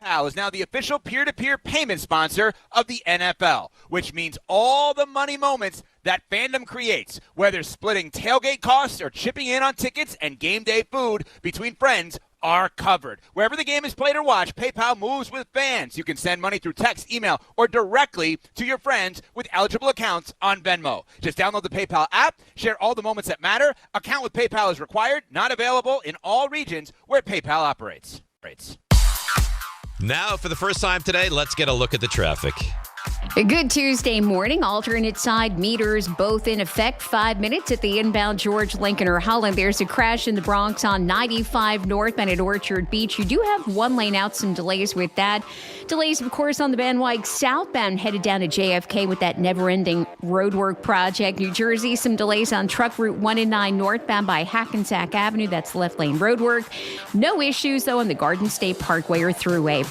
PayPal is now the official peer-to-peer payment sponsor of the NFL, which means all the money moments that fandom creates, whether splitting tailgate costs or chipping in on tickets and game day food between friends, are covered. Wherever the game is played or watched, PayPal moves with fans. You can send money through text, email, or directly to your friends with eligible accounts on Venmo. Just download the PayPal app, share all the moments that matter. Account with PayPal is required, not available in all regions where PayPal operates. Now, for the first time today, let's get a look at the traffic. A good Tuesday morning. Alternate side meters both in effect. 5 minutes at the inbound George, Lincoln, or Holland. There's a crash in the Bronx on 95 northbound at Orchard Beach. You do have one lane out, some delays with that. Delays, of course, on the Van Wyck southbound headed down to JFK with that never-ending roadwork project. New Jersey, some delays on Truck Route 1 and 9 northbound by Hackensack Avenue. That's left lane roadwork. No issues, though, on the Garden State Parkway or Thruway.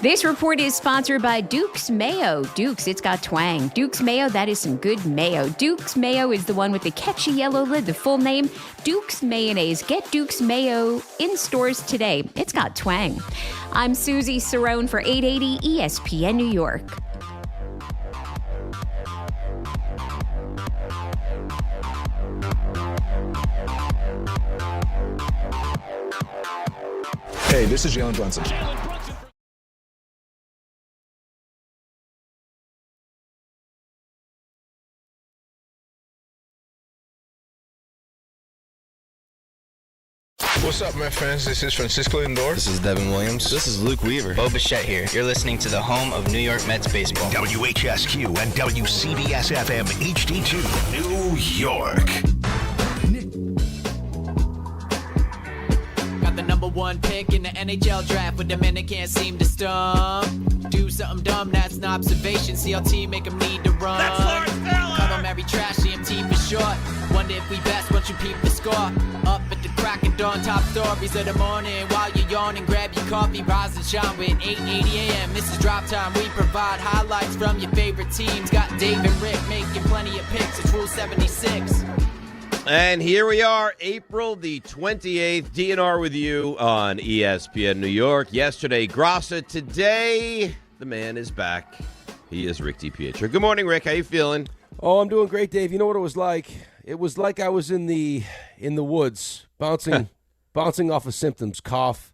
This report is sponsored by Duke's Mayo. Duke's, it's got twang. Duke's Mayo, that is some good mayo. Duke's Mayo is the one with the catchy yellow lid. The full name, Duke's Mayonnaise. Get Duke's Mayo in stores today. It's got twang. I'm Susie Cerrone for 880 ESPN New York. Hey, this is Jalen Brunson. What's up, my friends? This is Francisco Lindor. This is Devin Williams. This is Luke Weaver. Bo Bichette here. You're listening to the home of New York Mets baseball. WHSQ and WCBS FM HD2, New York. Got the number one pick in the NHL draft, but the men they can't seem to stump. Do something dumb, that's an observation. CLT make them need to run. That's Lawrence Taylor! Call them every trash, CMT for short. Wonder if we best once you peep the score. Up at the crack of dawn, top stories of the morning. While you're yawning, grab your coffee, rise and shine with 8:80 a.m. This is Drop Time. We provide highlights from your favorite teams. Got Dave and Rick making plenty of picks. It's Rule 76. And here we are, April the 28th. DNR with you on ESPN New York. Yesterday, Grassa. Today, the man is back. He is Rick DiPietro. Good morning, Rick. How you feeling? Oh, I'm doing great, Dave. You know what it was like? It was like I was in the woods, bouncing off of symptoms, cough,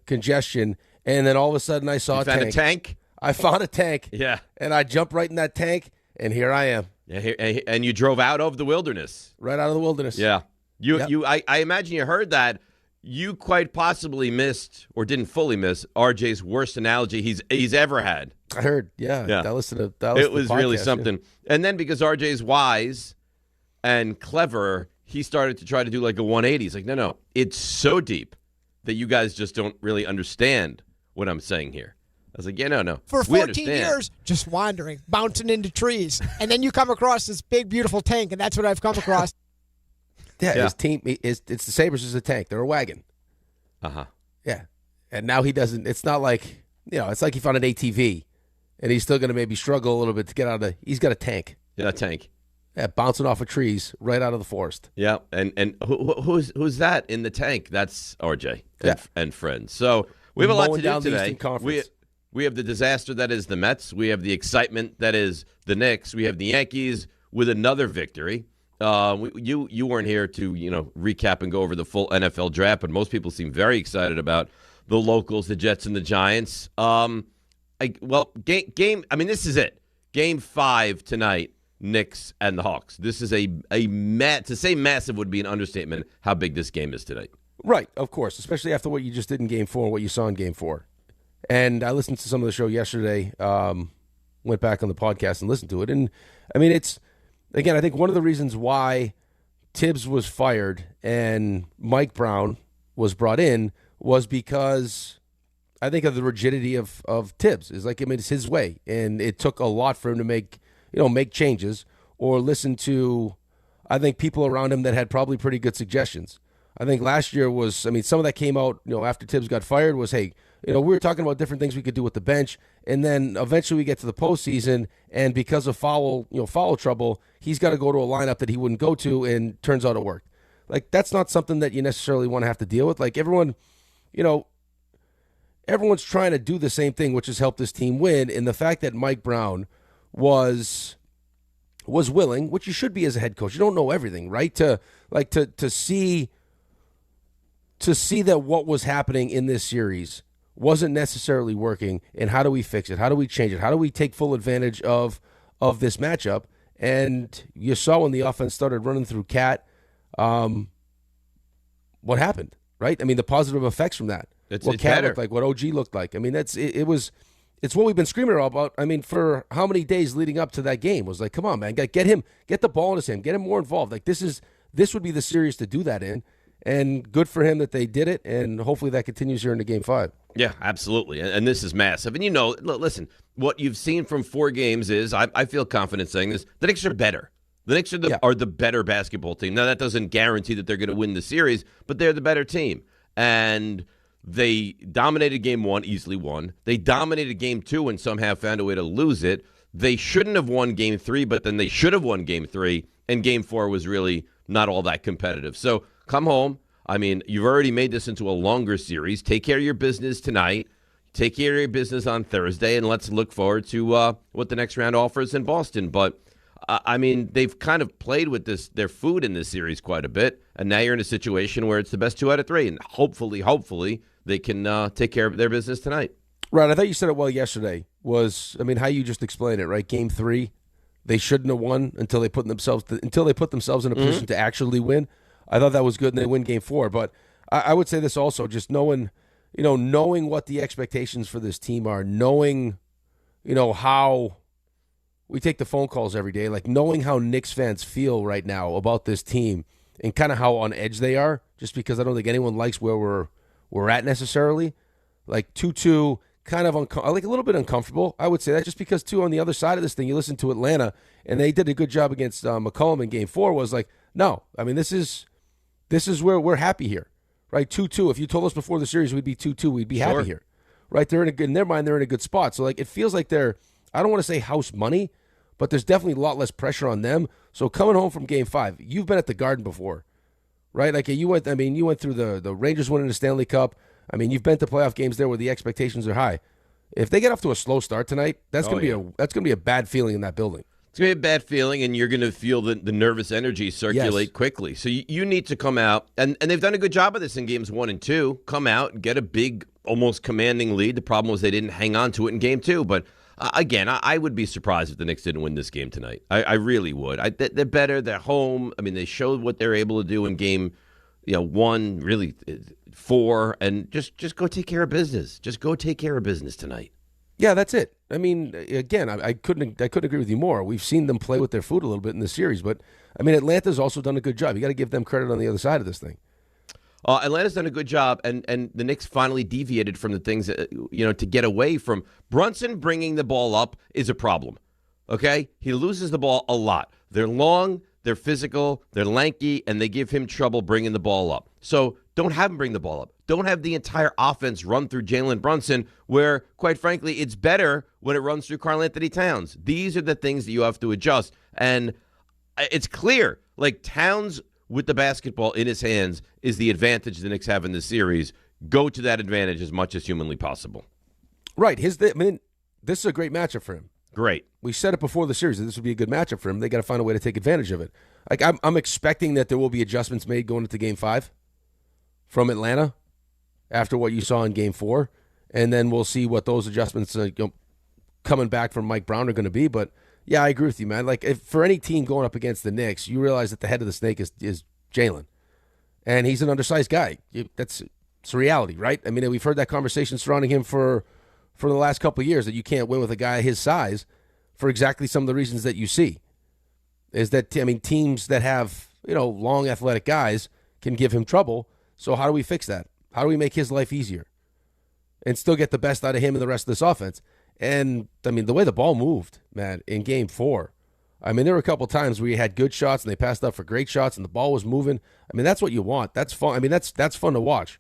congestion, and then all of a sudden I saw a tank. I found a tank. Yeah. And I jumped right in that tank, and here I am. Yeah, and you drove out of the wilderness. Right out of the wilderness. Yeah. I imagine you heard that. You quite possibly missed or didn't fully miss RJ's worst analogy he's ever had. I heard. Yeah. I listened to it was really something. Yeah. And then because RJ's wise and clever, he started to try to do like a 180. He's like, no, it's so deep that you guys just don't really understand what I'm saying here. I was like, no. For 14 years, just wandering, bouncing into trees. And then you come across this big, beautiful tank, and that's what I've come across. His team, it's the Sabres is a tank. They're a wagon. Uh-huh. Yeah. And now he doesn't, it's not like, it's like he found an ATV, and he's still going to maybe struggle a little bit to get out of he's got a tank. Yeah, a tank. Yeah, bouncing off of trees right out of the forest. Yeah, and who's that in the tank? That's RJ and friends. So we have a lot to do today. We have the disaster that is the Mets. We have the excitement that is the Knicks. We have the Yankees with another victory. You weren't here to recap and go over the full NFL draft, but most people seem very excited about the locals, the Jets and the Giants. Game. I mean, this is it. Game 5 tonight. Knicks and the Hawks. This is to say massive would be an understatement. How big this game is today. Right, of course, especially after what you just did in Game 4 and what you saw in Game 4. And I listened to some of the show yesterday, went back on the podcast and listened to it. And, I mean, I think one of the reasons why Tibbs was fired and Mike Brown was brought in was because I think of the rigidity of Tibbs. It's his way. And it took a lot for him to make changes or listen to, I think, people around him that had probably pretty good suggestions. I think last year some of that came out, after Tibbs got fired was, hey, we were talking about different things we could do with the bench, and then eventually we get to the postseason, and because of foul trouble, he's got to go to a lineup that he wouldn't go to, and turns out it worked. Like, that's not something that you necessarily want to have to deal with. Like, everyone everyone's trying to do the same thing, which has helped this team win. And the fact that Mike Brown was willing, which you should be as a head coach. You don't know everything, right? To see that what was happening in this series wasn't necessarily working, and how do we fix it? How do we change it? How do we take full advantage of this matchup? And you saw when the offense started running through Cat, what happened, right? I mean, the positive effects from that. What Cat looked like, what OG looked like. I mean, it's what we've been screaming about. I mean, for how many days leading up to that game? It was like, come on, man, get the ball in his hand, get him more involved. Like this would be the series to do that in. And good for him that they did it, and hopefully that continues here into Game 5. Yeah, absolutely. And this is massive. And, listen, what you've seen from 4 games is, I feel confident saying this, the Knicks are better. The Knicks are the better basketball team. Now, that doesn't guarantee that they're going to win the series, but they're the better team. And they dominated Game 1, easily won. They dominated Game 2 and somehow found a way to lose it. They shouldn't have won Game 3, but then they should have won Game 3, and Game 4 was really not all that competitive. So, come home. I mean, you've already made this into a longer series. Take care of your business tonight. Take care of your business on Thursday, and let's look forward to what the next round offers in Boston. But, I mean, they've kind of played with their food in this series quite a bit, and now you're in a situation where it's the best 2 out of 3, and hopefully they can take care of their business tonight. Right. I thought you said it well yesterday. How you just explained it, right? Game 3, they shouldn't have won until they put themselves in a position to actually win. I thought that was good, and they win Game 4. But I would say this also, just knowing what the expectations for this team are, knowing, how we take the phone calls every day, like knowing how Knicks fans feel right now about this team and kind of how on edge they are, just because I don't think anyone likes where we're at necessarily. Like 2-2, kind of like a little bit uncomfortable. I would say that just because, too, on the other side of this thing, you listen to Atlanta, and they did a good job against McCollum in Game 4, was like, no, I mean, this is where we're happy here, right? 2-2. If you told us before the series we'd be 2-2, we'd be happy here, right? In their mind, they're in a good spot. So, like, it feels like they're, I don't want to say house money, but there's definitely a lot less pressure on them. So coming home from Game 5, you've been at the Garden before, right? Like you went through the Rangers winning the Stanley Cup. I mean, you've been to playoff games there where the expectations are high. If they get off to a slow start tonight, that's gonna be a bad feeling in that building. It's going to be a bad feeling, and you're going to feel the nervous energy circulate quickly. So you need to come out, and they've done a good job of this in Games 1 and 2, come out and get a big, almost commanding lead. The problem was they didn't hang on to it in Game 2. But, again, I would be surprised if the Knicks didn't win this game tonight. I really would. They're better. They're home. I mean, they showed what they're able to do in Game 1, really 4, and just go take care of business. Just go take care of business tonight. Yeah, that's it. I mean, again, I couldn't agree with you more. We've seen them play with their food a little bit in this series, but I mean, Atlanta's also done a good job. You got to give them credit on the other side of this thing. Atlanta's done a good job, and the Knicks finally deviated from the things that, to get away from. Brunson bringing the ball up is a problem. Okay, he loses the ball a lot. They're long, they're physical, they're lanky, and they give him trouble bringing the ball up. So don't have him bring the ball up. Don't have the entire offense run through Jalen Brunson, where, quite frankly, it's better when it runs through Karl-Anthony Towns. These are the things that you have to adjust. And it's clear, like, Towns with the basketball in his hands is the advantage the Knicks have in this series. Go to that advantage as much as humanly possible. Right. This is a great matchup for him. Great. We said it before the series that this would be a good matchup for him. They got to find a way to take advantage of it. Like, I'm expecting that there will be adjustments made going into Game 5 from Atlanta after what you saw in Game 4, and then we'll see what those adjustments coming back from Mike Brown are going to be. But, yeah, I agree with you, man. Like, if for any team going up against the Knicks, you realize that the head of the snake is Jalen, and he's an undersized guy. It's a reality, right? I mean, we've heard that conversation surrounding him for the last couple of years, that you can't win with a guy his size for exactly some of the reasons that you see. Is that, I mean, teams that have, long athletic guys can give him trouble. So how do we fix that? How do we make his life easier and still get the best out of him and the rest of this offense? And, I mean, the way the ball moved, man, in Game 4, I mean, there were a couple times where you had good shots and they passed up for great shots and the ball was moving. I mean, that's what you want. That's fun. I mean, that's fun to watch.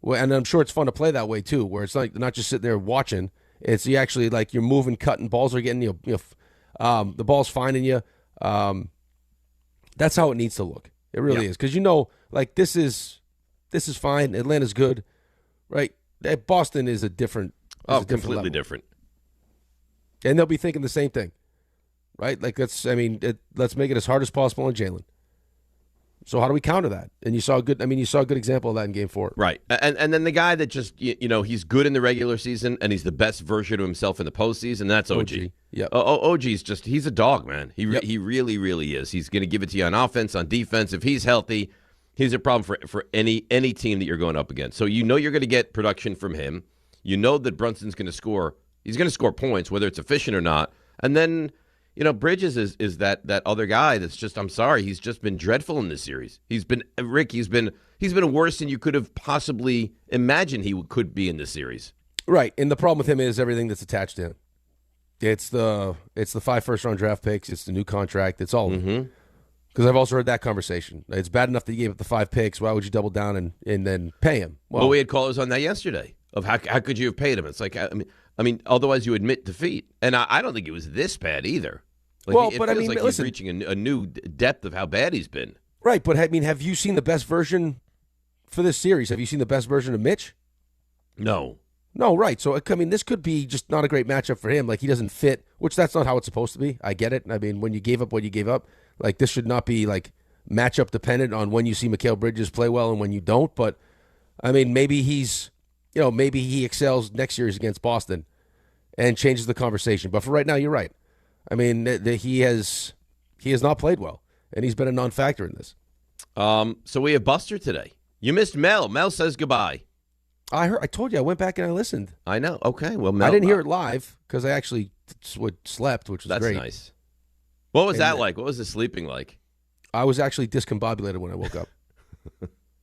And I'm sure it's fun to play that way, too, where it's like not just sitting there watching. It's you actually, like, you're moving, cutting, balls are getting you, the ball's finding you. That's how it needs to look. It really is. Because, like, this is fine. Atlanta's good, right? Boston is a different. Completely different. And they'll be thinking the same thing, right? Like let's make it as hard as possible on Jalen. So how do we counter that? And you saw a good example of that in Game 4. Right. And then the guy that just, he's good in the regular season and he's the best version of himself in the postseason, that's OG. Yeah. OG's just, he's a dog, man. He really, really is. He's going to give it to you on offense, on defense. If he's healthy, he's a problem for any team that you're going up against. So you're going to get production from him. You know that Brunson's going to score. He's going to score points, whether it's efficient or not. And then, Bridges is that other guy that's just, I'm sorry, he's just been dreadful in this series. He's been worse than you could have possibly imagined he could be in this series. Right, and the problem with him is everything that's attached to him. It's the 5 first-round draft picks. It's the new contract. It's all of it. Because I've also heard that conversation. It's bad enough that you gave up the 5 picks. Why would you double down and then pay him? Well, we had callers on that yesterday of how could you have paid him? It's like, I mean, otherwise you admit defeat. And I don't think it was this bad either. Like, he's reaching a new depth of how bad he's been. Right, but have you seen the best version for this series? Have you seen the best version of Mitch? No, right. So, this could be just not a great matchup for him. Like, he doesn't fit, which that's not how it's supposed to be. I get it. I mean, when you gave up what you gave up, like, this should not be, like, matchup dependent on when you see Mikal Bridges play well and when you don't. But, maybe maybe he excels next series against Boston and changes the conversation. But for right now, you're right. He has not played well, and he's been a non-factor in this. So we have Buster today. You missed Mel. Mel says goodbye. I told you. I went back and I listened. I know. Okay. Well, Mel, I didn't hear it live because I actually slept, which was great. That's nice. What was that like? What was the sleeping like? I was actually discombobulated when I woke up.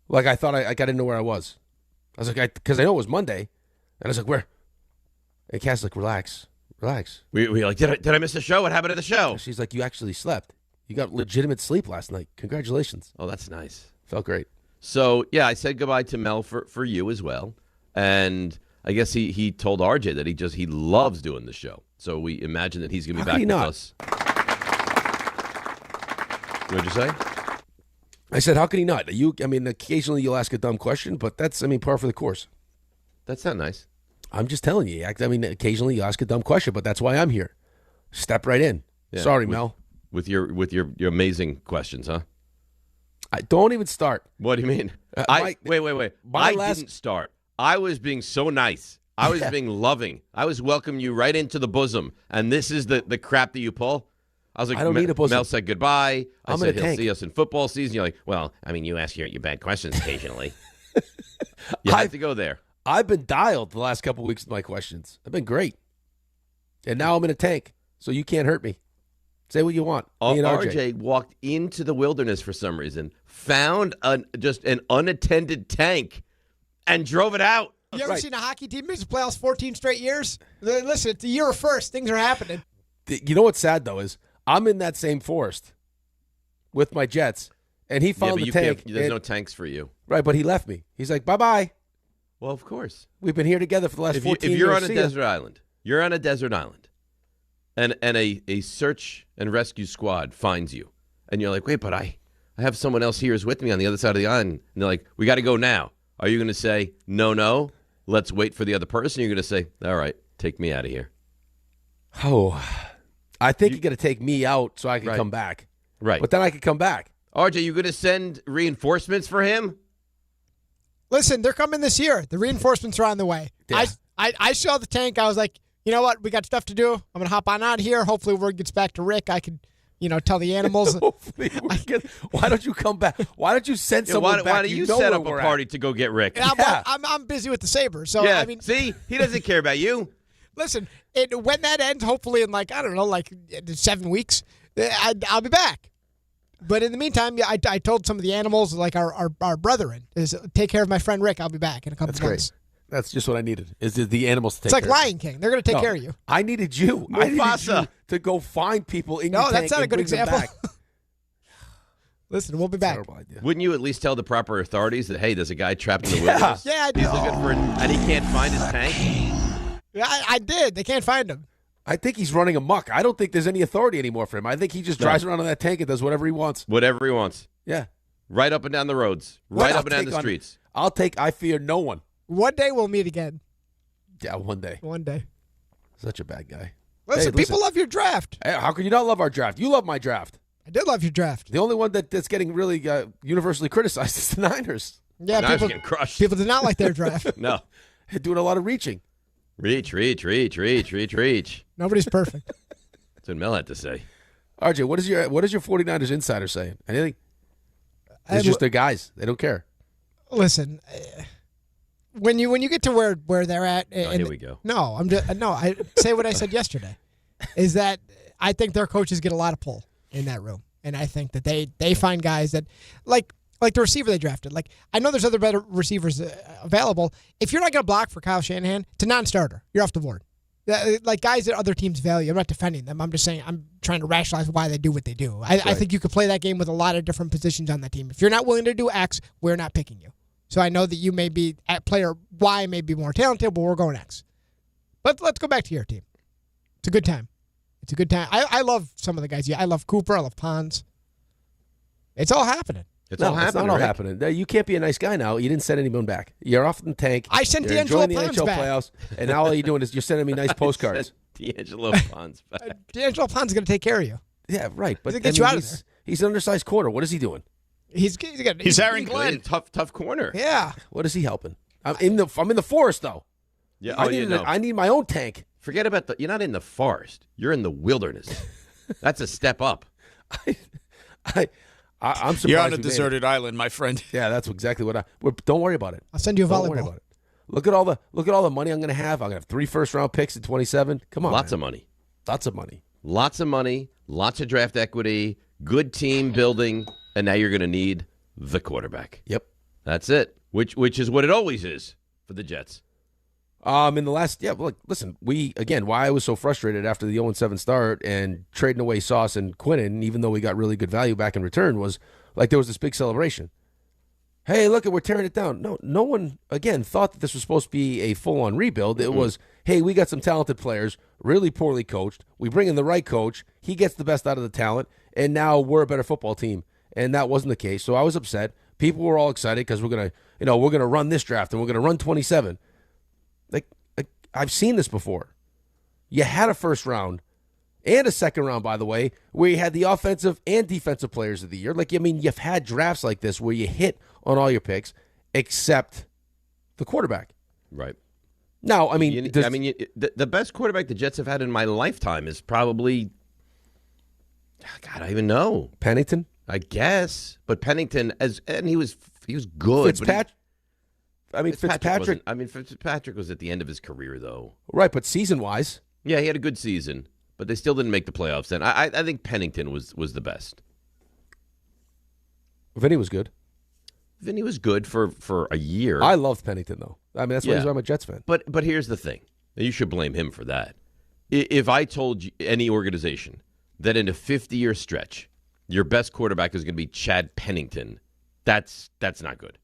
Like, I thought I didn't know where I was. I was like, because I know it was Monday, and I was like, where? And Cass like, relax. We like, did I miss the show? What happened to the show? She's like, you actually slept. You got legitimate sleep last night. Congratulations. Oh, that's nice. Felt great. So, yeah, I said goodbye to Mel for you as well. And I guess he told RJ that he loves doing the show. So we imagine that he's going to be back with us. What did you say? I said, how can he not? Occasionally you'll ask a dumb question, but that's, par for the course. That's not nice. I'm just telling you. Occasionally you ask a dumb question, but that's why I'm here. Step right in. Yeah, Sorry, Mel. With your amazing questions, huh? I don't even start. What do you mean? Wait. I didn't start. I was being so nice. I was being loving. I was welcoming you right into the bosom. And this is the crap that you pull? I was like, I don't need a bosom. Mel said goodbye. I said he'll tank. see us in football season. You're like, well, you ask your bad questions occasionally. You have to go there. I've been dialed the last couple of weeks with my questions. I've been great. And now I'm in a tank, so you can't hurt me. Say what you want. RJ walked into the wilderness for some reason, found just an unattended tank, and drove it out. You ever seen a hockey team miss the playoffs 14 straight years? Listen, it's the year of first. Things are happening. You know what's sad, though, is I'm in that same forest with my Jets, and he found the tank. There's no tanks for you. Right, but he left me. He's like, bye-bye. Well, of course. We've been here together for the last 14 years. If you're on a desert island, and a search and rescue squad finds you, and you're like, wait, but I have someone else here is with me on the other side of the island, and they're like, we got to go now. Are you going to say, no, let's wait for the other person? You're going to say, all right, take me out of here. Oh, I think you're going to take me out so I can come back. Right. But then I can come back. RJ, you going to send reinforcements for him? Listen, they're coming this year. The reinforcements are on the way. Yeah. I saw the tank. I was like, you know what? We got stuff to do. I'm going to hop on out here. Hopefully word gets back to Rick. I could, tell the animals. Why don't you come back? Why don't you send someone back? Why don't you set up a party to go get Rick? I'm busy with the Sabres. So, see? He doesn't care about you. Listen, when that ends, hopefully in 7 weeks, I'll be back. But in the meantime, I told some of the animals, like our brethren, is take care of my friend Rick. I'll be back in a couple months. That's just what I needed, is the animals to take care of. It's like Lion King. They're going to take care of you. I needed you. Mufasa. I needed you to go find people in your tank. No, that's not a good example. Listen, we'll be back. Wouldn't you at least tell the proper authorities that, hey, there's a guy trapped in the wilderness? Yeah, I did. He's looking for and he can't find his tank? Yeah, I did. They can't find him. I think he's running amok. I don't think there's any authority anymore for him. I think he just drives around on that tank and does whatever he wants. Whatever he wants. Yeah. Right up and down the roads. Right up and down the streets. I fear no one. One day we'll meet again. Yeah, one day. One day. Such a bad guy. Listen, people love your draft. Hey, how can you not love our draft? You love my draft. I did love your draft. The only one that's getting really universally criticized is the Niners. Yeah, Niners getting crushed. People did not like their draft. No. They're doing a lot of reaching. Reach. Nobody's perfect. That's what Mel had to say. RJ, what is your 49ers insider saying? Anything? It's just their guys. They don't care. Listen, when you get to where they're at, here we go. No, I say what I said yesterday, is that I think their coaches get a lot of pull in that room, and I think that they find guys that like the receiver they drafted. Like, I know there's other better receivers available. If you're not going to block for Kyle Shanahan, it's a non-starter. You're off the board. Like, guys that other teams value, I'm not defending them. I'm just saying I'm trying to rationalize why they do what they do. I think you could play that game with a lot of different positions on that team. If you're not willing to do X, we're not picking you. So I know that you may be at player Y may be more talented, but we're going X. But let's go back to your team. It's a good time. It's a good time. I love some of the guys. Yeah, I love Cooper. I love Pons. It's all happening. It's not all happening. You can't be a nice guy now. You didn't send anyone back. You're off in the tank. I sent D'Angelo Pons back. Playoffs, and now all you're doing is you're sending me nice postcards. D'Angelo Pons back. D'Angelo Pons is going to take care of you. Yeah, right. But get you out of there. He's an undersized corner. What is he doing? He's Aaron Glenn. Tough corner. Yeah. What is he helping? I'm in the forest though. Yeah. I need my own tank. Forget about you're not in the forest. You're in the wilderness. That's a step up. I'm surprised. You're on a deserted island, my friend. Yeah, that's exactly what don't worry about it. I'll send you a volleyball. Don't worry about it. Look at all the money I'm going to have. I'm going to have 3 first-round picks in 27. Come on, Lots of money. Lots of money. Lots of money. Lots of draft equity. Good team building, and now you're going to need the quarterback. Yep, that's it. Which is what it always is for the Jets. In the last, look, listen, why I was so frustrated after the 0-7 start and trading away Sauce and Quinnen, even though we got really good value back in return, was like there was this big celebration. Hey, look, we're tearing it down. No one, again, thought that this was supposed to be a full-on rebuild. It was, hey, we got some talented players, really poorly coached. We bring in the right coach. He gets the best out of the talent, and now we're a better football team. And that wasn't the case, so I was upset. People were all excited because we're gonna run this draft and we're gonna run 27. Like I've seen this before. You had a first round and a second round, by the way, where you had the offensive and defensive players of the year. You've had drafts like this where you hit on all your picks except the quarterback. Right. Now, the best quarterback the Jets have had in my lifetime is probably, God, I even know. Pennington, I guess, but Pennington he was good. Fitzpatrick. Fitzpatrick was at the end of his career, though. Right, but season-wise. Yeah, he had a good season, but they still didn't make the playoffs then. I think Pennington was the best. Vinny was good. Vinny was good for a year. I loved Pennington, though. That's why I'm a Jets fan. But here's the thing. You should blame him for that. If I told you, any organization that in a 50-year stretch, your best quarterback is going to be Chad Pennington, that's not good.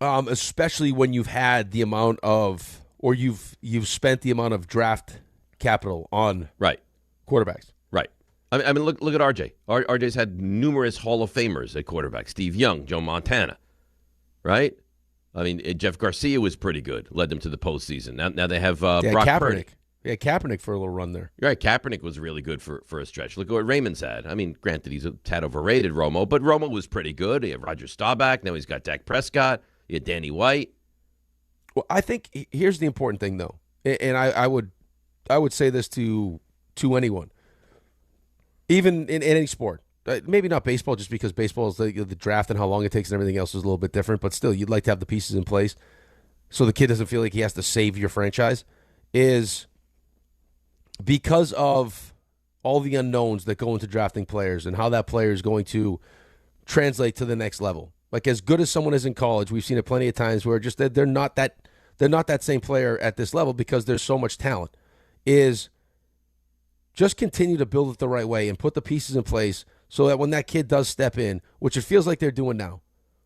Especially when you've had the amount of, or you've spent the amount of draft capital on quarterbacks. Right. I mean, look at RJ. RJ's had numerous Hall of Famers at quarterback. Steve Young, Joe Montana. Right? I mean, Jeff Garcia was pretty good. Led them to the postseason. Now they have Brock Purdy. Yeah, Kaepernick for a little run there. Right, Kaepernick was really good for a stretch. Look at what Raymond's had. I mean, granted, he's a tad overrated, Romo, but Romo was pretty good. He had Roger Staubach. Now he's got Dak Prescott. He had Danny White. Well, I think here's the important thing, though, and I would say this to anyone, even in any sport. Maybe not baseball, just because baseball is the draft and how long it takes and everything else is a little bit different. But still, you'd like to have the pieces in place so the kid doesn't feel like he has to save your franchise. Is because of all the unknowns that go into drafting players and how that player is going to translate to the next level. Like, as good as someone is in college, we've seen it plenty of times where just they're not that same player at this level because there's so much talent. Is just continue to build it the right way and put the pieces in place so that when that kid does step in, which it feels like they're doing now,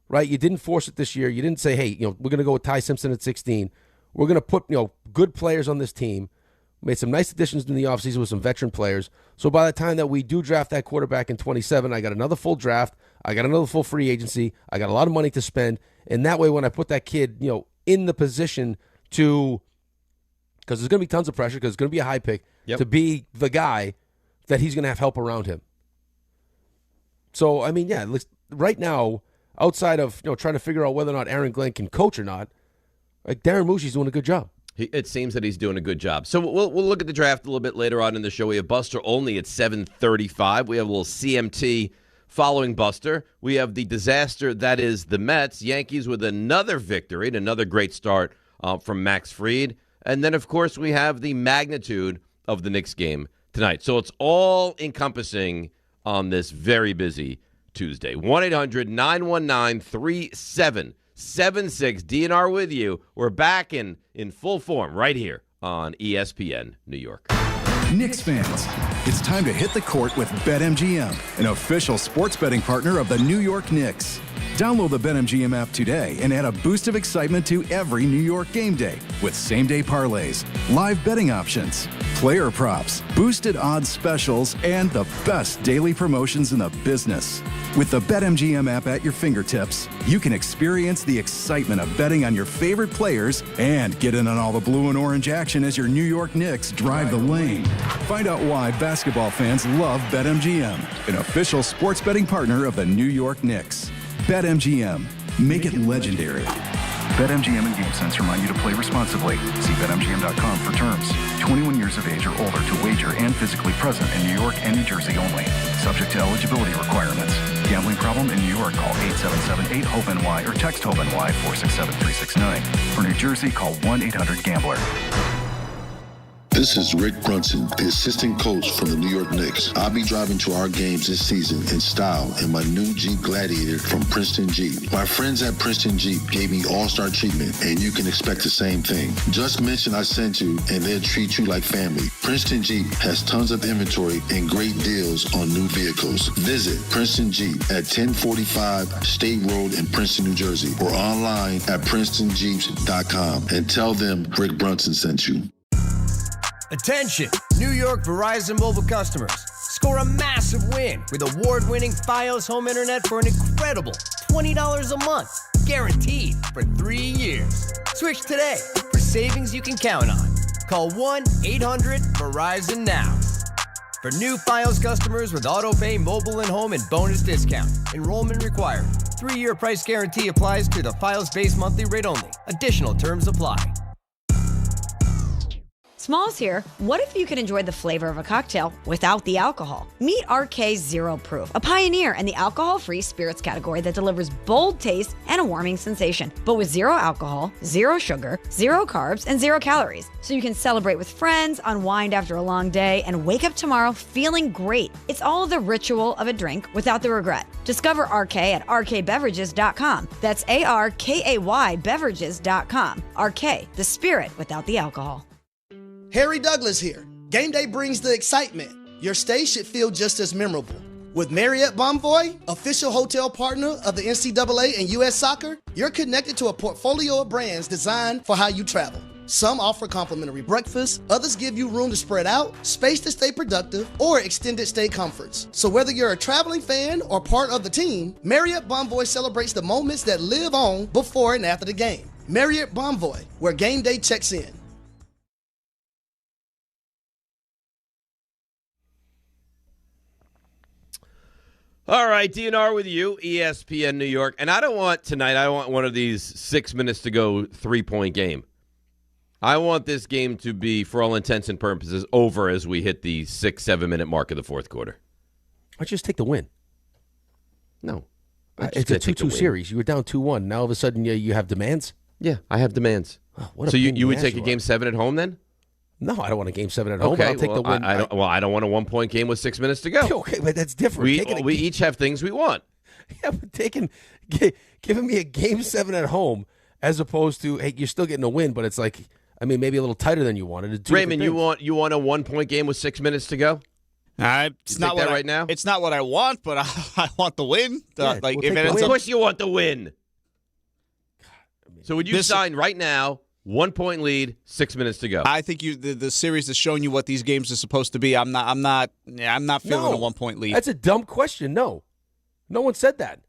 right? You didn't force it this year. You didn't say, hey, we're going to go with Ty Simpson at 16. We're going to put, good players on this team. Made some nice additions in the offseason with some veteran players. So by the time that we do draft that quarterback in 27, I got another full draft. I got another full free agency. I got a lot of money to spend. And that way, when I put that kid, in the position to, because there's going to be tons of pressure, because it's going to be a high pick, to be the guy that he's going to have help around him. So, I mean, yeah, right now, outside of trying to figure out whether or not Aaron Glenn can coach or not, like Darren Mushi's doing a good job. It seems that he's doing a good job. So we'll look at the draft a little bit later on in the show. We have Buster Olney at 7:35. We have a little CMT following Buster. We have the disaster that is the Mets. Yankees with another victory and another great start from Max Fried. And then, of course, we have the magnitude of the Knicks game tonight. So it's all encompassing on this very busy Tuesday. 1-800-919-3776. DNR with you. We're back in full form right here on ESPN New York. Knicks fans, it's time to hit the court with BetMGM, an official sports betting partner of the New York Knicks. Download the BetMGM app today and add a boost of excitement to every New York game day with same-day parlays, live betting options, player props, boosted odds specials, and the best daily promotions in the business. With the BetMGM app at your fingertips, you can experience the excitement of betting on your favorite players and get in on all the blue and orange action as your New York Knicks drive the lane. Find out why basketball fans love BetMGM, an official sports betting partner of the New York Knicks. BetMGM. Make it legendary. BetMGM and GameSense remind you to play responsibly. See BetMGM.com for terms. 21 years of age or older to wager and physically present in New York and New Jersey only. Subject to eligibility requirements. Gambling problem in New York? Call 877-8-HOPE-NY or text HOPE-NY 467-369. For New Jersey, call 1-800-GAMBLER. This is Rick Brunson, the assistant coach from the New York Knicks. I'll be driving to our games this season in style in my new Jeep Gladiator from Princeton Jeep. My friends at Princeton Jeep gave me all-star treatment, and you can expect the same thing. Just mention I sent you, and they'll treat you like family. Princeton Jeep has tons of inventory and great deals on new vehicles. Visit Princeton Jeep at 1045 State Road in Princeton, New Jersey, or online at PrincetonJeeps.com and tell them Rick Brunson sent you. Attention, New York Verizon mobile customers. Score a massive win with award-winning Fios home internet for an incredible $20 a month, guaranteed for 3 years. Switch today for savings you can count on. Call 1-800-VERIZON now. For new Fios customers with autopay, mobile and home, and bonus discount. Enrollment required. 3-year price guarantee applies to the Fios base monthly rate only. Additional terms apply. Smalls here. What if you could enjoy the flavor of a cocktail without the alcohol? Meet RK Zero Proof, a pioneer in the alcohol-free spirits category that delivers bold taste and a warming sensation, but with zero alcohol, zero sugar, zero carbs, and 0 calories. So you can celebrate with friends, unwind after a long day, and wake up tomorrow feeling great. It's all the ritual of a drink without the regret. Discover RK at rkbeverages.com. That's ARKAY beverages.com. RK, the spirit without the alcohol. Harry Douglas here. Game day brings the excitement. Your stay should feel just as memorable. With Marriott Bonvoy, official hotel partner of the NCAA and U.S. Soccer, you're connected to a portfolio of brands designed for how you travel. Some offer complimentary breakfast, others give you room to spread out, space to stay productive, or extended stay comforts. So whether you're a traveling fan or part of the team, Marriott Bonvoy celebrates the moments that live on before and after the game. Marriott Bonvoy, where game day checks in. All right, DNR with you, ESPN New York. And I don't want one of these 6 minutes to go 3-point game. I want this game to be, for all intents and purposes, over as we hit the 6-7 minute mark of the fourth quarter. Why don't you just take the win? No. It's a 2-2 series. You were down 2-1. Now all of a sudden you have demands? Yeah, I have demands. Oh, so you would take a Game 7 at home then? No, I don't want a Game 7 at home. Okay, I'll take the win. I don't want a 1-point game with 6 minutes to go. Okay, but that's different. We each have things we want. Yeah, but giving me a Game 7 at home as opposed to, hey, you're still getting a win, but it's like, I mean, maybe a little tighter than you wanted. Raymond, you want a 1-point game with 6 minutes to go? It's not what right now. It's not what I want, but I want the win. Of course, you want the win. So would you sign right now? 1-point lead, 6 minutes to go. I think the series is showing you what these games are supposed to be. I'm not feeling a 1-point lead. That's a dumb question. No one said that.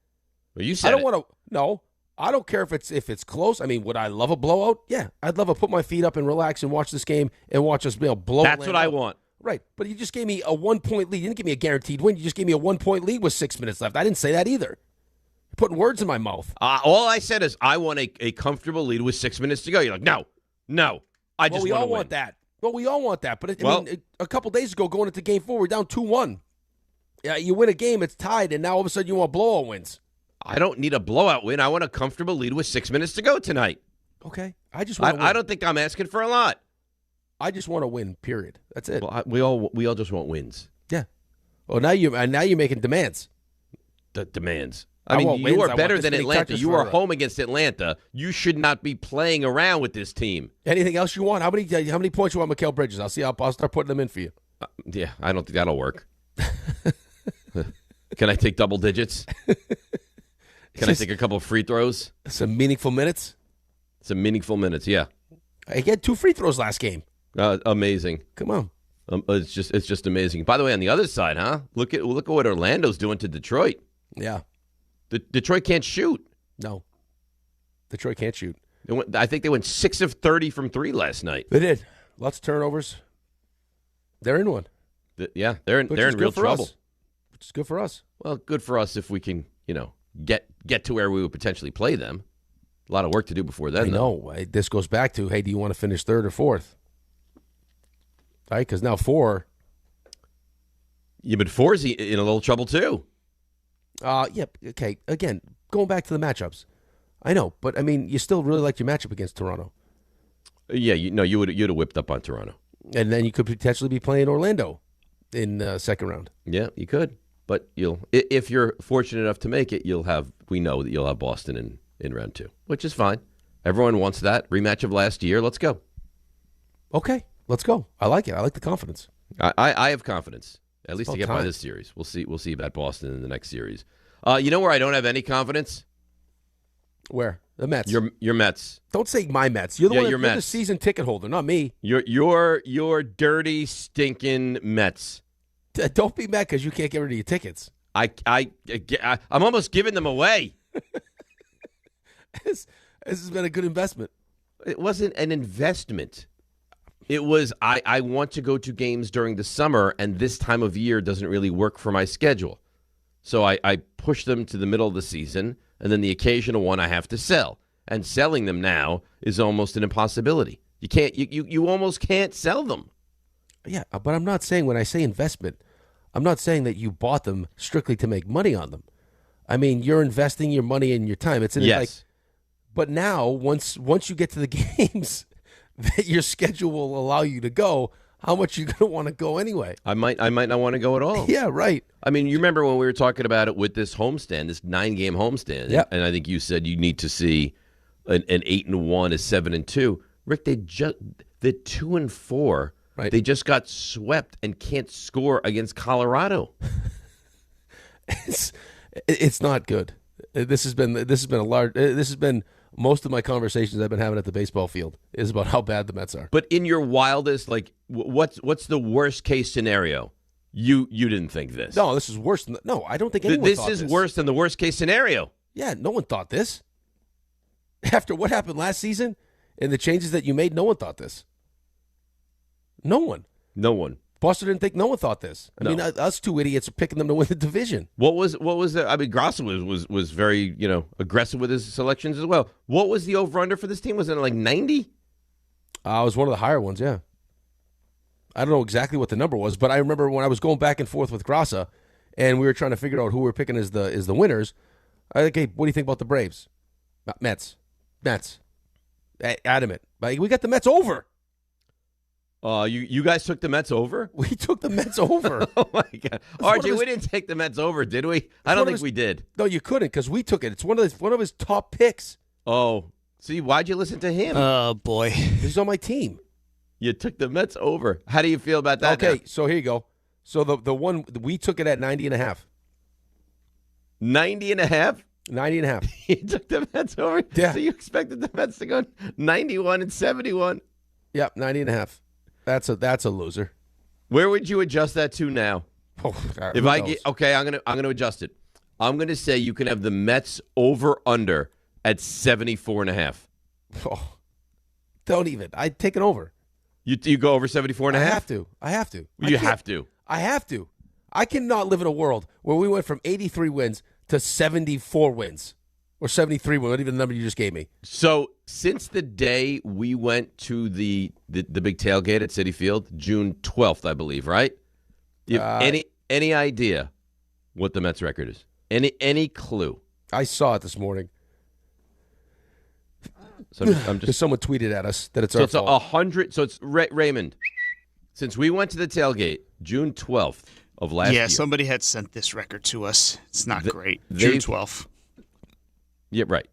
Well, you said I don't want to. No, I don't care if it's close. I mean, would I love a blowout? Yeah, I'd love to put my feet up and relax and watch this game and watch us blow. That's what I want. Right, but you just gave me a 1-point lead. You didn't give me a guaranteed win. You just gave me a 1-point lead with 6 minutes left. I didn't say that either. You're putting words in my mouth. All I said is I want a comfortable lead with 6 minutes to go. You're like, no. I just we all want that. Well, we all want that. But I mean, a couple days ago, going into Game 4, we're down 2-1. Yeah, you win a game, it's tied, and now all of a sudden you want blowout wins. I don't need a blowout win. I want a comfortable lead with 6 minutes to go tonight. Okay, I just want. I don't think I'm asking for a lot. I just want to win. Period. That's it. Well, we all just want wins. Yeah. Well, now you're making demands. Demands. I mean, you are better than Atlanta. You are home against Atlanta. You should not be playing around with this team. Anything else you want? How many points you want, Mikal Bridges? I'll see. I'll start putting them in for you. Yeah, I don't think that'll work. Can I take double digits? Can I take a couple of free throws? Some meaningful minutes? Some meaningful minutes, yeah. I get 2 free throws last game. Amazing. Come on. It's just amazing. By the way, on the other side, look at what Orlando's doing to Detroit. Yeah. Detroit can't shoot. No. Detroit can't shoot. I think they went 6 of 30 from 3 last night. They did. Lots of turnovers. They're in one. They're in real trouble. Which is good for us. Well, good for us if we can, get to where we would potentially play them. A lot of work to do before then. I know. This goes back to, hey, do you want to finish 3rd or 4th? Right? Because now 4. Yeah, but 4's in a little trouble too. Yeah. Okay. Again, going back to the matchups. I know, but I mean, you still really liked your matchup against Toronto. Yeah, you would have whipped up on Toronto, and then you could potentially be playing Orlando in second round. Yeah, you could, but if you're fortunate enough to make it, we know that you'll have Boston in round 2, which is fine. Everyone wants that rematch of last year. Let's go. Okay, let's go. I like it. I like the confidence. I have confidence. At least to get by this series. We'll see about Boston in the next series. You know where I don't have any confidence? Where? The Mets. Your Mets. Don't say my Mets. You're the season ticket holder, not me. Your dirty, stinking Mets. Don't be mad because you can't get rid of your tickets. I'm almost giving them away. This has been a good investment. It wasn't an investment. It was, I want to go to games during the summer, and this time of year doesn't really work for my schedule. So I push them to the middle of the season, and then the occasional one I have to sell. And selling them now is almost an impossibility. You almost can't sell them. Yeah, but I'm not saying, when I say investment, I'm not saying that you bought them strictly to make money on them. I mean, you're investing your money and your time. Yes. But now, once you get to the games that your schedule will allow you to go, how much you going to want to go anyway? I might not want to go at all. Yeah, right. I mean, you remember when we were talking about it with this homestand, this 9-game homestand, yep. And I think you said you need to see an 8-1, a 7-2. Rick, they're 2-4. Right. They just got swept and can't score against Colorado. It's not good. This has been most of my conversations I've been having at the baseball field is about how bad the Mets are. But in your wildest, what's the worst case scenario? You didn't think this? No, this is worse. No, I don't think anyone thought this. This is worse than the worst case scenario. Yeah, no one thought this. After what happened last season and the changes that you made, no one thought this. No one. Boston didn't think. No one thought this. I mean, us two idiots are picking them to win the division. What was the? I mean, Grasso was very aggressive with his selections as well. What was the over under for this team? Was it like 90? It was one of the higher ones. Yeah. I don't know exactly what the number was, but I remember when I was going back and forth with Grasso, and we were trying to figure out who we were picking as the winners. I think, hey, what do you think about the Braves? Mets. Adamant. We got the Mets over. You guys took the Mets over? We took the Mets over. Oh, my God. RJ, we didn't take the Mets over, did we? I don't think we did. No, you couldn't because we took it. It's one of his top picks. Oh. See, why'd you listen to him? Oh, boy. He's on my team. You took the Mets over. How do you feel about that? Okay, so here you go. So the one, we took it at 90.5. 90.5? 90.5. You took the Mets over? Yeah. So you expected the Mets to go 91 and 71? Yep, 90.5. That's a loser. Where would you adjust that to now? Oh, I'm gonna adjust it. I'm gonna say you can have the Mets over under at 74.5. Oh, don't even. I'd take it over. You go over 74.5? I have to. You have to. I have to. I cannot live in a world where we went from 83 wins to 74 wins. Or 73 wins, not even the number you just gave me. So since the day we went to the big tailgate at Citi Field, June 12th, I believe, right? You have any idea what the Mets record is? Any clue? I saw it this morning. So I'm just someone tweeted at us that it's our fault. 100. So it's Raymond. Since we went to the tailgate, June 12th of last year. Yeah, somebody had sent this record to us. It's not great. June 12th. Yeah, right.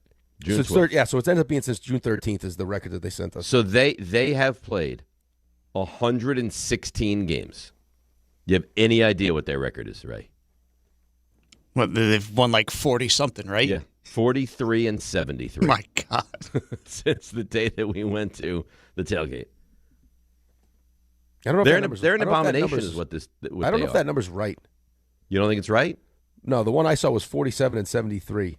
June so 12th. So it's ended up being since June 13th is the record that they sent us. So they have played 116 games. You have any idea what their record is, Ray? Well, they've won like 40-something, right? Yeah, 43 and 73. My God. Since the day that we went to the tailgate. I don't know they're an abomination is what this what I don't know if are. that number's right. You don't think it's right? No, the one I saw was 47 and 73.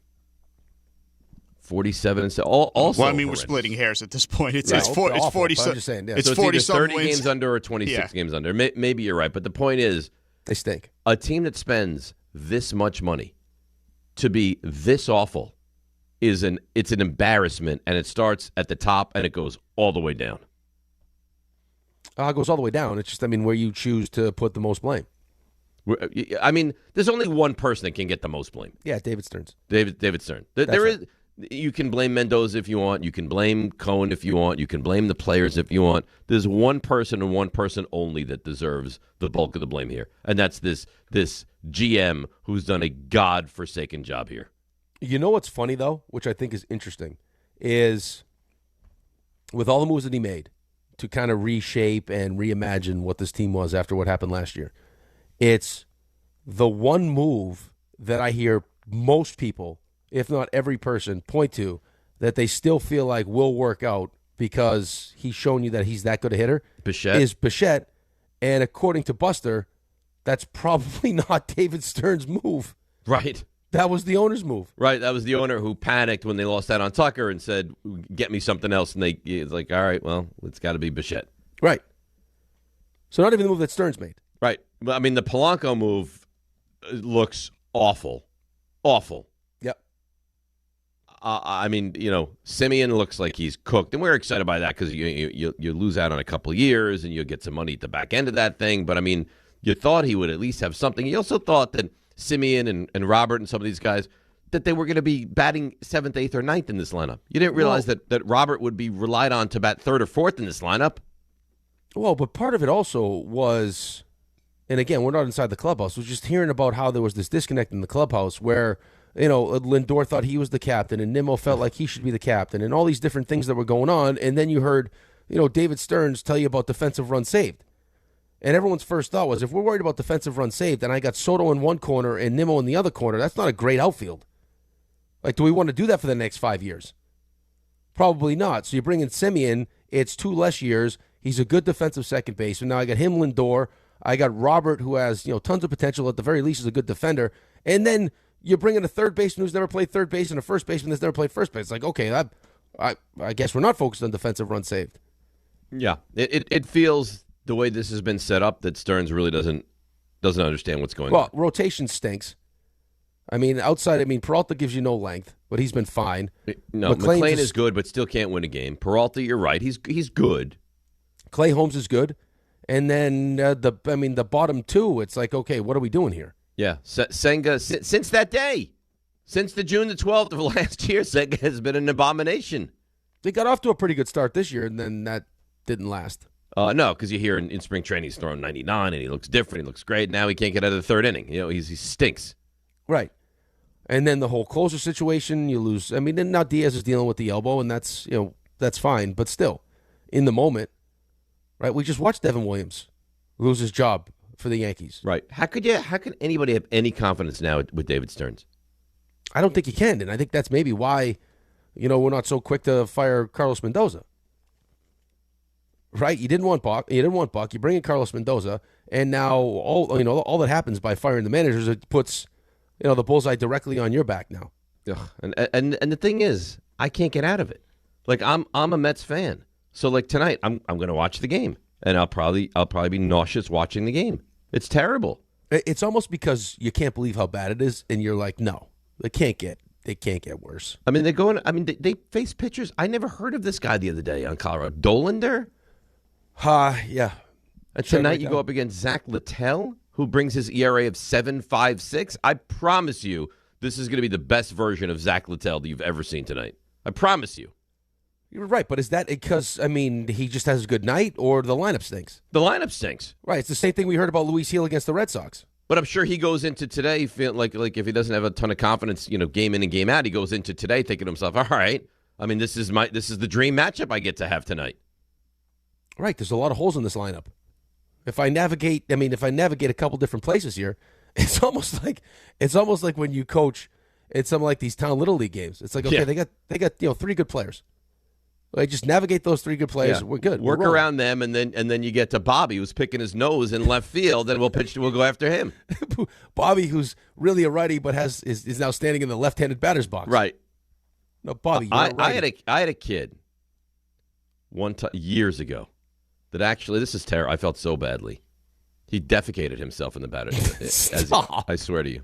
47 and also. Well, I mean, we're splitting hairs at this point. It's 40. It's 40. I'm just saying. Yeah. It's so 40 it's either 30 wins. games under or 26 games under. Maybe you're right, but the point is, they stink. A team that spends this much money to be this awful it's an embarrassment, and it starts at the top and it goes all the way down. It goes all the way down. It's just, where you choose to put the most blame. I mean, there's only one person that can get the most blame. Yeah, David Stearns. David Stern. There is. You can blame Mendoza if you want. You can blame Cohen if you want. You can blame the players if you want. There's one person and one person only that deserves the bulk of the blame here, and that's this GM who's done a godforsaken job here. You know what's funny, though, which I think is interesting, is with all the moves that he made to kind of reshape and reimagine what this team was after what happened last year, it's the one move that I hear most people, if not every person, point to that they still feel like will work out because he's shown you that he's that good a hitter. Bichette. And according to Buster, that's probably not David Stern's move. Right. That was the owner's move. Right. That was the owner who panicked when they lost out on Tucker and said, get me something else. And it's like, all right, well, it's got to be Bichette. Right. So not even the move that Stearns made. Right. I mean, the Polanco move looks awful. Awful. Yep. I mean, Simeon looks like he's cooked, and we're excited by that because you lose out on a couple of years and you'll get some money at the back end of that thing. But, I mean, you thought he would at least have something. You also thought that Simeon and Robert and some of these guys, that they were going to be batting 7th, 8th, or 9th in this lineup. You didn't realize that Robert would be relied on to bat 3rd or 4th in this lineup. Well, but part of it also was, and again, we're not inside the clubhouse, we're just hearing about how there was this disconnect in the clubhouse where, Lindor thought he was the captain and Nimmo felt like he should be the captain and all these different things that were going on. And then you heard, David Stearns tell you about defensive runs saved. And everyone's first thought was, if we're worried about defensive runs saved and I got Soto in one corner and Nimmo in the other corner, that's not a great outfield. Like, do we want to do that for the next 5 years? Probably not. So you bring in Simeon, it's 2 less years. He's a good defensive second baseman. Now I got him, Lindor. I got Robert, who has tons of potential. At the very least, is a good defender. And then you bring in a third baseman who's never played third base and a first baseman that's never played first base. It's like, okay, I guess we're not focused on defensive runs saved. Yeah, it feels the way this has been set up that Stearns really doesn't understand what's going on. Well, rotation stinks. Peralta gives you no length, but he's been fine. No, McClain is good, but still can't win a game. Peralta, you're right. He's good. Clay Holmes is good. And then the bottom two, it's like, okay, what are we doing here? Yeah, Senga, since that day, since the June the 12th of last year, Senga has been an abomination. They got off to a pretty good start this year, and then that didn't last. No, because you hear in spring training he's throwing 99, and he looks different. He looks great. Now he can't get out of the 3rd inning. He stinks. Right. And then the whole closer situation, you lose. Then now Diaz is dealing with the elbow, and that's fine. But still, in the moment, right? We just watched Devin Williams lose his job for the Yankees. Right. How could anybody have any confidence now with David Stearns? I don't think you can, and I think that's maybe why, we're not so quick to fire Carlos Mendoza. Right? You didn't want Buck. You bring in Carlos Mendoza, and now all that happens by firing the managers, it puts the bullseye directly on your back now. Ugh. And the thing is, I can't get out of it. Like I'm a Mets fan, so like tonight I'm going to watch the game, and I'll probably be nauseous watching the game. It's terrible. It's almost because you can't believe how bad it is, and you're like, no, they can't get worse. I mean, they face pitchers. I never heard of this guy the other day on Colorado. Dolander? Yeah. And tonight you go up against Zach Littell, who brings his ERA of 7.56. I promise you, this is going to be the best version of Zach Littell that you've ever seen tonight. I promise you. You're right, but is that because, he just has a good night, or the lineup stinks? The lineup stinks. Right, it's the same thing we heard about Luis Gil against the Red Sox. But I'm sure he goes into today feeling like if he doesn't have a ton of confidence, game in and game out, he goes into today thinking to himself, all right, this is the dream matchup I get to have tonight. Right, there's a lot of holes in this lineup. If I navigate a couple different places here, it's almost like when you coach in some like these town little league games. It's like, okay, they got 3 good players. Like, just navigate those 3 good players. Yeah. We're good. Work around them, and then you get to Bobby, who's picking his nose in left field, and we'll go after him. Bobby, who's really a righty, but is now standing in the left-handed batter's box. Right. No, Bobby. I had a kid years ago that actually, this is terrible. I felt so badly. He defecated himself in the batter's box. I swear to you.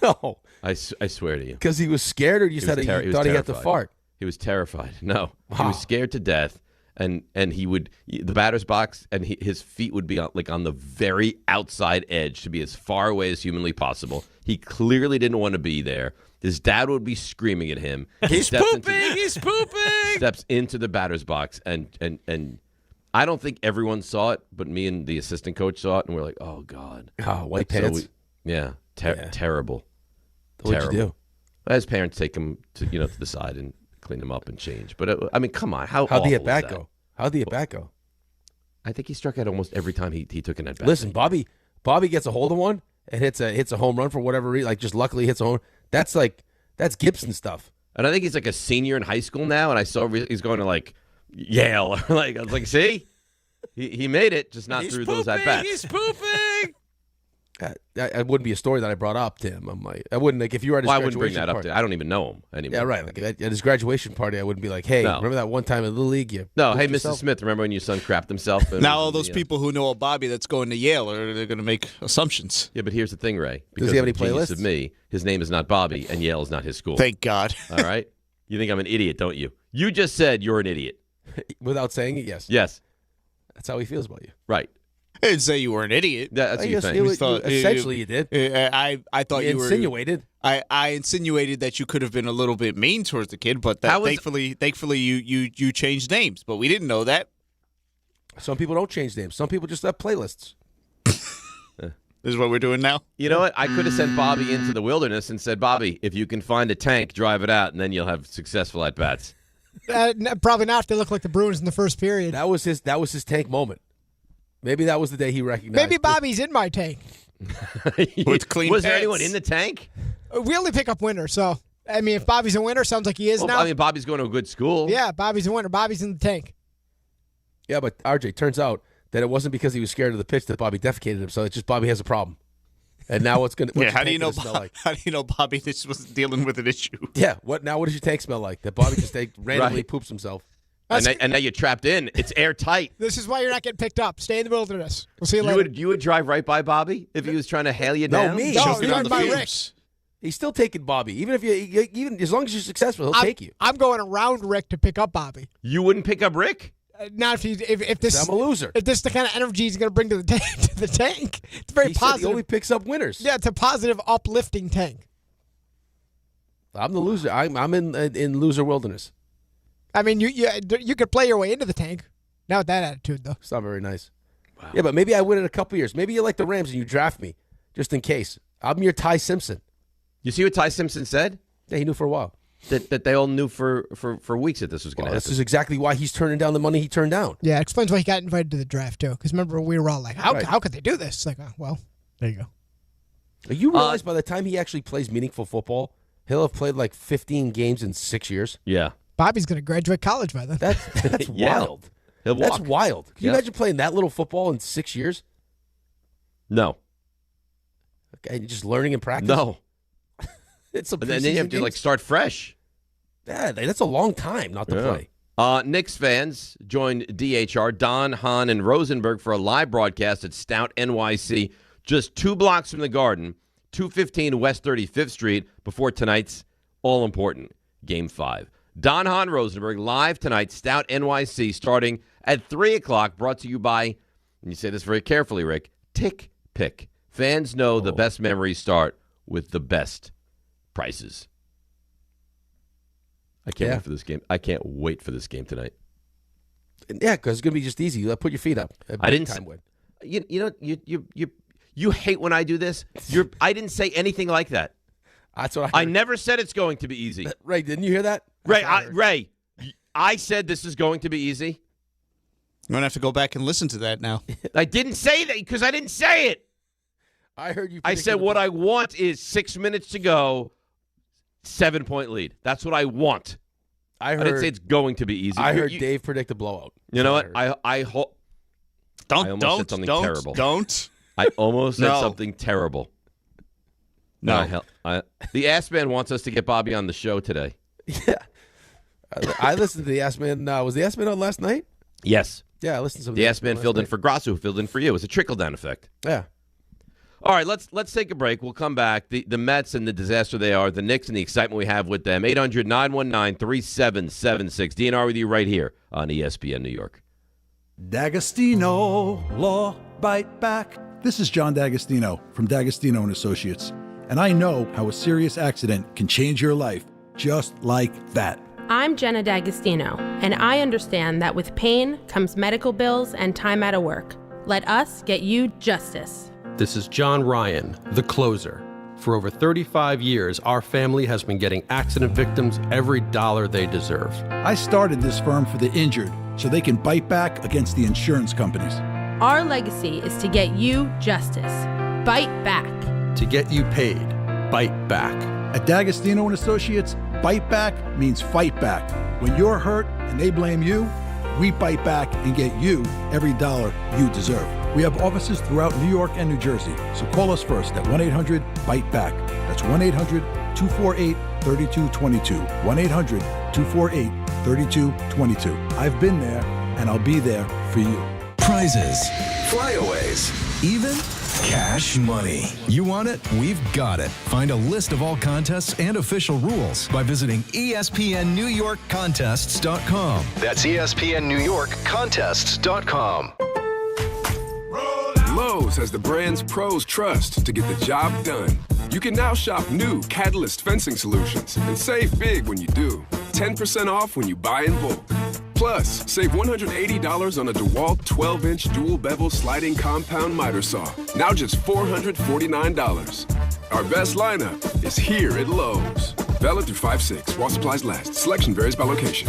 No. I swear to you. Because he was scared, or you said he thought he had to fart? He was terrified. No, he was scared to death, and he would the batter's box, and his feet would be on the very outside edge to be as far away as humanly possible. He clearly didn't want to be there. His dad would be screaming at him. He's pooping. He's pooping. Steps into the batter's box, and I don't think everyone saw it, but me and the assistant coach saw it, and we're like, oh God, white pants. Terrible. What'd you do? His parents take him to the side and clean him up and change. But come on, how'd the at bat go? How'd the at bat go? I think he struck out almost every time he took an at bat. Listen, Bobby gets a hold of one and hits a home run for whatever reason. Like, just luckily hits a home. That's Gibson stuff. And I think he's like a senior in high school now. And I saw he's going to like Yale. I was like, see, he made it, just not through those at bats. He's pooping. It wouldn't be a story that I brought up to him. I wouldn't, like, if you were at his graduation party. I wouldn't bring that up to him. I don't even know him anymore. Yeah, right. Like, at his graduation party, I wouldn't be like, hey, remember that one time in Little League? Hey, Mrs. Smith, remember when your son crapped himself? Now all those people who know a Bobby that's going to Yale, they're going to make assumptions. Yeah, but here's the thing, Ray. Does he have any playlists? Of me, his name is not Bobby, and Yale is not his school. Thank God. All right? You think I'm an idiot, don't you? You just said you're an idiot. Without saying it, yes. Yes. That's how he feels about you. Right. I didn't say you were an idiot. That's what you think. Essentially, you did. I thought you insinuated. I insinuated that you could have been a little bit mean towards the kid, but thankfully you changed names. But we didn't know that. Some people don't change names. Some people just have playlists. This is what we're doing now? You know what? I could have sent Bobby into the wilderness and said, Bobby, if you can find a tank, drive it out, and then you'll have successful at-bats. Probably not if they look like the Bruins in the first period. That was his tank moment. Maybe that was the day he recognized. Maybe Bobby's in my tank. With clean Was pants. there anyone in the tank? We only pick up winners, so if Bobby's a winner, sounds like he is now. Bobby's going to a good school. Yeah, Bobby's a winner. Bobby's in the tank. Yeah, but RJ, turns out that it wasn't because he was scared of the pitch that Bobby defecated him. So it's just Bobby has a problem. And now what's going to how do you know Bobby this was dealing with an issue? Yeah, what does your tank smell like? That Bobby just randomly poops himself. And now you're trapped in. It's airtight. This is why you're not getting picked up. Stay in the wilderness. We'll see you later. You would drive right by Bobby if he was trying to hail you down? No, me. No, you're by Rick. He's still taking Bobby. Even as long as you're successful, he'll take you. I'm going around Rick to pick up Bobby. You wouldn't pick up Rick? Not if this. I'm a loser. If this is the kind of energy he's going to bring to the tank, it's very positive. He only picks up winners. Yeah, it's a positive, uplifting tank. I'm the loser. I'm in loser wilderness. I mean, you could play your way into the tank. Not with that attitude, though. It's not very nice. Wow. Yeah, but maybe I win in a couple years. Maybe you're like the Rams and you draft me, just in case. I'm your Ty Simpson. You see what Ty Simpson said? Yeah, he knew for a while. That they all knew for weeks that this was going to happen. This is exactly why he's turning down the money he turned down. Yeah, it explains why he got invited to the draft, too. Because remember, we were all like, how could they do this? It's like, well, there you go. You realize by the time he actually plays meaningful football, he'll have played like 15 games in 6 years? Yeah. Bobby's going to graduate college by then. That's yeah. wild. He'll walk. That's wild. Can you imagine playing that little football in 6 years? No. Okay, just learning and practice? No. It's a and then you have to start fresh. Yeah, that's a long time not to play. Knicks fans joined DHR, Don, Hahn, and Rosenberg for a live broadcast at Stout NYC, just 2 blocks from the Garden, 215 West 35th Street, before tonight's all-important Game 5. Don, Hahn, Rosenberg, live tonight, Stout NYC, starting at 3 o'clock, brought to you by, and you say this very carefully, Rick, Tick Pick. Fans know the best memories start with the best prices. I can't wait for this game. I can't wait for this game tonight. Yeah, because it's gonna be just easy. Put your feet up. I didn't. You hate when I do this. I didn't say anything like that. That's what I never said it's going to be easy. Ray, didn't you hear that? Ray, I said this is going to be easy. You're going to have to go back and listen to that now. I didn't say that because I didn't say it. I heard you. I said what I want is 6 minutes to go, 7-point lead. That's what I want. I didn't say it's going to be easy. I heard Dave predict a blowout. You know what? I almost said something terrible. Don't. I almost said something terrible. No. The Ass Man wants us to get Bobby on the show today. Yeah. I listened to the Ass Man. Was the Ass Man on last night? Yes. Yeah, I listened to the Ass Man filled in for Grasso, who filled in for you. It was a trickle-down effect. Yeah. All right, let's take a break. We'll come back. The Mets and the disaster they are, the Knicks and the excitement we have with them. 800-919-3776. DNR with you right here on ESPN New York. D'Agostino, Law, Bite Back. This is John D'Agostino from D'Agostino & Associates, and I know how a serious accident can change your life just like that. I'm Jenna D'Agostino, and I understand that with pain comes medical bills and time out of work. Let us get you justice. This is John Ryan, the closer. For over 35 years, our family has been getting accident victims every dollar they deserve. I started this firm for the injured so they can bite back against the insurance companies. Our legacy is to get you justice. Bite back. To get you paid. Bite back. At D'Agostino & Associates, bite back means fight back. When you're hurt and they blame you, we bite back and get you every dollar you deserve. We have offices throughout New York and New Jersey, so call us first at 1-800-BITE-BACK. That's 1-800-248-3222. 1-800-248-3222. I've been there, and I'll be there for you. Prizes, flyaways, even cash money. You want it? We've got it. Find a list of all contests and official rules by visiting ESPNNewYorkContests.com. That's ESPNNewYorkContests.com. Lowe's has the brands pros trust to get the job done. You can now shop new Catalyst fencing solutions and save big when you do. 10% off when you buy in bulk. Plus, save $180 on a DeWalt 12-inch dual-bevel sliding compound miter saw. Now just $449. Our best lineup is here at Lowe's. Valid through 5/6 while supplies last. Selection varies by location.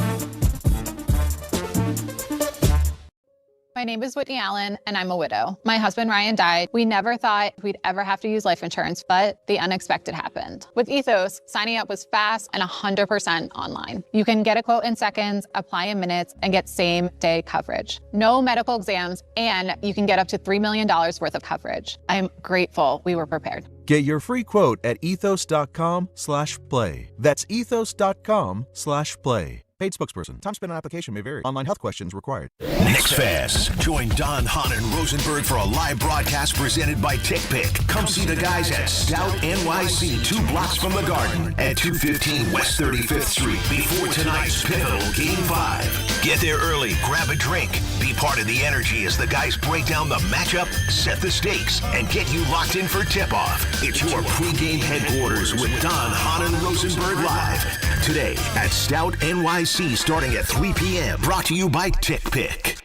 My name is Whitney Allen, and I'm a widow. My husband, Ryan, died. We never thought we'd ever have to use life insurance, but the unexpected happened. With Ethos, signing up was fast and 100% online. You can get a quote in seconds, apply in minutes, and get same-day coverage. No medical exams, and you can get up to $3 million worth of coverage. I'm grateful we were prepared. Get your free quote at ethos.com/play. That's ethos.com/play. Paid spokesperson. Time spent on application may vary. Online health questions required. Knicks fans, join Don, Hahn, and Rosenberg for a live broadcast presented by Tick Pick. Come see the guys at Stout NYC, 2 blocks from the Garden at 215 West 35th Street before tonight's pivotal Game 5. Get there early, grab a drink, be part of the energy as the guys break down the matchup, set the stakes, and get you locked in for tip-off. It's your pregame headquarters with Don, Hahn, and Rosenberg live today at Stout NYC. Starting at 3 p.m. Brought to you by Tick Pick.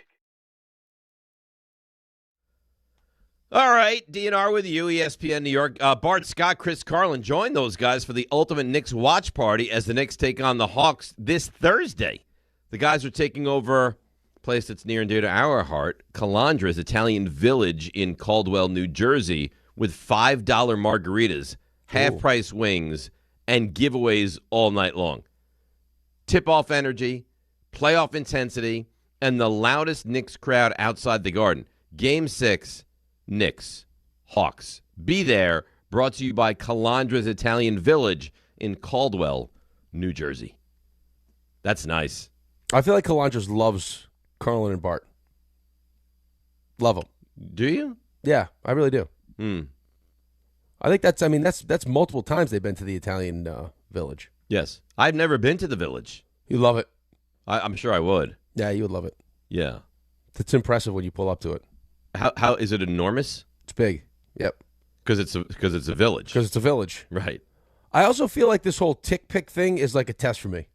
All right, DNR with you, ESPN New York. Bart, Scott, Chris Carlin joined those guys for the Ultimate Knicks watch party as the Knicks take on the Hawks this Thursday. The guys are taking over a place that's near and dear to our heart, Calandra's Italian Village in Caldwell, New Jersey, with $5 margaritas, half-price wings, and giveaways all night long. Tip-off energy, playoff intensity, and the loudest Knicks crowd outside the Garden. Game 6, Knicks, Hawks. Be there, brought to you by Calandra's Italian Village in Caldwell, New Jersey. That's nice. I feel like Calandros loves Carlin and Bart. Love them. Do you? Yeah, I really do. Hmm. I think that's multiple times they've been to the Italian village. Yes. I've never been to the village. You love it. I'm sure I would. Yeah, you would love it. Yeah. It's impressive when you pull up to it. How is it enormous? It's big. Yep. Because it's a village. Because it's a village. Right. I also feel like this whole tick pick thing is like a test for me.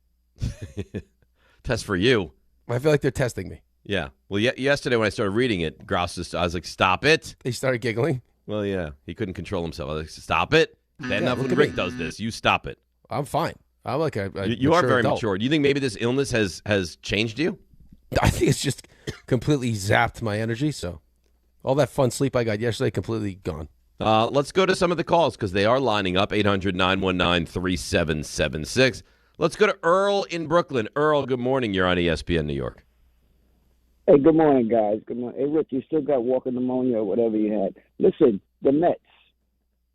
Test for you. I feel like they're testing me. Yeah. Well, yesterday when I started reading it, Gross, I was like, stop it. He started giggling. Well, yeah. He couldn't control himself. I was like, stop it. Bad enough when Rick does this. You stop it. I'm fine. I'm like a you are very adult. mature. Do you think maybe this illness has changed you? I think it's just completely zapped my energy. So all that fun sleep I got yesterday, completely gone. Let's go to some of the calls because they are lining up. 800-919-3776. Let's go to Earl in Brooklyn. Earl, good morning. You're on ESPN New York. Hey, good morning, guys. Good morning. Hey, Rick, you still got walking pneumonia or whatever you had. Listen, the Mets.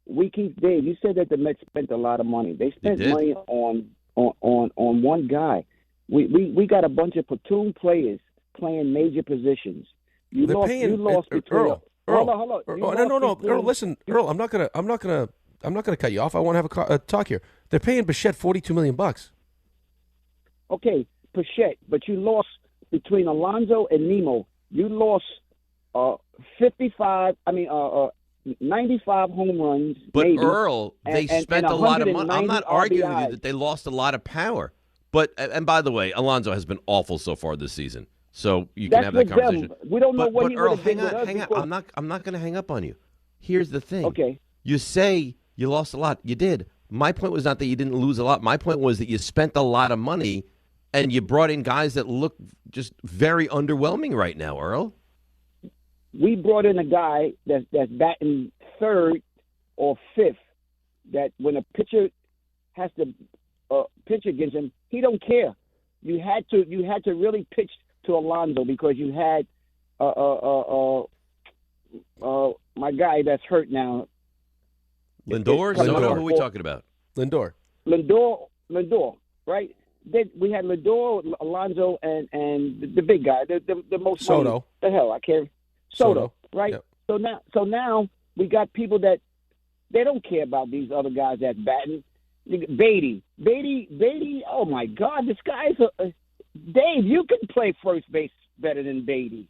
Dave, you said that the Mets spent a lot of money. They spent money on one guy. We got a bunch of platoon players playing major positions. You lost between Earl. No. Earl, listen, Earl. I'm not gonna cut you off. I want to have a talk here. They're paying Bichette $42 million. Okay, Bichette, but you lost between Alonso and Nemo. You lost 95 home runs. But maybe, Earl, they spent a lot of money. I'm not arguing with you that they lost a lot of power. But and by the way, Alonso has been awful so far this season. So you can have that conversation. We don't know what he would have done with us. Hang on. I'm not going to hang up on you. Here's the thing. Okay. You say you lost a lot. You did. My point was not that you didn't lose a lot. My point was that you spent a lot of money and you brought in guys that look just very underwhelming right now, Earl. We brought in a guy that's batting third or fifth, that when a pitcher has to pitch against him, he don't care. You had to really pitch to Alonso because you had my guy that's hurt now. Lindor? Who are we talking about? Lindor, right? Then we had Lindor, Alonso, and the big guy, the most Soto. money. The hell, I can't. Soto, right? Yep. So now we got people that they don't care about these other guys that's batting. Beatty. Oh my God, this guy's Dave. You can play first base better than Beatty.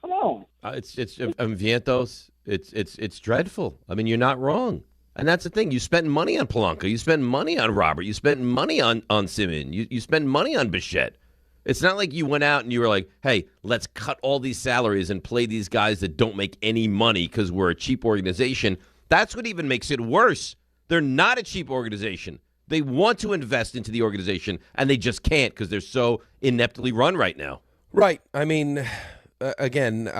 Come on. It's Vientos. It's dreadful. I mean, you're not wrong. And that's the thing. You spent money on Polanco. You spent money on Robert. You spent money on Simmons. You spent money on Bichette. It's not like you went out and you were like, hey, let's cut all these salaries and play these guys that don't make any money because we're a cheap organization. That's what even makes it worse. They're not a cheap organization. They want to invest into the organization, and they just can't because they're so ineptly run right now. Right. I mean, again,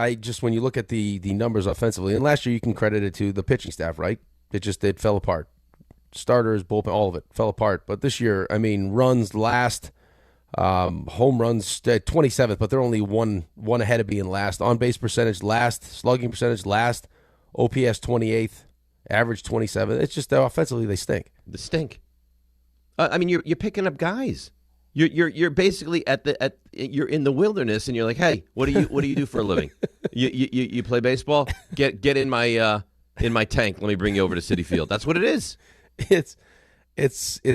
when you look at the numbers offensively, and last year you can credit it to the pitching staff, right? It fell apart. Starters, bullpen, all of it fell apart. But this year, I mean, runs last, home runs 27th, but they're only one ahead of being last. On base percentage last, slugging percentage last, OPS 28th, average 27. It's just offensively they stink. They stink. I mean, you're picking up guys. You're basically you're in the wilderness, and you're like, hey, what do you do for a living? You play baseball? Get in my tank. Let me bring you over to Citi Field. That's what it is. It's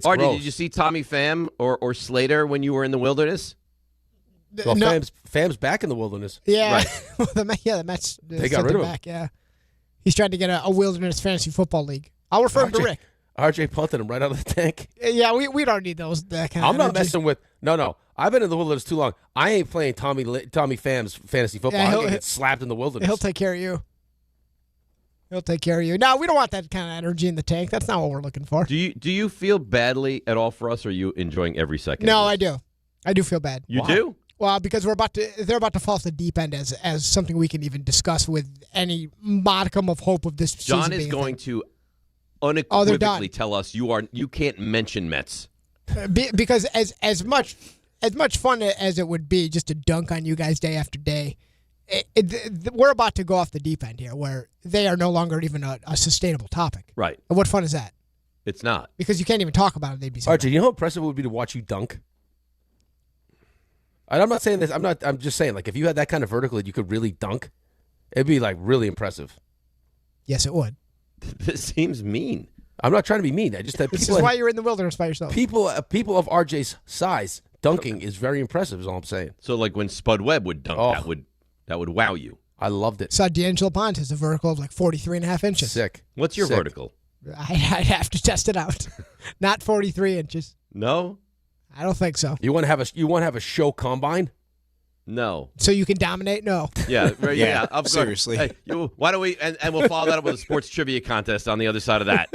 Artie, gross. did you see Tommy Pham or Slater when you were in the wilderness? Well, no. Pham's back in the wilderness. Yeah, right. the Mets. They got rid of him. Back, yeah, he's trying to get a wilderness fantasy football league. I'll refer him to Rick. RJ punted him right out of the tank. Yeah, we don't need that kind of I'm not energy. messing with. No. I've been in the wilderness too long. I ain't playing Tommy Pham's fantasy football. I'm going to get slapped in the wilderness. He'll take care of you. No, we don't want that kind of energy in the tank. That's not what we're looking for. Do you feel badly at all for us, or are you enjoying every second? No, I do. I do feel bad. You do? Well, because they're about to fall off the deep end as something we can even discuss with any modicum of hope of this season. John is going to unequivocally tell us you can't mention Mets. Because as much fun as it would be just to dunk on you guys day after day, we're about to go off the deep end here where they are no longer even a sustainable topic. Right. And what fun is that? It's not. Because you can't even talk about it. They'd be so Archie, you know how impressive it would be to watch you dunk? And I'm not saying this. I'm just saying, like, if you had that kind of vertical that you could really dunk, it'd be like really impressive. Yes, it would. This seems mean. I'm not trying to be mean. I just that this is why you're in the wilderness by yourself. People of RJ's size dunking is very impressive. Is all I'm saying. So like when Spud Webb would dunk, that would wow you. I loved it. Saw D'Angelo Ponte has a vertical of like 43.5 inches. Sick. What's your vertical? I'd have to test it out. Not 43 inches. No, I don't think so. You want to have a show combine? No. So you can dominate? No. Yeah, right, yeah. Of course. Seriously. Hey, why don't we? And we'll follow that up with a sports trivia contest on the other side of that.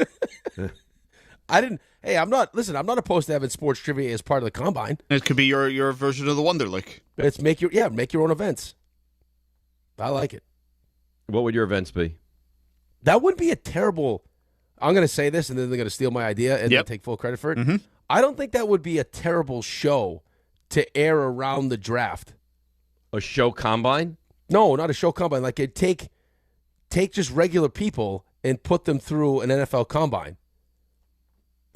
Hey, I'm not opposed to having sports trivia as part of the combine. It could be your version of the Wonderlic. It's make your own events. I like it. What would your events be? That wouldn't be a terrible. I'm going to say this, and then they're going to steal my idea and then take full credit for it. Mm-hmm. I don't think that would be a terrible show to air around the draft. A show combine? No, not a show combine. Like it'd take just regular people and put them through an NFL combine.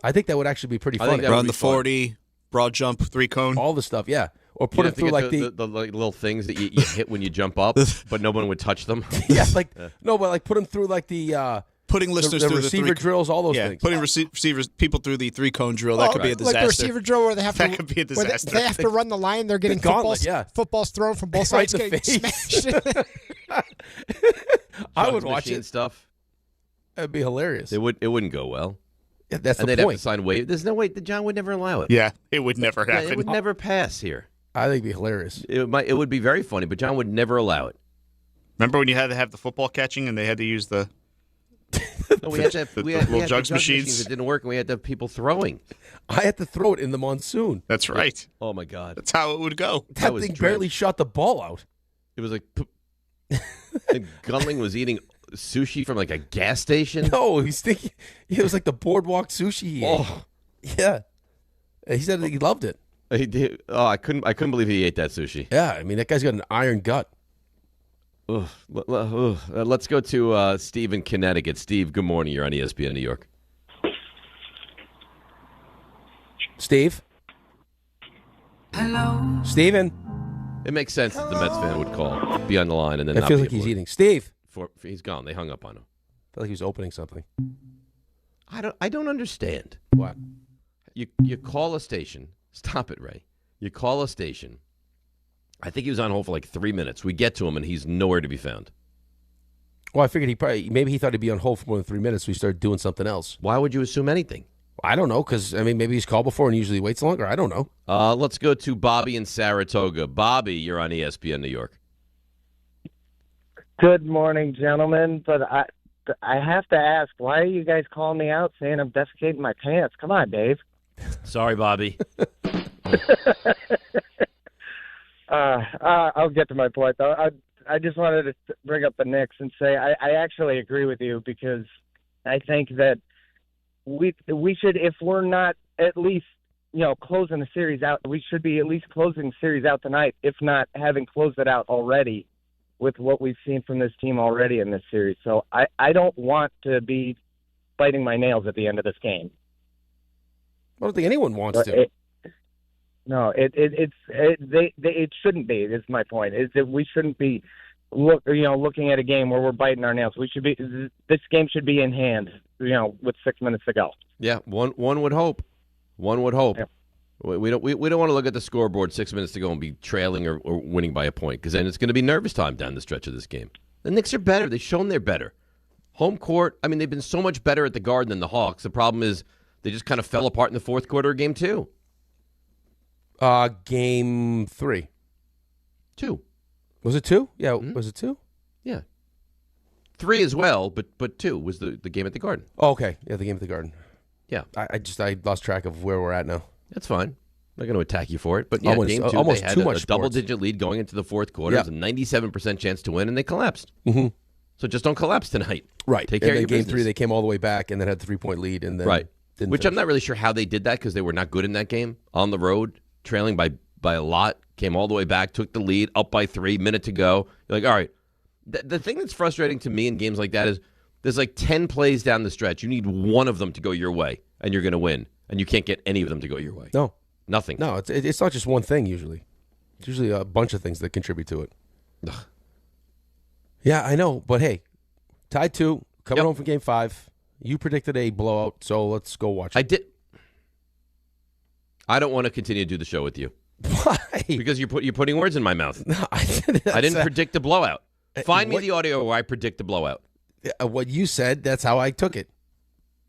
I think that would actually be pretty funny. Run the 40, broad jump, 3-cone. All the stuff, yeah. Or put them through like the like little things that you hit when you jump up, but no one would touch them. Yeah, but put them through like the putting listeners the through receiver drills, all those things. Putting receivers people through the 3-cone drill, that could be a disaster. Like the receiver drill where they have that could be a disaster. They have to run the line. They're getting footballs thrown from both sides, right in the getting face. smashed. I would watch it. Stuff. That'd be hilarious. It wouldn't go well. Yeah, that's and the they'd point. have to sign waivers. There's no way. John would never allow it. Yeah, it would never happen. It would never pass here. I think it'd be hilarious. It would be very funny, but John would never allow it. Remember when you had to have the football catching and they had to use the we had to have little jugs machines that didn't work, and we had to have people throwing. I had to throw it in the monsoon. That's right. Oh my God, that's how it would go. That thing barely shot the ball out. It was like and Gunling was eating sushi from like a gas station. No, he's thinking it was like the boardwalk sushi. He ate. Yeah, he said he loved it. He did. Oh, I couldn't believe he ate that sushi. Yeah, I mean that guy's got an iron gut. Let's go to Steve in Connecticut. Steve, good morning. You're on ESPN New York. Steve? Hello? Steven? It makes sense that the Mets fan would call, be on the line, and then it feels like he's eating. Steve? He's gone. They hung up on him. I feel like he was opening something. I don't understand. What? You call a station. Stop it, Ray. You call a station. I think he was on hold for like 3 minutes. We get to him, and he's nowhere to be found. Well, I figured maybe he thought he'd be on hold for more than 3 minutes, so he started doing something else. Why would you assume anything? I don't know, because, maybe he's called before and usually waits longer. I don't know. Let's go to Bobby in Saratoga. Bobby, you're on ESPN New York. Good morning, gentlemen. But I have to ask, why are you guys calling me out saying I'm defecating my pants? Come on, Dave. Sorry, Bobby. I'll get to my point, though. I just wanted to bring up the Knicks and say I actually agree with you, because I think that we should, if we're not at least closing the series out, we should be at least closing the series out tonight, if not having closed it out already with what we've seen from this team already in this series. So I don't want to be biting my nails at the end of this game. I don't think anyone wants to. It shouldn't be. Is my point. Is that we shouldn't be looking at a game where we're biting our nails. This game should be in hand. With 6 minutes to go. Yeah, one would hope. One would hope. Yeah. We don't want to look at the scoreboard 6 minutes to go and be trailing or winning by a point, because then it's going to be nervous time down the stretch of this game. The Knicks are better. They've shown they're better. Home court. I mean, they've been so much better at the Garden than the Hawks. The problem is they just kind of fell apart in the fourth quarter of Game 2. Game 3. 2. Was it 2? Yeah, Was it 2? Yeah. 3 as well, but 2 was the game at the Garden. Oh, okay. Yeah, the game at the Garden. Yeah. I lost track of where we're at now. That's fine. I'm not going to attack you for it. But yeah, Game 2, they had a double-digit lead going into the fourth quarter. Yeah. It was a 97% chance to win, and they collapsed. Mm-hmm. So just don't collapse tonight. Right. Take care of your Game business. 3, they came all the way back and then had the 3-point lead. And then right. didn't Which finish. I'm not really sure how they did that, because they were not good in that game. On the road, trailing by a lot, came all the way back, took the lead, up by 3, minute to go. You're like, all right. The thing that's frustrating to me in games like that is there's like 10 plays down the stretch. You need one of them to go your way, and you're going to win. And you can't get any of them to go your way. No. Nothing. No, it's not just one thing usually. It's usually a bunch of things that contribute to it. Ugh. Yeah, I know. But, hey, tied 2, coming home from Game 5. You predicted a blowout, so let's go watch it. I did. I don't want to continue to do the show with you. Why? Because you're putting words in my mouth. No, I didn't predict a blowout. Find me the audio where I predict a blowout. What you said, that's how I took it.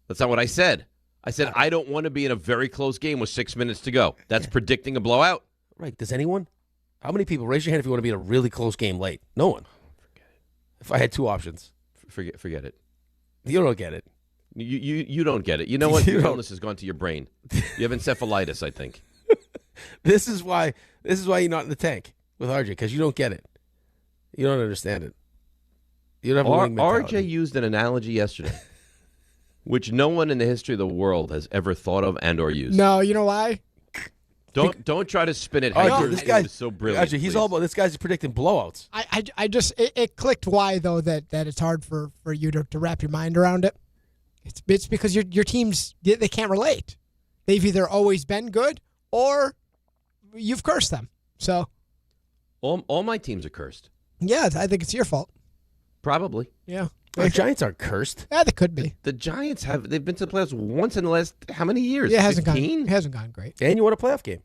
That's not what I said. I said I don't want to be in a very close game with 6 minutes to go. That's predicting a blowout. Right. Does anyone? How many people? Raise your hand if you want to be in a really close game late. No one. If I had 2 options. Forget it. You don't get it. You don't get it. You know what? Your illness has gone to your brain. You have encephalitis, I think. This is why you're not in the tank with RJ, because you don't get it. You don't understand it. You don't have a winning mentality. RJ used an analogy yesterday, which no one in the history of the world has ever thought of and or used. No, you know why? Don't try to spin it. This guy's so brilliant. Actually, he's all about this guy's predicting blowouts. I just it clicked why though that it's hard for you to wrap your mind around it. It's because your teams they can't relate. They've either always been good or you've cursed them. So all my teams are cursed. Yeah, I think it's your fault. Probably. Yeah. The Giants aren't cursed. Yeah, they could be. The Giants they've been to the playoffs once in the last how many years? Yeah, it 15? hasn't gone great. And you won a playoff game.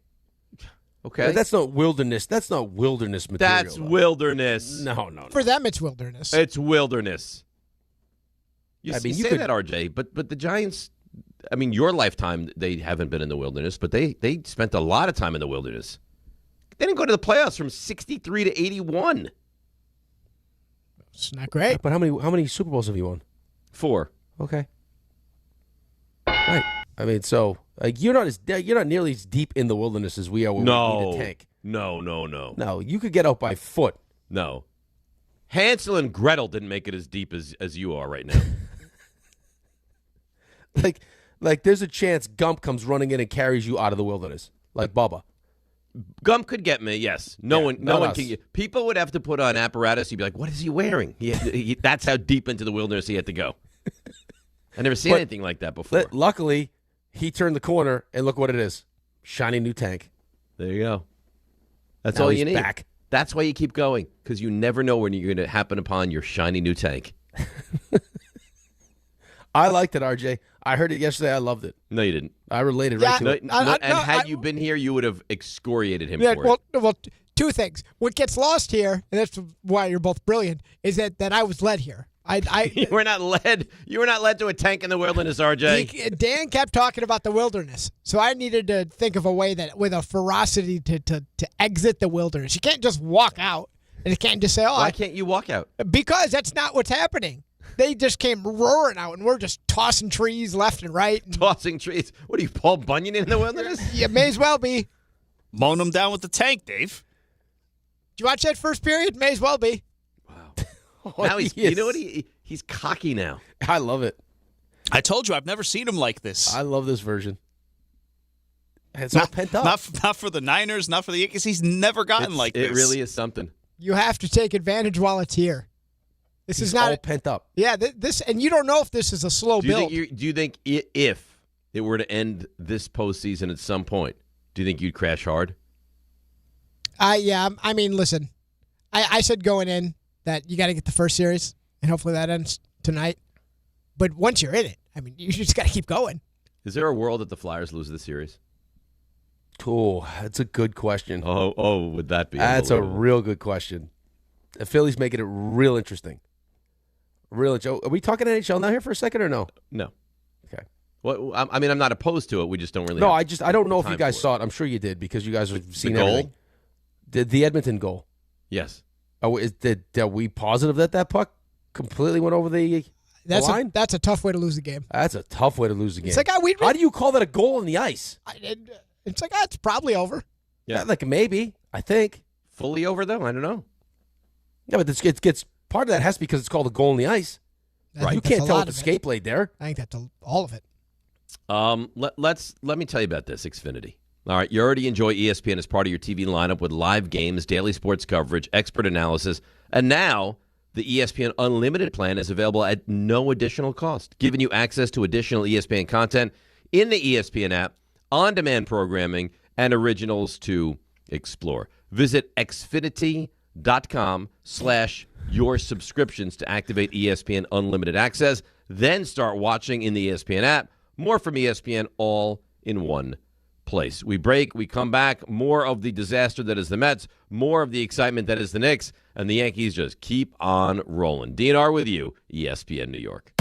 Okay. That's not wilderness. That's not wilderness material. That's wilderness. No. For them, it's wilderness. It's wilderness. You say that, RJ, but the Giants, I mean, your lifetime, they haven't been in the wilderness, but they spent a lot of time in the wilderness. They didn't go to the playoffs from 63 to 81. It's not great. But how many Super Bowls have you won? 4. Okay. Right. I mean, so you're not nearly as deep in the wilderness as we are when we need a tank. No. No, you could get out by foot. No. Hansel and Gretel didn't make it as deep as you are right now. Like there's a chance Gump comes running in and carries you out of the wilderness, like Bubba. Gump could get me, yes. No one can. People would have to put on apparatus. You'd be like, "What is he wearing?" That's how deep into the wilderness he had to go. I never seen anything like that before. Luckily, he turned the corner, and look what it is: shiny new tank. There you go. That's now all he's you need. Back. That's why you keep going, because you never know when you're going to happen upon your shiny new tank. I liked it, RJ. I heard it yesterday. I loved it. No, you didn't. I related right to it. Had you been here, you would have excoriated him for it. Well, 2 things. What gets lost here, and that's why you're both brilliant, is that I was led here. You were not led. You were not led to a tank in the wilderness, RJ. Dan kept talking about the wilderness, so I needed to think of a way that with a ferocity to exit the wilderness. You can't just walk out, and you can't just say, Why can't you walk out? Because that's not what's happening. They just came roaring out, and we're just tossing trees left and right. Tossing trees? What are you, Paul Bunyan in the wilderness? You may as well be. Mowing them down with the tank, Dave. Did you watch that first period? May as well be. Now you know what? He's cocky now. I love it. I told you, I've never seen him like this. I love this version. It's all pent up. Not for the Niners, not for the Yankees. He's never gotten like this. It really is something. You have to take advantage while it's here. This is not all pent up. Yeah, this, and you don't know if this is a slow build. Do you think if it were to end this postseason at some point, do you think you'd crash hard? Yeah. I mean, listen, I said going in that you got to get the first series, and hopefully that ends tonight. But once you're in it, I mean, you just got to keep going. Is there a world that the Flyers lose the series? Cool. That's a good question. Oh, would that be? That's a real good question. The Phillies making it real interesting. Are we talking NHL now here for a second or no? No. Okay. Well, I mean, I'm not opposed to it. We just don't really. No, I don't know if you guys saw it. I'm sure you did because you guys have seen the goal? Everything. Did the Edmonton goal? Yes. Oh, are we positive that puck completely went over the line? That's a tough way to lose the game. That's a tough way to lose the game. It's like how do you call that a goal on the ice? It's like it's probably over. Yeah, like maybe. I think fully over though. I don't know. Yeah, but it gets part of that has to be because it's called a goal on the ice. Right. You can't tell if the skate blade there. I think that's all of it. Let me tell you about this Xfinity. All right, you already enjoy ESPN as part of your TV lineup with live games, daily sports coverage, expert analysis, and now the ESPN Unlimited plan is available at no additional cost, giving you access to additional ESPN content in the ESPN app, on-demand programming, and originals to explore. Visit Xfinity.com/your subscriptions to activate ESPN Unlimited Access. Then start watching in the ESPN app. More from ESPN all in one place. We break, we come back. More of the disaster that is the Mets, more of the excitement that is the Knicks, and the Yankees just keep on rolling. DNR with you, ESPN New York.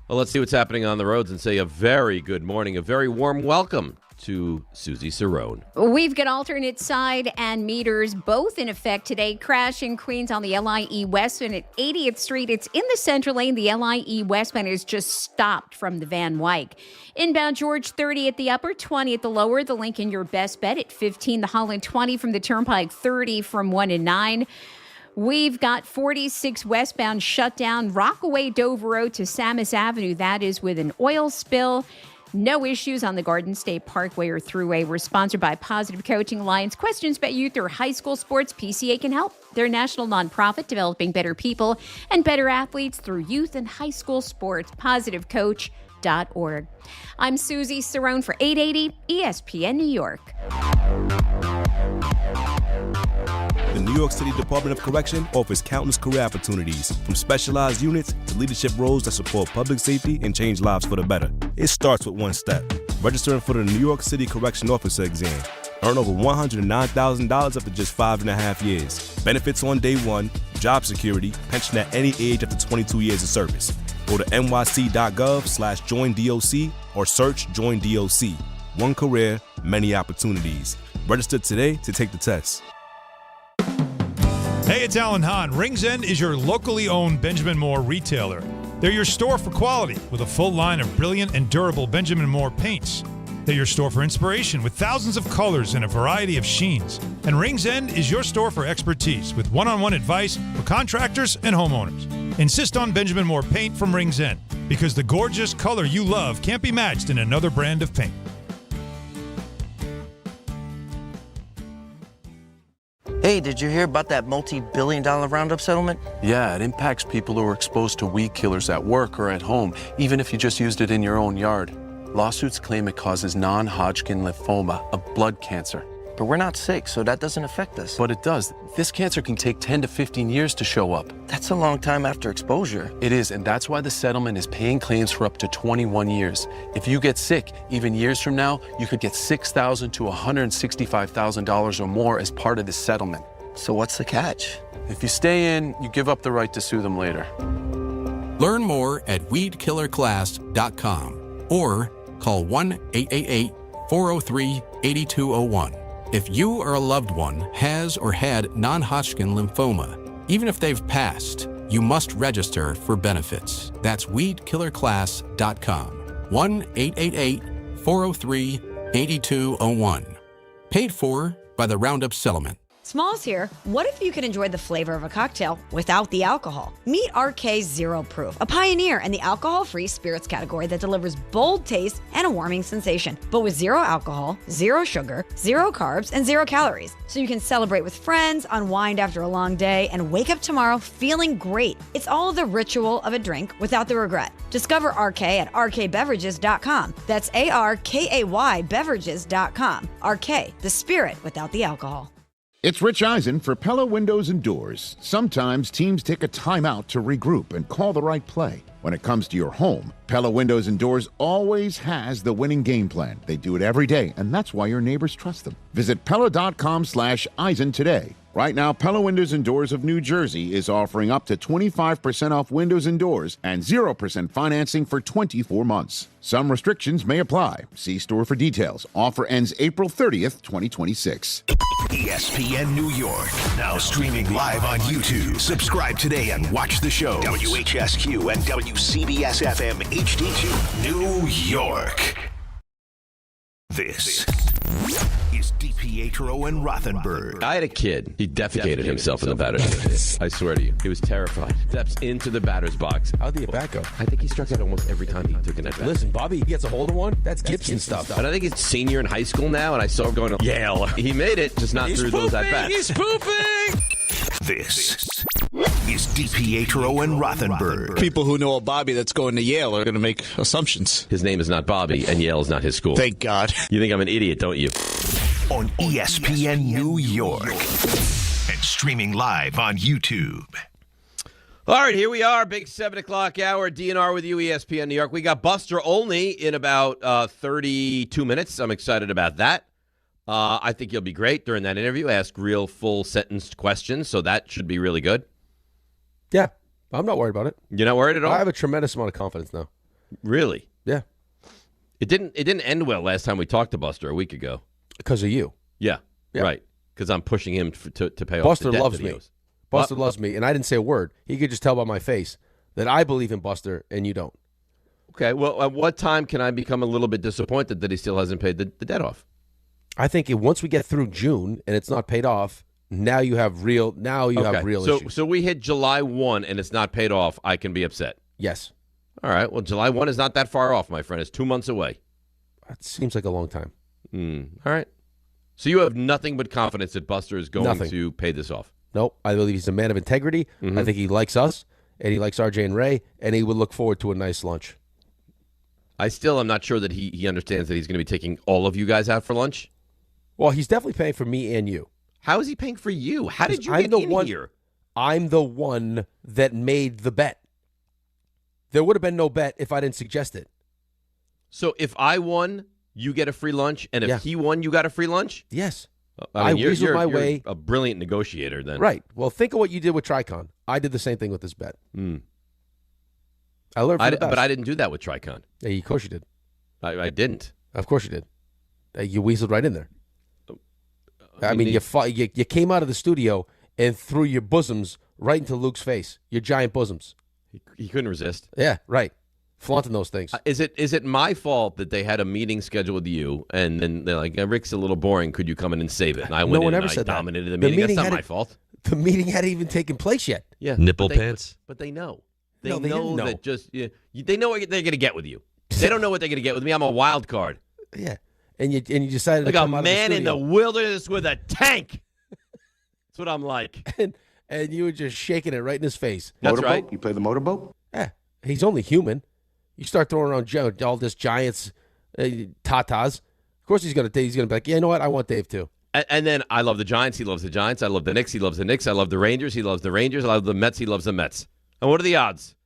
Well, let's see what's happening on the roads and say a very good morning, a very warm welcome to Susie Cerrone. We've got alternate side and meters both in effect today. Crash in Queens on the LIE westbound at 80th Street. It's in the central lane. The LIE westbound is just stopped from the Van Wyck. Inbound George 30 at the upper, 20 at the lower. The Lincoln your best bet at 15. The Holland 20 from the Turnpike, 30 from 1 and 9. We've got 46 westbound shut down Rockaway Dover Road to Samus Avenue. That is with an oil spill. No issues on the Garden State Parkway or Thruway. We're sponsored by Positive Coaching Alliance. Questions about youth or high school sports, PCA can help. They're a national nonprofit developing better people and better athletes through youth and high school sports. PositiveCoach.org. I'm Susie Cerrone for 880 ESPN New York. The New York City Department of Correction offers countless career opportunities, from specialized units to leadership roles that support public safety and change lives for the better. It starts with one step: registering for the New York City Correction Officer exam. Earn over $109,000 after just 5.5 years. Benefits on day one, job security, pension at any age after 22 years of service. Go to nyc.gov/joinDOC or search Join DOC. One career, many opportunities. Register today to take the test. Hey, it's Alan Hahn. Rings End is your locally owned Benjamin Moore retailer. They're your store for quality with a full line of brilliant and durable Benjamin Moore paints. They're your store for inspiration with thousands of colors and a variety of sheens. And Rings End is your store for expertise with one-on-one advice for contractors and homeowners. Insist on Benjamin Moore paint from Rings End because the gorgeous color you love can't be matched in another brand of paint. Hey, did you hear about that multi-billion-dollar Roundup settlement? Yeah, it impacts people who are exposed to weed killers at work or at home, even if you just used it in your own yard. Lawsuits claim it causes non-Hodgkin lymphoma, a blood cancer. But we're not sick, so that doesn't affect us. But it does. This cancer can take 10 to 15 years to show up. That's a long time after exposure. It is, and that's why the settlement is paying claims for up to 21 years. If you get sick, even years from now, you could get $6,000 to $165,000 or more as part of this settlement. So what's the catch? If you stay in, you give up the right to sue them later. Learn more at weedkillerclass.com or call 1-888-403-8201. If you or a loved one has or had non-Hodgkin lymphoma, even if they've passed, you must register for benefits. That's weedkillerclass.com. 1-888-403-8201. Paid for by the Roundup Settlement. Smalls here. What if you could enjoy the flavor of a cocktail without the alcohol? Meet RK Zero Proof, a pioneer in the alcohol-free spirits category that delivers bold taste and a warming sensation, but with zero alcohol, zero sugar, zero carbs, and zero calories. So you can celebrate with friends, unwind after a long day, and wake up tomorrow feeling great. It's all the ritual of a drink without the regret. Discover RK at rkbeverages.com. That's ARKAY beverages.com. RK, the spirit without the alcohol. It's Rich Eisen for Pella Windows and Doors. Sometimes teams take a timeout to regroup and call the right play. When it comes to your home, Pella Windows and Doors always has the winning game plan. They do it every day, and that's why your neighbors trust them. Visit Pella.com/Eisen today. Right now, Pella Windows and Doors of New Jersey is offering up to 25% off windows and doors and 0% financing for 24 months. Some restrictions may apply. See store for details. Offer ends April 30th, 2026. ESPN New York, now streaming live on YouTube. Subscribe today and watch the show. WHSQ and WCBS-FM HD2, New York. This is DiPietro and Rothenberg. I had a kid. He defecated himself in the batter's box. I swear to you. He was terrified. Steps into the batter's box. How'd the at-bat go? I think he struck out almost every time he took an at-bat. Listen, Bobby, he gets a hold of one. That's Gibson stuff. But I think he's senior in high school now, and I saw him going to Yale. He made it, just not through those at-bats. He's pooping! This is DiPietro and Rothenberg. People who know a Bobby that's going to Yale are going to make assumptions. His name is not Bobby, and Yale is not his school. Thank God. You think I'm an idiot, don't you? On ESPN New York. And streaming live on YouTube. All right, here we are, big 7 o'clock hour, DNR with you, ESPN New York. We got Buster Olney in about 32 minutes. I'm excited about that. I think he'll be great during that interview. Ask real full-sentenced questions, so that should be really good. Yeah, I'm not worried about it. You're not worried at all? I have a tremendous amount of confidence now. Really? Yeah. It didn't end well last time we talked to Buster a week ago. Because of you. Yeah. Right. Because I'm pushing him to pay off Buster the debt loves videos. me. Buster loves me, and I didn't say a word. He could just tell by my face that I believe in Buster and you don't. Okay, well, at what time can I become a little bit disappointed that he still hasn't paid the debt off? I think once we get through June and it's not paid off, now you have real issues. So we hit July 1 and it's not paid off, I can be upset. Yes. All right, well, July 1 is not that far off, my friend. It's 2 months away. That seems like a long time. All right. So you have nothing but confidence that Buster is going to pay this off? Nope. I believe he's a man of integrity. I think he likes us, and he likes RJ and Ray, and he would look forward to a nice lunch. I still am not sure that he understands that he's going to be taking all of you guys out for lunch. Well, he's definitely paying for me and you. How is he paying for you? How did you get in here? I'm the one that made the bet. There would have been no bet if I didn't suggest it. So if I won, you get a free lunch, and if he won, you got a free lunch? Yes. I mean, weaseled my way. A brilliant negotiator then. Right. Well, think of what you did with Tricon. I did the same thing with this bet. I learned from the best. But I didn't do that with Tricon. Yeah, of course you did. I didn't. Of course you did. You weaseled right in there. I mean, you came out of the studio and threw your bosoms right into Luke's face, your giant bosoms. He couldn't resist. Yeah, right. Flaunting those things. Is it my fault that they had a meeting scheduled with you, and then they're like, Rick's a little boring, could you come in and save it? And I went in and I dominated the meeting. That's not my fault. The meeting hadn't even taken place yet. Yeah, Nipple pants? But they know. They know that they know what they're going to get with you. They don't know what they're going to get with me. I'm a wild card. Yeah. And you decided like to come a out man of the in the wilderness with a tank. That's what I'm like. And you were just shaking it right in his face. That's motorboat? right. You play the motorboat? Yeah. He's only human. You start throwing around all this Giants tatas. Of course he's gonna be like, yeah, you know what? I want Dave too. And then I love the Giants. He loves the Giants. I love the Knicks. He loves the Knicks. I love the Rangers. He loves the Rangers. I love the Mets. He loves the Mets. And what are the odds?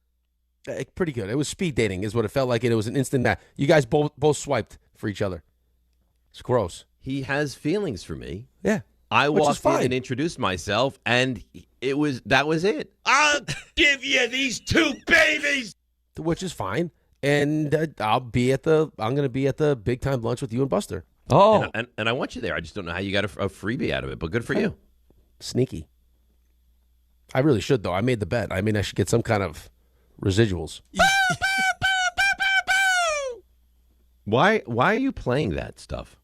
Pretty good. It was speed dating is what it felt like. And it was an instant match. You guys both swiped for each other. It's gross. He has feelings for me. Yeah. I walked in and introduced myself, and that was it. I'll give you these two babies. Which is fine. And I'm going to be at the big time lunch with you and Buster. Oh. And I want you there. I just don't know how you got a freebie out of it, but good for you. Sneaky. I really should, though. I made the bet. I mean, I should get some kind of residuals. Why are you playing that stuff?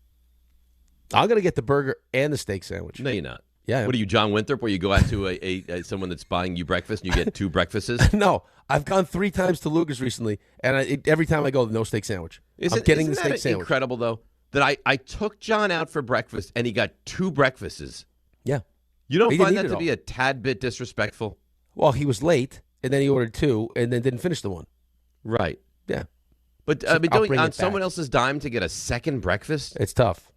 I'm going to get the burger and the steak sandwich. No, you're not. Yeah. What are you, John Winthrop, where you go out to a someone that's buying you breakfast and you get two breakfasts? No. I've gone 3 times to Luger's recently, and every time I go, no steak sandwich. I'm getting the steak sandwich. Incredible, though, that I took John out for breakfast, and he got 2 breakfasts. Yeah. You don't find that to be a tad bit disrespectful? Well, he was late, and then he ordered 2, and then didn't finish the one. Right. Yeah. But doing on someone else's dime to get a second breakfast? It's tough.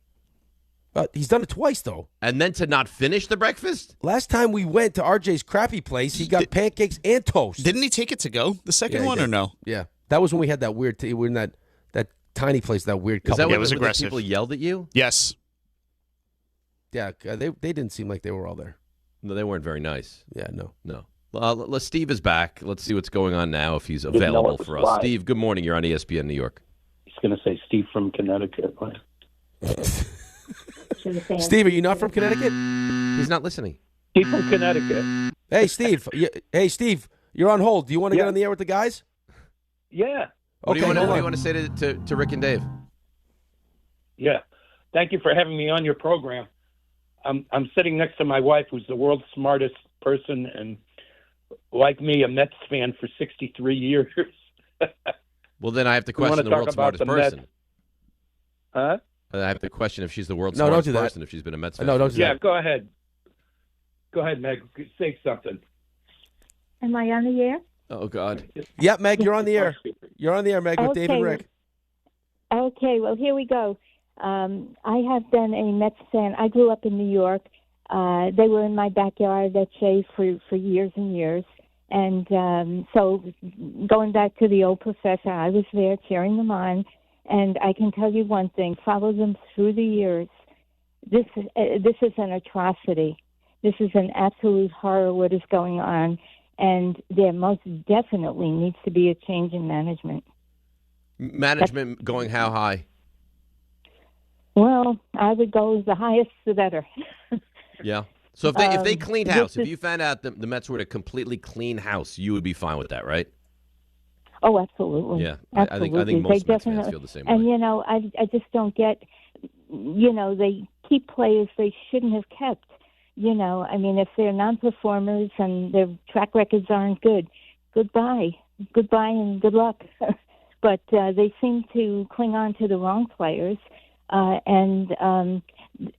He's done it twice, though. And then to not finish the breakfast? Last time we went to RJ's crappy place, he got pancakes and toast. Didn't he take it to go, the second one, or no? Yeah. That was when we had that weird we were in that tiny place, that weird couple. Is that when it was aggressive. People yelled at you? Yes. Yeah, they didn't seem like they were all there. No, they weren't very nice. Yeah, no. Steve is back. Let's see what's going on now if he's available for us. Steve, good morning. You're on ESPN New York. He's going to say Steve from Connecticut. Steve, are you not from Connecticut? He's not listening. Steve from Connecticut. Hey, Steve. You're on hold. Do you want to get on the air with the guys? Yeah. What do you want to say to Rick and Dave? Yeah. Thank you for having me on your program. I'm sitting next to my wife, who's the world's smartest person, and like me, a Mets fan for 63 years. Well, then I have to question the world's smartest person. Mets. Huh? I have to question if she's the world's smartest person, if she's been a Mets fan. No, don't do that. Yeah, go ahead. Go ahead, Meg. Say something. Am I on the air? Oh, God. Yeah, Meg, you're on the air. You're on the air, Meg, with Dave and Rick. Okay, well, here we go. I have been a Mets fan. I grew up in New York. They were in my backyard at Shea for years and years. And so going back to the old professor, I was there cheering them on. And I can tell you one thing, follow them through the years. This is an atrocity. This is an absolute horror what is going on. And there most definitely needs to be a change in management. Management going how high? Well, I would go the highest, the better. Yeah. So if they cleaned house, if you found out the Mets were to completely clean house, you would be fine with that, right? Oh, absolutely. Yeah, absolutely. I think most Mets fans feel the same way. And, I just don't get, they keep players they shouldn't have kept. If they're non-performers and their track records aren't good, goodbye and good luck. But they seem to cling on to the wrong players. And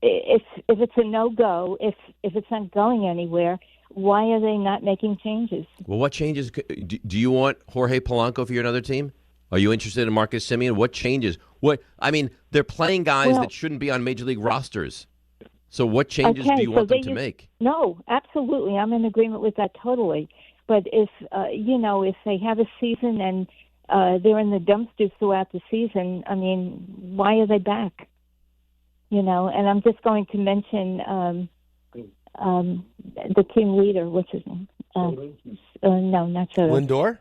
if it's a no-go, if it's not going anywhere, why are they not making changes? Well, what changes? Do you want Jorge Polanco for your another team? Are you interested in Marcus Semien? What changes? They're playing guys that shouldn't be on major league rosters. So what changes do you want them to make? No, absolutely. I'm in agreement with that totally. But if they have a season and they're in the dumpsters throughout the season, why are they back? And I'm just going to mention the team leader, what's his name? No, not Soto. Lindor?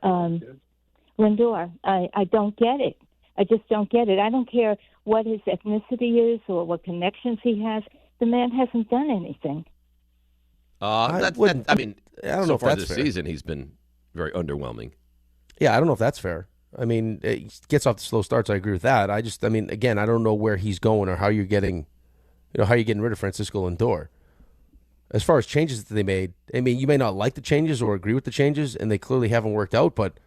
Lindor. I don't get it. I just don't get it. I don't care what his ethnicity is or what connections he has. The man hasn't done anything. I don't know if that's this fair. Season, he's been very underwhelming. Yeah, I don't know if that's fair. It gets off the slow starts. I agree with that. Again, I don't know where he's going or how you're getting rid of Francisco Lindor. As far as changes that they made, you may not like the changes or agree with the changes, and they clearly haven't worked out. But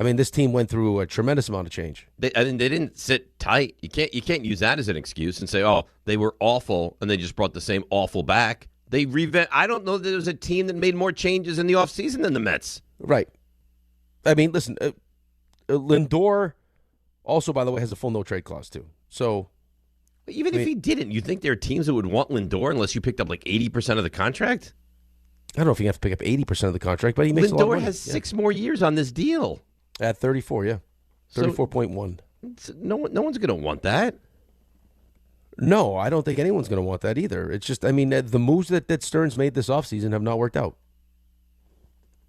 this team went through a tremendous amount of change. They didn't sit tight. You can't use that as an excuse and say, "Oh, they were awful," and they just brought the same awful back. They I don't know that there was a team that made more changes in the offseason than the Mets. Right. Listen, Lindor also, by the way, has a full no-trade clause, too. So, even if he didn't, you think there are teams that would want Lindor unless you picked up like 80% of the contract? I don't know if you have to pick up 80% of the contract, but he makes a lot of money. Lindor has 6 more years on this deal. At 34, yeah. 34.1. No one's going to want that. No, I don't think anyone's going to want that either. It's just, the moves that Stearns made this offseason have not worked out.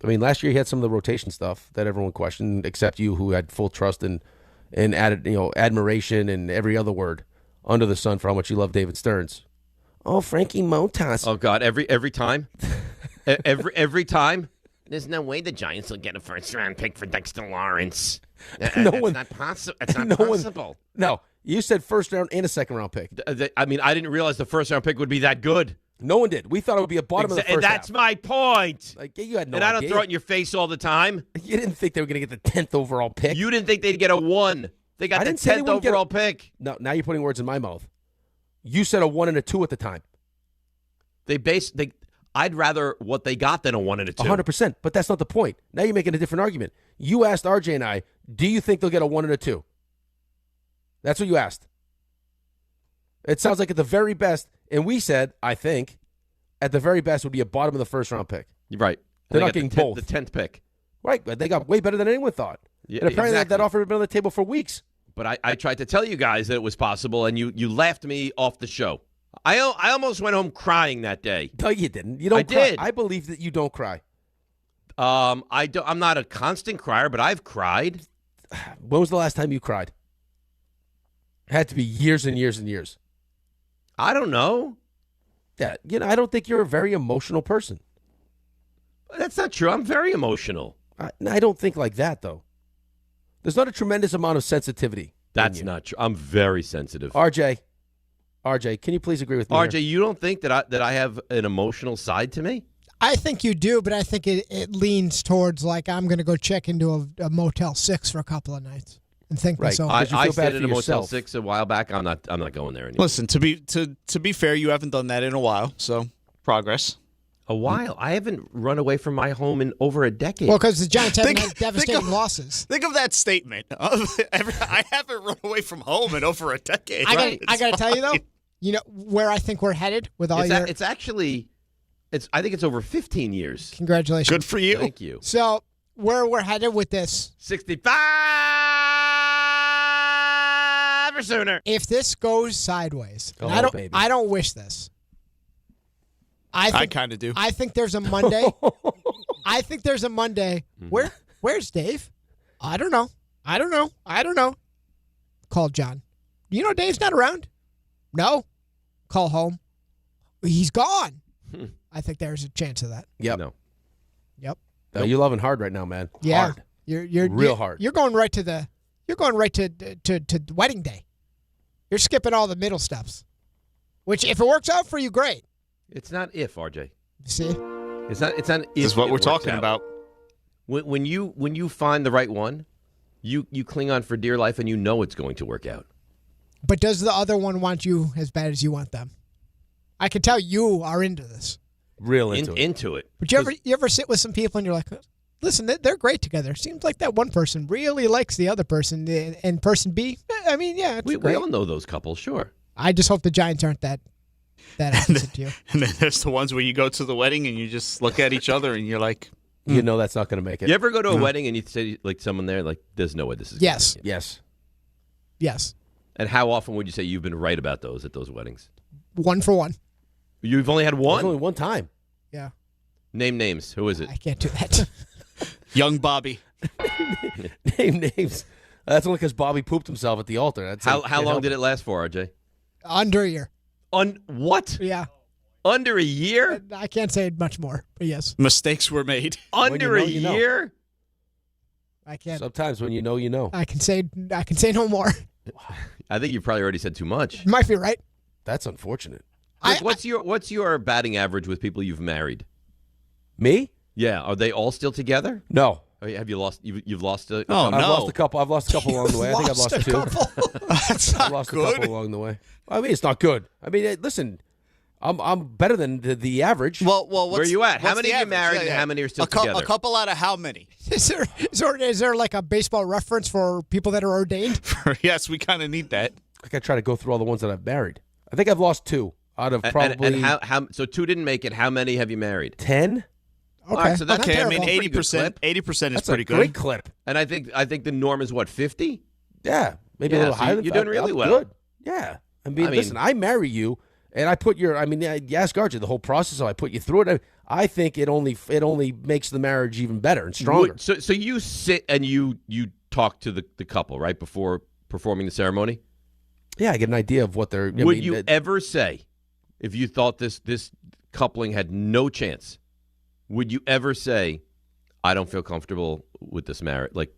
Last year he had some of the rotation stuff that everyone questioned, except you, who had full trust and added, admiration and every other word under the sun for how much you love David Stearns. Oh, Frankie Montas. Oh God, every time, every time. There's no way the Giants will get a first-round pick for Dexter Lawrence. It's not possible. It's not possible. No, you said first round and a second round pick. I didn't realize the first round pick would be that good. No one did. We thought it would be a bottom of the first That's half. My point. You had no and idea. I don't throw it in your face all the time. You didn't think they were going to get the 10th overall pick. You didn't think they'd get a 1. They got the 10th overall pick. No, now you're putting words in my mouth. You said a 1 and a 2 at the time. I'd rather what they got than a 1 and a 2. 100%, but that's not the point. Now you're making a different argument. You asked RJ and I, do you think they'll get a 1 and a 2? That's what you asked. It sounds like at the very best, and we said, I think, at the very best would be a bottom of the first round pick. Right. They're not getting both. The 10th pick. Right, but they got way better than anyone thought. Yeah, and apparently exactly. that offer had been on the table for weeks. But I tried to tell you guys that it was possible, and you laughed me off the show. I almost went home crying that day. No, you didn't. You don't cry. Did. I believe that you don't cry. I'm not a constant crier, but I've cried. When was the last time you cried? It had to be years and years and years. I don't know. Yeah, I don't think you're a very emotional person. That's not true. I'm very emotional. I don't think like that, though. There's not a tremendous amount of sensitivity. That's not true. I'm very sensitive. RJ, can you please agree with me? RJ, here? you don't think that I have an emotional side to me? I think you do, but I think it leans towards like I'm going to go check into a Motel 6 for a couple of nights and think myself. I stayed at a Motel 6 a while back. I'm not going there anymore. Listen, to be fair, you haven't done that in a while, so progress. A while. I haven't run away from my home in over a decade. Well, because the Giants haven't had devastating losses. Think of that statement. I haven't run away from home in over a decade. I got to tell you, though, you know where I think we're headed with all your... It's actually, I think it's over 15 years. Congratulations. Good for you. Thank you. So, where we're headed with this... 65 or sooner. If this goes sideways, I don't wish this. I kind of do. I think there's a Monday. Where's Dave? I don't know. Call John. You know Dave's not around? No. Call home. He's gone. I think there's a chance of that. Yep. No. Yep. You're loving hard right now, man. Yeah. Hard. You're real hard. You're going right to the wedding day. You're skipping all the middle steps. Which if it works out for you, great. It's not if, RJ. See? It's not if. This is what we're talking about. When you find the right one, you cling on for dear life and you know it's going to work out. But does the other one want you as bad as you want them? I can tell you are into this. Real into it. But you ever sit with some people and you're like, listen, they're great together. Seems like that one person really likes the other person, and person B, I mean, yeah, it's we great. all know those couples, sure. I just hope the Giants aren't that opposite to you. And then there's the ones where you go to the wedding and you just look at each other and you're like, you know that's not going to make it. You ever go to a wedding and you say, like, someone there, like, there's no way this is going to make it. Yes. And how often would you say you've been right about those at those weddings? 1 for 1. You've only had one? Only one time. Yeah. Name names. Who is it? I can't do that. Young Bobby. Name names. That's only because Bobby pooped himself at the altar. That's how long did it last for, RJ? Under a year. What? Yeah. Under a year? I can't say much more, but yes. Mistakes were made. Under a year? I can't. Sometimes when you know, you know. I can say no more. I think you probably already said too much. You might be right. That's unfortunate. What's your batting average with people you've married? Me? Yeah. Are they all still together? No. Have you lost? You've lost a. Oh no! I've lost a couple. I've lost a couple along the way. I think I've lost two. That's not I've lost good. a couple along the way. I mean, it's not good. I mean, listen, I'm better than the average. Well, where are you at? How many are you married and how many are still together? A couple out of how many? Is there like a baseball reference for people that are ordained? Yes, we kind of need that. I got to try to go through all the ones that I've married. I think I've lost 2 out of probably. And how? So 2 didn't make it. How many have you married? 10. Okay, right, so that's I mean 80%. 80% is pretty good. Great clip. And I think the norm is what, 50? Yeah, maybe a little higher. You're doing really well. Good. Yeah, I mean, listen, I marry you, and I put you ask Archie the whole process. So I put you through it. I think it only makes the marriage even better and stronger. So you sit and you talk to the couple right before performing the ceremony. Yeah, I get an idea of what they're. Would you ever say, if you thought this coupling had no chance? Would you ever say, I don't feel comfortable with this marriage, like,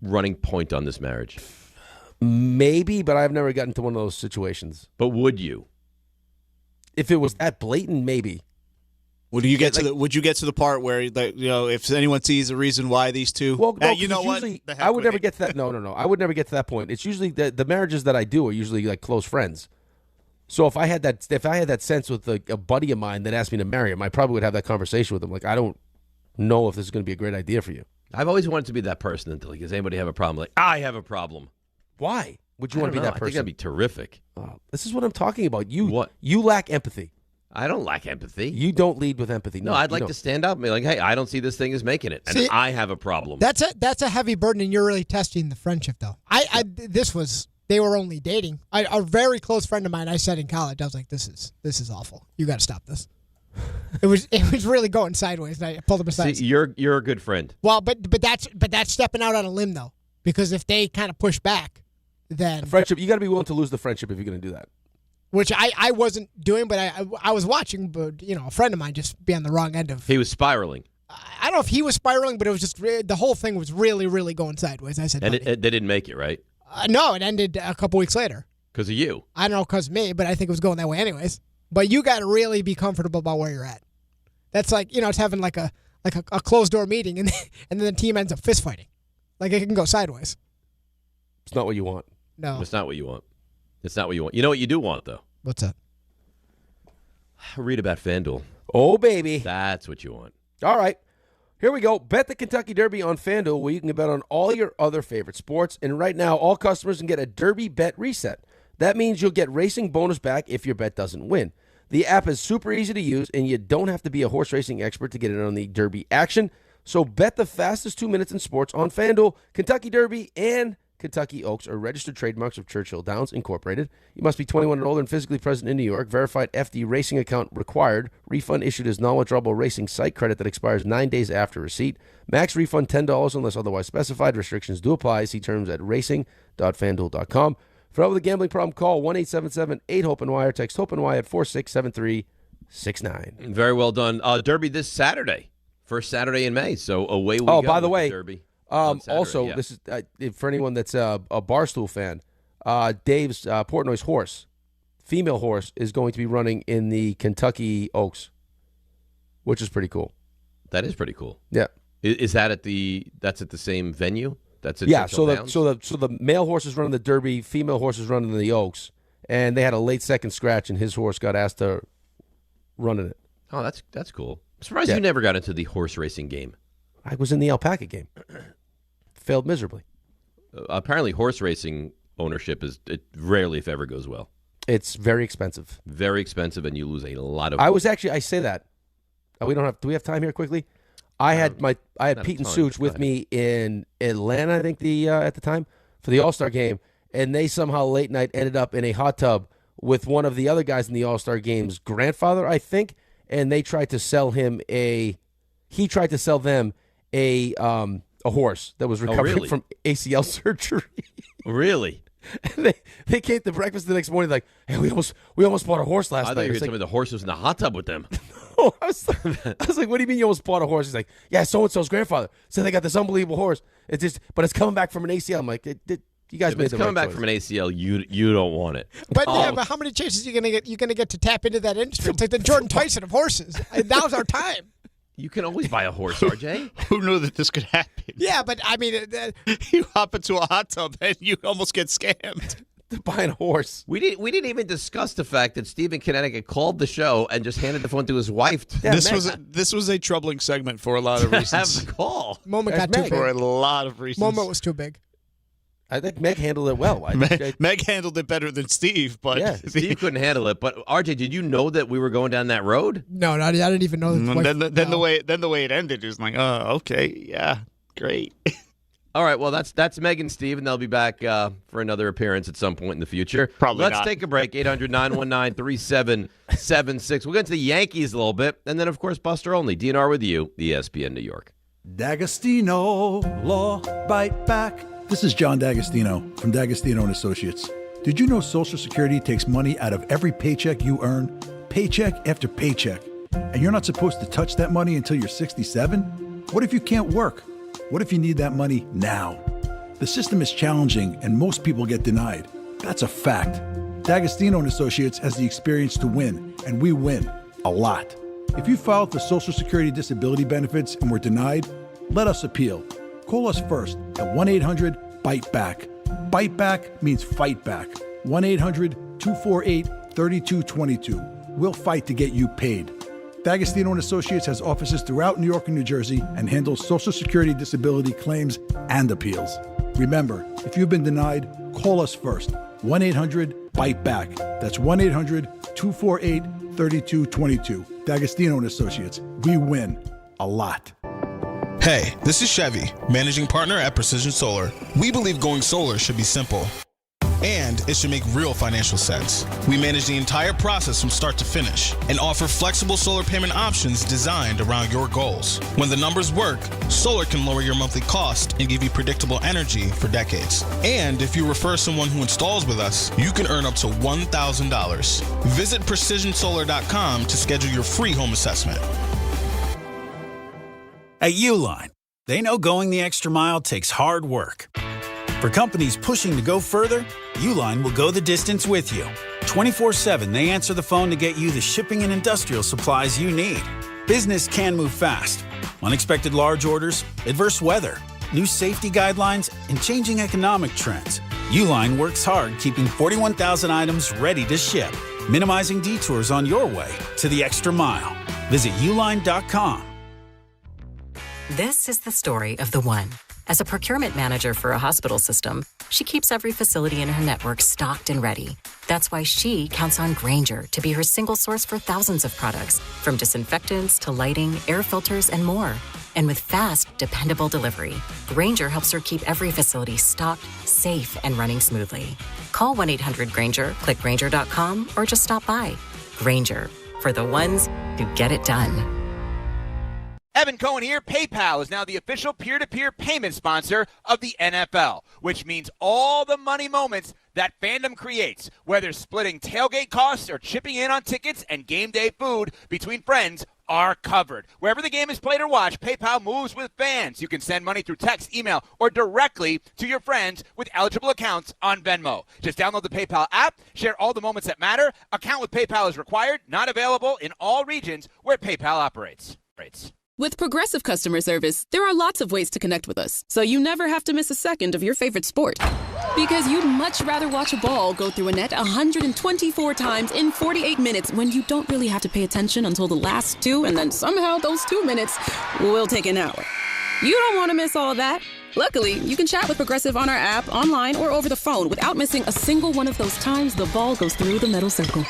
running point on this marriage? Maybe, but I've never gotten to one of those situations. But would you? If it was that blatant, maybe. Would you get to the part where, if anyone sees a reason why these two? Well, no, you know what? I would never get to that. No. I would never get to that point. It's usually the marriages that I do are usually like close friends. So if I had that sense with a buddy of mine that asked me to marry him, I probably would have that conversation with him. Like, I don't know if this is going to be a great idea for you. I've always wanted to be that person until, does anybody have a problem? Like, I have a problem. Why would you want to be that person? I think that'd be terrific. This is what I'm talking about. You lack empathy. I don't lack empathy. You don't lead with empathy. No, I'd like to stand up and be like, hey, I don't see this thing as making it, and I have a problem. That's a heavy burden, and you're really testing the friendship, though. They were only dating. A very close friend of mine, I said in college, I was like, this is awful. You got to stop this. It was really going sideways, and I pulled him aside. See, you're a good friend. Well, but that's stepping out on a limb, though, because if they kind of push back, then friendship, you got to be willing to lose the friendship if you're going to do that. Which I wasn't doing, but I was watching. But a friend of mine just be on the wrong end of. He was spiraling. I don't know if he was spiraling, but it was just the whole thing was really, really going sideways. I said, and they didn't make it, right? No, it ended a couple weeks later. Because of you. I don't know because of me, but I think it was going that way anyways. But you got to really be comfortable about where you're at. That's like, it's having like a closed door meeting and then the team ends up fist fighting. Like it can go sideways. It's not what you want. No. It's not what you want. It's not what you want. You know what you do want, though? What's that? Read about FanDuel. Oh, baby. That's what you want. All right. Here we go. Bet the Kentucky Derby on FanDuel, where you can bet on all your other favorite sports. And right now, all customers can get a Derby bet reset. That means you'll get racing bonus back if your bet doesn't win. The app is super easy to use, and you don't have to be a horse racing expert to get in on the Derby action. So bet the fastest 2 minutes in sports on FanDuel. Kentucky Derby and Kentucky Oaks are registered trademarks of Churchill Downs Incorporated. You must be 21 and older and physically present in New York. Verified FD racing account required. Refund issued as non-withdrawable racing site credit that expires 9 days after receipt. Max refund $10 unless otherwise specified. Restrictions do apply. See terms at racing.fanduel.com. For help with a gambling problem, call 1-877-8-HOPE-NY or text HOPE-NY at 467369. Very well done. Derby this Saturday. First Saturday in May. So away we go. Oh, by the way, Derby. Also, this is for anyone that's a Barstool fan. Dave's Portnoy's horse, female horse, is going to be running in the Kentucky Oaks, which is pretty cool. That is pretty cool. Yeah. Is that at the same venue? That's at so the male horse is running the Derby, female horse is running the Oaks, and they had a late second scratch, and his horse got asked to run in it. Oh, that's cool. I'm surprised you never got into the horse racing game. I was in the alpaca game. Failed miserably. Apparently, horse racing ownership it rarely, if ever, goes well. It's very expensive. Very expensive, and you lose a lot of. I say that. Do we have time here quickly? I had Pete and Such with me in Atlanta, I think at the time for the All-Star game, and they somehow late night ended up in a hot tub with one of the other guys in the All-Star game's grandfather, I think, and they tried to sell him he tried to sell them a horse that was recovering from ACL surgery. Really? And they came to breakfast the next morning like, hey, we almost bought a horse last night. I thought you were telling me the horse was in the hot tub with them. No, I was like, what do you mean you almost bought a horse? He's like, yeah, so-and-so's grandfather said they got this unbelievable horse. But it's coming back from an ACL. I'm like, you guys made the right choice. It's coming back from an ACL. You don't want it. But but how many chances are you gonna get to tap into that industry? It's like the Jordan Tyson of horses. Now's our time. You can always buy a horse, RJ. Who knew that this could happen? Yeah, but I mean, you hop into a hot tub and you almost get scammed. Buying a horse. We didn't even discuss the fact that Steve in Connecticut called the show and just handed the phone to his wife. This was a troubling segment for a lot of reasons. Have the call. Moment got too big. For a lot of reasons. Moment was too big. I think Meg handled it well. Meg handled it better than Steve, but Steve couldn't handle it. But RJ, did you know that we were going down that road? No, I didn't even know. Then the way it ended is like, oh, okay, yeah, great. All right, well, that's Meg and Steve, and they'll be back for another appearance at some point in the future. Probably Let's take a break. 800-919-3776. We'll get to the Yankees a little bit, and then, of course, Buster Olney. DNR with you, ESPN New York. D'Agostino, Law, Bite Back. This is John D'Agostino from D'Agostino & Associates. Did you know Social Security takes money out of every paycheck you earn, paycheck after paycheck, and you're not supposed to touch that money until you're 67? What if you can't work? What if you need that money now? The system is challenging and most people get denied. That's a fact. D'Agostino & Associates has the experience to win, and we win a lot. If you filed for Social Security disability benefits and were denied, let us appeal. Call us first at 1-800-BITE-BACK. Bite Back means fight back. 1-800-248-3222. We'll fight to get you paid. D'Agostino & Associates has offices throughout New York and New Jersey and handles Social Security disability claims and appeals. Remember, if you've been denied, call us first. 1-800-BITE-BACK. That's 1-800-248-3222. D'Agostino & Associates. We win a lot. Hey, this is Chevy, managing partner at Precision Solar. We believe going solar should be simple, and it should make real financial sense. We manage the entire process from start to finish and offer flexible solar payment options designed around your goals. When the numbers work, solar can lower your monthly cost and give you predictable energy for decades. And if you refer someone who installs with us, you can earn up to $1,000. Visit PrecisionSolar.com to schedule your free home assessment. At Uline, they know going the extra mile takes hard work. For companies pushing to go further, Uline will go the distance with you. 24/7, they answer the phone to get you the shipping and industrial supplies you need. Business can move fast. Unexpected large orders, adverse weather, new safety guidelines, and changing economic trends. Uline works hard keeping 41,000 items ready to ship, minimizing detours on your way to the extra mile. Visit uline.com. This is the story of the one. As a procurement manager for a hospital system, she keeps every facility in her network stocked and ready. That's why she counts on Grainger to be her single source for thousands of products, from disinfectants to lighting, air filters, and more. And with fast, dependable delivery, Grainger helps her keep every facility stocked, safe, and running smoothly. Call 1-800-GRAINGER, click Grainger.com, or just stop by. Grainger, for the ones who get it done. Evan Cohen here. PayPal is now the official peer-to-peer payment sponsor of the NFL, which means all the money moments that fandom creates, whether splitting tailgate costs or chipping in on tickets and game day food between friends, are covered. Wherever the game is played or watched, PayPal moves with fans. You can send money through text, email, or directly to your friends with eligible accounts on Venmo. Just download the PayPal app, share all the moments that matter. Account with PayPal is required, not available in all regions where PayPal operates. With Progressive Customer Service, there are lots of ways to connect with us, so you never have to miss a second of your favorite sport. Because you'd much rather watch a ball go through a net 124 times in 48 minutes when you don't really have to pay attention until the last two, and then somehow those 2 minutes will take an hour. You don't want to miss all that. Luckily, you can chat with Progressive on our app, online, or over the phone without missing a single one of those times the ball goes through the metal circle.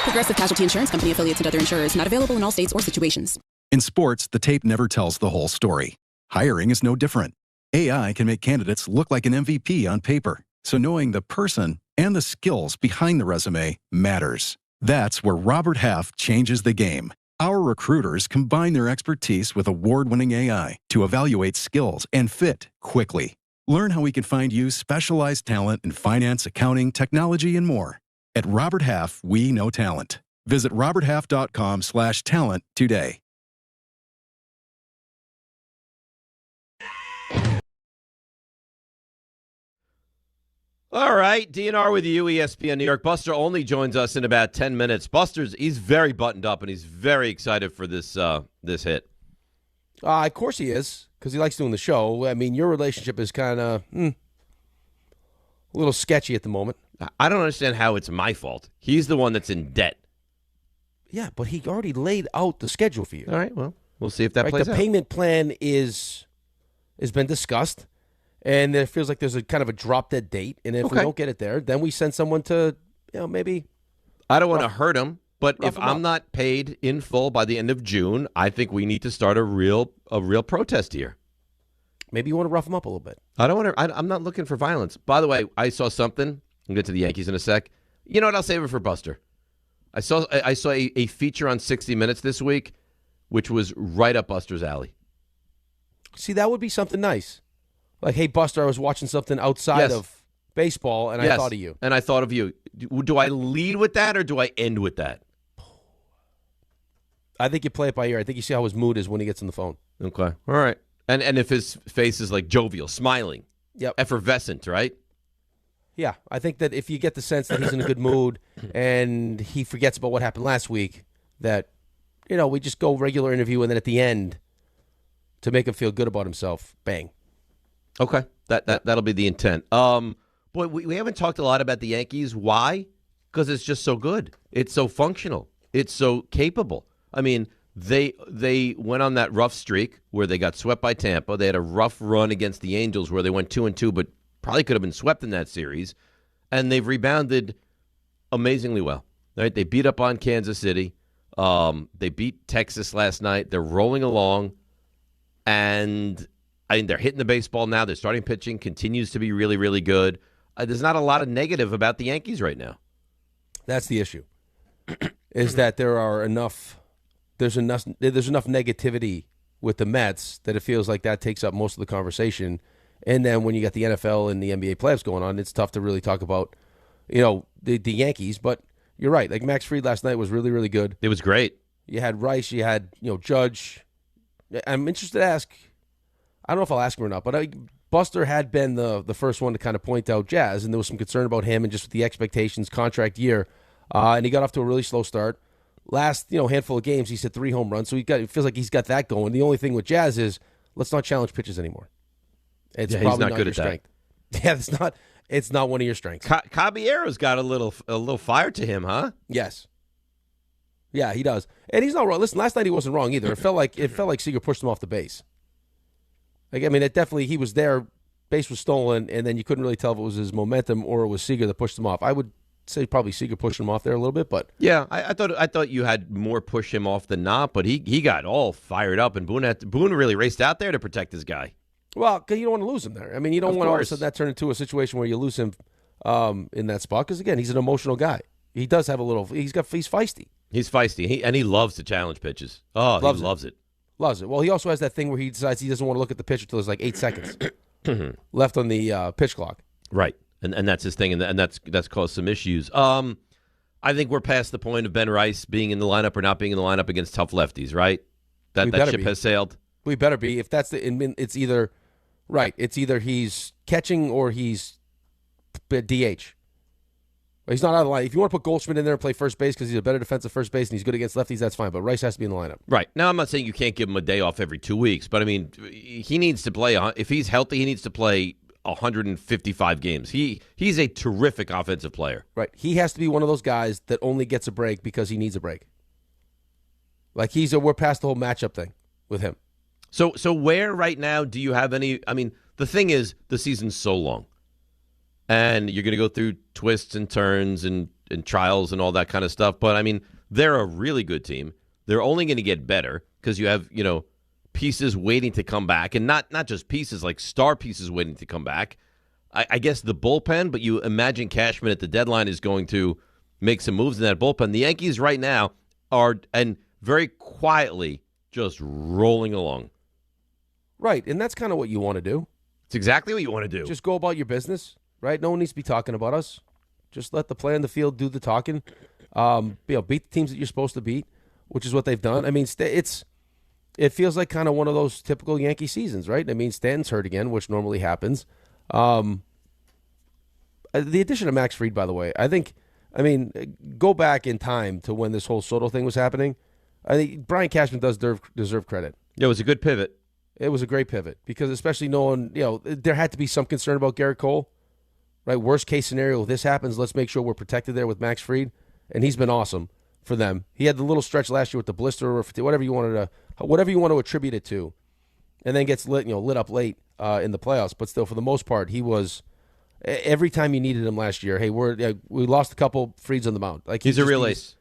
Progressive Casualty Insurance Company, affiliates, and other insurers. Not available in all states or situations. In sports, the tape never tells the whole story. Hiring is no different. AI can make candidates look like an MVP on paper, so knowing the person and the skills behind the resume matters. That's where Robert Half changes the game. Our recruiters combine their expertise with award-winning AI to evaluate skills and fit quickly. Learn how we can find you specialized talent in finance, accounting, technology, and more. At Robert Half, we know talent. Visit roberthalf.com/talent today. All right, DNR with you, ESPN New York. Buster Olney joins us in about 10 minutes. He's very buttoned up, and he's very excited for this this hit. Of course he is, because he likes doing the show. I mean, your relationship is kind of a little sketchy at the moment. I don't understand how it's my fault. He's the one that's in debt. Yeah, but he already laid out the schedule for you. All right, well, we'll see if that plays out. The out. payment plan has been discussed. And it feels like there's a kind of a drop-dead date. And if we don't get it there, then we send someone to, maybe. I don't want to hurt him, but if I'm not paid in full by the end of June, I think we need to start a real protest here. Maybe you want to rough him up a little bit. I don't want to. I'm not looking for violence. By the way, I saw something. We'll get to the Yankees in a sec. You know what? I'll save it for Buster. I saw a feature on 60 Minutes this week, which was right up Buster's alley. See, that would be something nice. Like, hey, Buster, I was watching something outside of baseball, and I thought of you. And I thought of you. Do I lead with that, or do I end with that? I think you play it by ear. I think you see how his mood is when he gets on the phone. Okay. All right. And if his face is like jovial, smiling, effervescent, right? Yeah. I think that if you get the sense that he's in a good mood and he forgets about what happened last week, that, we just go regular interview, and then at the end, to make him feel good about himself, bang. Okay, that'll be the intent. Boy, we haven't talked a lot about the Yankees. Why? Because it's just so good. It's so functional. It's so capable. I mean, they went on that rough streak where they got swept by Tampa. They had a rough run against the Angels where they went 2-2, but probably could have been swept in that series. And they've rebounded amazingly well. Right? They beat up on Kansas City. They beat Texas last night. They're rolling along, and they're hitting the baseball now. Their starting pitching continues to be really, really good. There's not a lot of negative about the Yankees right now. That's the issue, is that there's enough negativity with the Mets that it feels like that takes up most of the conversation. And then when you got the NFL and the NBA playoffs going on, it's tough to really talk about, the Yankees. But you're right. Like Max Fried last night was really, really good. It was great. You had Rice. You had, Judge. I'm interested to ask. I don't know if I'll ask him or not, but Buster had been the first one to kind of point out Jazz, and there was some concern about him and just the expectations, contract year. And he got off to a really slow start. Last handful of games, he's hit 3 home runs, so it feels like he's got that going. The only thing with Jazz is let's not challenge pitches anymore. It's probably he's not good your at strength. Yeah, it's not one of your strengths. Caballero's got a little fire to him, huh? Yes. Yeah, he does. And he's not wrong. Listen, last night he wasn't wrong either. It felt like Seager pushed him off the base. Like, I mean, it definitely, he was there, base was stolen, and then you couldn't really tell if it was his momentum or it was Seager that pushed him off. I would say probably Seager pushed him off there a little bit, but yeah, I thought you had more push him off than not, but he got all fired up, and Boone really raced out there to protect his guy. Well, because you don't want to lose him there. I mean, you don't want all of a sudden that turn into a situation where you lose him in that spot, because again, he's an emotional guy. He does have a little. He's feisty. He's feisty, and he loves to challenge pitches. Oh, he loves it. Loves it. Well, he also has that thing where he decides he doesn't want to look at the pitch until there's like 8 seconds left on the pitch clock. Right, and that's his thing, and that's caused some issues. I think we're past the point of Ben Rice being in the lineup or not being in the lineup against tough lefties, right? That ship has sailed. We better be. If that's it's either right. It's either he's catching or he's DH. He's not out of the line. If you want to put Goldschmidt in there and play first base because he's a better defensive first base and he's good against lefties, that's fine. But Rice has to be in the lineup. Right. Now, I'm not saying you can't give him a day off every 2 weeks, but I mean, he needs to play. If he's healthy, he needs to play 155 games. He's a terrific offensive player. Right. He has to be one of those guys that only gets a break because he needs a break. Like we're past the whole matchup thing with him. So where right now do you have any? I mean, the thing is, the season's so long, and you're going to go through twists and turns and trials and all that kind of stuff. But I mean, they're a really good team. They're only going to get better because you have pieces waiting to come back, and not just pieces, like star pieces waiting to come back. I guess the bullpen, but you imagine Cashman at the deadline is going to make some moves in that bullpen. The Yankees right now are, and very quietly, just rolling along. Right, and that's kind of what you want to do. It's exactly what you want to do. Just go about your business, right? No one needs to be talking about us. Just let the play on the field do the talking. Beat the teams that you're supposed to beat, which is what they've done. I mean, it feels like kind of one of those typical Yankee seasons, right? I mean, Stanton's hurt again, which normally happens. The addition of Max Fried, by the way, go back in time to when this whole Soto thing was happening. I think Brian Cashman does deserve credit. Yeah, it was a good pivot. It was a great pivot because especially knowing, there had to be some concern about Garrett Cole, right? Worst case scenario, if this happens, let's make sure we're protected there with Max Fried, and he's been awesome for them. He had the little stretch last year with the blister or whatever you want to attribute it to, and then gets lit up late in the playoffs. But still, for the most part, he was every time you needed him last year. Hey, we lost a couple Frieds on the mound. Like he's a real ace.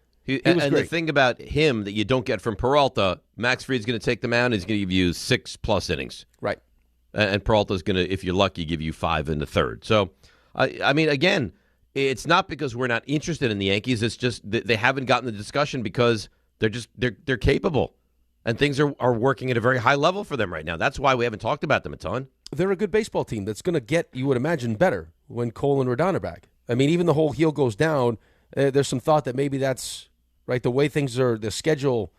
And great. The thing about him that you don't get from Peralta, Max Fried's going to take the mound. He's going to give you 6+ innings. Right. And Peralta's going to, if you're lucky, give you 5 in the third. So, I mean, again, it's not because we're not interested in the Yankees. It's just they haven't gotten the discussion because they're capable. And things are working at a very high level for them right now. That's why we haven't talked about them a ton. They're a good baseball team that's going to get, you would imagine, better when Cole and Rodon are back. I mean, even the whole heel goes down, there's some thought that maybe that's, right, the way things are, the schedule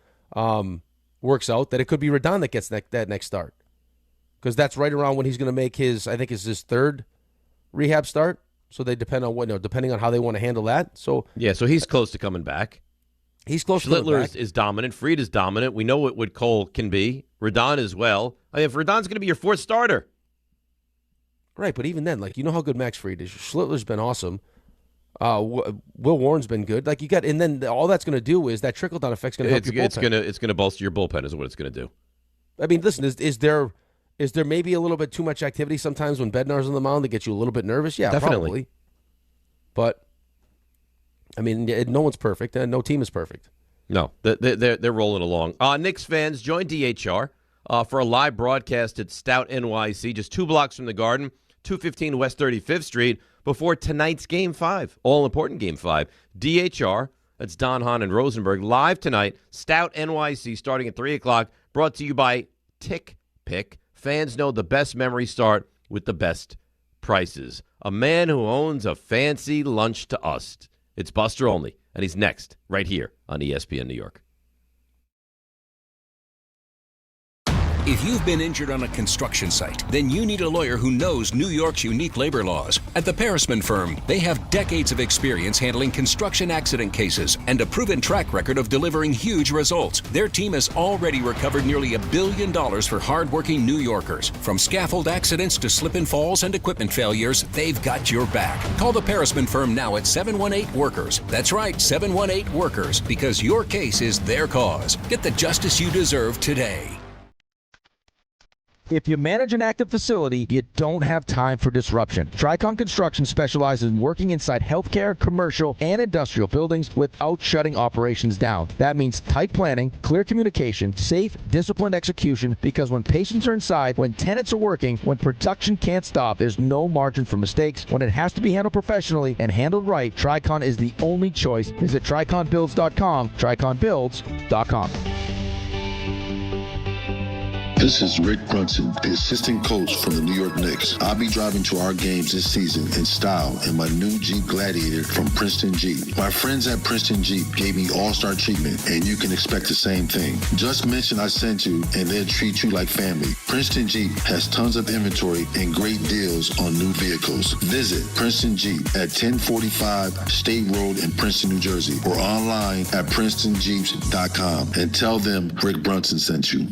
works out, that it could be Rodon that gets that next start. Because that's right around when he's going to make his third rehab start. So they depend on depending on how they want to handle that. So yeah, so he's close to coming back. He's close to coming back. Schlittler is dominant. Fried is dominant. We know what Cole can be. Rodon as well. I mean, if Rodon's going to be your fourth starter. Right, but even then, how good Max Fried is. Schlittler's been awesome. Will Warren's been good. Like you got, and then all that's going to do is that trickle down effect's going to help your bullpen. It's going to bolster your bullpen, is what it's going to do. I mean, listen, is there maybe a little bit too much activity sometimes when Bednar's on the mound that gets you a little bit nervous? Yeah, definitely. Probably. But I mean, no one's perfect, and no team is perfect. No, they're rolling along. Knicks fans, join DHR for a live broadcast at Stout NYC, just 2 blocks from the Garden, 215 West 35th Street. Before tonight's Game 5, all-important Game 5. DHR, that's Don, Hahn, and Rosenberg, live tonight, Stout NYC, starting at 3 o'clock, brought to you by Tick Pick. Fans know the best memories start with the best prices. A man who owns a fancy lunch to us. It's Buster Olney, and he's next, right here on ESPN New York. If you've been injured on a construction site, then you need a lawyer who knows New York's unique labor laws. At the Parisman Firm, they have decades of experience handling construction accident cases and a proven track record of delivering huge results. Their team has already recovered nearly $1 billion for hardworking New Yorkers. From scaffold accidents to slip and falls and equipment failures, they've got your back. Call the Parisman Firm now at 718-WORKERS. That's right, 718-WORKERS, because your case is their cause. Get the justice you deserve today. If you manage an active facility, you don't have time for disruption. Tricon Construction specializes in working inside healthcare, commercial, and industrial buildings without shutting operations down. That means tight planning, clear communication, safe, disciplined execution, because when patients are inside, when tenants are working, when production can't stop, there's no margin for mistakes. When it has to be handled professionally and handled right, Tricon is the only choice. Visit TriconBuilds.com, TriconBuilds.com. This is Rick Brunson, the assistant coach from the New York Knicks. I'll be driving to our games this season in style in my new Jeep Gladiator from Princeton Jeep. My friends at Princeton Jeep gave me all-star treatment, and you can expect the same thing. Just mention I sent you, and they'll treat you like family. Princeton Jeep has tons of inventory and great deals on new vehicles. Visit Princeton Jeep at 1045 State Road in Princeton, New Jersey, or online at PrincetonJeeps.com and tell them Rick Brunson sent you.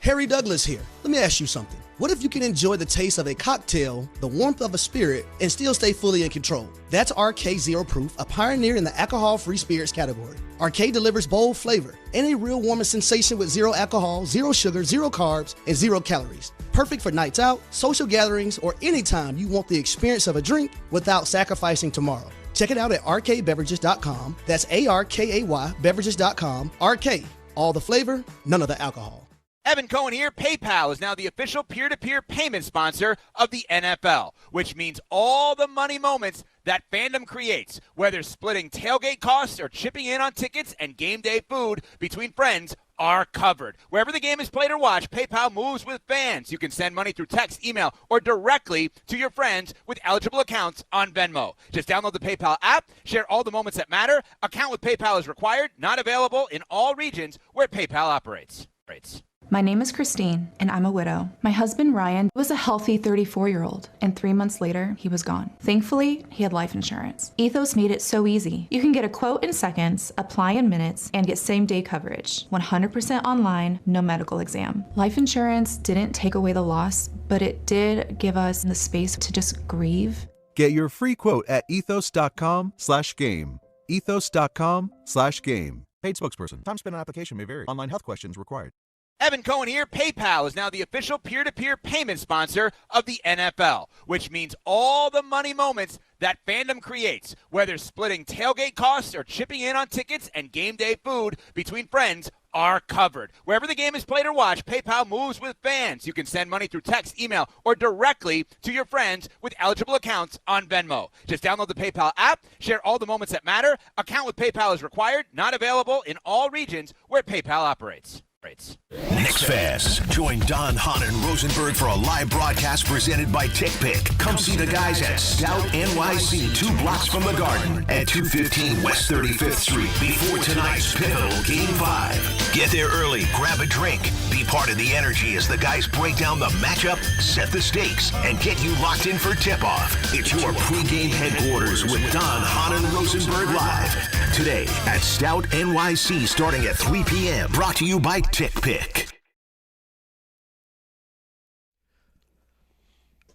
Harry Douglas here. Let me ask you something. What if you can enjoy the taste of a cocktail, the warmth of a spirit, and still stay fully in control? That's RK Zero Proof, a pioneer in the alcohol-free spirits category. RK delivers bold flavor and a real warming sensation with zero alcohol, zero sugar, zero carbs, and zero calories. Perfect for nights out, social gatherings, or anytime you want the experience of a drink without sacrificing tomorrow. Check it out at rkbeverages.com. That's ARKAY beverages.com. RK, all the flavor, none of the alcohol. Evan Cohen here. PayPal is now the official peer-to-peer payment sponsor of the NFL, which means all the money moments that fandom creates, whether splitting tailgate costs or chipping in on tickets and game day food between friends, are covered. Wherever the game is played or watched, PayPal moves with fans. You can send money through text, email, or directly to your friends with eligible accounts on Venmo. Just download the PayPal app, share all the moments that matter. Account with PayPal is required, not available in all regions where PayPal operates. My name is Christine, and I'm a widow. My husband, Ryan, was a healthy 34-year-old, and 3 months later, he was gone. Thankfully, he had life insurance. Ethos made it so easy. You can get a quote in seconds, apply in minutes, and get same-day coverage. 100% online, no medical exam. Life insurance didn't take away the loss, but it did give us the space to just grieve. Get your free quote at ethos.com/game. Ethos.com/game. Paid spokesperson. Time spent on application may vary. Online health questions required. Evan Cohen here. PayPal is now the official peer-to-peer payment sponsor of the NFL, which means all the money moments that fandom creates, whether splitting tailgate costs or chipping in on tickets and game day food between friends, are covered. Wherever the game is played or watched, PayPal moves with fans. You can send money through text, email, or directly to your friends with eligible accounts on Venmo. Just download the PayPal app, share all the moments that matter. Account with PayPal is required, not available in all regions where PayPal operates. Knicks fans, join Don, Hahn, and Rosenberg for a live broadcast presented by TickPick. Come see the guys at Stout NYC, 2 blocks from the Garden at 215 West 35th Street before tonight's pivotal Game 5. Get there early, grab a drink, be part of the energy as the guys break down the matchup, set the stakes, and get you locked in for tip-off. It's your pregame headquarters with Don, Hahn, and Rosenberg live today at Stout NYC starting at 3 p.m. Brought to you by TickPick.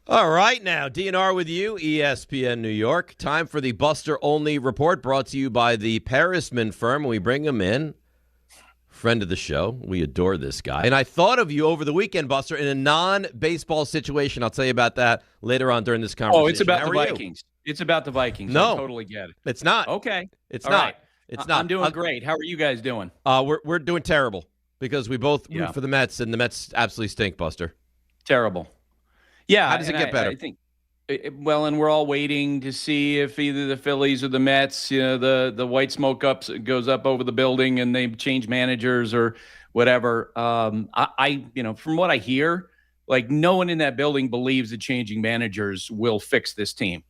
All right, now, DNR with you, ESPN New York. Time for the Buster Olney Report, brought to you by the Parisman Firm. We bring him in, friend of the show. We adore this guy. And I thought of you over the weekend, Buster, in a non-baseball situation. I'll tell you about that later on during this conversation. Oh, it's about the Vikings. It's about the Vikings. No. I totally get it. It's not. Okay. It's All not. right. It's not. I'm doing great. How are you guys doing? We're doing terrible because we both root for the Mets, and the Mets absolutely stink, Buster. Terrible. Yeah. How does it get better? I think, well, and we're all waiting to see if either the Phillies or the Mets, the white smoke goes up over the building and they change managers or whatever. I from what I hear, like no one in that building believes that changing managers will fix this team.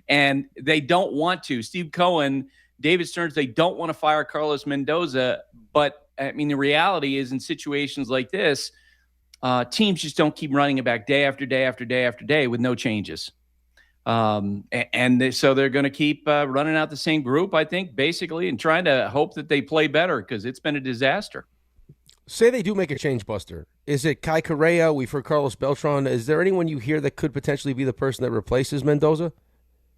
And they don't want to. Steve Cohen, David Stearns, they don't want to fire Carlos Mendoza. But, I mean, the reality is in situations like this, teams just don't keep running it back day after day after day after day with no changes. So they're going to keep running out the same group, I think, basically, and trying to hope that they play better because it's been a disaster. Say they do make a change, Buster. Is it Kai Correa? We've heard Carlos Beltran. Is there anyone you hear that could potentially be the person that replaces Mendoza?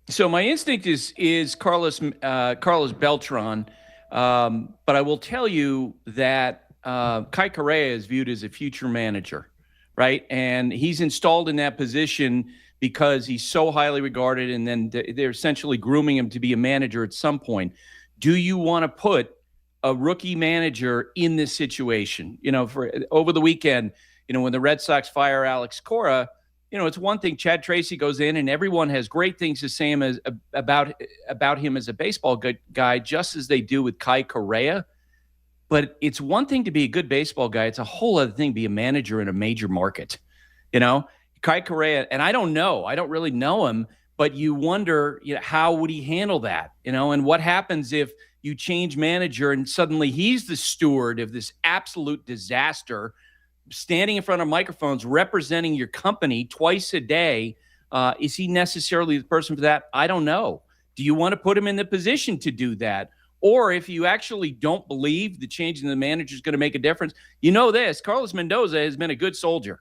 So my instinct is Carlos Beltran, but I will tell you that Kai Correa is viewed as a future manager, right? And he's installed in that position because he's so highly regarded, and then they're essentially grooming him to be a manager at some point. Do you want to put a rookie manager in this situation? For over the weekend, when the Red Sox fire Alex Cora, it's one thing. Chad Tracy goes in, and everyone has great things to say about him as a baseball guy, just as they do with Kai Correa. But it's one thing to be a good baseball guy. It's a whole other thing to be a manager in a major market. Kai Correa, and I don't really know him, but you wonder, how would he handle that? And what happens if you change manager and suddenly he's the steward of this absolute disaster, standing in front of microphones, representing your company twice a day? Is he necessarily the person for that? I don't know. Do you want to put him in the position to do that? Or if you actually don't believe the changing the manager is going to make a difference, Carlos Mendoza has been a good soldier.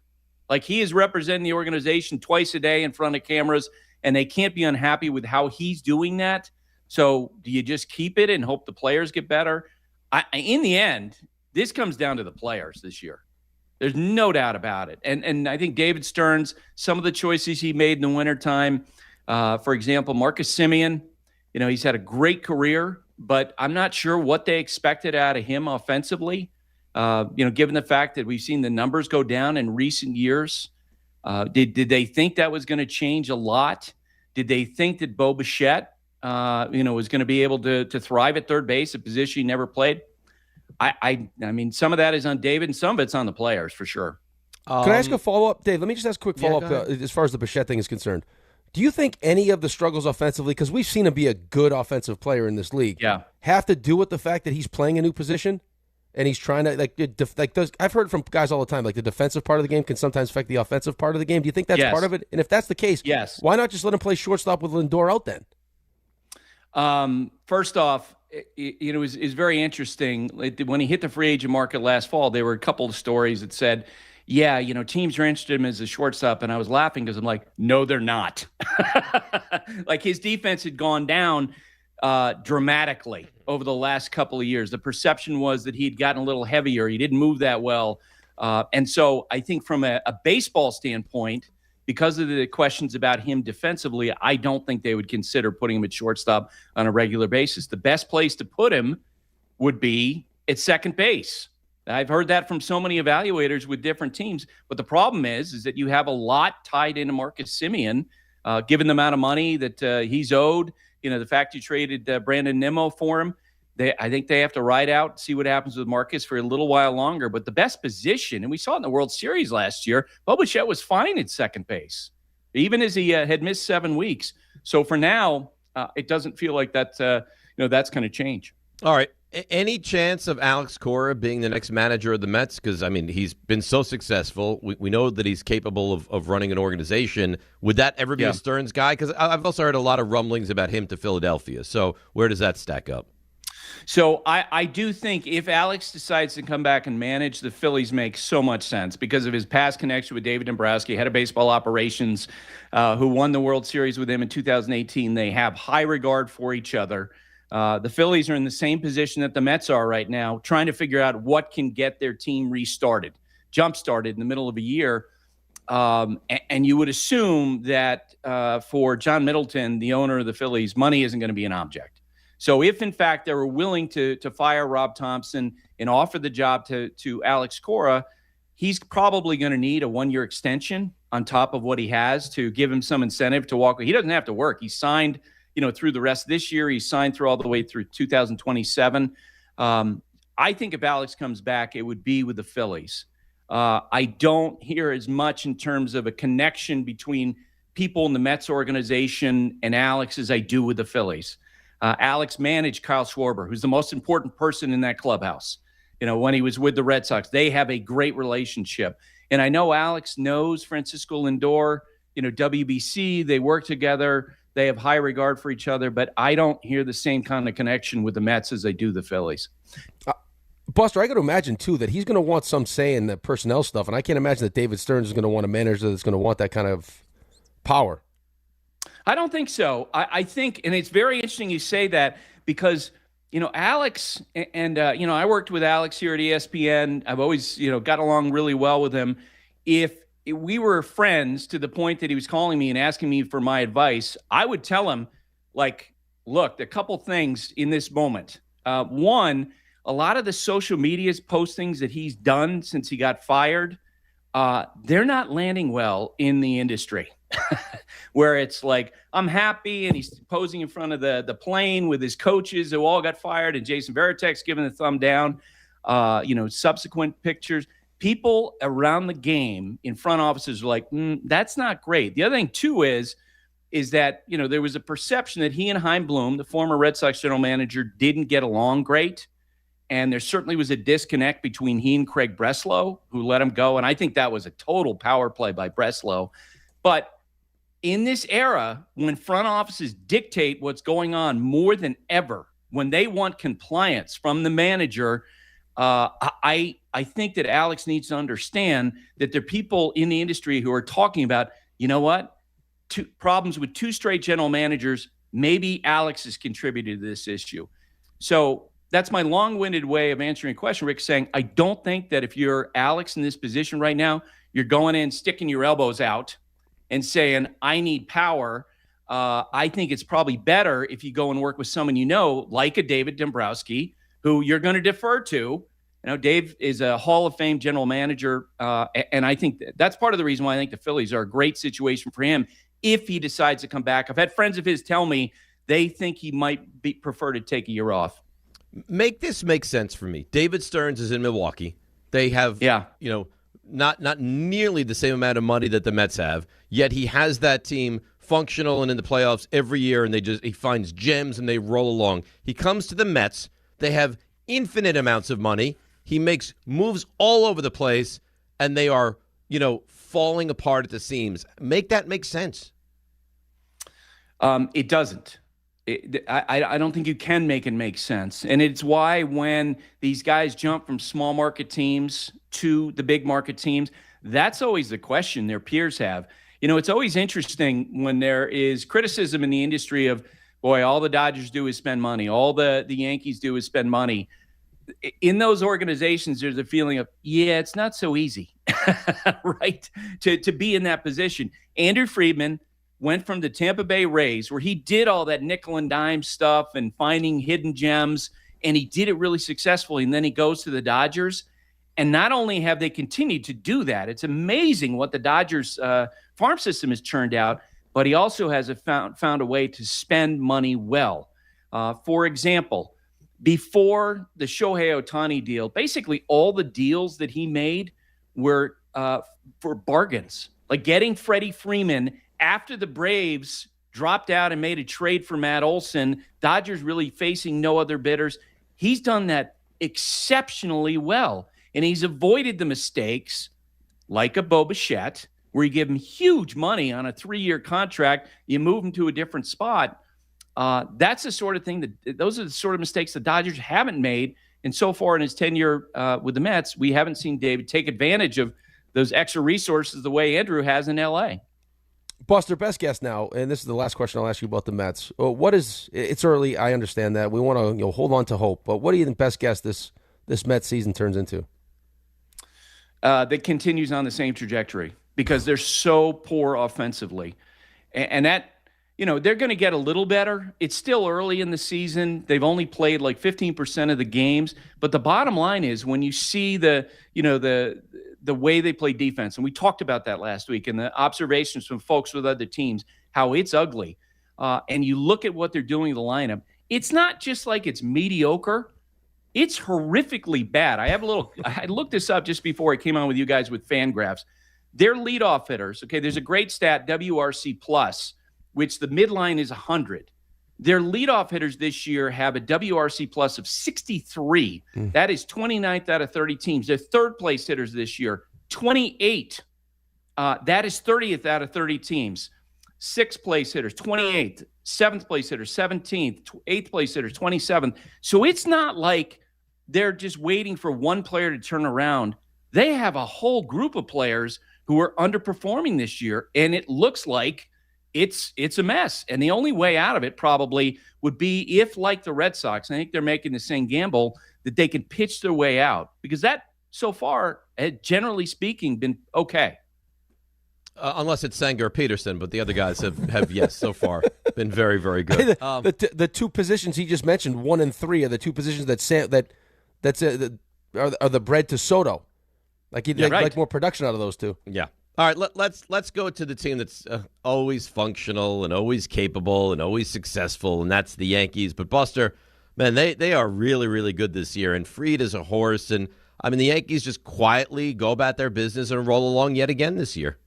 Like, he is representing the organization twice a day in front of cameras, and they can't be unhappy with how he's doing that. So do you just keep it and hope the players get better? In the end, this comes down to the players this year. There's no doubt about it. And I think David Stearns, some of the choices he made in the wintertime, for example, Marcus Semien, he's had a great career, but I'm not sure what they expected out of him offensively. Given the fact that we've seen the numbers go down in recent years, did they think that was going to change a lot? Did they think that Bo Bichette, was going to be able to thrive at third base, a position he never played? I mean, some of that is on David, and some of it's on the players for sure. Can I ask a follow-up, Dave? Let me just ask a quick follow-up as far as the Bichette thing is concerned. Do you think any of the struggles offensively, because we've seen him be a good offensive player in this league, have to do with the fact that he's playing a new position? And he's trying to I've heard from guys all the time, like the defensive part of the game can sometimes affect the offensive part of the game. Do you think that's part of it? And if that's the case, why not just let him play shortstop with Lindor out then? First off, it was very interesting. When he hit the free agent market last fall, there were a couple of stories that said, teams are interested in him as a shortstop. And I was laughing because I'm like, no, they're not. Like, his defense had gone down dramatically over the last couple of years. The perception was that he'd gotten a little heavier. He didn't move that well. And so I think from a baseball standpoint, because of the questions about him defensively, I don't think they would consider putting him at shortstop on a regular basis. The best place to put him would be at second base. I've heard that from so many evaluators with different teams. But the problem is that you have a lot tied into Marcus Semien, given the amount of money that he's owed. The fact you traded Brandon Nimmo for him, I think they have to ride out, see what happens with Marcus for a little while longer. But the best position, and we saw it in the World Series last year, Bo Bichette was fine at second base, even as he had missed 7 weeks. So for now, it doesn't feel like that's going to change. All right. Any chance of Alex Cora being the next manager of the Mets? Because, I mean, he's been so successful. We know that he's capable of running an organization. Would that ever be a Stearns guy? Because I've also heard a lot of rumblings about him to Philadelphia. So where does that stack up? So I do think if Alex decides to come back and manage, the Phillies make so much sense because of his past connection with David Dombrowski, head of baseball operations, who won the World Series with him in 2018. They have high regard for each other. The Phillies are in the same position that the Mets are right now, trying to figure out what can get their team restarted, jump-started in the middle of a year. And you would assume that for John Middleton, the owner of the Phillies, money isn't going to be an object. So if, in fact, they were willing to fire Rob Thompson and offer the job to Alex Cora, he's probably going to need a 1-year extension on top of what he has to give him some incentive to walk. He doesn't have to work. He's signed through the rest of this year. He's signed through all the way through 2027. I think if Alex comes back, it would be with the Phillies. I don't hear as much in terms of a connection between people in the Mets organization and Alex as I do with the Phillies. Alex managed Kyle Schwarber, who's the most important person in that clubhouse. When he was with the Red Sox, they have a great relationship. And I know Alex knows Francisco Lindor, WBC, they work together. They have high regard for each other, but I don't hear the same kind of connection with the Mets as I do the Phillies. Buster, I got to imagine, too, that he's going to want some say in the personnel stuff, and I can't imagine that David Stearns is going to want a manager that's going to want that kind of power. I don't think so. I think, and it's very interesting you say that because, Alex, and, I worked with Alex here at ESPN. I've always, got along really well with him. If we were friends to the point that he was calling me and asking me for my advice, I would tell him, look, a couple things in this moment. One, a lot of the social media postings that he's done since he got fired, they're not landing well in the industry. Where it's like, I'm happy, and he's posing in front of the plane with his coaches who all got fired, and Jason Veritek's giving the thumb down, subsequent pictures. People around the game in front offices are like, that's not great. The other thing, too, is that, there was a perception that he and Chaim Bloom, the former Red Sox general manager, didn't get along great. And there certainly was a disconnect between he and Craig Breslow, who let him go. And I think that was a total power play by Breslow. But in this era, when front offices dictate what's going on more than ever, when they want compliance from the manager, I think that Alex needs to understand that there are people in the industry who are talking about, problems with two straight general managers. Maybe Alex has contributed to this issue. So that's my long-winded way of answering a question, Rick, saying I don't think that if you're Alex in this position right now, you're going in, sticking your elbows out and saying, I need power. I think it's probably better if you go and work with someone like a David Dombrowski, who you're going to defer to. Dave is a Hall of Fame general manager, and I think that's part of the reason why I think the Phillies are a great situation for him if he decides to come back. I've had friends of his tell me they think he might prefer to take a year off. Make this make sense for me. David Stearns is in Milwaukee. They have, not nearly the same amount of money that the Mets have, yet he has that team functional and in the playoffs every year, and he finds gems and they roll along. He comes to the Mets. They have infinite amounts of money. He makes moves all over the place, and they are, falling apart at the seams. Make that make sense. It doesn't. I don't think you can make it make sense. And it's why when these guys jump from small market teams to the big market teams, that's always the question their peers have. It's always interesting when there is criticism in the industry of, boy, all the Dodgers do is spend money. All the Yankees do is spend money. In those organizations, there's a feeling of, it's not so easy, right, to be in that position. Andrew Friedman went from the Tampa Bay Rays, where he did all that nickel and dime stuff and finding hidden gems, and he did it really successfully. And then he goes to the Dodgers, and not only have they continued to do that, it's amazing what the Dodgers farm system has turned out, but he also has found a way to spend money well. For example, before the Shohei Ohtani deal, basically all the deals that he made were for bargains, like getting Freddie Freeman after the Braves dropped out and made a trade for Matt Olson. Dodgers really facing no other bidders. He's done that exceptionally well, and he's avoided the mistakes like a Bo Bichette, where you give him huge money on a 3-year contract, you move him to a different spot. That's the sort of thing those are the sort of mistakes the Dodgers haven't made. And so far in his tenure with the Mets, we haven't seen David take advantage of those extra resources the way Andrew has in L.A. Buster, best guess now, and this is the last question I'll ask you about the Mets. It's early, I understand that. We want to hold on to hope, but what do you think best guess this Mets season turns into? That continues on the same trajectory because they're so poor offensively. And that, they're going to get a little better. It's still early in the season. They've only played like 15% of the games. But the bottom line is when you see the way they play defense, and we talked about that last week, and the observations from folks with other teams, how it's ugly. And you look at what they're doing in the lineup, it's not just like it's mediocre. It's horrifically bad. I looked this up just before I came on with you guys with Fangraphs. Their leadoff hitters, okay, there's a great stat, WRC plus, which the midline is 100. Their leadoff hitters this year have a WRC plus of 63. That is 29th out of 30 teams. Their third place hitters this year, 28. That is 30th out of 30 teams. 6th place hitters, 28th. 7th place hitters, 17th. 8th place hitters, 27th. So it's not like they're just waiting for one player to turn around. They have a whole group of players who are underperforming this year, and it looks like it's a mess. And the only way out of it probably would be if, like the Red Sox, I think they're making the same gamble, that they can pitch their way out. Because that, so far, generally speaking, been okay. Unless it's Sanger or Peterson, but the other guys have yes, so far, been very, very good. The two positions he just mentioned, 1 and 3, are the two positions that are the bread to Soto. Like he'd like more production out of those two. Yeah. All right, let's go to the team that's always functional and always capable and always successful, and that's the Yankees. But Buster, man, they are really, really good this year, and Fried is a horse. And I mean, the Yankees just quietly go about their business and roll along yet again this year.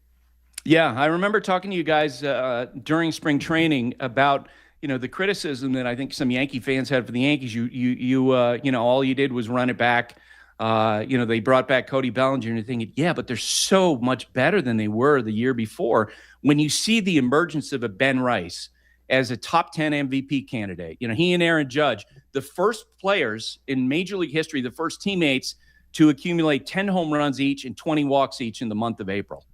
Yeah, I remember talking to you guys during spring training about the criticism that I think some Yankee fans had for the Yankees. You all you did was run it back. They brought back Cody Bellinger, and you're thinking, yeah, but they're so much better than they were the year before. When you see the emergence of a Ben Rice as a top 10 MVP candidate, he and Aaron Judge, the first players in Major League history, the first teammates to accumulate 10 home runs each and 20 walks each in the month of April.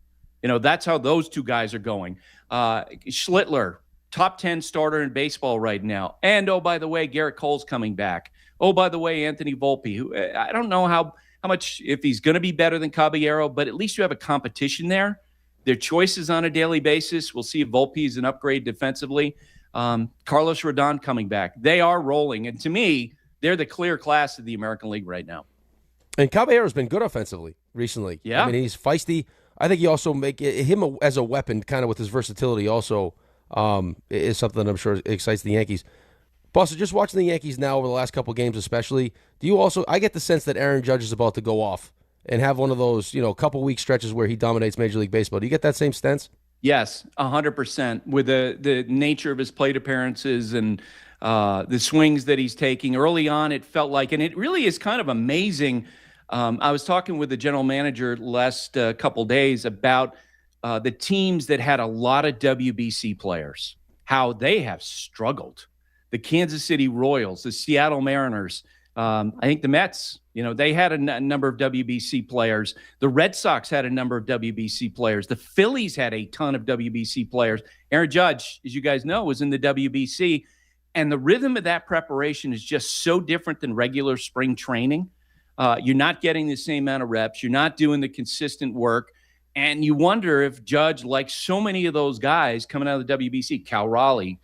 That's how those two guys are going. Schlittler, top 10 starter in baseball right now. And, oh, by the way, Garrett Cole's coming back. Oh, by the way, Anthony Volpe, who I don't know how much, if he's going to be better than Caballero, but at least you have a competition there. Their choices on a daily basis. We'll see if Volpe is an upgrade defensively. Carlos Rodon coming back. They are rolling. And to me, they're the clear class of the American League right now. And Caballero's been good offensively recently. Yeah. I mean, he's feisty. I think he also him as a weapon, kind of with his versatility, also is something that I'm sure excites the Yankees. Buster, just watching the Yankees now over the last couple games especially, I get the sense that Aaron Judge is about to go off and have one of those, couple week stretches where he dominates Major League Baseball. Do you get that same sense? Yes, 100%. With the nature of his plate appearances and the swings that he's taking. Early on, it felt like, and it really is kind of amazing. I was talking with the general manager last couple days about the teams that had a lot of WBC players, how they have struggled. The Kansas City Royals, the Seattle Mariners, I think the Mets, they had a number of WBC players. The Red Sox had a number of WBC players. The Phillies had a ton of WBC players. Aaron Judge, as you guys know, was in the WBC. And the rhythm of that preparation is just so different than regular spring training. You're not getting the same amount of reps. You're not doing the consistent work. And you wonder if Judge, like so many of those guys coming out of the WBC, Cal Raleigh,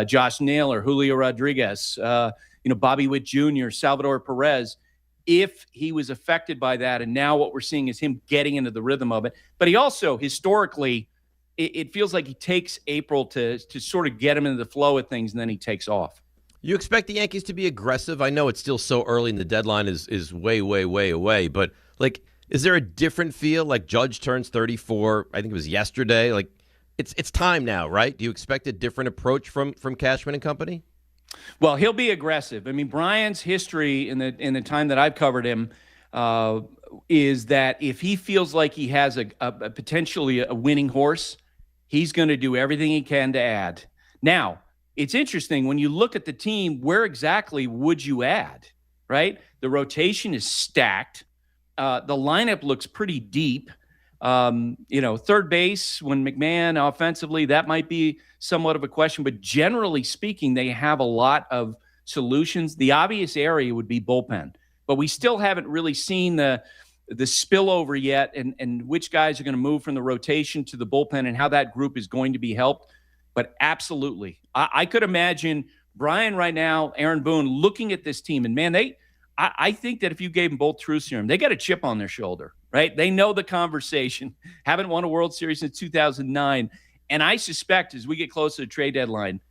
Josh Naylor, Julio Rodriguez, Bobby Witt Jr., Salvador Perez, if he was affected by that. And now what we're seeing is him getting into the rhythm of it. But he also, historically, it feels like he takes April to sort of get him into the flow of things, and then he takes off. You expect the Yankees to be aggressive? I know it's still so early and the deadline is way, way, way away. But, is there a different feel? Like Judge turns 34, I think it was yesterday. It's time now, right? Do you expect a different approach from Cashman and company? Well, he'll be aggressive. I mean, Brian's history in the time that I've covered him is that if he feels like he has a potentially a winning horse, he's going to do everything he can to add. Now, it's interesting when you look at the team, where exactly would you add, right? The rotation is stacked. The lineup looks pretty deep. Third base, when McMahon offensively, that might be somewhat of a question, but generally speaking, they have a lot of solutions. The obvious area would be bullpen, but we still haven't really seen the spillover yet and which guys are going to move from the rotation to the bullpen and how that group is going to be helped. But absolutely, I could imagine Brian right now, Aaron Boone, looking at this team, and man, I think that if you gave them both truth serum, they got a chip on their shoulder, right? They know the conversation. Haven't won a World Series since 2009. And I suspect as we get closer to the trade deadline,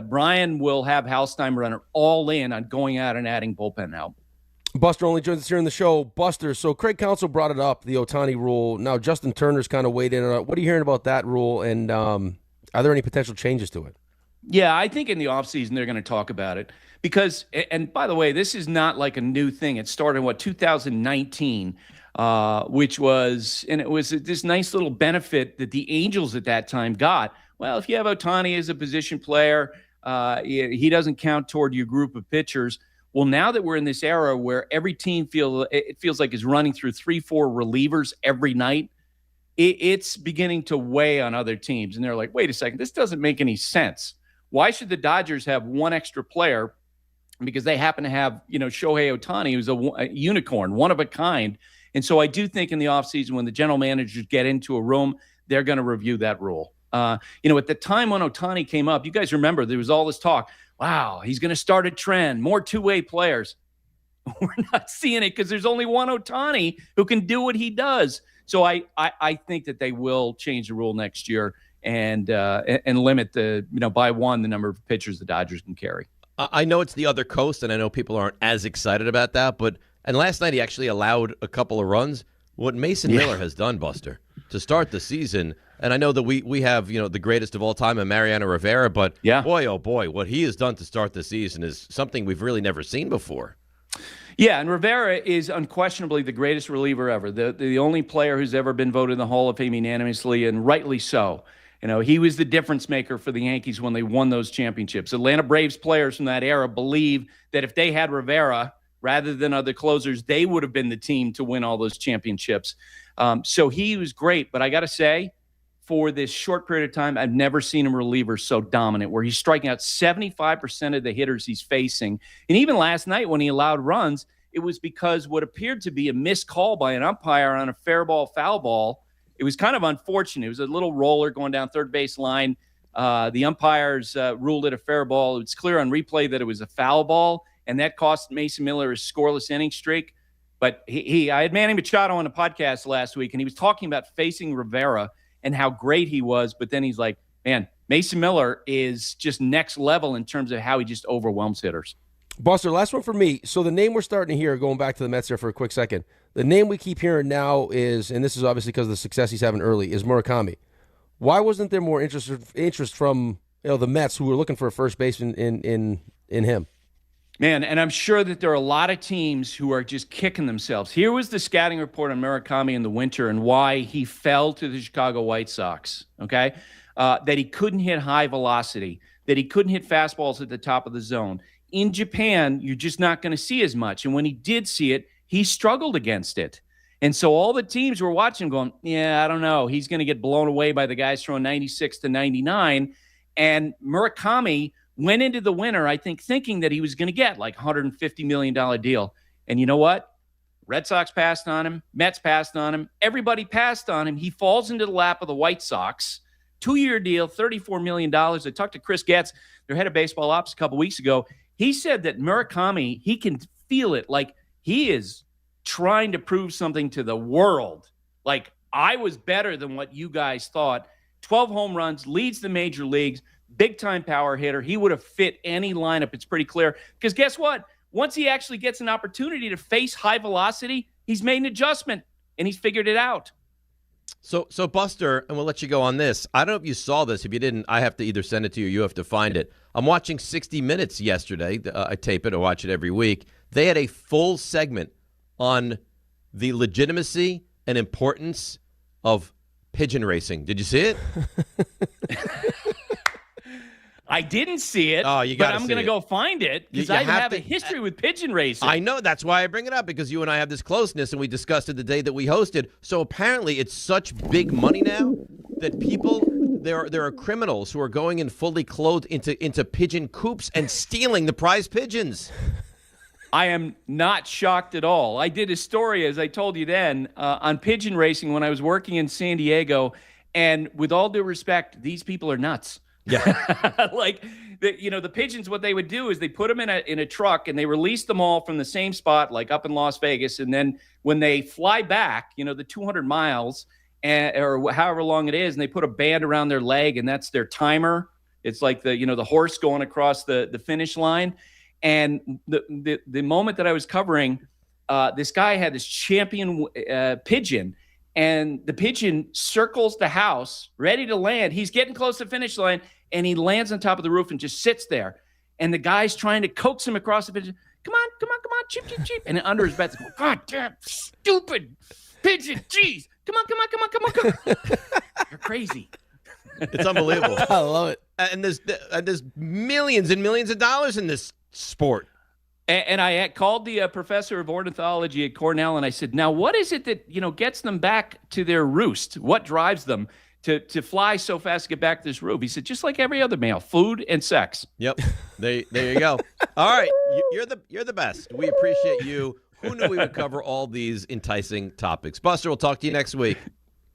Brian will have Hal Steinbrenner all in on going out and adding bullpen help. Buster only joins us here in the show. Buster, so Craig Counsell brought it up, the Ohtani rule. Now Justin Turner's kind of weighed in on it. What are you hearing about that rule, and are there any potential changes to it? Yeah, I think in the offseason they're going to talk about it because, and by the way, this is not like a new thing. It started in 2019. which was, and it was this nice little benefit that the Angels at that time got. Well, if you have Ohtani as a position player, he doesn't count toward your group of pitchers. Well, now that we're in this era where every team feels like is running through 3-4 relievers every night, it's beginning to weigh on other teams. And they're like, wait a second, this doesn't make any sense. Why should the Dodgers have one extra player? Because they happen to have, Shohei Ohtani, who's a unicorn, one of a kind. And so I do think in the offseason, when the general managers get into a room, they're going to review that rule. At the time when Ohtani came up, you guys remember there was all this talk. Wow, he's going to start a trend, more two-way players. We're not seeing it because there's only one Ohtani who can do what he does. So I think that they will change the rule next year and limit by one the number of pitchers the Dodgers can carry. I know it's the other coast, and I know people aren't as excited about that, and last night he actually allowed a couple of runs. What Mason Miller has done, Buster, to start the season, and I know that we have the greatest of all time in Mariano Rivera, but boy, oh boy, what he has done to start the season is something we've really never seen before. Yeah, and Rivera is unquestionably the greatest reliever ever, the only player who's ever been voted in the Hall of Fame unanimously, and rightly so. He was the difference maker for the Yankees when they won those championships. Atlanta Braves players from that era believe that if they had Rivera rather than other closers, they would have been the team to win all those championships. So he was great. But I got to say, for this short period of time, I've never seen a reliever so dominant, where he's striking out 75% of the hitters he's facing. And even last night when he allowed runs, it was because what appeared to be a missed call by an umpire on a fair ball, foul ball. It was kind of unfortunate. It was a little roller going down third base line. The umpires ruled it a fair ball. It's clear on replay that it was a foul ball, and that cost Mason Miller his scoreless inning streak. But I had Manny Machado on a podcast last week, and he was talking about facing Rivera and how great he was. But then he's like, man, Mason Miller is just next level in terms of how he just overwhelms hitters. Buster, last one for me. So the name we're starting to hear, going back to the Mets there for a quick second, the name we keep hearing now is, and this is obviously because of the success he's having early, is Murakami. Why wasn't there more interest from the Mets who were looking for a first baseman in him? Man, and I'm sure that there are a lot of teams who are just kicking themselves. Here was the scouting report on Murakami in the winter and why he fell to the Chicago White Sox, okay? That he couldn't hit high velocity, that he couldn't hit fastballs at the top of the zone. In Japan, you're just not going to see as much. And when he did see it, he struggled against it. And so all the teams were watching going, yeah, I don't know. He's going to get blown away by the guys throwing 96 to 99. And Murakami went into the winter, I think, thinking that he was going to get like $150 million deal. And you know what? Red Sox passed on him. Mets passed on him. Everybody passed on him. He falls into the lap of the White Sox. 2-year deal, $34 million. I talked to Chris Getz, their head of baseball ops, a couple weeks ago. He said that Murakami, he can feel it like he is trying to prove something to the world. Like, I was better than what you guys thought. 12 home runs, leads the major leagues, big-time power hitter. He would have fit any lineup. It's pretty clear. Because guess what? Once he actually gets an opportunity to face high velocity, he's made an adjustment, and he's figured it out. So Buster, and we'll let you go on this. I don't know if you saw this. If you didn't, I have to either send it to you or you have to find it. I'm watching 60 Minutes yesterday. I tape it or watch it every week. They had a full segment on the legitimacy and importance of pigeon racing. Did you see it? I didn't see it, but I'm going to go find it because I have a history with pigeon racing. I know. That's why I bring it up, because you and I have this closeness, and we discussed it the day that we hosted. So apparently it's such big money now that people, there are criminals who are going in fully clothed into pigeon coops and stealing the prize pigeons. I am not shocked at all. I did a story, as I told you then, on pigeon racing when I was working in San Diego, and with all due respect, these people are nuts. Yeah. Like, the pigeons, what they would do is they put them in a truck and they release them all from the same spot, like up in Las Vegas. And then when they fly back, the 200 miles or however long it is, and they put a band around their leg, and that's their timer. It's like the horse going across the finish line. And the moment that I was covering, this guy had this champion pigeon. And the pigeon circles the house, ready to land. He's getting close to the finish line, and he lands on top of the roof and just sits there. And the guy's trying to coax him across the finish. Come on, cheep, cheep, cheep. And under his breath, God damn, stupid pigeon. Jeez. Come on. You're crazy. It's unbelievable. I love it. And there's millions and millions of dollars in this sport. And I had called the professor of ornithology at Cornell, and I said, now, what is it that, gets them back to their roost? What drives them to fly so fast to get back to this roost? He said, just like every other male, food and sex. Yep. There you go. All right. You're the best. We appreciate you. Who knew we would cover all these enticing topics? Buster, we'll talk to you next week.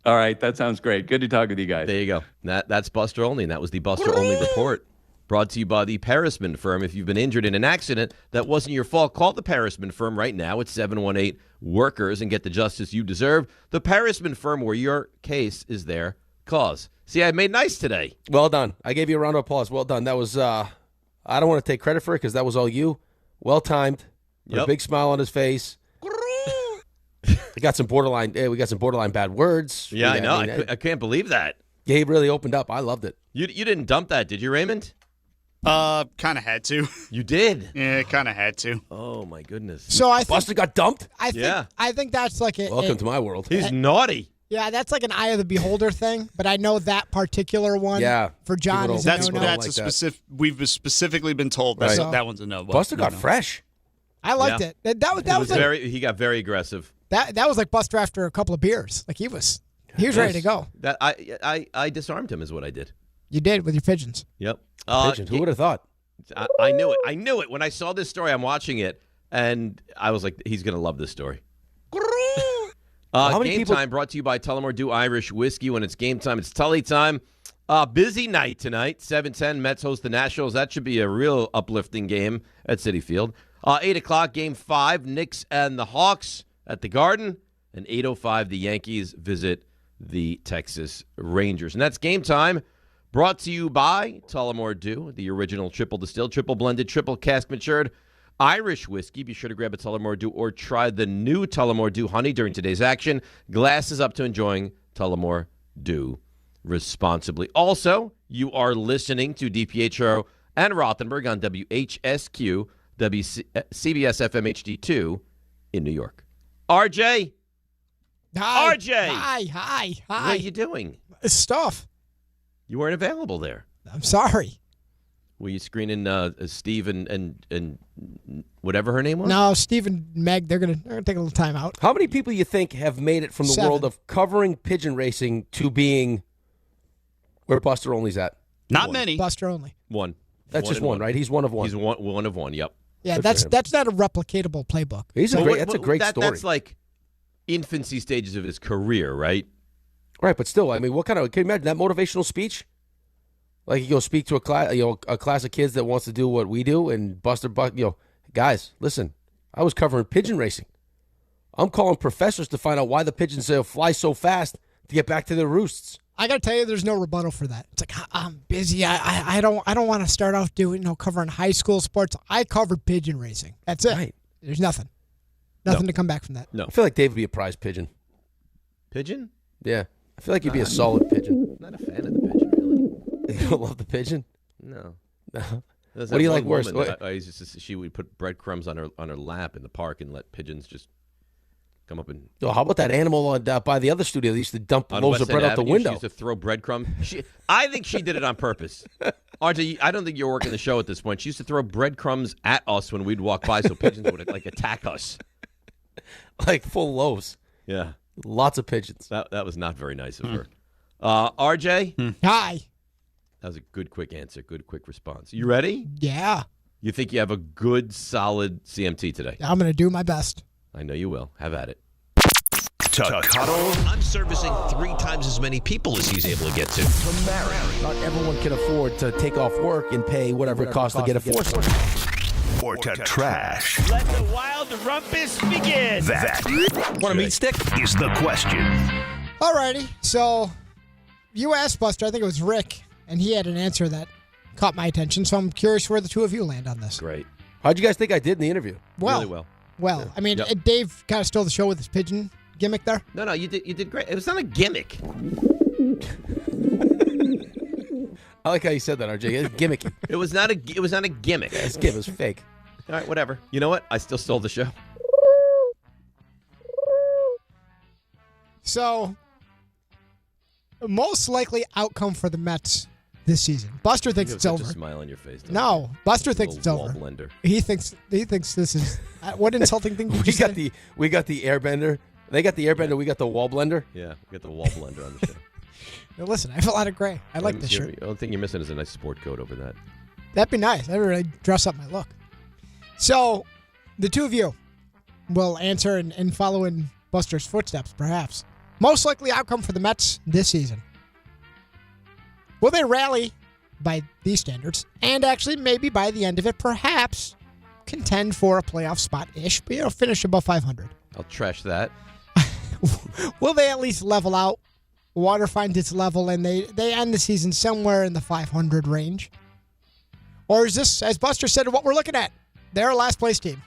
All right. That sounds great. Good to talk with you guys. There you go. That's Buster Olney, and that was the Buster Olney Report. Brought to you by the Parisman Firm. If you've been injured in an accident that wasn't your fault, call the Parisman Firm right now at 718-WORKERS and get the justice you deserve. The Parisman Firm, where your case is their cause. See, I made nice today. Well done. I gave you a round of applause. Well done. That was, I don't want to take credit for it because that was all you. Well timed. A big smile on his face. We got some borderline bad words. Yeah, I know. I can't believe that. Yeah, he really opened up. I loved it. You didn't dump that, did you, Raymond? Kind of had to. You did? Yeah, kind of had to. Oh, my goodness. So I think Buster got dumped? I think that's like a... Welcome to my world. He's naughty. Yeah, that's like an eye of the beholder thing, but I know that particular one for John is a no-no. That's a specific... We've specifically been told that one's a no. Buster got fresh. I liked it. That was like, he got very aggressive. That was like Buster after a couple of beers. Like he was ready to go. That I disarmed him is what I did. You did with your pigeons. Yep. Pigeons. Who would have thought? I knew it. I knew it when I saw this story. I'm watching it, and I was like, he's going to love this story. Game time brought to you by Tullamore Dew Irish Whiskey. When it's game time, it's Tully time. Busy night tonight. 7:10. Mets host the Nationals. That should be a real uplifting game at Citi Field. 8 o'clock, Game 5. Knicks and the Hawks at the Garden. And 8:05, the Yankees visit the Texas Rangers. And that's game time. Brought to you by Tullamore Dew, the original triple distilled, triple blended, triple cask matured Irish whiskey. Be sure to grab a Tullamore Dew or try the new Tullamore Dew Honey during today's action. Glasses up to enjoying Tullamore Dew responsibly. Also, you are listening to DiPietro and Rothenberg on WHSQ, CBS FM HD2 in New York. RJ. Hi. RJ. Hi. What are you doing? Stuff. You weren't available there. I'm sorry. Were you screening Steve and whatever her name was? No, Steve and Meg, they're gonna take a little time out. How many people you think have made it from the 7. world of covering pigeon racing to being where Buster Olney's at? Not many. Buster Olney. One. That's just one, right? He's one of one. He's one of one. Yep. Yeah, that's not a replicatable playbook. That's a great story. That's like infancy stages of his career, right? Right, but still, I mean, can you imagine that motivational speech? Like you go speak to a class of kids that wants to do what we do, and Buster, guys, listen, I was covering pigeon racing. I'm calling professors to find out why the pigeons fly so fast to get back to their roosts. I got to tell you, there's no rebuttal for that. It's like I'm busy. I don't want to start off covering high school sports. I covered pigeon racing. That's it. Right. There's nothing to come back from that. No, I feel like Dave would be a prize pigeon. Pigeon? Yeah, I feel like you'd be a solid pigeon. I'm not a fan of the pigeon, really. You don't love the pigeon? No. What do you like worse? She would put breadcrumbs on her lap in the park and let pigeons just come up and. Oh, how about that animal by the other studio that used to dump loaves of bread out the window? She used to throw breadcrumbs. I think she did it on purpose. RJ, I don't think you're working the show at this point. She used to throw breadcrumbs at us when we'd walk by, so pigeons would attack us, like full loaves. Yeah, lots of pigeons. That was not very nice of her. RJ, hi. That was a good, quick answer. Good, quick response. You ready? Yeah. You think you have a good, solid CMT today? I'm going to do my best. I know you will. Have at it. To cuddle. I'm servicing 3 times as many people as he's able to get to. To marry. Not everyone can afford to take off work and pay whatever it costs to get a foursome. Or to trash. Let the wild rumpus begin. That. Want a meat stick? Is the question. Alrighty. So, you asked Buster, I think it was Rick, and he had an answer that caught my attention. So I'm curious where the two of you land on this. Great. How'd you guys think I did in the interview? Really well. Well, yeah. I mean, Dave kind of stole the show with his pigeon gimmick there. No, you did great. It was not a gimmick. I like how you said that, RJ. It's gimmicky. It was not a gimmick. Yeah, it was fake. All right, whatever. You know what? I still stole the show. So, most likely outcome for the Mets this season. Buster thinks it's over. A smile on your face. No, Buster thinks it's over. Blender. He thinks this is what insulting thing did you say? We got the airbender. They got the airbender. We got the wall blender. Yeah, we got the wall blender on the show. Now listen, I have a lot of gray. I like this shirt. The only thing you're missing is a nice sport coat over that. That'd be nice. That would really dress up my look. So, the two of you will answer and follow in Buster's footsteps, perhaps. Most likely outcome for the Mets this season. Will they rally by these standards and actually maybe by the end of it, perhaps contend for a playoff spot-ish, but finish above 500? I'll trash that. Will they at least level out? Water finds its level and they end the season somewhere in the 500 range? Or is this, as Buster said, what we're looking at? They're a last place team.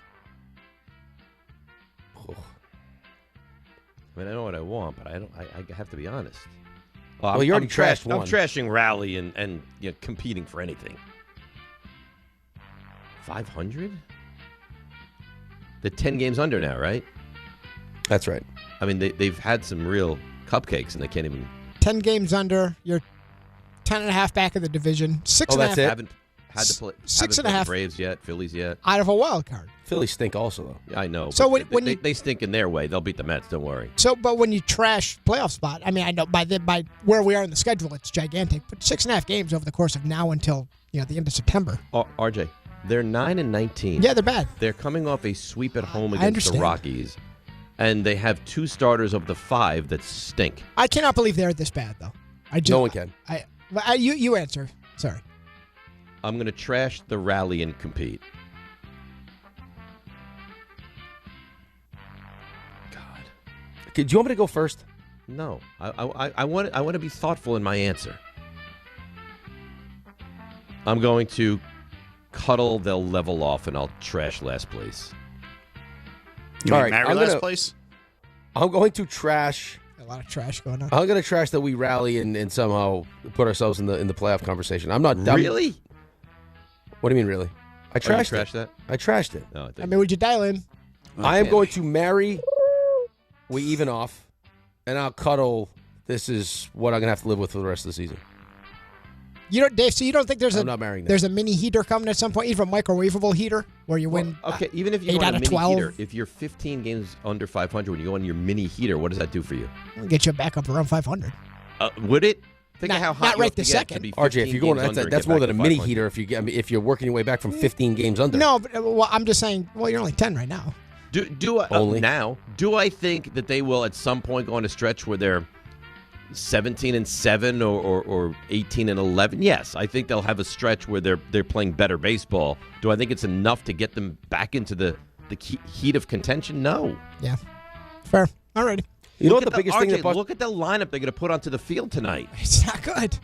I mean, I know what I want, but I have to be honest. Well, you already trashed one. I'm trashing rally and competing for anything. 500? They're 10 games under now, right? That's right. I mean, they've had some real cupcakes, and they can't even... 10 games under. You're 10.5 back of the division. 6.5. That's it? Haven't had to play 6.5. Braves yet, Phillies yet. Out of a wild card. Phillies stink also, though. Yeah, I know. So when they stink in their way, they'll beat the Mets. Don't worry. So, but when you trash playoff spot, I mean, I know by where we are in the schedule, it's gigantic. But 6.5 games over the course of now until the end of September. RJ, they're 9-19. Yeah, they're bad. They're coming off a sweep at home against the Rockies, and they have 2 starters of the 5 that stink. I cannot believe they're this bad, though. No one can. You answer. Sorry. I'm going to trash the rally and compete. Do you want me to go first? No, I want to be thoughtful in my answer. I'm going to cuddle. They'll level off, and I'll trash last place. All right, last place. I'm going to trash. A lot of trash going on. I'm going to trash that we rally and somehow put ourselves in the playoff conversation. I'm not really. What do you mean, really? I trashed that. I trashed it. No, I mean, would you dial in? I am going to marry. We even off, and I'll cuddle. This is what I'm going to have to live with for the rest of the season. Dave, so you don't think I'm not marrying that. There's a mini heater coming at some point, even a microwavable heater, where you win okay, even if you 8 go on out a of mini 12? heater, if you're 15 games under 500, when you go on your mini heater, what does that do for you? It'll get you back up around 500. Would it? Think of how hot not you right have to this get second. to be RJ, if you're going, that's more than a mini heater. If you're working your way back from 15 games under. No, but I'm just saying. Well, you're only 10 right now. Do I think that they will at some point go on a stretch where they're 17-7 or 18-11? Yes, I think they'll have a stretch where they're playing better baseball. Do I think it's enough to get them back into the heat of contention? No. Yeah, fair. All right. You know what the biggest thing? Look at the lineup they're going to put onto the field tonight. It's not good.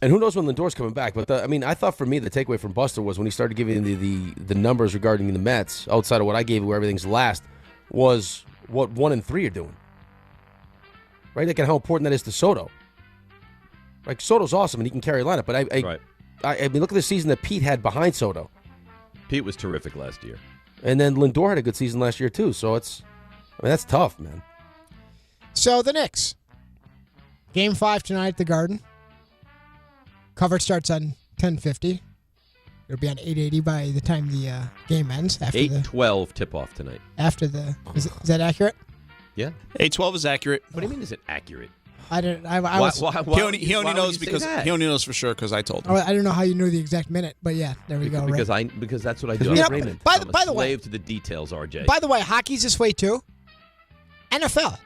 And who knows when Lindor's coming back? But I thought for me the takeaway from Buster was when he started giving the numbers regarding the Mets outside of what I gave, where everything's last, was what 1 and 3 are doing. Right, like, and how important that is to Soto. Like, Soto's awesome and he can carry a lineup, but I mean, look at the season that Pete had behind Soto. Pete was terrific last year, and then Lindor had a good season last year too. So that's tough, man. So the Knicks, Game 5 tonight at the Garden. Coverage starts on 10:50. It'll be on 8:80 by the time the game ends. 8:12 tip-off tonight. Is that accurate? Yeah. 8:12 is accurate. What do you mean? Is it accurate? I didn't. He only knows because he only knows for sure because I told him. I don't know how you knew the exact minute, but yeah, there we go. Because that's what I do. By the way, slave to the details, RJ. By the way, hockey's this way too. NFL,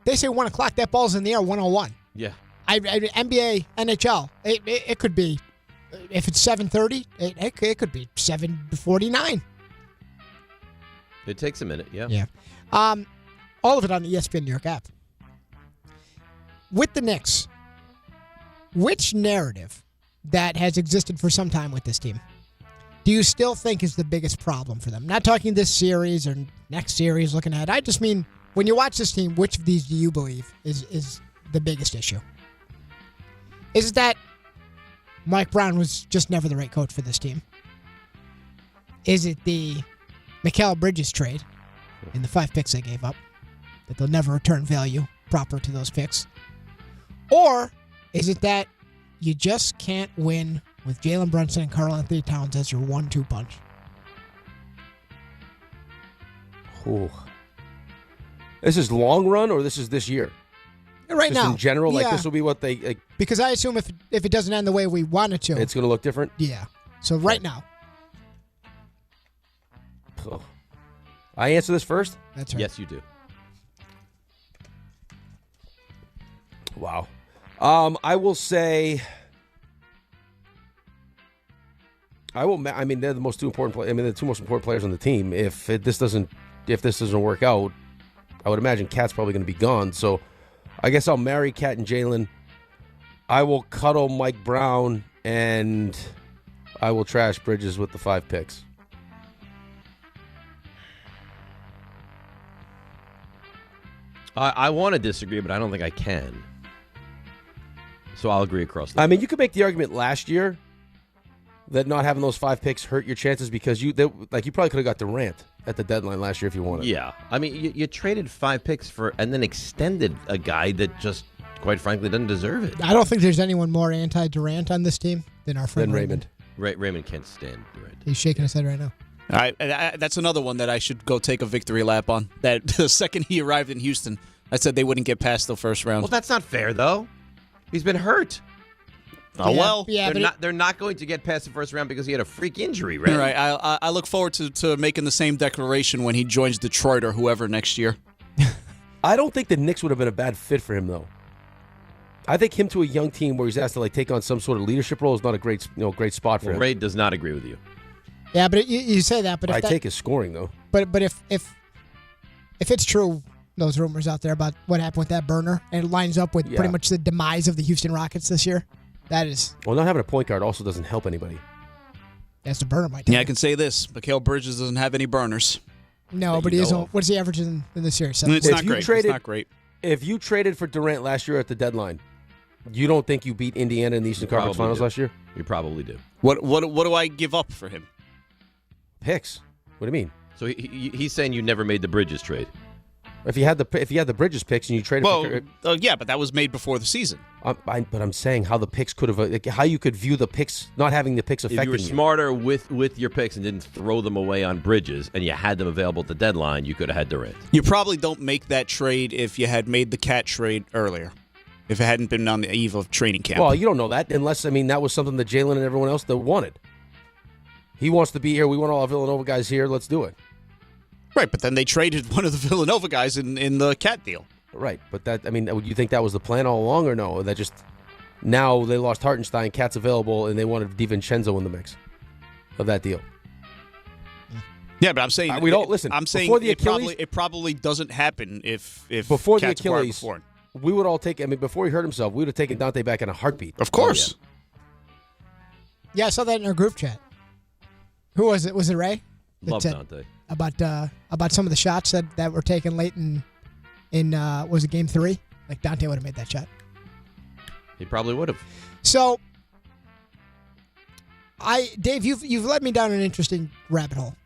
they say 1 o'clock. That ball's in the air. 1:01. Yeah. NBA, NHL, it could be, if it's 7:30, it could be 7:49. It takes a minute, yeah. Yeah. All of it on the ESPN New York app. With the Knicks, which narrative that has existed for some time with this team do you still think is the biggest problem for them? Not talking this series or next series looking ahead. I just mean, when you watch this team, which of these do you believe is the biggest issue? Is it that Mike Brown was just never the right coach for this team? Is it the Mikal Bridges trade and the 5 picks they gave up that they'll never return value proper to those picks? Or is it that you just can't win with Jalen Brunson and Karl-Anthony Towns as your 1-2 punch? Ooh. This is long run, or this is this year? Right just now. In general, yeah. like this will be what they... Like, because I assume if it doesn't end the way we want it to... It's going to look different? Yeah. So right now. Oh. I answer this first? That's right. Yes, you do. Wow. I will say... I mean, they're the most 2 important players. I mean, they're the 2 most important players on the team. If this doesn't work out, I would imagine Cat's probably going to be gone. So I guess I'll marry Cat and Jalen. I will cuddle Mike Brown, and I will trash Bridges with the 5 picks. I want to disagree, but I don't think I can. So I'll agree across the board. I mean, you could make the argument last year that not having those 5 picks hurt your chances because you probably could have got Durant at the deadline last year if you wanted. Yeah. I mean, you traded 5 picks for and then extended a guy that just, quite frankly, doesn't deserve it. I don't think there's anyone more anti-Durant on this team than our friend Raymond. Raymond can't stand Durant. He's shaking his head right now. All right, that's another one that I should go take a victory lap on. That the second he arrived in Houston, I said they wouldn't get past the first round. Well, that's not fair, though. He's been hurt. Oh, well. Yeah, they're not going to get past the first round because he had a freak injury, right? Right. I look forward to making the same declaration when he joins Detroit or whoever next year. I don't think the Knicks would have been a bad fit for him, though. I think him to a young team where he's asked to take on some sort of leadership role is not a great spot for him. Ray does not agree with you. Yeah, but you say that, but if I take his scoring though. But if it's true, those rumors out there about what happened with that burner, and it lines up with pretty much the demise of the Houston Rockets this year, that is. Well, not having a point guard also doesn't help anybody. That's the burner, my. Yeah, I can say this: Mikal Bridges doesn't have any burners. No, but he is. What's he averaging in this series? It's not great. It's not great. If you traded for Durant last year at the deadline, you don't think you beat Indiana in the Eastern Conference Finals last year? You probably do. What do I give up for him? Picks. What do you mean? So he's saying you never made the Bridges trade. If you had the Bridges picks and you traded, yeah, but that was made before the season. But I'm saying how the picks could have, how you could view the picks, not having the picks affecting you. If you were smarter with your picks and didn't throw them away on Bridges, and you had them available at the deadline, you could have had Durant. You probably don't make that trade if you had made the Cat trade earlier. If it hadn't been on the eve of training camp. Well, you don't know that unless, that was something that Jalen and everyone else that wanted. He wants to be here. We want all our Villanova guys here. Let's do it. Right, but then they traded one of the Villanova guys in the Cat deal. Right, but would you think that was the plan all along or no? Or that just now they lost Hartenstein, Cat's available, and they wanted DiVincenzo in the mix of that deal. Yeah, but I'm saying we don't listen. I'm saying before the Achilles, it probably doesn't happen if before Cat's the Achilles. We would all take. Before he hurt himself, we would have taken Dante back in a heartbeat. Of course. Yeah, I saw that in our group chat. Who was it? Was it Ray? Love Dante. About some of the shots that were taken late in was it Game 3? Like Dante would have made that shot. He probably would have. So, Dave, you've led me down an interesting rabbit hole.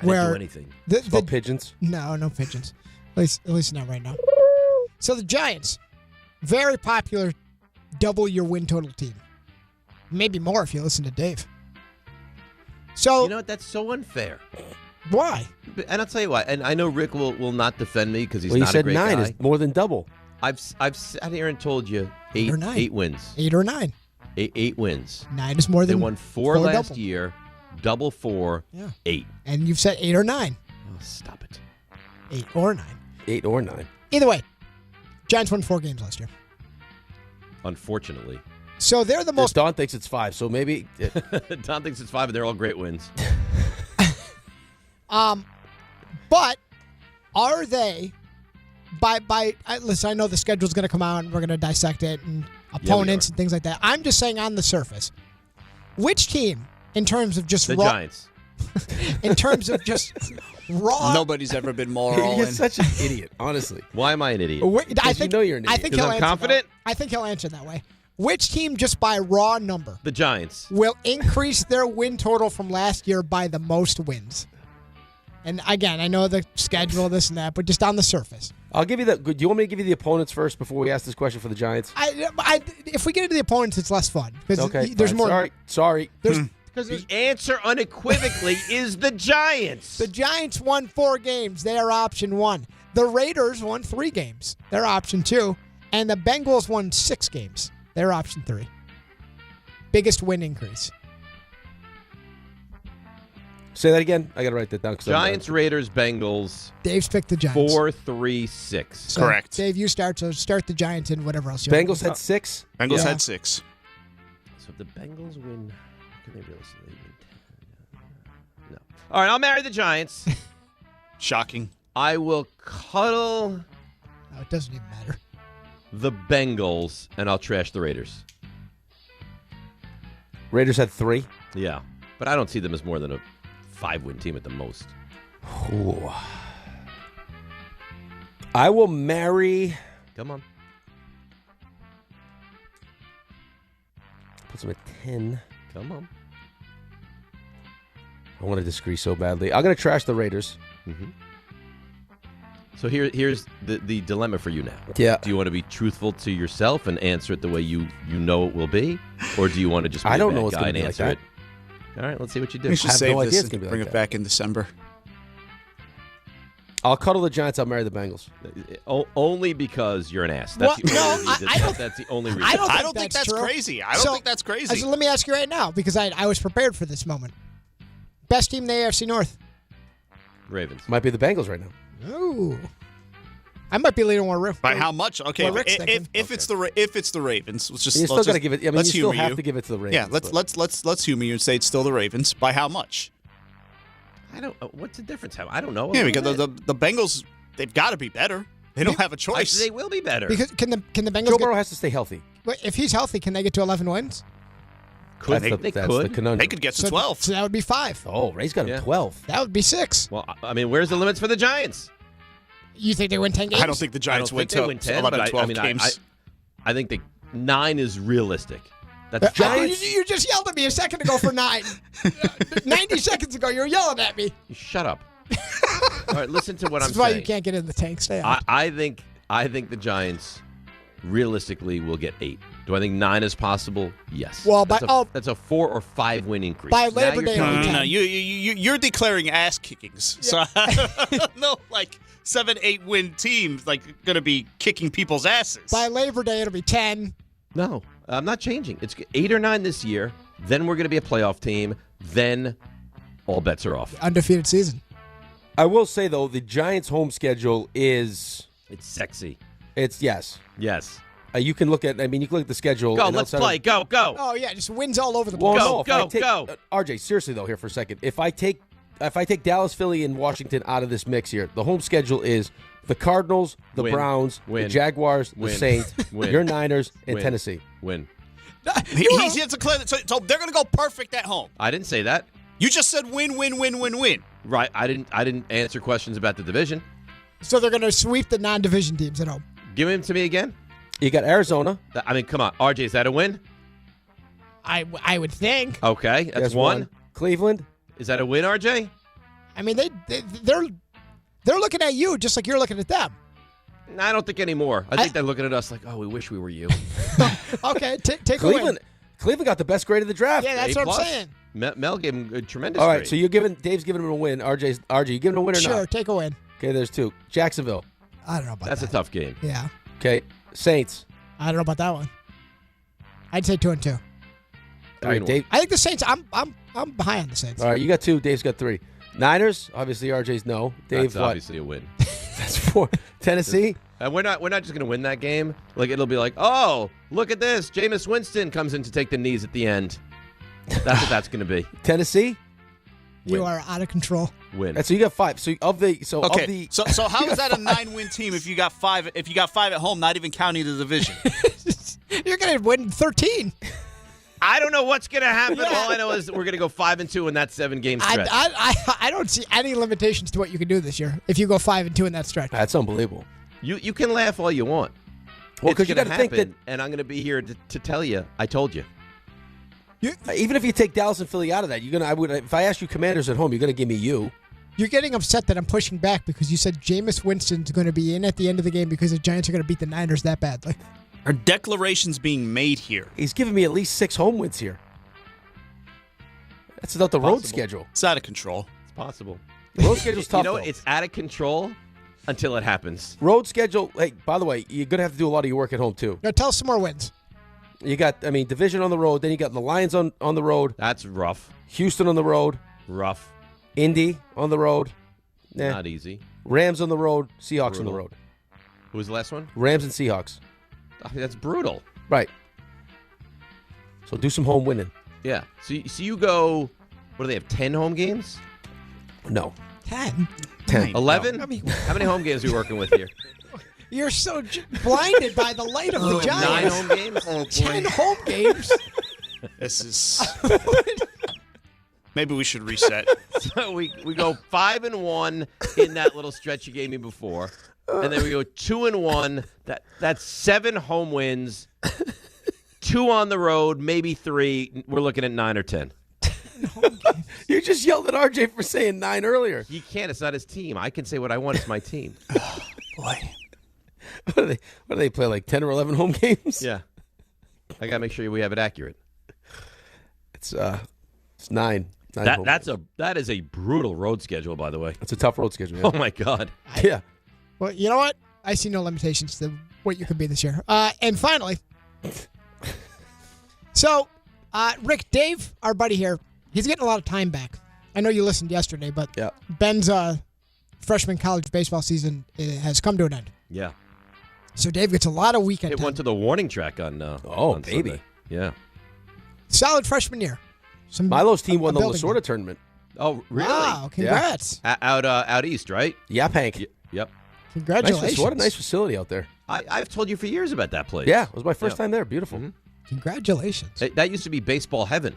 I didn't do anything. It's called pigeons. No pigeons. At least not right now. So the Giants, very popular, double your win total team. Maybe more if you listen to Dave. So you know what? That's so unfair. Why? And I'll tell you why. And I know Rick will not defend me because he's not a great guy. He said 9 is more than double. I've sat here and told you 8 or 9. 8 wins. 8 or 9. 8 wins. 9 is more than. They won 4 last double. year. Double 4. Yeah. 8. And you've said 8 or 9. Oh, stop it. 8 or 9. 8 or 9. Either way, Giants won 4 games last year. Unfortunately. So they're the most. Don thinks it's 5, so maybe. Don thinks it's 5, and they're all great wins. But are they? Listen, I know the schedule's going to come out, and we're going to dissect it and opponents and things like that. I'm just saying on the surface, which team, in terms of just the Giants, in terms of just raw. Nobody's ever been more all You're in. such an idiot, honestly. Why am I an idiot? I think you know you're an idiot. I think Because he'll I'm answer confident. I think he'll answer that way. Which team, just by raw number, The Giants. will increase their win total from last year by the most wins? And again, I know the schedule, this and that, but just on the surface. I'll give you the. Do you want me to give you the opponents first before we ask this question for the Giants? If we get into the opponents, it's less fun. Okay. There's more. Sorry. The answer unequivocally is the Giants. The Giants won 4 games. They are option 1. The Raiders won 3 games. They're option 2. And the Bengals won 6 games. They're option 3. Biggest win increase. Say that again. I got to write that down. Giants, Raiders, Bengals. Dave's picked the Giants. 4-3-6. So, correct. Dave, you start. So start the Giants and whatever else you want. Bengals had 6? Bengals had 6. So if the Bengals win, can they realistically win 10? No. All right, I'll marry the Giants. Shocking. I will cuddle No, it doesn't even matter. the Bengals, and I'll trash the Raiders. Raiders had 3? Yeah, but I don't see them as more than a 5-win team at the most. Ooh. I will marry. Come on. Puts them at 10. Come on. I want to disagree so badly. I'm going to trash the Raiders. Mm-hmm. So here's the dilemma for you now. Yeah. Do you want to be truthful to yourself and answer it the way you know it will be? Or do you want to just be I don't a bad know what's guy gonna and be like answer that. it? All right, let's see what you do. We should I have save no idea this it's gonna and be bring like it that. back in December. I'll cuddle the Giants. I'll marry the Bengals. Only because you're an ass. That's the only reason. That's the only reason. I I don't think that's that's true. crazy. I don't think that's crazy. So let me ask you right now, because I was prepared for this moment. Best team in the AFC North? Ravens. Might be the Bengals right now. Ooh. I might be leaning more Rick. By how much? Okay, Well, Rick's if it's the Ravens, let's just You still let's got to just- give it. I mean, you let's still humor have you. to give it to the Ravens. Yeah, but- let's humor you and say it's still the Ravens. By how much? I don't. What's the difference? I don't know. Yeah, because the Bengals, they've got to be better. They don't have a choice. They will be better. Because can the Bengals Joe get, Burrow has to stay healthy. Wait, if he's healthy, can they get to 11 wins? Could That's they the could. conundrum. They could get to 12. So that would be 5. Oh, Ray's got him 12. That would be 6. Well, I mean, where's the limits for the Giants? You think they win 10 games? I don't think the Giants win 10, 11, but 12 games. I think 9 is realistic. That's You just yelled at me a second ago for 9. 90 seconds ago, you were yelling at me. Shut up. All right, listen to what I'm That's why saying. you can't get in the tank. Stay out. I think the Giants realistically will get 8. Do I think 9 is possible? Yes. Well, that's a 4 or 5 win increase. By Now Labor you're Day, talking- No, you're declaring ass kickings. So I don't know, like 7-8 win teams like going to be kicking people's asses. By Labor Day, it'll be 10. No, I'm not changing. It's 8 or 9 this year. Then we're going to be a playoff team. Then all bets are off. Undefeated season. I will say though, the Giants' home schedule is It's sexy. It's yes. You can look at. I mean, you can look at the schedule. Go, and let's outside of- play. Go. Oh, yeah, just wins all over the Well, place. no, RJ, seriously though, here for a second. If I take Dallas, Philly, and Washington out of this mix here, the home schedule is the Cardinals, the Win. Browns, Win. the Jaguars, Win. the Saints, Win. your Niners, and Win. Tennessee. Win. He's declared so they're going to go perfect at home. I didn't say that. You just said win. Right. I didn't answer questions about the division. So they're going to sweep the non-division teams at home. Give him to me again. You got Arizona. I mean, come on, RJ, is that a win? I would think. Okay, that's There's one. Cleveland. Is that a win, RJ? I mean, they're looking at you just like you're looking at them. I don't think anymore. I think they're looking at us like, oh, we wish we were you. Okay, take Cleveland. a win. Cleveland got the best grade of the draft. Yeah, that's A+. what I'm saying. Mel gave him a tremendous All right, grade. so Dave's giving him a win. RJ, you giving him a win or Sure, not? take a win. Okay, there's 2. Jacksonville. I don't know about That's that. a tough game. Yeah, Okay, Saints. I don't know about that one. I'd say 2-2. All right, Dave. I think the Saints. I'm behind on the Saints. All right, you got 2. Dave's got 3. Niners. Obviously, RJ's no. Dave, That's what? obviously a win. That's 4. Tennessee. And we're not just going to win that game. Like it'll be like, oh, look at this. Jameis Winston comes in to take the knees at the end. That's what that's going to be. Tennessee. You are out of control. Win. And so you got 5. So how is that a 9-win team if you got 5? If you got 5 at home, not even counting the division. You're going to win 13. I don't know what's going to happen. Yeah. All I know is we're going to go 5-2 in that 7-game stretch. I don't see any limitations to what you can do this year if you go 5-2 in that stretch. That's unbelievable. You can laugh all you want. Well, it's because you going got to to think happen, and I'm going to be here to tell you, I told you. Even if you take Dallas and Philly out of that, if I ask you Commanders at home, you're going to give me you. You're getting upset that I'm pushing back because you said Jameis Winston's going to be in at the end of the game because the Giants are going to beat the Niners that badly. Are declarations being made here? He's giving me at least 6 home wins here. That's not the road schedule. It's out of control. It's possible. The road schedule's tough, You know, though. it's out of control until it happens. Road schedule, hey, by the way, you're going to have to do a lot of your work at home, too. Now tell us some more wins. You got, division on the road. Then you got the Lions on the road. That's rough. Houston on the road. Rough. Indy on the road. Not easy. Rams on the road. Seahawks on the road. Who was the last one? Rams and Seahawks. That's brutal. Right. So do some home winning. Yeah. So you go, what do they have, 10 home games? No. 10? 11? No. I mean, how many home games are we working with here? You're so blinded by the light of the Giants. 9 home games? 10 home games? This is... Maybe we should reset. So we go 5-1 in that little stretch you gave me before. And then we go 2-1. That's 7 home wins. 2 on the road, maybe 3. We're looking at 9 or 10. You just yelled at RJ for saying 9 earlier. He can't. It's not his team. I can say what I want. It's my team. Boy. What do they play, like 10 or 11 home games? Yeah. I got to make sure we have it accurate. It's 9. That is a brutal road schedule, by the way. It's a tough road schedule. Yeah. Oh, my God. Yeah. Well, you know what? I see no limitations to what you could be this year. And finally, so, Rick, Dave, our buddy here, he's getting a lot of time back. I know you listened yesterday, but Ben's freshman college baseball season has come to an end. Yeah. So Dave gets a lot of weekend time. It went to the warning track on on baby. Sunday. Yeah. Solid freshman year. Milo's team won the Lasorda tournament. Oh, really? Wow, congrats. Yeah. Out east, right? Yep, Hank. Yep. Congratulations. What a nice facility out there. I've told you for years about that place. Yeah, it was my first time there. Beautiful. Mm-hmm. Congratulations. That used to be baseball heaven.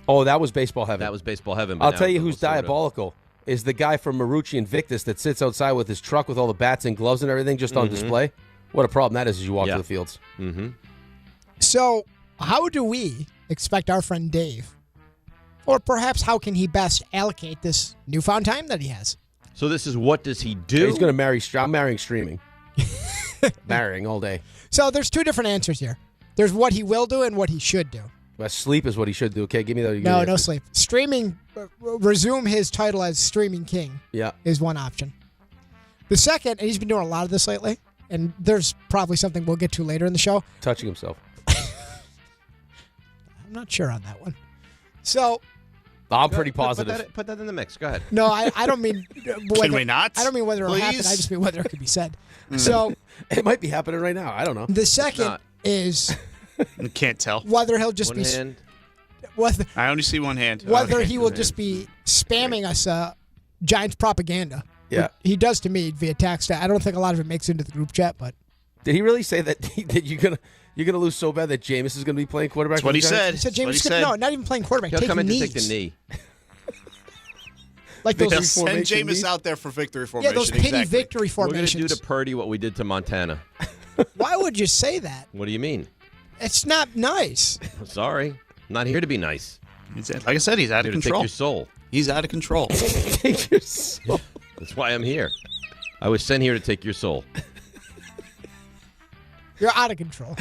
Oh, that was baseball heaven. That was baseball heaven. But I'll now tell you it's who's Lasorda. diabolical is the guy from Marucci and Victus that sits outside with his truck with all the bats and gloves and everything just on display. What a problem that is as you walk to the fields. Mm-hmm. So how do we expect our friend Dave, or perhaps how can he best allocate this newfound time that he has? So this is what does he do? He's going to marry. I'm marrying streaming. Marrying all day. So there's 2 different answers here. There's what he will do and what he should do. Well, sleep is what he should do. Okay, give me that. No sleep. Streaming, resume his title as streaming king. Yeah, is one option. The second, and he's been doing a lot of this lately, and there's probably something we'll get to later in the show. Touching himself. I'm not sure on that one. So. I'm pretty positive. Put that in the mix. Go ahead. No, I don't mean. Can we not? I don't mean whether it'll happen. I just mean whether it could be said. So it might be happening right now. I don't know. The second is. You can't tell. Whether he'll just One hand. Whether, I only see one hand. Whether he will just be spamming us Giants propaganda. Yeah. He does to me via text. I don't think a lot of it makes it into the group chat, but. Did he really say that you're gonna lose so bad that Jameis is gonna be playing quarterback? That's what he said. He said Jameis no, not even playing quarterback. He'll come in to knees. take the knee. Like They'll those send Jameis out there for victory formation. Yeah, those pity victory We're formations. going to do to Purdy what we did to Montana. Why would you say that? What do you mean? It's not nice. Sorry. I'm not here to be nice. Like I said, he's out of Here to control. take your soul. He's out of control. Take your soul. That's why I'm here. I was sent here to take your soul. You're out of control.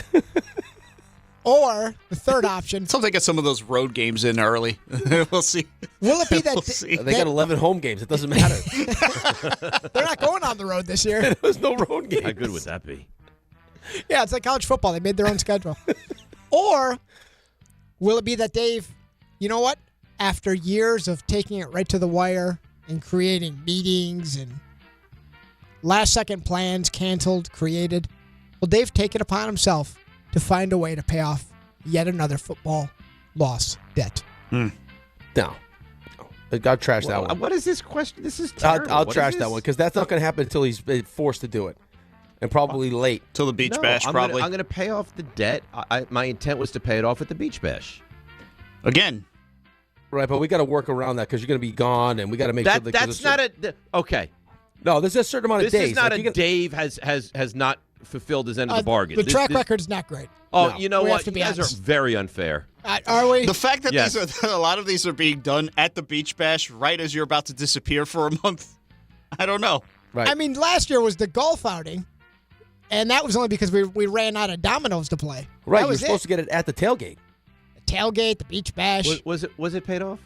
Or the third option. Let's hope they get some of those road games in early. We'll see. Will it be that they got 11 home games? It doesn't matter. They're not going on the road this year. There's no road games. How good would that be? Yeah, it's like college football. They made their own schedule. Or will it be that Dave, you know what? After years of taking it right to the wire and creating meetings and last-second plans canceled, created, will Dave take it upon himself to find a way to pay off yet another football loss debt? No. I'll trash that one. What is this question? This is terrible. I'll trash that one because that's not going to happen until he's forced to do it. And probably late. Till the beach bash, probably. I'm going to pay off the debt. My intent was to pay it off at the beach bash. Again. Right, but we got to work around that because you're going to be gone, and we got to make sure that that's not a okay. No, there's a certain amount of days. This is not Dave has not fulfilled his end of the bargain. The track record's not great. Oh, No. you know We what? have to be You guys honest. are very unfair. Are we? The fact that Yes. a lot of these are being done at the Beach Bash right as you're about to disappear for a month, I don't know. Right. I mean, last year was the golf outing, and that was only because we ran out of dominoes to play. Right, That you're was supposed to get it at the tailgate. The tailgate, the Beach Bash. Was it paid off?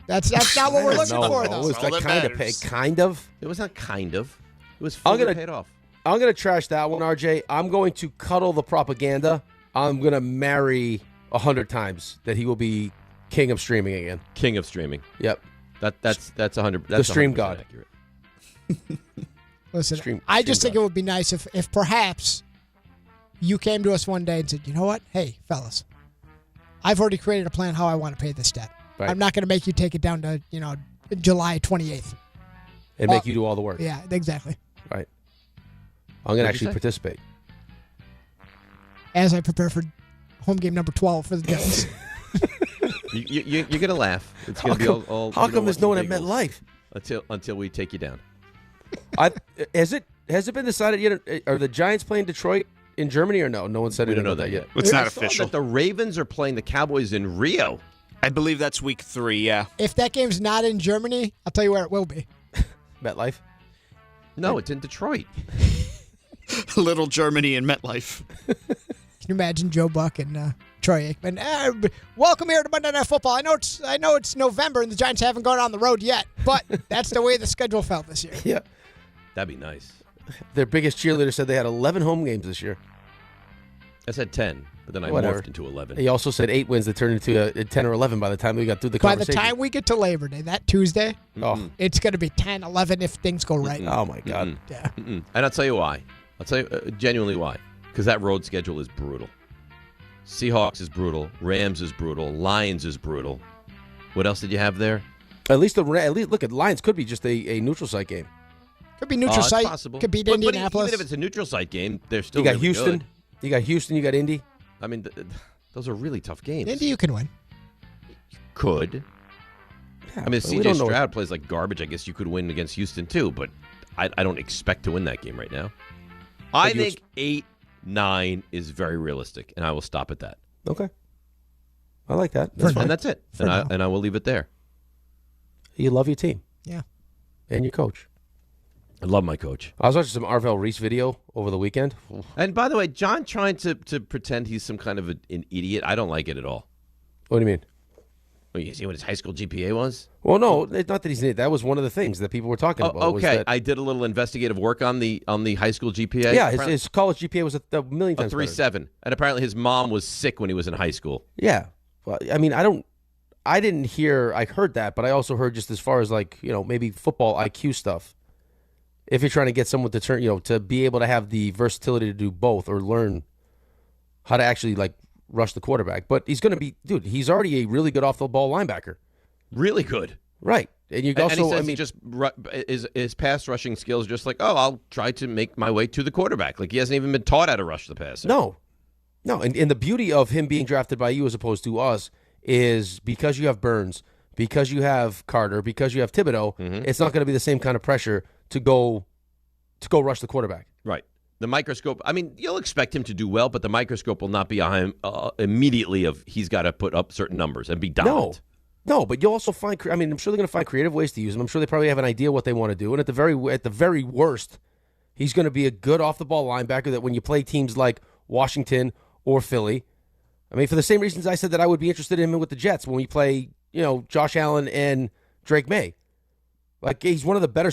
That's not what we're looking No, for, no, though. it was All like that kind of matters. paid. Kind of. It was not kind of. It was I'm fully gonna- paid off. I'm going to trash that one, RJ. I'm going to cuddle the propaganda. I'm going to marry 100 times that he will be king of streaming again. King of streaming. Yep. That's 100. The That's stream 100% god. accurate. Listen, I just think it would be nice if perhaps you came to us one day and said, you know what? Hey, fellas, I've already created a plan how I want to pay this debt. Right. I'm not going to make you take it down to, July 28th. And make you do all the work. Yeah, exactly. Right. I'm going to What'd you actually say? participate. As I prepare for home game number 12 for the Giants. You're going to laugh. It's going to be all. How you know come there's what, no one at giggles MetLife? Until we take you down. Has it been decided yet? Are the Giants playing Detroit in Germany or no? No one said We don't anything know about that yet. It's not I saw official. that the Ravens are playing the Cowboys in Rio. I believe that's week 3, yeah. If that game's not in Germany, I'll tell you where it will be. MetLife? No, it's in Detroit. Little Germany and MetLife. Can you imagine Joe Buck and Troy Aikman? Welcome here to Monday Night Football. I know it's November and the Giants haven't gone on the road yet, but that's the way the schedule felt this year. Yeah. That'd be nice. Their biggest cheerleader said they had 11 home games this year. I said 10, but then I Whatever. morphed into 11. He also said 8 wins that turned into 10 or 11 by the time we got through the By the conversation. time we get to Labor Day, that Tuesday, it's going to be 10, 11 if things go right. Oh, my God. Mm-mm. Yeah. Mm-mm. And I'll tell you why. I'll tell you genuinely why. Because that road schedule is brutal. Seahawks is brutal. Rams is brutal. Lions is brutal. What else did you have there? At least look at Lions could be just a neutral site game. Could be neutral it's site. possible. Could beat But Indianapolis. even if it's a neutral site game, they're still You got really Houston. good. You got Houston. You got Indy. I mean, those are really tough games. Indy, you can win. Could. Yeah, I mean, if but we CJ don't know. Stroud plays like garbage, I guess you could win against Houston too, but I don't expect to win that game right now. I you think 8-9 is very realistic, and I will stop at that. Okay. I like that. And that's it. And I will leave it there. You love your team. Yeah. And your coach. I love my coach. I was watching some Arvell Reese video over the weekend. And by the way, John trying to pretend he's some kind of an idiot, I don't like it at all. What do you mean? Well, you see what his high school GPA was? Well, no, it's not that he's an idiot. That was one of the things that people were talking about. was Okay, that- I did a little investigative work on the high school GPA. yeah, his college GPA was a million a times better. 3.7, and apparently his mom was sick when he was in high school. Yeah. Well, I mean, I didn't hear, I heard that, but I also heard just as far as like, maybe football IQ stuff. If you're trying to get someone to turn, to be able to have the versatility to do both or learn how to actually like rush the quarterback. But he's going to be, dude, he's already a really good off the ball linebacker. Really good. Right. And you And also, he says he just his pass rushing skills just like, I'll try to make my way to the quarterback. Like he hasn't even been taught how to rush the passer. No. And the beauty of him being drafted by you as opposed to us is because you have Burns, because you have Carter, because you have Thibodeau, it's not going to be the same kind of pressure to go rush the quarterback. Right. The microscope, I mean, you'll expect him to do well, but the microscope will not be on him immediately of he's got to put up certain numbers and be dominant. No, but you'll also find, I'm sure they're going to find creative ways to use him. I'm sure they probably have an idea what they want to do. And at the very worst, he's going to be a good off-the-ball linebacker that when you play teams like Washington or Philly, I mean, for the same reasons I said that I would be interested in him with the Jets when we play, Josh Allen and Drake May. Like, he's one of the better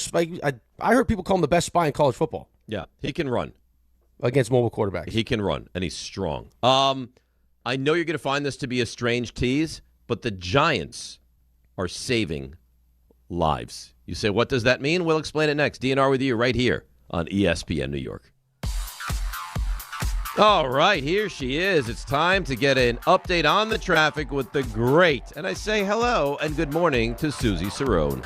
I heard people call him the best spy in college football. Yeah, he can run. Against mobile quarterbacks. He can run, and he's strong. I know you're going to find this to be a strange tease, but the Giants are saving lives. You say, what does that mean? We'll explain it next. DNR with you right here on ESPN New York. All right, here she is. It's time to get an update on the traffic with the great, and I say hello and good morning to Susie Cerrone.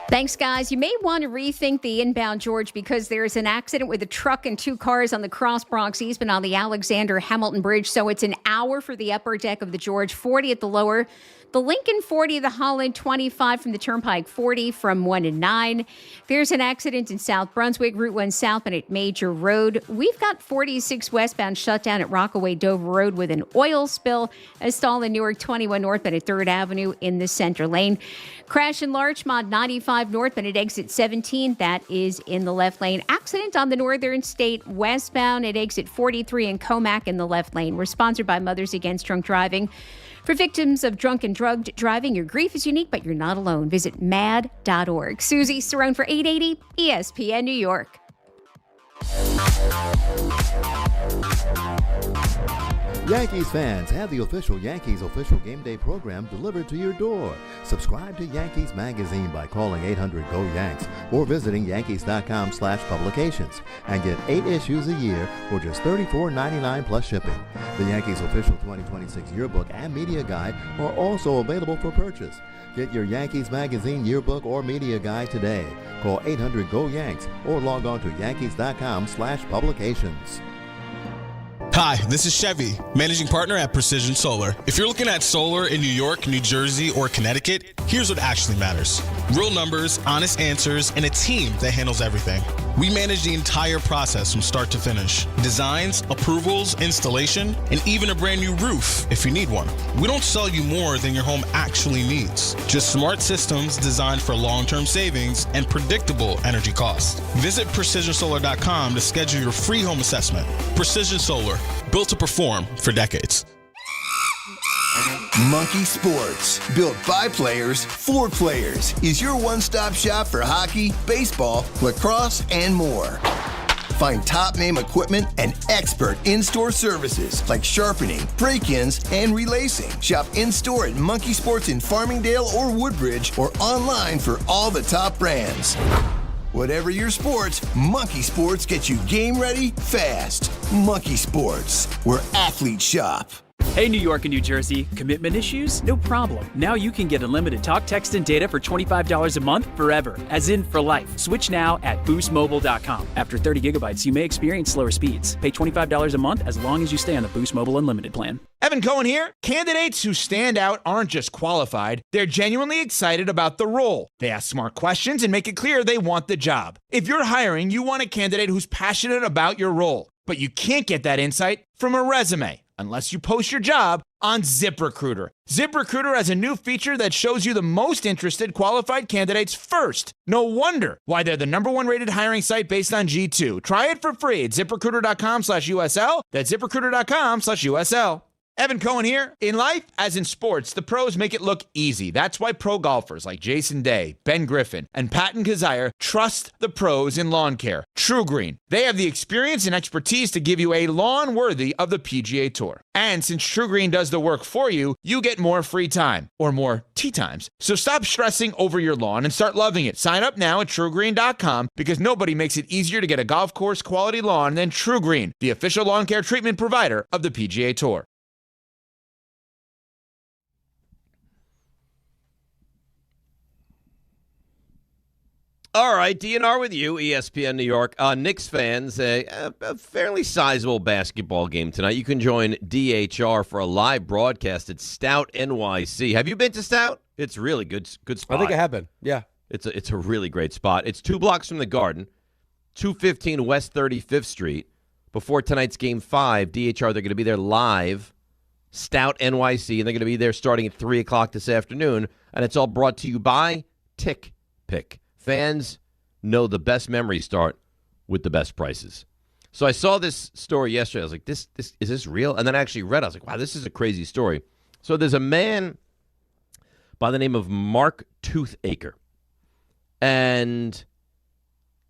Thanks, guys. You may want to rethink the inbound, George, because there's an accident with a truck and 2 cars on the Cross Bronx eastbound on the Alexander Hamilton Bridge. So it's an hour for the upper deck of the George, 40 at the lower. The Lincoln 40, the Holland 25 from the Turnpike 40 from 1 to 9. There's an accident in South Brunswick, Route 1 southbound at Major Road. We've got 46 westbound shut down at Rockaway Dover Road with an oil spill. A stall in Newark 21 northbound at 3rd Avenue in the center lane. Crash in Larchmont 95 northbound at exit 17. That is in the left lane. Accident on the Northern State westbound at exit 43 in Comac in the left lane. We're sponsored by Mothers Against Drunk Driving. For victims of drunk and drugged driving, your grief is unique, but you're not alone. Visit mad.org. Susie Cerrone for 880 ESPN New York. Yankees fans, have the official Yankees official game day program delivered to your door. Subscribe to Yankees Magazine by calling 800-GO-YANKS or visiting Yankees.com/publications and get 8 issues a year for just $34.99 plus shipping. The Yankees official 2026 yearbook and media guide are also available for purchase. Get your Yankees Magazine yearbook or media guide today. Call 800-GO-YANKS or log on to Yankees.com/publications. Hi, this is Chevy, managing partner at Precision Solar. If you're looking at solar in New York, New Jersey, or Connecticut, here's what actually matters. Real numbers, honest answers, and a team that handles everything. We manage the entire process from start to finish. Designs, approvals, installation, and even a brand new roof if you need one. We don't sell you more than your home actually needs. Just smart systems designed for long-term savings and predictable energy costs. Visit PrecisionSolar.com to schedule your free home assessment. Precision Solar, built to perform for decades. Monkey Sports, built by players for players, is your one-stop shop for hockey, baseball, lacrosse, and more. Find top-name equipment and expert in-store services like sharpening, break-ins, and relacing. Shop in-store at Monkey Sports in Farmingdale or Woodbridge or online for all the top brands. Whatever your sports, Monkey Sports gets you game ready fast. Monkey Sports, where athletes shop. Hey, New York and New Jersey, commitment issues? No problem. Now you can get unlimited talk, text, and data for $25 a month forever, as in for life. Switch now at boostmobile.com. After 30 gigabytes, you may experience slower speeds. Pay $25 a month as long as you stay on the Boost Mobile Unlimited plan. Evan Cohen here. Candidates who stand out aren't just qualified, they're genuinely excited about the role. They ask smart questions and make it clear they want the job. If you're hiring, you want a candidate who's passionate about your role, but you can't get that insight from a resume unless you post your job on ZipRecruiter. ZipRecruiter has a new feature that shows you the most interested qualified candidates first. No wonder why they're the #1 rated hiring site based on G2. Try it for free at ZipRecruiter.com/USL. That's ZipRecruiter.com/USL. Evan Cohen here. In life, as in sports, the pros make it look easy. That's why pro golfers like Jason Day, Ben Griffin, and Patton Kazire trust the pros in lawn care. True Green. They have the experience and expertise to give you a lawn worthy of the PGA Tour. And since True Green does the work for you, you get more free time, or more tee times. So stop stressing over your lawn and start loving it. Sign up now at TrueGreen.com because nobody makes it easier to get a golf course quality lawn than True Green, the official lawn care treatment provider of the PGA Tour. All right, DNR with you, ESPN New York. Knicks fans, a fairly sizable basketball game tonight. You can join DHR for a live broadcast at Stout NYC. Have you been to Stout? It's really good spot. I think I have been, yeah. It's a really great spot. It's 2 blocks from the Garden, 215 West 35th Street. Before tonight's Game 5, DHR, they're going to be there live, Stout NYC, and they're going to be there starting at 3 o'clock this afternoon, and it's all brought to you by Tick Pick. Fans know the best memories start with the best prices. So I saw this story yesterday. I was like, "This is this real?" And then I actually read it. I was like, "Wow, this is a crazy story." So there's a man by the name of Mark Toothaker, and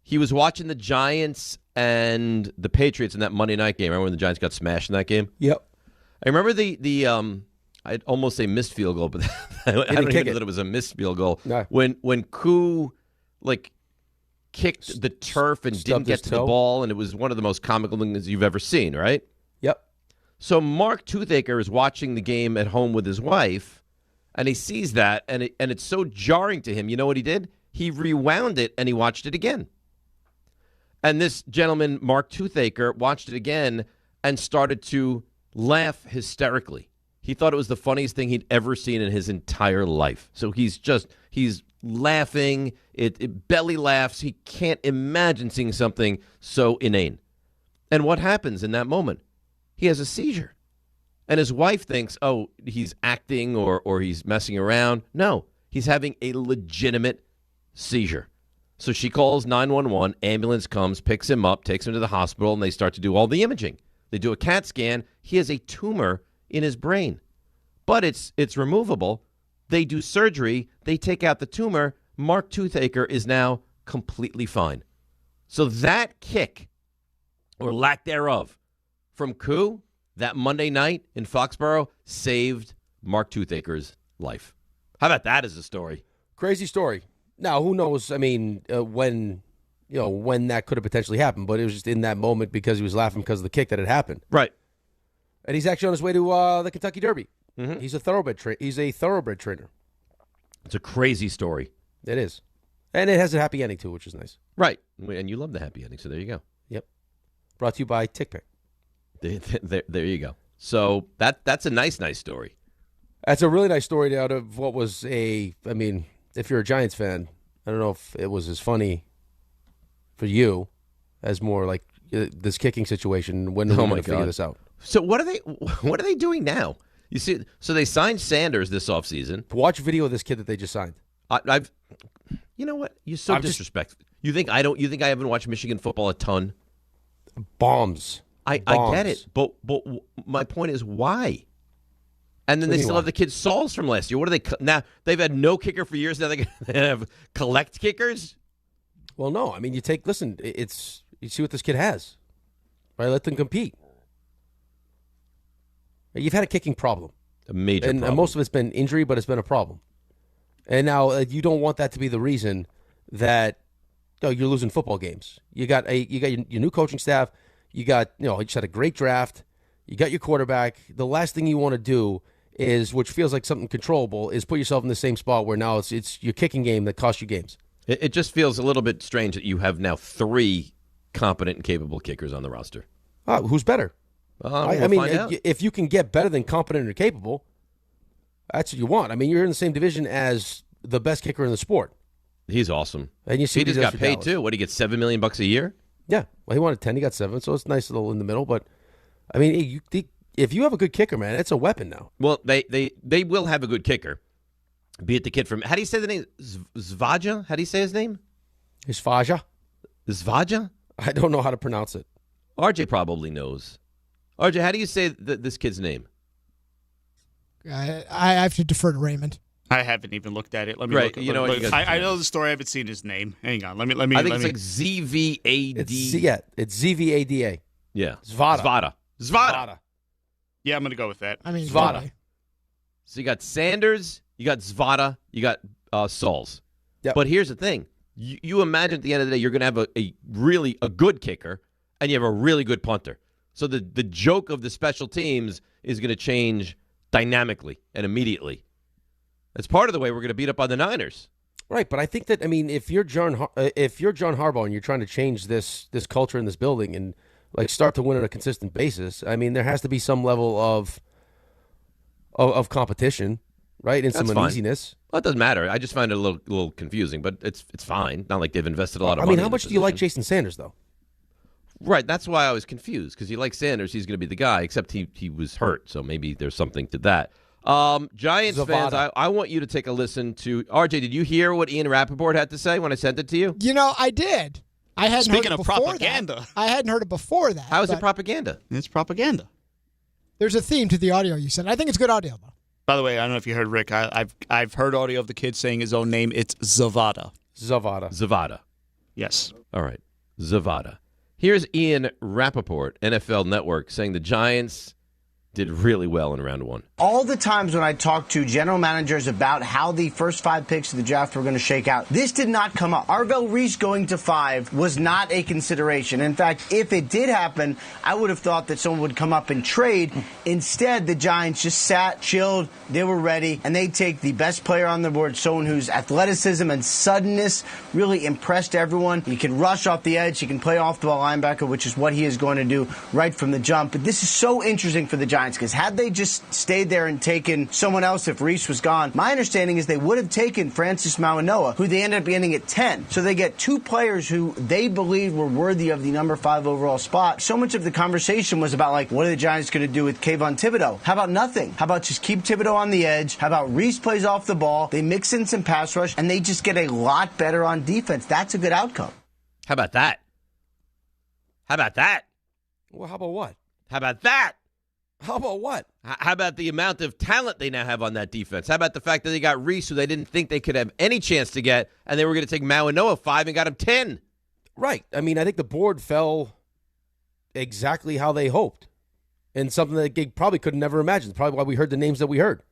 he was watching the Giants and the Patriots in that Monday night game. Remember when the Giants got smashed in that game? Yep. I remember the I'd almost say missed field goal, but I don't even know that it was a missed field goal. No. When Koo kicked the turf and didn't get to the ball, and it was one of the most comical things you've ever seen, right? Yep. So Mark Toothaker is watching the game at home with his wife, and he sees that, and it's so jarring to him. You know what he did? he rewound it and he watched it again. And this gentleman, Mark Toothaker, watched it again and started to laugh hysterically. He thought it was the funniest thing he'd ever seen in his entire life. So he's laughing, it belly laughs. He can't imagine seeing something so inane. And what happens in that moment? He has a seizure. And his wife thinks, oh, he's acting or he's messing around. No, he's having a legitimate seizure. So she calls 911, ambulance comes, picks him up, takes him to the hospital, and they start to do all the imaging. They do a CAT scan. He has a tumor in his brain. But it's removable. They do surgery. They take out the tumor. Mark Toothaker is now completely fine. So that kick, or lack thereof, from Koo that Monday night in Foxborough saved Mark Toothaker's life. How about that as a story? Crazy story. Now, who knows, I mean, when that could have potentially happened, but it was just in that moment because he was laughing because of the kick that had happened. Right. And he's actually on his way to the Kentucky Derby. Mm-hmm. He's a thoroughbred trainer. It's a crazy story. It is. And it has a happy ending, too, which is nice. Right. And you love the happy ending, so there you go. Yep. Brought to you by TickPick. There you go. So that's a nice story. That's a really nice story out of what was if you're a Giants fan, I don't know if it was as funny for you as more like this kicking situation. When are we going to figure this out? So what are they doing now? You see, so they signed Sanders this offseason. Watch a video of this kid that they just signed. You know what? You're so disrespectful. You think I don't? You think I haven't watched Michigan football a ton? Bombs. I get it, but my point is why? And then they still have the kid Sauls from last year. What are they now? They've had no kicker for years. Now they have collect kickers. Well, no. I mean, you see what this kid has. Right? Let them compete. You've had a kicking problem, a major problem, and most of it's been injury, but it's been a problem. And now you don't want that to be the reason that you're losing football games. You got your new coaching staff. You just had a great draft. You got your quarterback. The last thing you want to do is, which feels like something controllable, is put yourself in the same spot where now it's your kicking game that costs you games. It just feels a little bit strange that you have now 3 competent and capable kickers on the roster. Who's better? I mean, if you can get better than competent or capable, that's what you want. I mean, you're in the same division as the best kicker in the sport. He's awesome. And you see he just got paid too. What, he gets $7 million a year? Yeah. Well, he wanted 10. He got 7, so it's nice little in the middle. But I mean, if you have a good kicker, man, it's a weapon now. Well, they will have a good kicker. Be it the kid from, how do you say the name? Zvaja? How do you say his name? Zvaja. Zvaja? I don't know how to pronounce it. RJ probably knows. RJ, how do you say this kid's name? I have to defer to Raymond. I haven't even looked at it. Let me look. I know the story. I haven't seen his name. Hang on. Let me. I think it's like ZVAD. It's ZVADA. Yeah. Zvada. Yeah, I'm going to go with that. I mean, Zvada. So you got Sanders, you got Zvada, you got Sauls. Yep. But here's the thing. You imagine at the end of the day, you're going to have a really good kicker, and you have a really good punter. So the joke of the special teams is going to change dynamically and immediately. That's part of the way we're going to beat up on the Niners. Right, but I think that, I mean, if you're John Harbaugh and you're trying to change this culture in this building and like start to win on a consistent basis, I mean, there has to be some level of competition, right, and some uneasiness. Well, it doesn't matter. I just find it a little confusing, but it's fine. Not like they've invested a lot of money. I mean, how much do you like Jason Sanders, though? Right, that's why I was confused, because you like Sanders, he's going to be the guy, except he was hurt, so maybe there's something to that. Giants Zavada. fans, I want you to take a listen to RJ. Did you hear what Ian Rapoport had to say when I sent it to you? You know, I did. I hadn't Speaking heard it of before propaganda, that. I hadn't heard it before that. How is it propaganda? It's propaganda. There's a theme to the audio you sent. I think it's good audio, though. By the way, I don't know if you heard Rick. I've heard audio of the kid saying his own name. It's Zavada. Zavada. Yes. All right, Zavada. Here's Ian Rapoport, NFL Network, saying the Giants did really well in round one. All the times when I talked to general managers about how the first 5 picks of the draft were going to shake out, this did not come up. Arvell Reese going to 5 was not a consideration. In fact, if it did happen, I would have thought that someone would come up and trade. Instead, the Giants just sat, chilled, they were ready, and they take the best player on the board, someone whose athleticism and suddenness really impressed everyone. He can rush off the edge, he can play off the ball linebacker, which is what he is going to do right from the jump. But this is so interesting for the Giants, because had they just stayed there and taken someone else if Reese was gone, my understanding is they would have taken Francis Mauigoa, who they ended up getting at 10. So they get 2 players who they believed were worthy of the number 5 overall spot. So much of the conversation was about, like, what are the Giants going to do with Kayvon Thibodeau? How about nothing? How about just keep Thibodeau on the edge? How about Reese plays off the ball? They mix in some pass rush, and they just get a lot better on defense. That's a good outcome. How about that? How about that? Well, how about what? How about that? How about what? How about the amount of talent they now have on that defense? How about the fact that they got Reese, who they didn't think they could have any chance to get, and they were going to take Mauigoa 5 and got him 10? Right. I mean, I think the board fell exactly how they hoped, and something that they probably could never imagine. Probably why we heard the names that we heard.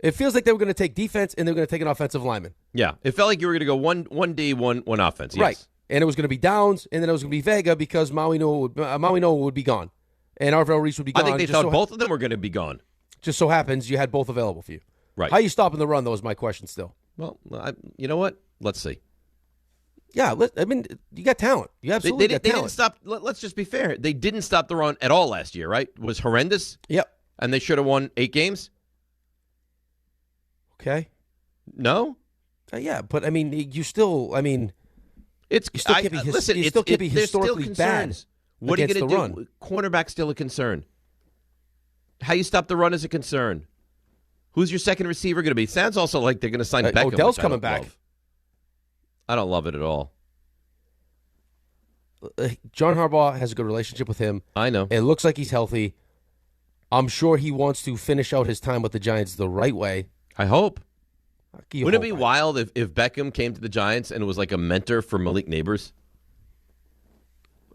It feels like they were going to take defense and they were going to take an offensive lineman. Yeah, it felt like you were going to go one D, one offense. Yes. Right, and it was going to be Downs, and then it was going to be Vega because Mauigoa would be gone. And Arvell Reese would be gone. I think they thought both of them were going to be gone. Just so happens you had both available for you. Right. How are you stopping the run, though, is my question still. Well, you know what? Let's see. Yeah, I mean, you got talent. You absolutely got talent. They didn't stop. Let's just be fair. They didn't stop the run at all last year, right? It was horrendous. Yep. And they should have won 8 games? Okay. No? Yeah, but, I mean, you still can't be historically bad. What are you going to do? Run. Cornerback's still a concern. How you stop the run is a concern. Who's your second receiver going to be? Sounds also like they're going to sign Beckham. Odell's coming back. I don't love it at all. John Harbaugh has a good relationship with him. I know. It looks like he's healthy. I'm sure he wants to finish out his time with the Giants the right way. I hope. Wouldn't it be wild if Beckham came to the Giants and was like a mentor for Malik Neighbors?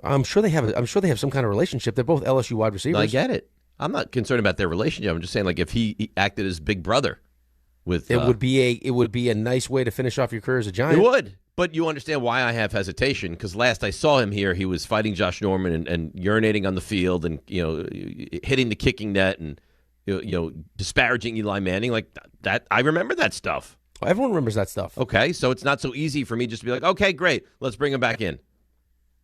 I'm sure they have some kind of relationship. They're both LSU wide receivers. I get it. I'm not concerned about their relationship. I'm just saying, like, if he acted as big brother with it would be a nice way to finish off your career as a Giant. It would. But you understand why I have hesitation, because last I saw him here, he was fighting Josh Norman and urinating on the field and hitting the kicking net and disparaging Eli Manning like that. I remember that stuff. Everyone remembers that stuff. Okay, so it's not so easy for me just to be like, okay, great, let's bring him back in.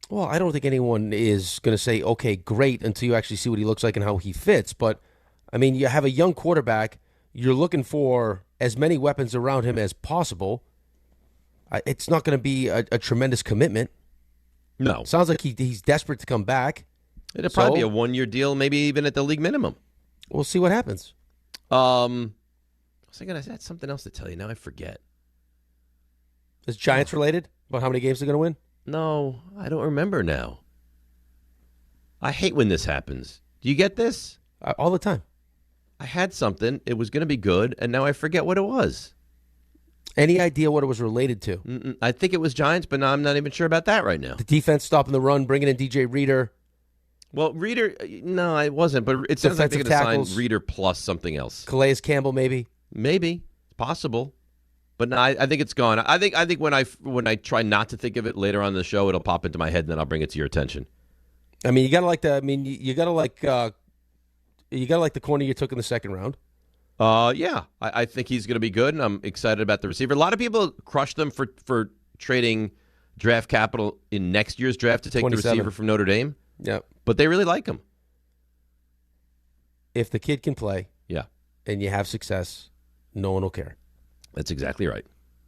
Well, I don't think anyone is going to say, okay, great, until you actually see what he looks like and how he fits. But, I mean, you have a young quarterback. You're looking for as many weapons around him as possible. It's not going to be a tremendous commitment. No. Sounds like he's desperate to come back. It'll probably be a one-year deal, maybe even at the league minimum. We'll see what happens. I had something else to tell you. Now I forget. Is Giants related about how many games they're going to win? No, I don't remember now. I hate when this happens. Do you get this? All the time. I had something. It was going to be good, and now I forget what it was. Any idea what it was related to? I think it was Giants, but now I'm not even sure about that right now. The defense stopping the run, bringing in DJ Reader. Well, Reader, no, it wasn't, but it sounds like they're going to sign Reader plus something else. Calais Campbell, maybe? Maybe. It's possible. But no, I think it's gone. I think when I try not to think of it later on in the show, it'll pop into my head, and then I'll bring it to your attention. I mean, you gotta like the corner you took in the second round. Yeah, I think he's going to be good, and I'm excited about the receiver. A lot of people crush them for trading draft capital in next year's draft to take the receiver from Notre Dame. Yeah, but they really like him. If the kid can play, yeah, and you have success, no one will care. That's exactly right.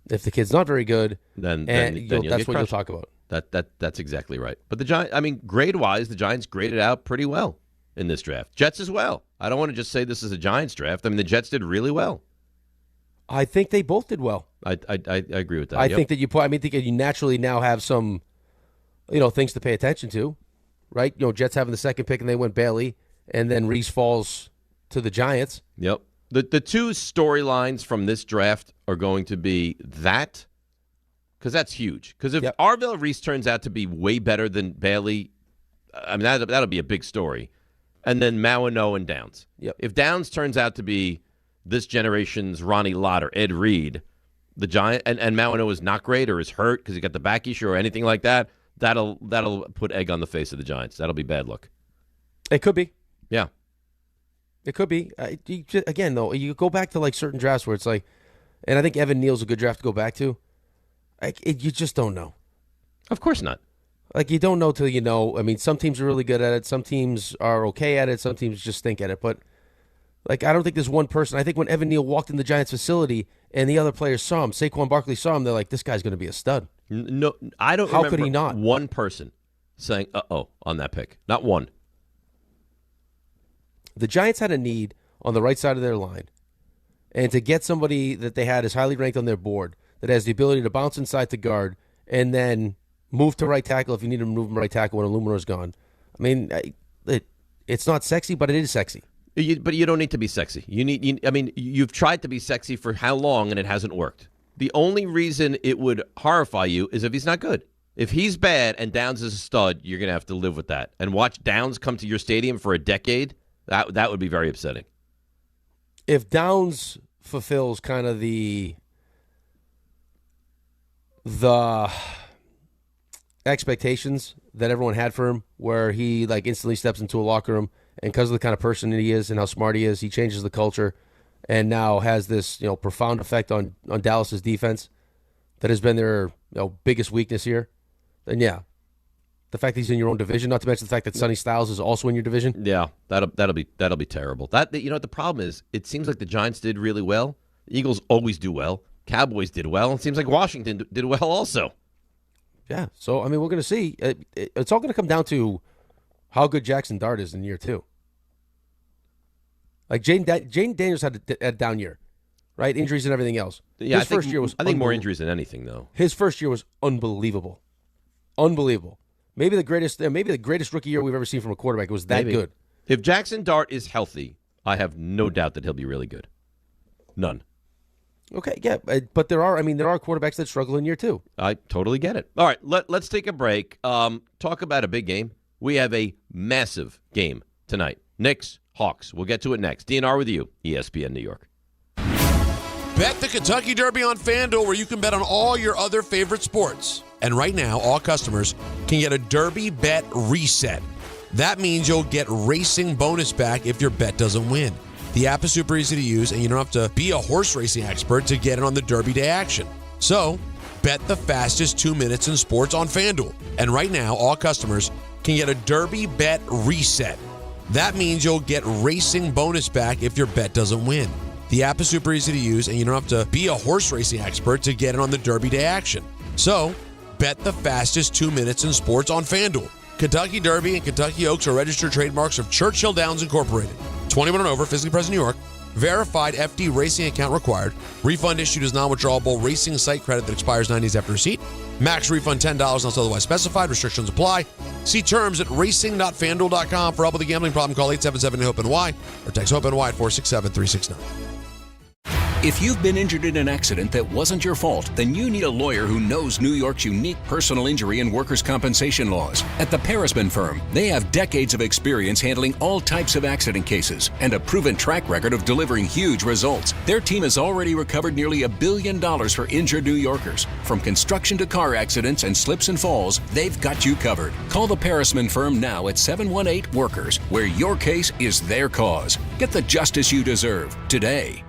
If the kid's not very good, then that's what you'll talk about. That's exactly right. But the Giants, I mean, grade-wise, the Giants graded out pretty well in this draft. Jets as well. I don't want to just say this is a Giants draft. I mean, the Jets did really well. I think they both did well. I agree with that. I think that you naturally now have some, things to pay attention to, right? Jets having the second pick and they went Bailey, and then Reese falls to the Giants. Yep. The two storylines from this draft are going to be that, because that's huge. Because if Arvell Reese turns out to be way better than Bailey, I mean, that'll be a big story. and then Mauineau and Downs. Yep. If Downs turns out to be this generation's Ronnie Lott or Ed Reed, the Giant, and Mauineau is not great or is hurt because he got the back issue or anything like that, that'll put egg on the face of the Giants. That'll be bad luck. It could be. Yeah. It could be. Again, though, you go back to like certain drafts where it's like, and I think Evan Neal's a good draft to go back to. You just don't know. Of course not. Like, you don't know till you know. I mean, some teams are really good at it. Some teams are okay at it. Some teams just stink at it. But, like, I don't think there's one person. I think when Evan Neal walked in the Giants facility and the other players saw him, Saquon Barkley saw him, they're like, this guy's going to be a stud. No, I don't How remember could he not? one person saying, uh-oh, on that pick. Not one. The Giants had a need on the right side of their line. And to get somebody that they had is highly ranked on their board that has the ability to bounce inside to guard and then move to right tackle if you need to move him right tackle when Illuminor's gone. I mean, it's not sexy, but it is sexy. But you don't need to be sexy. You've tried to be sexy for how long and it hasn't worked. The only reason it would horrify you is if he's not good. If he's bad and Downs is a stud, you're going to have to live with that. And watch Downs come to your stadium for a decade, that would be very upsetting. If Downs fulfills kind of the expectations that everyone had for him, where he like instantly steps into a locker room and because of the kind of person he is and how smart he is, he changes the culture and now has this profound effect on Dallas's defense that has been their biggest weakness here. Then yeah, the fact that he's in your own division, not to mention the fact that Sonny Styles is also in your division. Yeah, that'll be terrible. What the problem is, it seems like the Giants did really well. The Eagles always do well. Cowboys did well. It seems like Washington did well also. Yeah, so, I mean, we're going to see. It's all going to come down to how good Jackson Dart is in year two. Like, Jane Daniels had a down year, right? Injuries and everything else. Yeah, His first year was I think more injuries than anything, though. His first year was unbelievable. Unbelievable. Maybe the greatest rookie year we've ever seen from a quarterback. It was that good. If Jackson Dart is healthy, I have no doubt that he'll be really good. None. Okay, yeah, but there are quarterbacks that struggle in year two. I totally get it. All right, let's take a break. Talk about a big game. We have a massive game tonight. Knicks, Hawks. We'll get to it next. DNR with you, ESPN New York. Bet the Kentucky Derby on FanDuel, where you can bet on all your other favorite sports. And right now, all customers can get a Derby bet reset. That means you'll get racing bonus back if your bet doesn't win. The app is super easy to use, and you don't have to be a horse racing expert to get in on the Derby Day action. So, bet the fastest 2 minutes in sports on FanDuel. And right now, all customers can get a Derby bet reset. That means you'll get racing bonus back if your bet doesn't win. The app is super easy to use, and you don't have to be a horse racing expert to get in on the Derby Day action. So, bet the fastest 2 minutes in sports on FanDuel. Kentucky Derby and Kentucky Oaks are registered trademarks of Churchill Downs Incorporated. 21 and over, physically present in New York. Verified FD racing account required. Refund issued as non-withdrawable racing site credit that expires 9 days after receipt. Max refund $10 unless otherwise specified. Restrictions apply. See terms at racing.fanduel.com. For help with a gambling problem, call 877-HOPE-NY or text HOPE-NY at 467-369. If you've been injured in an accident that wasn't your fault, then you need a lawyer who knows New York's unique personal injury and workers' compensation laws. At the Parisman Firm, they have decades of experience handling all types of accident cases and a proven track record of delivering huge results. Their team has already recovered nearly $1 billion for injured New Yorkers. From construction to car accidents and slips and falls, they've got you covered. Call the Parisman Firm now at 718-WORKERS, where your case is their cause. Get the justice you deserve today.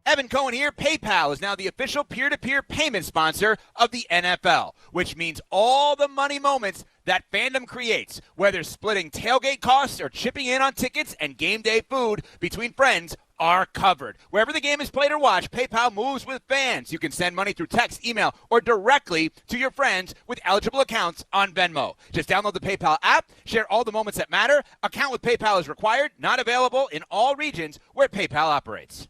Evan Cohen here. PayPal is now the official peer-to-peer payment sponsor of the NFL, which means all the money moments that fandom creates, whether splitting tailgate costs or chipping in on tickets and game day food between friends, are covered. Wherever the game is played or watched, PayPal moves with fans. You can send money through text, email, or directly to your friends with eligible accounts on Venmo. Just download the PayPal app, share all the moments that matter. Account with PayPal is required, not available in all regions where PayPal operates.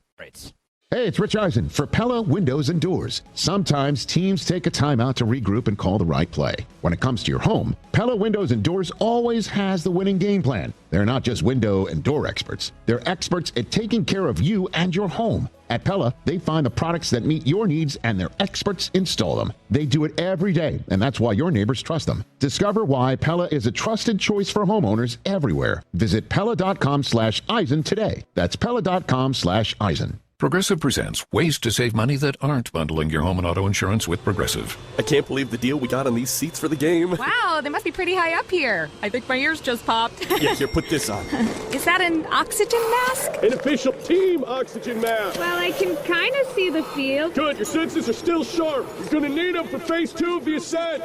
Hey, it's Rich Eisen for Pella Windows and Doors. Sometimes teams take a timeout to regroup and call the right play. When it comes to your home, Pella Windows and Doors always has the winning game plan. They're not just window and door experts. They're experts at taking care of you and your home. At Pella, they find the products that meet your needs and their experts install them. They do it every day, and that's why your neighbors trust them. Discover why Pella is a trusted choice for homeowners everywhere. Visit Pella.com/Eisen today. That's Pella.com/Eisen. Progressive presents ways to save money that aren't bundling your home and auto insurance with Progressive. I can't believe the deal we got on these seats for the game. Wow, they must be pretty high up here. I think my ears just popped. Yeah, here, put this on. Is that an oxygen mask? An official team oxygen mask. Well, I can kind of see the field. Good, your senses are still sharp. You're going to need them for phase 2 of the ascent.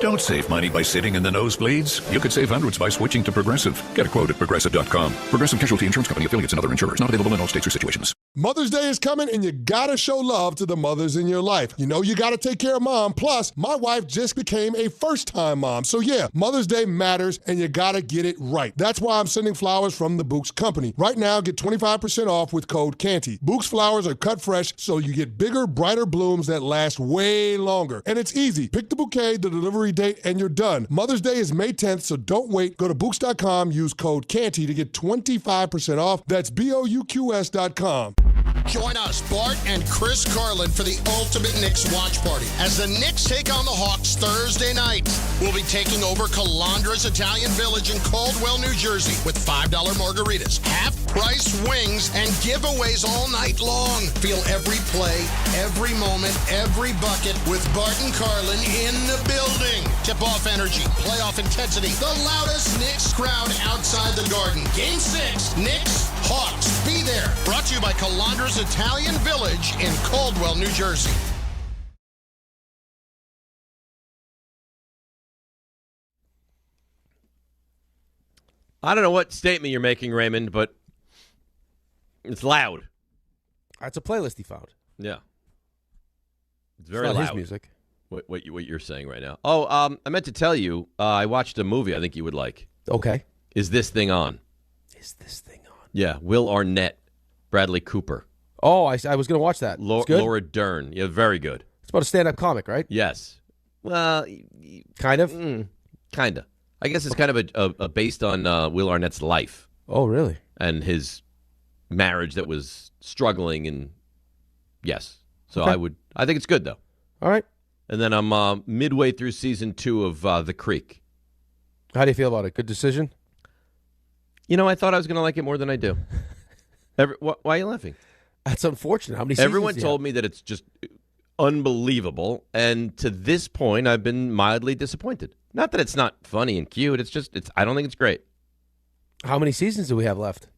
Don't save money by sitting in the nosebleeds. You could save hundreds by switching to Progressive. Get a quote at Progressive.com. Progressive Casualty Insurance Company, affiliates, and other insurers. Not available in all states or situations. Mother's Day is coming, and you gotta show love to the mothers in your life. You know you gotta take care of mom. Plus, my wife just became a first-time mom. So yeah, Mother's Day matters, and you gotta get it right. That's why I'm sending flowers from the Books Company. Right now, get 25% off with code CANTY. Books flowers are cut fresh, so you get bigger, brighter blooms that last way longer. And it's easy. Pick the bouquet, the delivery date, and you're done. Mother's Day is May 10th, so don't wait. Go to Books.com, use code CANTY to get 25% off. That's BOUQS.com. Join us, Bart and Chris Carlin, for the ultimate Knicks watch party as the Knicks take on the Hawks Thursday night. We'll be taking over Calandra's Italian Village in Caldwell, New Jersey with $5 margaritas, half-price wings, and giveaways all night long. Feel every play, every moment, every bucket with Bart and Carlin in the building. Tip-off energy, playoff intensity, the loudest Knicks crowd outside the Garden. Game 6, Knicks, Hawks. Be there. Brought to you by Calandra's Italian Village in Caldwell, New Jersey. I don't know what statement you're making, Raymond, but it's loud. That's a playlist he found. Yeah. It's very not loud. his music. What you're saying right now. Oh, I meant to tell you, I watched a movie I think you would like. Okay. Is This Thing On? Is This Thing On? Yeah, Will Arnett, Bradley Cooper. Oh, I was going to watch that. Laura Dern. Yeah, very good. It's about a stand-up comic, right? Yes. Well, kind of? Kind of. I guess it's kind of a based on Will Arnett's life. Oh, really? And his marriage that was struggling, and yes. So Okay. I think it's good, though. All right. And then I'm midway through season 2 of The Creek. How do you feel about it? Good decision? You know, I thought I was going to like it more than I do. Why are you laughing? That's unfortunate. How many seasons Everyone told me that it's just unbelievable, and to this point, I've been mildly disappointed. Not that it's not funny and cute. It's I don't think it's great. How many seasons do we have left?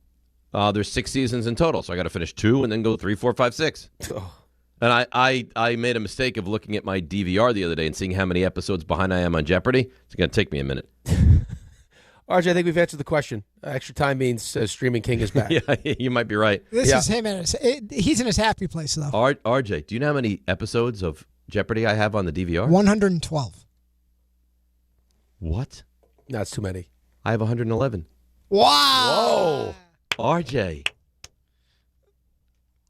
There's 6 seasons in total, so I got to finish 2 and then go 3, 4, 5, 6. Oh. And I made a mistake of looking at my DVR the other day and seeing how many episodes behind I am on Jeopardy. It's going to take me a minute. RJ, I think we've answered the question. Extra time means Streaming King is back. Yeah, you might be right. This is him. He's in his happy place, though. RJ, do you know how many episodes of Jeopardy I have on the DVR? 112. What? No, it's too many. I have 111. Wow. Whoa.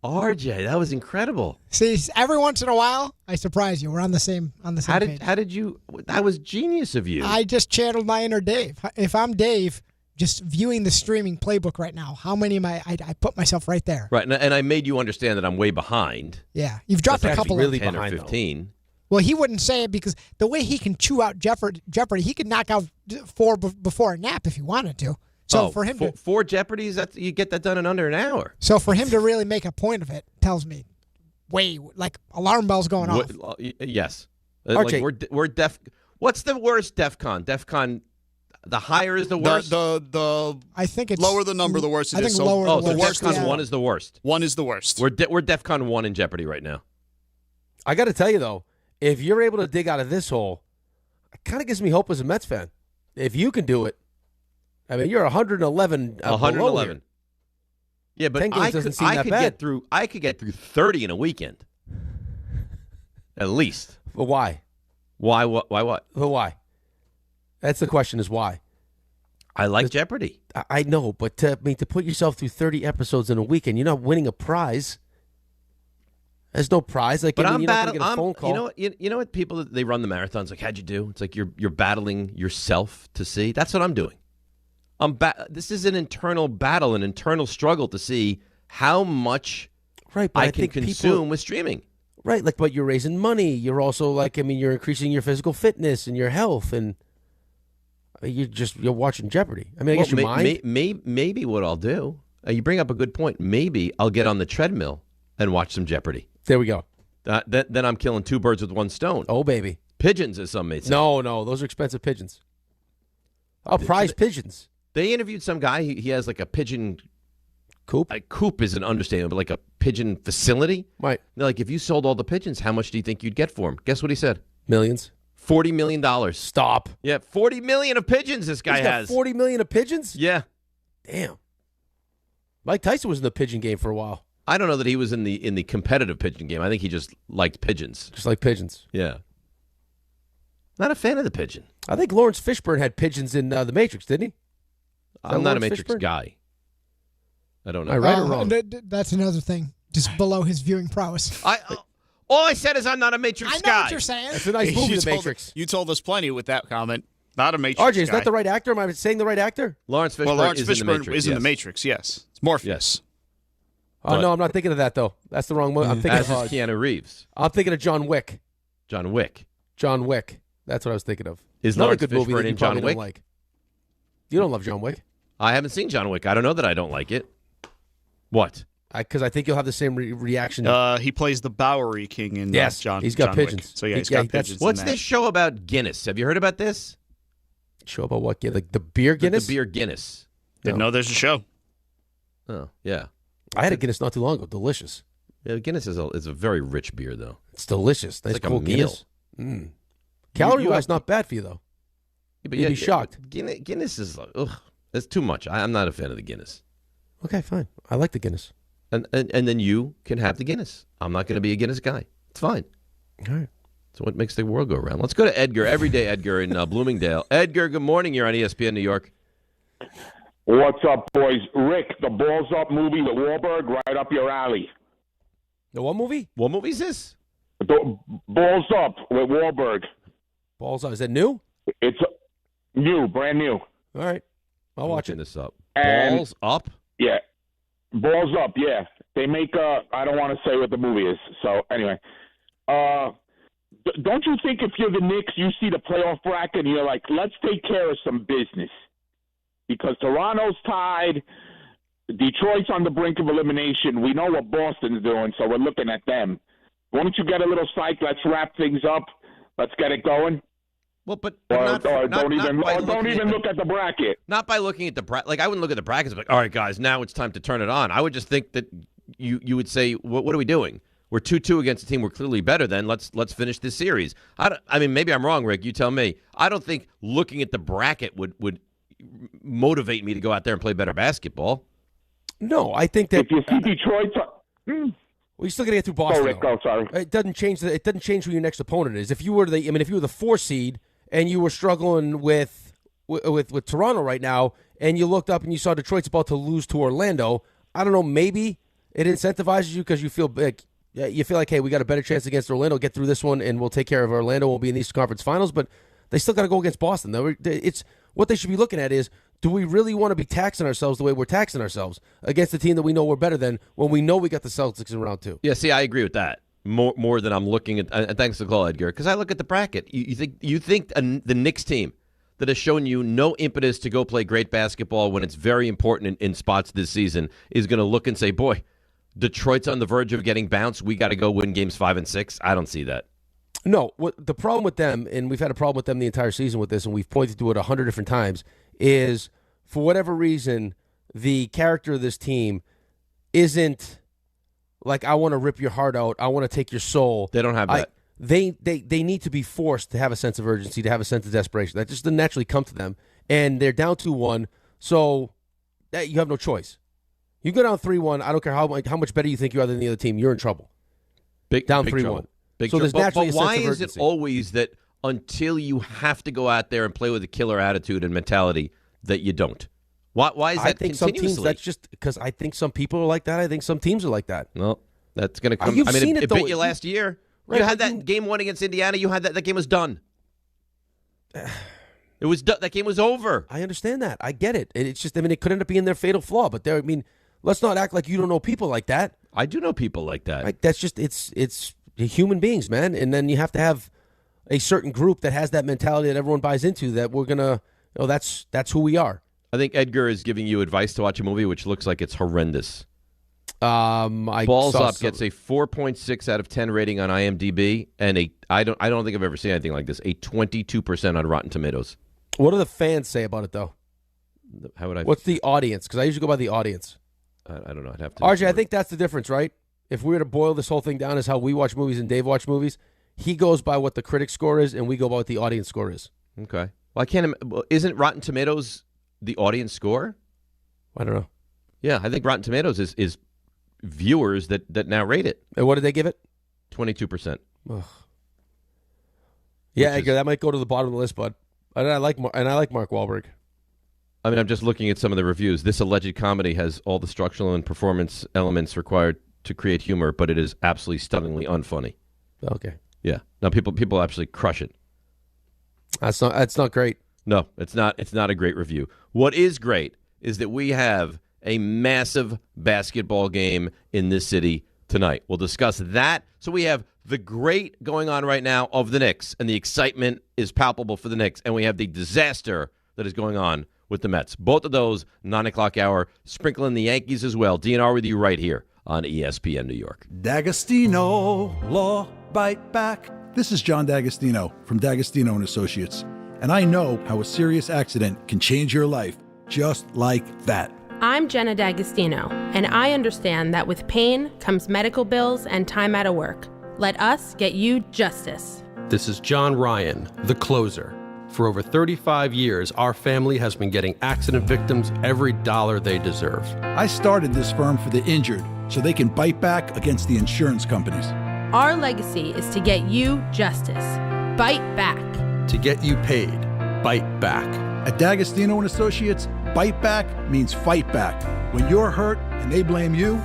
RJ, that was incredible. See, every once in a while, I surprise you. We're on the same page. How did you? That was genius of you. I just channeled my inner Dave. If I'm Dave, just viewing the streaming playbook right now, how many am I put myself right there. Right, and I made you understand that I'm way behind. Yeah, you've dropped a couple really of 10 or 15. Though. Well, he wouldn't say it because the way he can chew out Jeopardy, he could knock out 4 before a nap if he wanted to. So for him to 4 Jeopardies, you get that done in under an hour. So for him to really make a point of it tells me, like alarm bells going off. Yes, RJ. Like we're deaf. What's the worst DEFCON? DEFCON, the higher is the worst. I think it's lower the number, the worse it is. So DEFCON 1 is the worst. 1 is the worst. We're DEFCON 1 in Jeopardy right now. I got to tell you though, if you're able to dig out of this hole, it kind of gives me hope as a Mets fan. If you can do it. I mean, you're 111. 111. Yeah, but 10 games doesn't seem that bad. I could get through 30 in a weekend, at least. But why? Why? What? Why? What? But why? That's the question: is why? I like Jeopardy. I know, but to put yourself through 30 episodes in a weekend, you're not winning a prize. There's no prize. Like, but you're not going to get a phone call. You know what? People, they run the marathons. Like, how'd you do? It's like you're battling yourself to see. That's what I'm doing. This is an internal battle, an internal struggle to see how much I can consume with streaming. Right, but you're raising money. You're also you're increasing your physical fitness and your health, and you're watching Jeopardy. I guess your mind. Maybe what I'll do. You bring up a good point. Maybe I'll get on the treadmill and watch some Jeopardy. There we go. Then I'm killing two birds with one stone. Oh, baby. Pigeons, as some may say. No, those are expensive pigeons. Oh, prize pigeons. They interviewed some guy. He has like a pigeon coop. Coop is an understatement, but like a pigeon facility. Right. They're like, if you sold all the pigeons, how much do you think you'd get for them? Guess what he said? Millions. $40 million. Stop. Yeah, 40 million of pigeons this guy has. 40 million of pigeons? Yeah. Damn. Mike Tyson was in the pigeon game for a while. I don't know that he was in the competitive pigeon game. I think he just liked pigeons. Just like pigeons. Yeah. Not a fan of the pigeon. I think Lawrence Fishburne had pigeons in The Matrix, didn't he? I'm not a Matrix guy. I don't know. Right or wrong? That's another thing. Just below his viewing prowess. All I said is I'm not a Matrix guy. I know what you're saying. It's a nice movie, The Matrix. You told us plenty with that comment. Not a Matrix RJ, is that the right actor? Am I saying the right actor? Lawrence Fishburne, Lawrence is in the Matrix. Is in the Matrix, yes. It's Morpheus. Yes. Oh, no, I'm not thinking of that, though. That's the wrong movie. I'm thinking of Keanu Reeves. I'm thinking of John Wick. John Wick. John Wick. That's what I was thinking of. Is not Lawrence a good movie Fishburne that you in John probably Wick? don't like. You don't love John Wick? I haven't seen John Wick. I don't know that I don't like it. What? Because I think you'll have the same reaction. He plays the Bowery King in John. He's got John pigeons. Wick. So yeah, he's got pigeons. What's this show about Guinness? Have you heard about this? Show about what? Like the beer Guinness? The beer Guinness. Didn't know there's a show. Oh yeah. I had a Guinness not too long ago. Delicious. Yeah, Guinness is a very rich beer, though. It's delicious. Nice, it's like cool a meal. Guinness. Calorie-wise, not bad for you, though. Yeah, but you'd be shocked. Guinness is it's too much. I'm not a fan of the Guinness. Okay, fine. I like the Guinness. And then you can have the Guinness. I'm not going to be a Guinness guy. It's fine. All right. So what makes the world go around? Let's go to Edgar. Everyday Edgar in Bloomingdale. Edgar, good morning. You're on ESPN New York. What's up, boys? Rick, the Balls Up movie with Wahlberg, right up your alley. The what movie? What movie is this? The Balls Up with Wahlberg. Balls Up. Is that new? It's new, brand new. All right. I'll watch this up. And, Balls Up? Yeah. Balls Up, yeah. They make I don't want to say what the movie is. So, anyway. Don't you think if you're the Knicks, you see the playoff bracket and you're like, let's take care of some business? Because Toronto's tied, Detroit's on the brink of elimination. We know what Boston's doing, so we're looking at them. Why don't you get a little psych? Let's wrap things up. Let's get it going. Well, but don't even look at the bracket. Not by looking at the bracket. Like I wouldn't look at the brackets. Like, all right, guys, now it's time to turn it on. I would just think that you would say, what are we doing? We're 2-2 against a team we're clearly better than. Let's finish this series. I mean, maybe I'm wrong, Rick. You tell me. I don't think looking at the bracket would motivate me to go out there and play better basketball. No, I think that if you see Detroit, well, you're still gonna get through Boston. Rick, sorry. It doesn't change. It doesn't change who your next opponent is. If you were if you were the 4 seed and you were struggling with Toronto right now, and you looked up and you saw Detroit's about to lose to Orlando, I don't know. Maybe it incentivizes you because you feel like hey, we got a better chance against Orlando. Get through this one, and we'll take care of Orlando. We'll be in the Eastern Conference Finals, but they still got to go against Boston. It's what they should be looking at is, do we really want to be taxing ourselves the way we're taxing ourselves against the team that we know we're better than when we know we got the Celtics in round 2? Yeah, see, I agree with that more than I'm looking at. Thanks for the call, Edgar, because I look at the bracket. You think the Knicks team that has shown you no impetus to go play great basketball when it's very important in spots this season is going to look and say, boy, Detroit's on the verge of getting bounced. We got to go win games 5 and 6. I don't see that. No, the problem with them, and we've had a problem with them the entire season with this, and we've pointed to it 100 different times, is for whatever reason, the character of this team isn't like, I want to rip your heart out, I want to take your soul. They don't have that. They need to be forced to have a sense of urgency, to have a sense of desperation. That just doesn't naturally come to them, and they're down 2-1, so you have no choice. You go down 3-1, I don't care how much better you think you are than the other team, you're in trouble. Down 3-1. Big so there's naturally but why a sense of is urgency. it always that until you have to go out there and play with a killer attitude and mentality that you don't? Why is that I think continuously? some teams, that's just because I think some people are like that. I think some teams are like that. Well, That's going to come. You've seen it though. bit you last year. Right, you had that game 1 against Indiana. You had that game was done. It was done. That game was over. I understand that. I get it. It's just, it could end up being their fatal flaw. But let's not act like you don't know people like that. I do know people like that. Right? That's just it's human beings, man. And then you have to have a certain group that has that mentality that everyone buys into. That we're gonna, that's who we are. I think Edgar is giving you advice to watch a movie which looks like it's horrendous. Balls Up gets a 4.6 out of 10 rating on IMDb, and I don't think I've ever seen anything like this. A 22% on Rotten Tomatoes. What do the fans say about it, though? How would I? What's the audience? Because I usually go by the audience. I don't know. I'd have to. RJ, I think that's the difference, right? If we were to boil this whole thing down as how we watch movies and Dave watch movies, he goes by what the critic score is, and we go by what the audience score is. Okay. Well, I can't. Isn't Rotten Tomatoes the audience score? I don't know. Yeah, I think Rotten Tomatoes is viewers that now rate it. And what did they give it? 22%. Ugh. Yeah, Edgar, that might go to the bottom of the list, bud. And I like Mark Wahlberg. I mean, I'm just looking at some of the reviews. This alleged comedy has all the structural and performance elements required to create humor, but it is absolutely stunningly unfunny. Okay. Yeah. Now people actually crush it. That's not great. No, it's not. It's not a great review. What is great is that we have a massive basketball game in this city tonight. We'll discuss that. So we have the great going on right now of the Knicks, and the excitement is palpable for the Knicks, and we have the disaster that is going on with the Mets. Both of those, 9 o'clock hour, sprinkling the Yankees as well. DNR with you right here on ESPN New York. D'Agostino, Law, Bite Back. This is John D'Agostino from D'Agostino & Associates, and I know how a serious accident can change your life just like that. I'm Jenna D'Agostino, and I understand that with pain comes medical bills and time out of work. Let us get you justice. This is John Ryan, the closer. For over 35 years, our family has been getting accident victims every dollar they deserve. I started this firm for the injured so they can bite back against the insurance companies. Our legacy is to get you justice. Bite back. To get you paid. Bite back. At D'Agostino & Associates, bite back means fight back. When you're hurt and they blame you,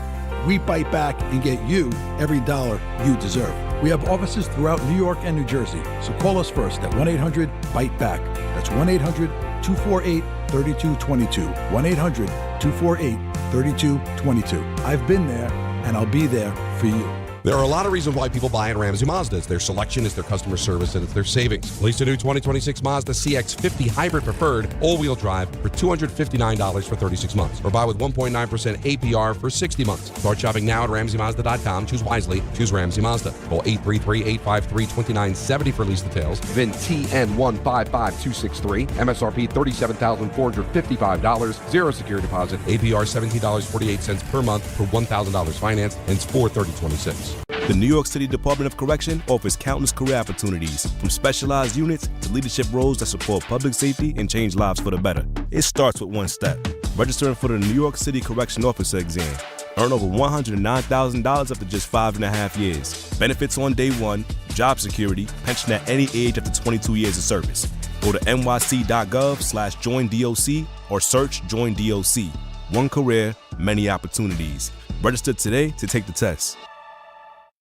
we bite back and get you every dollar you deserve. We have offices throughout New York and New Jersey, so call us first at 1-800-BITE-BACK. That's 1-800-248-3222. 1-800-248-3222. I've been there, and I'll be there for you. There are a lot of reasons why people buy at Ramsey Mazda. It's their selection, it's their customer service, and it's their savings. Release a new 2026 Mazda CX-50 Hybrid Preferred all-wheel drive for $259 for 36 months. Or buy with 1.9% APR for 60 months. Start shopping now at RamseyMazda.com. Choose wisely. Choose Ramsey Mazda. Call 833-853-2970 for lease details. VIN TN155263. MSRP $37,455. Zero security deposit. APR $17.48 per month for $1,000 finance. And it's $430.26. The New York City Department of Correction offers countless career opportunities, from specialized units to leadership roles that support public safety and change lives for the better. It starts with one step: registering for the New York City Correction Officer exam. Earn over $109,000 after just 5.5 years. Benefits on day one, job security, pension at any age after 22 years of service. Go to nyc.gov/joinDOC or search Join DOC. One career, many opportunities. Register today to take the test.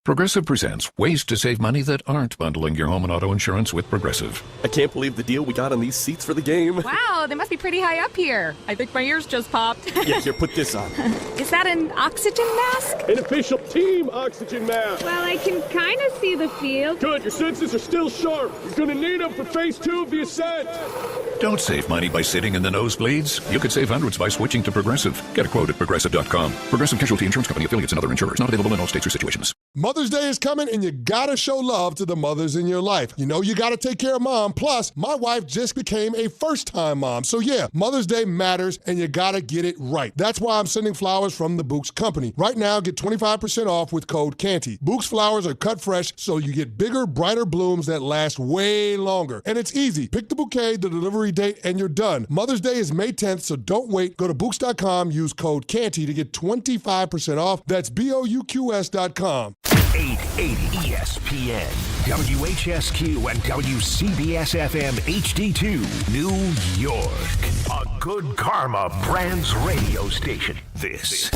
Progressive presents ways to save money that aren't bundling your home and auto insurance with Progressive. I can't believe the deal we got on these seats for the game. Wow, they must be pretty high up here. I think my ears just popped. Yeah, here, put this on. Is that an oxygen mask? An official team oxygen mask. Well, I can kind of see the field. Good, your senses are still sharp. You're going to need them for phase 2 of the ascent. Don't save money by sitting in the nosebleeds. You could save hundreds by switching to Progressive. Get a quote at Progressive.com. Progressive Casualty Insurance Company, affiliates, and other insurers. Not available in all states or situations. Mother's Day is coming, and you gotta show love to the mothers in your life. You know you gotta take care of mom. Plus, my wife just became a first-time mom. So yeah, Mother's Day matters, and you gotta get it right. That's why I'm sending flowers from the Books Company. Right now, get 25% off with code CANTY. Books flowers are cut fresh, so you get bigger, brighter blooms that last way longer. And it's easy. Pick the bouquet, the delivery date, and you're done. Mother's Day is May 10th, so don't wait. Go to Books.com, use code CANTY to get 25% off. That's BOUQS.com. 880 ESPN, WHSQ, and WCBS-FM HD2, New York. A Good Karma Brands radio station. This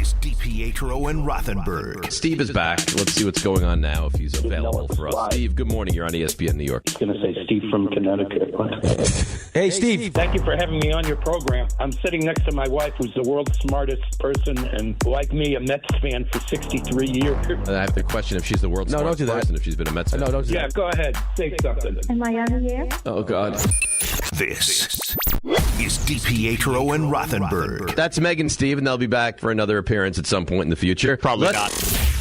is DiPietro and Rothenberg. Steve is back. Let's see what's going on now if he's available for us. Steve, good morning. You're on ESPN New York. I was going to say Steve from Connecticut. Hey, Steve. Thank you for having me on your program. I'm sitting next to my wife, who's the world's smartest person, and like me, a Mets fan for 63 years. I have to question if she's the world's smartest person, if she's been a Mets fan. No, don't do that. Go ahead. Say something. Am I on the air? Oh, God. This is DiPietro and Rothenberg. That's Meg and Steve, and they'll be back for another appearance at some point in the future. Probably not.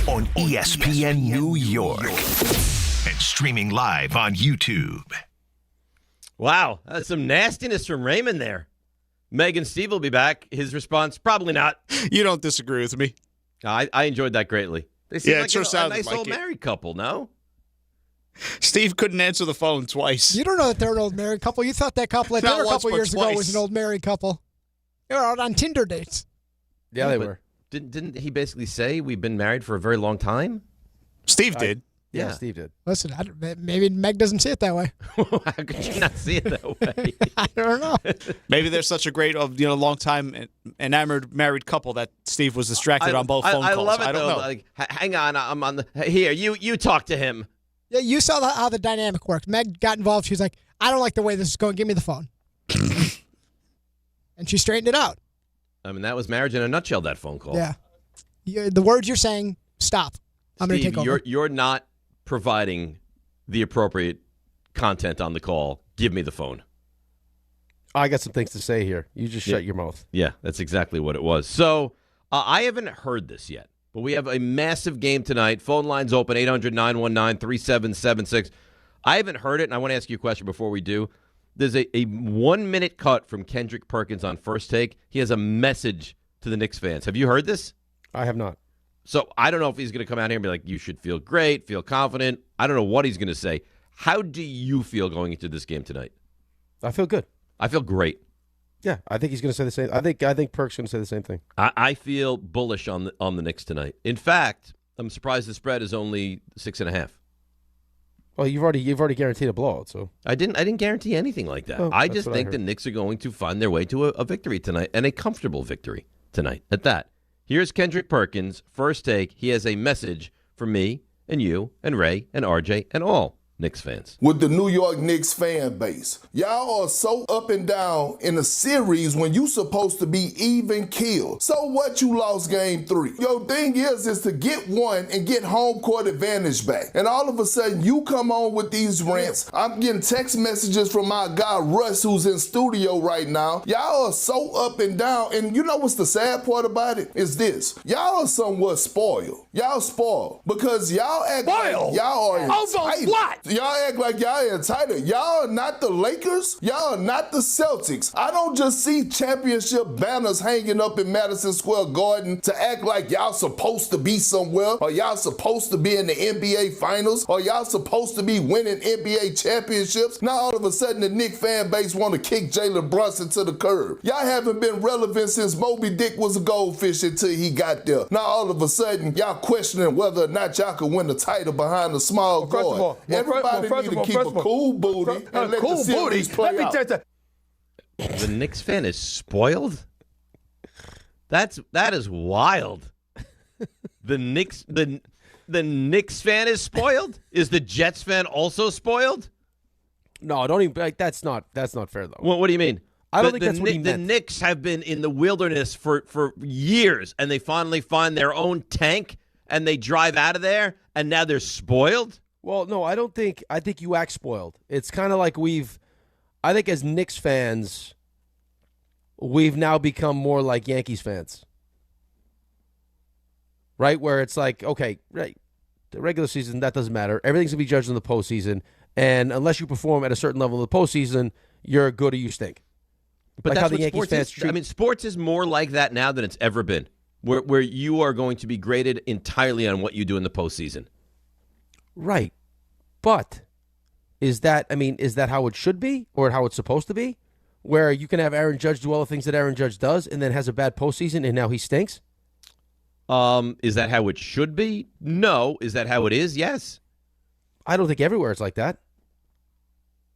On ESPN New York. And streaming live on YouTube. Wow, that's some nastiness from Raymond there. Meg and Steve will be back. His response, probably not. You don't disagree with me. I enjoyed that greatly. They seem like it sure a sounded nice like old married couple, no? Steve couldn't answer the phone twice. You don't know that they're an old married couple. You thought that couple that dinner a couple years ago was an old married couple. They were out on Tinder dates. Yeah, they were. Didn't he basically say we've been married for a very long time? Steve did. Yeah, Steve did. Listen, maybe Meg doesn't see it that way. How could you not see it that way? I don't know. Maybe they're such a great, long time enamored married couple that Steve was distracted on both phone calls. I love it, I don't know. Like, hang on, I'm on the here. You talk to him. Yeah, you saw how the dynamic worked. Meg got involved. She was like, "I don't like the way this is going. Give me the phone," and she straightened it out. I mean, that was marriage in a nutshell. That phone call. Yeah, the words you're saying. Stop. I'm going to take over. You're not providing the appropriate content on the call. Give me the phone. I got some things to say here. You just shut your mouth. Yeah, that's exactly what it was. So I haven't heard this yet, but we have a massive game tonight. Phone lines open, 800-919-3776. I haven't heard it, and I want to ask you a question before we do. There's a 1-minute cut from Kendrick Perkins on First Take. He has a message to the Knicks fans. Have you heard this? I have not. So I don't know if he's going to come out here and be like, you should feel great, feel confident. I don't know what he's going to say. How do you feel going into this game tonight? I feel good. I feel great. Yeah, I think he's going to say the same. I think Perk's going to say the same thing. I feel bullish on the Knicks tonight. In fact, I'm surprised the spread is only 6.5. Well, you've already guaranteed a blowout, so I didn't guarantee anything like that. I just think the Knicks are going to find their way to a victory tonight, and a comfortable victory tonight at that. Here's Kendrick Perkins, First Take. He has a message for me and you and Ray and RJ and all Knicks fans. With the New York Knicks fan base, y'all are so up and down in a series when you supposed to be even killed. So what, you lost game 3? Your thing is to get one and get home court advantage back. And all of a sudden you come on with these rants. I'm getting text messages from my guy Russ, who's in studio right now. Y'all are so up and down. And you know what's the sad part about it? Is this. Y'all are somewhat spoiled. Y'all spoiled because y'all act like y'all are entitled. What? Y'all act like y'all entitled. Y'all are not the Lakers. Y'all are not the Celtics. I don't just see championship banners hanging up in Madison Square Garden to act like y'all supposed to be somewhere, or y'all supposed to be in the NBA Finals, or y'all supposed to be winning NBA championships. Now all of a sudden the Knicks fan base want to kick Jalen Brunson to the curb. Y'all haven't been relevant since Moby Dick was a goldfish until he got there. Now all of a sudden y'all questioning whether or not y'all could win the title behind a small guard. Everybody need to keep a cool booty and let the series play out. The Knicks fan is spoiled? That is wild. The Knicks fan is spoiled? Is the Jets fan also spoiled? No, don't even. That's not fair though. What do you mean? I don't think that's what he meant. The Knicks have been in the wilderness for years, and they finally find their own tank, and they drive out of there, and now they're spoiled? Well, no, I don't think. I think you act spoiled. It's kind of like I think as Knicks fans, we've now become more like Yankees fans. Right? Where it's like, okay, right, the regular season, that doesn't matter. Everything's going to be judged in the postseason. And unless you perform at a certain level in the postseason, you're good or you stink. But like that's how the Yankees fans treat. I mean, sports is more like that now than it's ever been, where you are going to be graded entirely on what you do in the postseason. Right. But is that how it should be or how it's supposed to be? Where you can have Aaron Judge do all the things that Aaron Judge does and then has a bad postseason and now he stinks? Is that how it should be? No. Is that how it is? Yes. I don't think everywhere it's like that.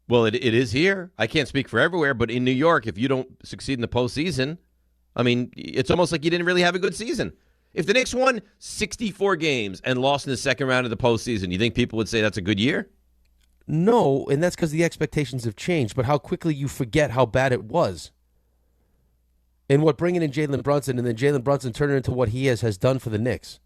Well, it is here. I can't speak for everywhere, but in New York, if you don't succeed in the postseason, I mean, it's almost like you didn't really have a good season. If the Knicks won 64 games and lost in the second round of the postseason, you think people would say that's a good year? No, and that's because the expectations have changed, but how quickly you forget how bad it was. And what bringing in Jalen Brunson and then Jalen Brunson turning into what he has done for the Knicks.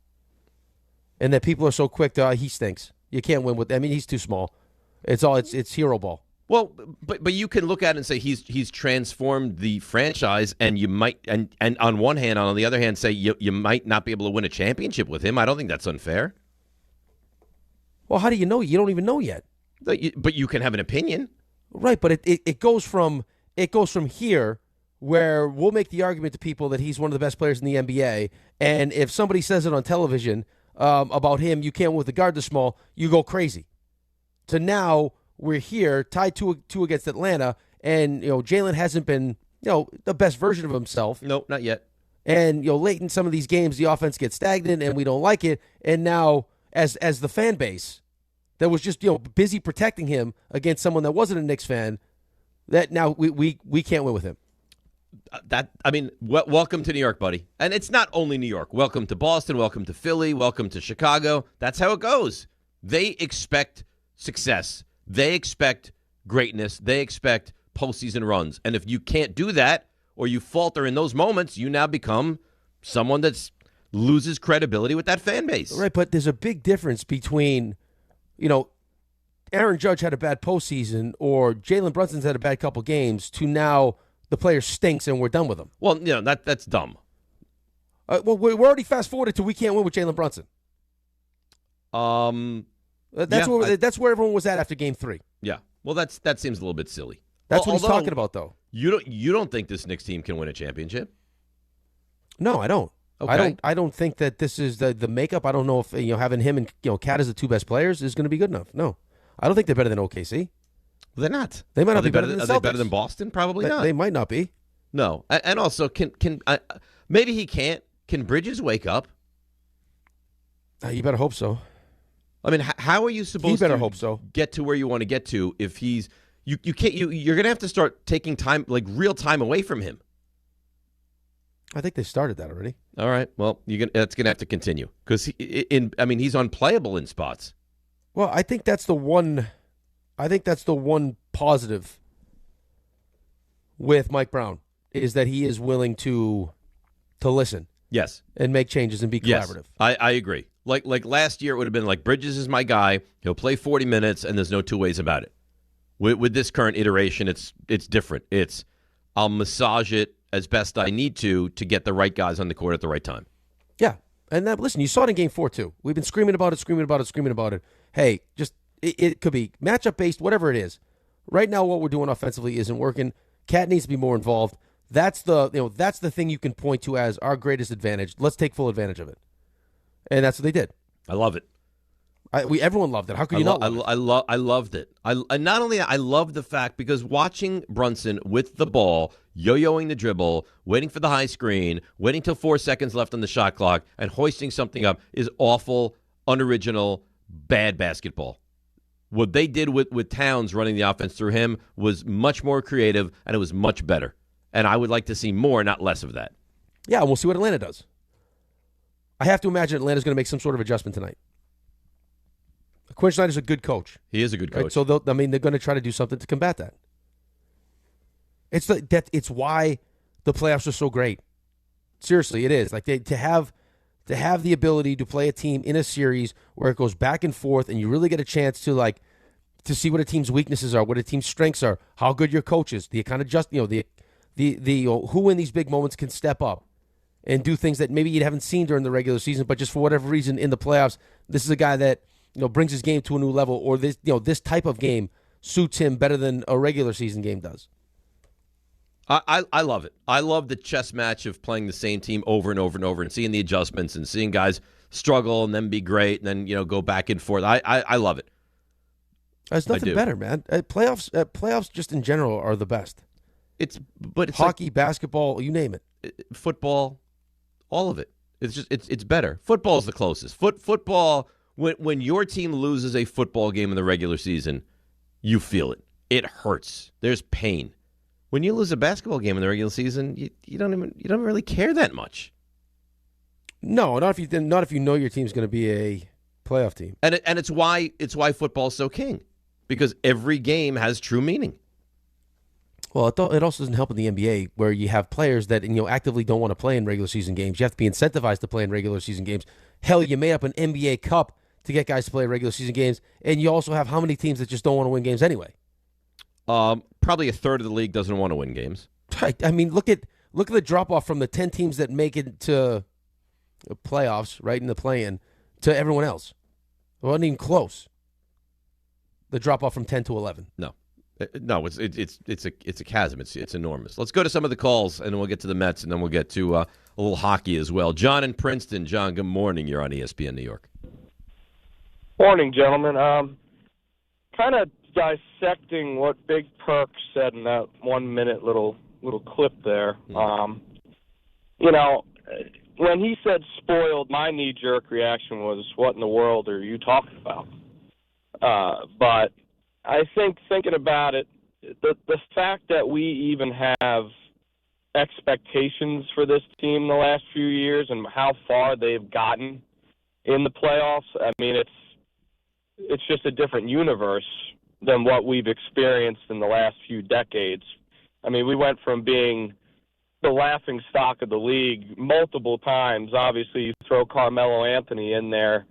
And that people are so quick to, he stinks. You can't win with, he's too small. It's hero ball. Well, but you can look at it and say he's transformed the franchise, and you might and on one hand, on the other hand, say you might not be able to win a championship with him. I don't think that's unfair. Well, how do you know? You don't even know yet. But you can have an opinion, right? But it goes from here, where we'll make the argument to people that he's one of the best players in the NBA, and if somebody says it on television about him, you can't win with the guard this small, you go crazy. So now we're here tied 2 against Atlanta, and Jalen hasn't been the best version of himself. No, not yet. And late in some of these games, the offense gets stagnant, and we don't like it. And now, as the fan base that was just busy protecting him against someone that wasn't a Knicks fan, that now we can't win with him. Welcome to New York, buddy. And it's not only New York. Welcome to Boston. Welcome to Philly. Welcome to Chicago. That's how it goes. They expect success. They expect greatness. They expect postseason runs. And if you can't do that, or you falter in those moments, you now become someone that loses credibility with that fan base. Right, but there's a big difference between, Aaron Judge had a bad postseason, or Jalen Brunson's had a bad couple games, to now the player stinks and we're done with him. Well, that's dumb. We're already fast forwarded to we can't win with Jalen Brunson. That's where everyone was at after Game 3. Yeah. Well, that seems a little bit silly. That's what he's talking about, though. You don't think this Knicks team can win a championship? No, I don't. Okay. I don't think that this is the makeup. I don't know if having him and Cat as the 2 best players is going to be good enough. No, I don't think they're better than OKC. They're not. They might not be better than the Celtics. Are they better than Boston? Probably not. They might not be. No, and also can maybe he can't. Can Bridges wake up? You better hope so. I mean, how are you supposed to hope so. Get to where you want to get to if he's you can't you're going to have to start taking time, like real time, away from him. I think they started that already. All right. Well, that's going to have to continue because he's unplayable in spots. Well, I think that's the one. I think that's the one positive with Mike Brown is that he is willing to listen. Yes. And make changes and be collaborative. Yes, I agree. Like last year, it would have been like Bridges is my guy. He'll play 40 minutes, and there's no two ways about it. With this current iteration, it's different. It's I'll massage it as best I need to get the right guys on the court at the right time. Yeah. And listen, you saw it in Game 4, too. We've been screaming about it. Hey, just it could be matchup-based, whatever it is. Right now, what we're doing offensively isn't working. Cat needs to be more involved. That's the thing you can point to as our greatest advantage. Let's take full advantage of it. And that's what they did. I love it. Everyone loved it. How could you not? I loved it. And not only that, I love the fact because watching Brunson with the ball, yo-yoing the dribble, waiting for the high screen, waiting till 4 seconds left on the shot clock, and hoisting something up is awful, unoriginal, bad basketball. What they did with Towns running the offense through him was much more creative, and it was much better. And I would like to see more, not less of that. Yeah, we'll see what Atlanta does. I have to imagine Atlanta's going to make some sort of adjustment tonight. Quinn Snyder's a good coach. He is a good coach. Right? So they're going to try to do something to combat that. It's why the playoffs are so great. Seriously, it is. Like to have the ability to play a team in a series where it goes back and forth, and you really get a chance to see what a team's weaknesses are, what a team's strengths are, how good your coach is. The kind of who in these big moments can step up and do things that maybe you haven't seen during the regular season, but just for whatever reason in the playoffs, this is a guy that brings his game to a new level, or this type of game suits him better than a regular season game does. I love it. I love the chess match of playing the same team over and over and over and seeing the adjustments and seeing guys struggle and then be great and then go back and forth. I love it. There's nothing better, man. Playoffs just in general are the best. It's hockey, like, basketball, you name it. Football, all of it. It's better. Football is the closest. Football. When your team loses a football game in the regular season, you feel it. It hurts. There's pain. When you lose a basketball game in the regular season, you don't really care that much. No, not if you know your team's going to be a playoff team. And it's why football's so king, because every game has true meaning. Well, it also doesn't help in the NBA where you have players that actively don't want to play in regular season games. You have to be incentivized to play in regular season games. Hell, you made up an NBA Cup to get guys to play regular season games, and you also have how many teams that just don't want to win games anyway? Probably a third of the league doesn't want to win games. Right. I mean, look at the drop off from the 10 teams that make it to playoffs, right, in the play-in, to everyone else. It wasn't even close. The drop off from 10 to 11. No, it's a chasm. It's enormous. Let's go to some of the calls, and then we'll get to the Mets, and then we'll get to a little hockey as well. John in Princeton. John, good morning. You're on ESPN New York. Morning, gentlemen. Kind of dissecting what Big Perk said in that 1 minute little clip there. When he said spoiled, my knee-jerk reaction was, what in the world are you talking about? But I think thinking about it, the fact that we even have expectations for this team the last few years and how far they've gotten in the playoffs, I mean, it's just a different universe than what we've experienced in the last few decades. I mean, we went from being the laughing stock of the league multiple times. Obviously, you throw Carmelo Anthony in there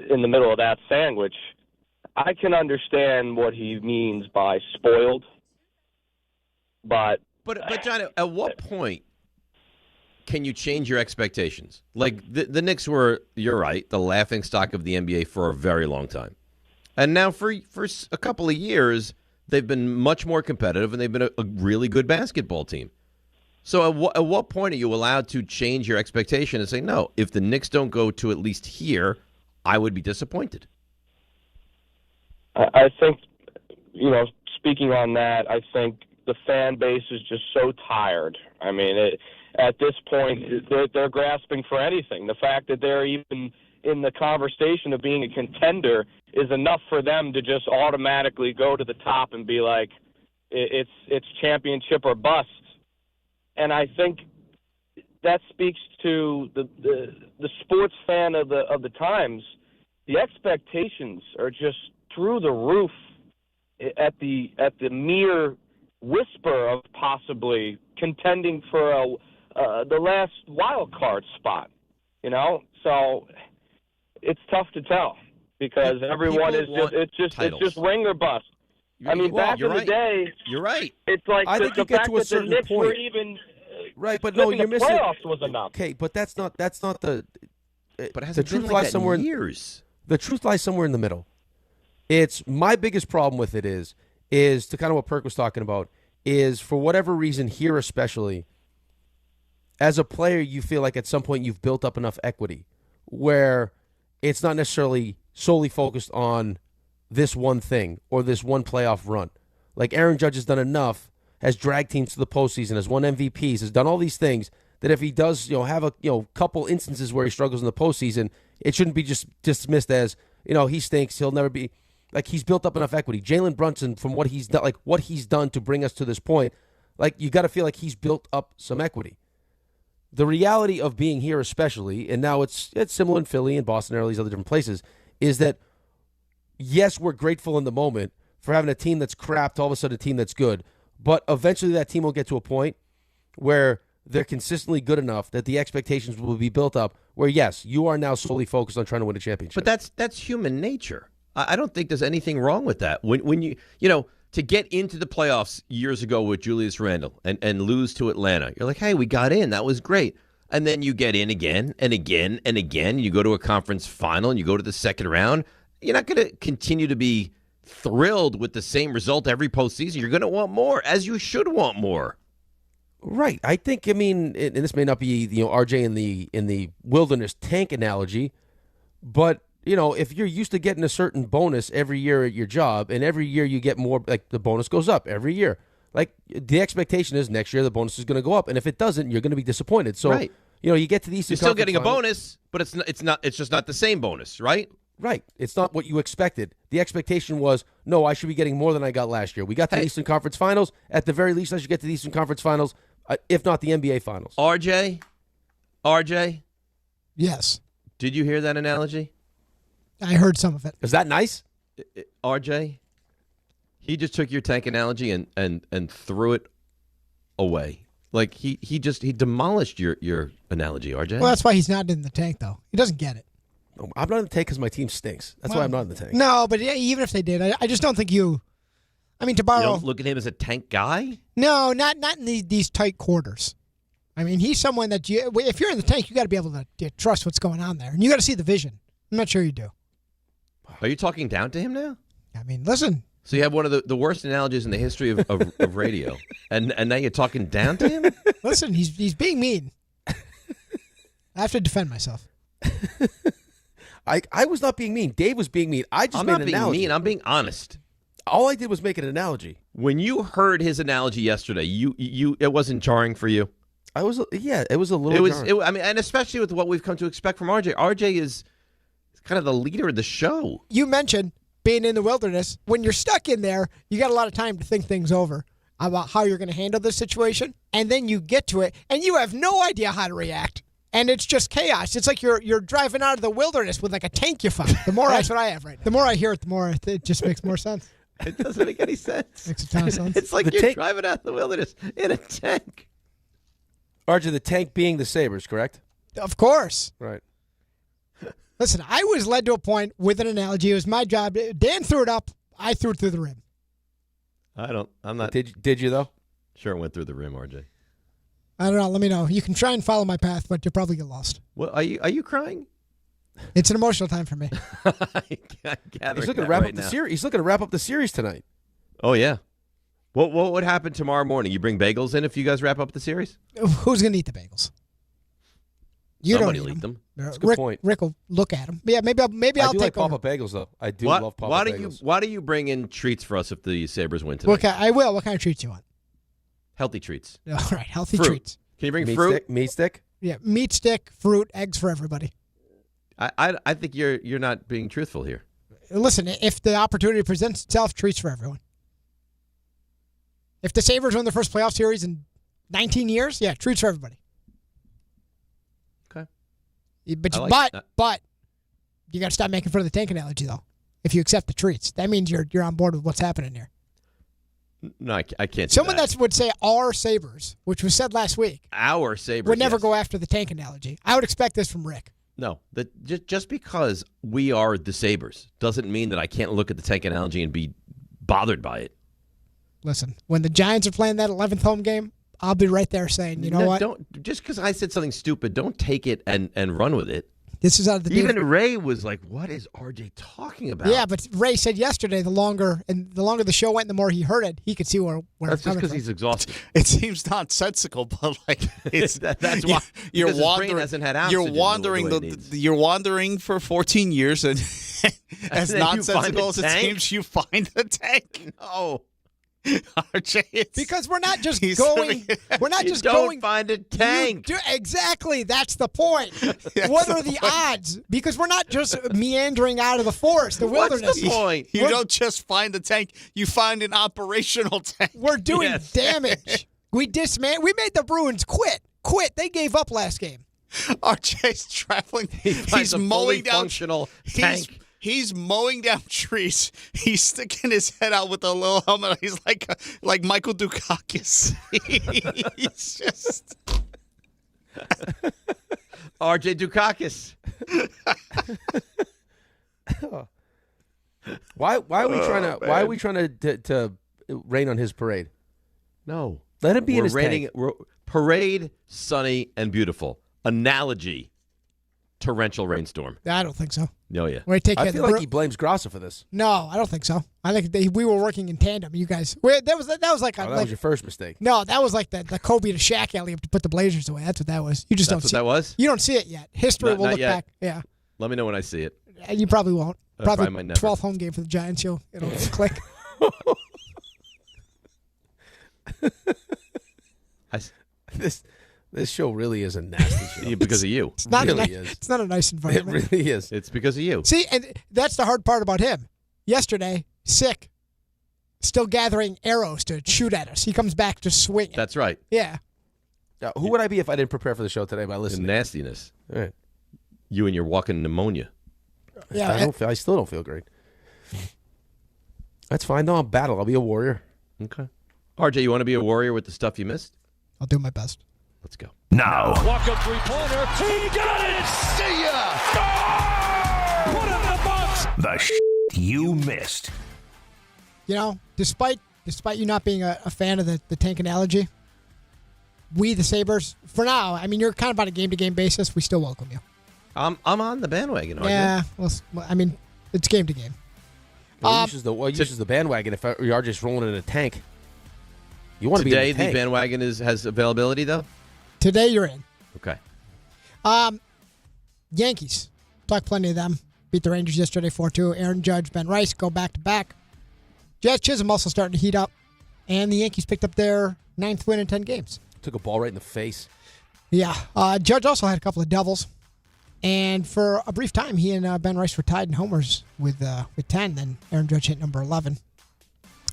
in the middle of that sandwich. I can understand what he means by spoiled, but John, at what point can you change your expectations? Like the Knicks were, you're right, the laughing stock of the NBA for a very long time, and now for a couple of years they've been much more competitive and they've been a really good basketball team. So at what point are you allowed to change your expectation and say, no, if the Knicks don't go to at least here, I would be disappointed? I think, speaking on that, I think the fan base is just so tired. I mean, at this point, they're grasping for anything. The fact that they're even in the conversation of being a contender is enough for them to just automatically go to the top and be like, it's championship or bust. And I think that speaks to the sports fan of the times. The expectations are just through the roof at the mere whisper of possibly contending for the last wild card spot. So it's tough to tell because everyone is just ring or bust. I mean, back in the day, you're right. It's like I think the you get fact to a that the certain Knicks point. were even Right, but no, you're missing. Playoffs was enough. Okay, but that's not the. But it hasn't the been truth like lies that somewhere in years. The truth lies somewhere in the middle. It's my biggest problem with it is to kind of what Perk was talking about is for whatever reason here especially, as a player you feel like at some point you've built up enough equity where it's not necessarily solely focused on this one thing or this one playoff run. Like Aaron Judge has done enough, has dragged teams to the postseason, has won MVPs, has done all these things that if he does, have a couple instances where he struggles in the postseason, it shouldn't be just dismissed as he stinks. He'll never be like he's built up enough equity. Jalen Brunson, from what he's done, what he's done to bring us to this point, you got to feel like he's built up some equity. The reality of being here, especially, and now it's similar in Philly and Boston and all these other different places, is that yes, we're grateful in the moment for having a team that's crap to all of a sudden a team that's good. But eventually that team will get to a point where they're consistently good enough that the expectations will be built up where, yes, you are now solely focused on trying to win a championship. But that's human nature. I don't think there's anything wrong with that. When you to get into the playoffs years ago with Julius Randle and lose to Atlanta, you're like, hey, we got in. That was great. And then you get in again and again and again. You go to a conference final and you go to the second round. You're not going to continue to be thrilled with the same result every postseason. You're going to want more, as you should want more. Right. I think, and this may not be, RJ in the wilderness tank analogy, but, if you're used to getting a certain bonus every year at your job, and every year you get more, like the bonus goes up every year. Like the expectation is next year the bonus is going to go up, and if it doesn't, you're going to be disappointed. So, right. You get to these. You're still getting a bonus, but it's just not the same bonus, right? Right. It's not what you expected. The expectation was, no, I should be getting more than I got last year. We got to the Eastern Conference Finals. At the very least, I should get to the Eastern Conference Finals, if not the NBA Finals. RJ, Yes. Did you hear that analogy? I heard some of it. Is that nice? RJ, he just took your tank analogy and threw it away. Like he demolished your analogy, RJ. Well, that's why he's not in the tank, though. He doesn't get it. I'm not in the tank because my team stinks. That's why I'm not in the tank. No, but even if they did, I just don't think you. I mean, to borrow. You don't look at him as a tank guy? No, not in these tight quarters. I mean, he's someone that if you're in the tank, you got to be able to trust what's going on there, and you got to see the vision. I'm not sure you do. Are you talking down to him now? I mean, listen. So you have one of the worst analogies in the history of radio, and now you're talking down to him? Listen, he's being mean. I have to defend myself. I was not being mean. Dave was being mean. I'm not being mean. I'm being honest. All I did was make an analogy. When you heard his analogy yesterday, you it wasn't jarring for you. It was a little. Jarring. I mean, and especially with what we've come to expect from RJ. RJ is kind of the leader of the show. You mentioned being in the wilderness. When you're stuck in there, you got a lot of time to think things over about how you're going to handle this situation, and then you get to it, and you have no idea how to react. And it's just chaos. It's like you're driving out of the wilderness with like a tank you found. That's what I have right. The more I hear it, the more it just makes more sense. It doesn't make any sense. Makes a ton of sense. It's like you're driving out of the wilderness in a tank. RJ, the tank being the Sabres, correct? Of course. Right. Listen, I was led to a point with an analogy. It was my job. Dan threw it up. I threw it through the rim. I'm not. Did you though? Sure, it went through the rim, RJ. I don't know. Let me know. You can try and follow my path, but you'll probably get lost. Well, are you crying? It's an emotional time for me. He's looking to wrap up the series. He's looking to wrap up the series tonight. Oh yeah. What would happen tomorrow morning? You bring bagels in if you guys wrap up the series? Who's going to eat the bagels? Somebody don't will eat eat them. That's a good point. Rick will look at them. Yeah, maybe I'll do take like Papa Bagels though. I do love Papa Bagels. Why do you bring in treats for us if the Sabres win tonight? I will. What kind of treats you want? Healthy treats. All right, healthy fruit. treats. Can you bring fruit? Meat stick? Yeah, meat stick, fruit, eggs for everybody. I think you're not being truthful here. Listen, if the opportunity presents itself, treats for everyone. If the Sabres win their first playoff series in 19 years, yeah, treats for everybody. Okay. But you got to stop making fun of the tank analogy, though. If you accept the treats, that means you're on board with what's happening here. No, I can't. Someone that would say our Sabres, which was said last week, our Sabres would never go after the tank analogy. I would expect this from Rick. No, just because we are the Sabres doesn't mean that I can't look at the tank analogy and be bothered by it. Listen, when the Giants are playing that 11th home game, I'll be right there saying, you know what? Don't just because I said something stupid, don't take it and run with it. This is out of the Even Ray was like, "What is RJ talking about?" Yeah, but Ray said yesterday the longer the show went, the more he heard it, he could see where that's it's just because from. he's exhausted. It seems nonsensical, but like it's that's why you're his brain hasn't had oxygen. You're wandering for 14 years, and as nonsensical as it seems, you find the tank. No. RJ, because we're not just going. We're not just going. Find a tank. Exactly. That's the point. What are the odds? Because we're not just meandering out of the forest, the wilderness. What's the point? You don't just find a tank. You find an operational tank. We're doing damage. We made the Bruins quit. They gave up last game. RJ's traveling. He's mowing down functional tank. He's mowing down trees. He's sticking his head out with a little helmet. He's like Michael Dukakis. He's just RJ Dukakis. Why are we trying to rain on his parade? No. Let him be in his tank. Parade, sunny and beautiful. Analogy. Torrential rainstorm. I don't think so. Oh, yeah. I feel like he blames Grassa for this. No, I don't think so. I think we were working in tandem. You guys, that was like that was your first mistake. No, that was like the Kobe to Shaq alley to put the Blazers away. That's what that was. You just don't see that was? You don't see it yet. History will look yet. back. Yeah. Let me know when I see it. And you probably won't. Probably might never. 12th home game for the Giants. It'll click. This show really is a nasty show. Because of you. It's not a nice environment. It really is. It's because of you. See, and that's the hard part about him. Yesterday, sick, still gathering arrows to shoot at us. He comes back to swing. That's right. Yeah. Who would I be if I didn't prepare for the show today by listening? Nastiness. All right. You and your walking pneumonia. Yeah, I still don't feel great. That's fine. No, I'll battle. I'll be a warrior. Okay. RJ, you want to be a warrior with the stuff you missed? I'll do my best. Let's go. Now. Walk-up three-pointer. He got it! See ya! Oh! Put it in the box! The you missed. You know, despite you not being a fan of the tank analogy, we, the Sabres, for now, I mean, you're kind of on a game-to-game basis. We still welcome you. I'm on the bandwagon. RJ. Yeah, well, I mean, it's game-to-game. Uses the bandwagon if you're just rolling in a tank. You want to be in Today, the tank. the bandwagon has availability, though? Today, you're in. Okay. Yankees. Talked plenty of them. Beat the Rangers yesterday 4-2. Aaron Judge, Ben Rice go back-to-back. Jazz Chisholm also starting to heat up. And the Yankees picked up their 9th win in 10 games. Took a ball right in the face. Yeah. Judge also had a couple of doubles. And for a brief time, he and Ben Rice were tied in homers with 10. Then Aaron Judge hit number 11,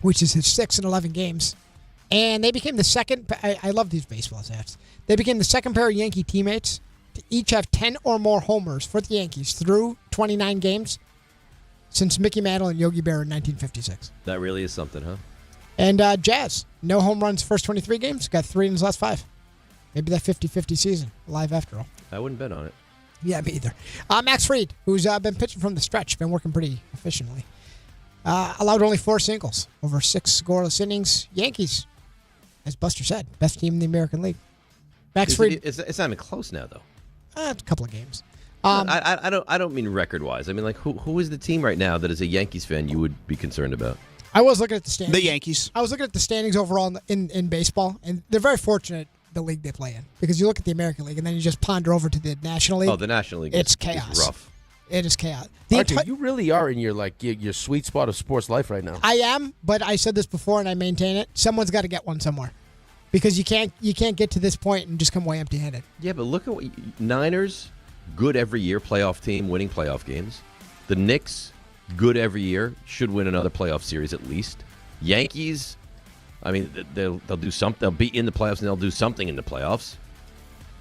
which is his 6th in 11 games. And they became the second. I love these baseball stats. They became the second pair of Yankee teammates to each have 10 or more homers for the Yankees through 29 games since Mickey Mantle and Yogi Berra in 1956. That really is something, huh? And Jazz, no home runs first 23 games, got 3 in his last 5. Maybe that 50-50 season, alive after all. I wouldn't bet on it. Yeah, me either. Max Fried, who's been pitching from the stretch, been working pretty efficiently. Allowed only 4 singles over 6 scoreless innings. Yankees, as Buster said, best team in the American League. Max Fried. It's not even close now, though. A couple of games. I don't mean record-wise. I mean, like, who is the team right now that as a Yankees fan you would be concerned about? I was looking at the standings. The Yankees. I was looking at the standings overall in baseball, and they're very fortunate the league they play in, because you look at the American League and then you just ponder over to the National League. Oh, the National League. It's chaos. chaos. Rough. It is chaos. You really are in your sweet spot of sports life right now. I am, but I said this before and I maintain it. Someone's got to get one somewhere, because you can't get to this point and just come away empty-handed. Yeah, but look at what Niners, good every year, playoff team, winning playoff games. The Knicks, good every year, should win another playoff series at least. Yankees, I mean, they'll do something. They'll be in the playoffs and they'll do something in the playoffs.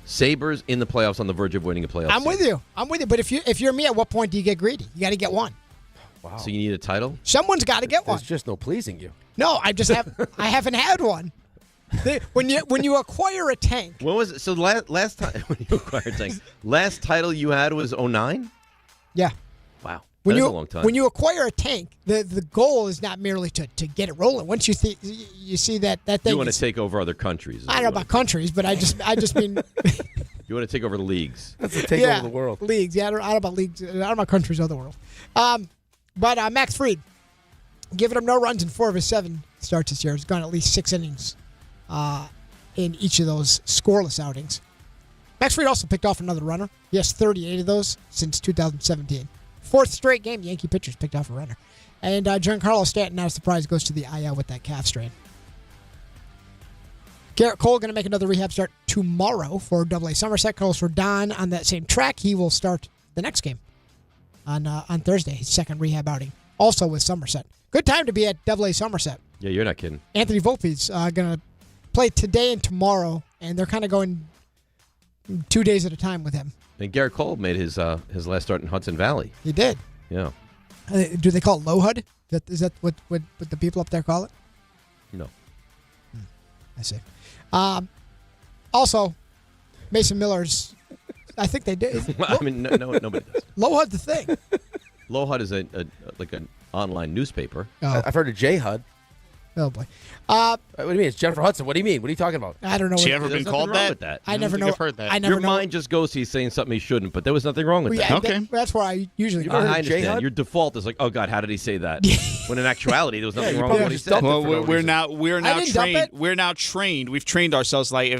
Sabres in the playoffs, on the verge of winning a playoff. I'm with you. But if you're me, at what point do you get greedy? You got to get one. Wow. So you need a title? Someone's got to get one. There's just no pleasing you. No, I haven't had one. When you acquire a tank. What was it? So last time when you acquired a tank, last title you had was 2009? Yeah. Wow. That's a long time. When you acquire a tank, the goal is not merely to get it rolling. Once you see that thing, you want to take over other countries. I don't know about countries, but I just mean you want to take over the leagues. That's a take over the world. Leagues. Yeah, I don't know about leagues. I don't know about countries or the world. But Max Fried, giving him no runs in 4 of his 7 starts this year. He's gone at least 6 innings in each of those scoreless outings. Max Fried also picked off another runner. He has 38 of those since 2017. 4th straight game, Yankee pitchers picked off a runner. And Giancarlo Stanton, not a surprise, goes to the IL with that calf strain. Garrett Cole going to make another rehab start tomorrow for AA Somerset. Carlos Rodon on that same track. He will start the next game on Thursday, his 2nd rehab outing, also with Somerset. Good time to be at AA Somerset. Yeah, you're not kidding. Anthony Volpe's going to play today and tomorrow, and they're kind of going 2 days at a time with him. And Garrett Cole made his last start in Hudson Valley. He did. Yeah. Do they call it low HUD? Is that what the people up there call it? No. I see. Also, Mason Miller's. I think they do. I mean, no, nobody does. Low HUD the thing. Low HUD is like an online newspaper. Oh. I've heard of J HUD. Oh boy. What do you mean? It's Jennifer Hudson. What do you mean? What are you talking about? I don't know. She ever been called that? I never know. I've heard that. I never Your know. mind just goes to he's saying something he shouldn't, but there was nothing wrong with that. Okay. That's where I usually. I understand. Your default is like, oh God, how did he say that? When in actuality, there was nothing wrong with what he said. Well, we're now trained. it. We're now trained. We've trained ourselves. Like,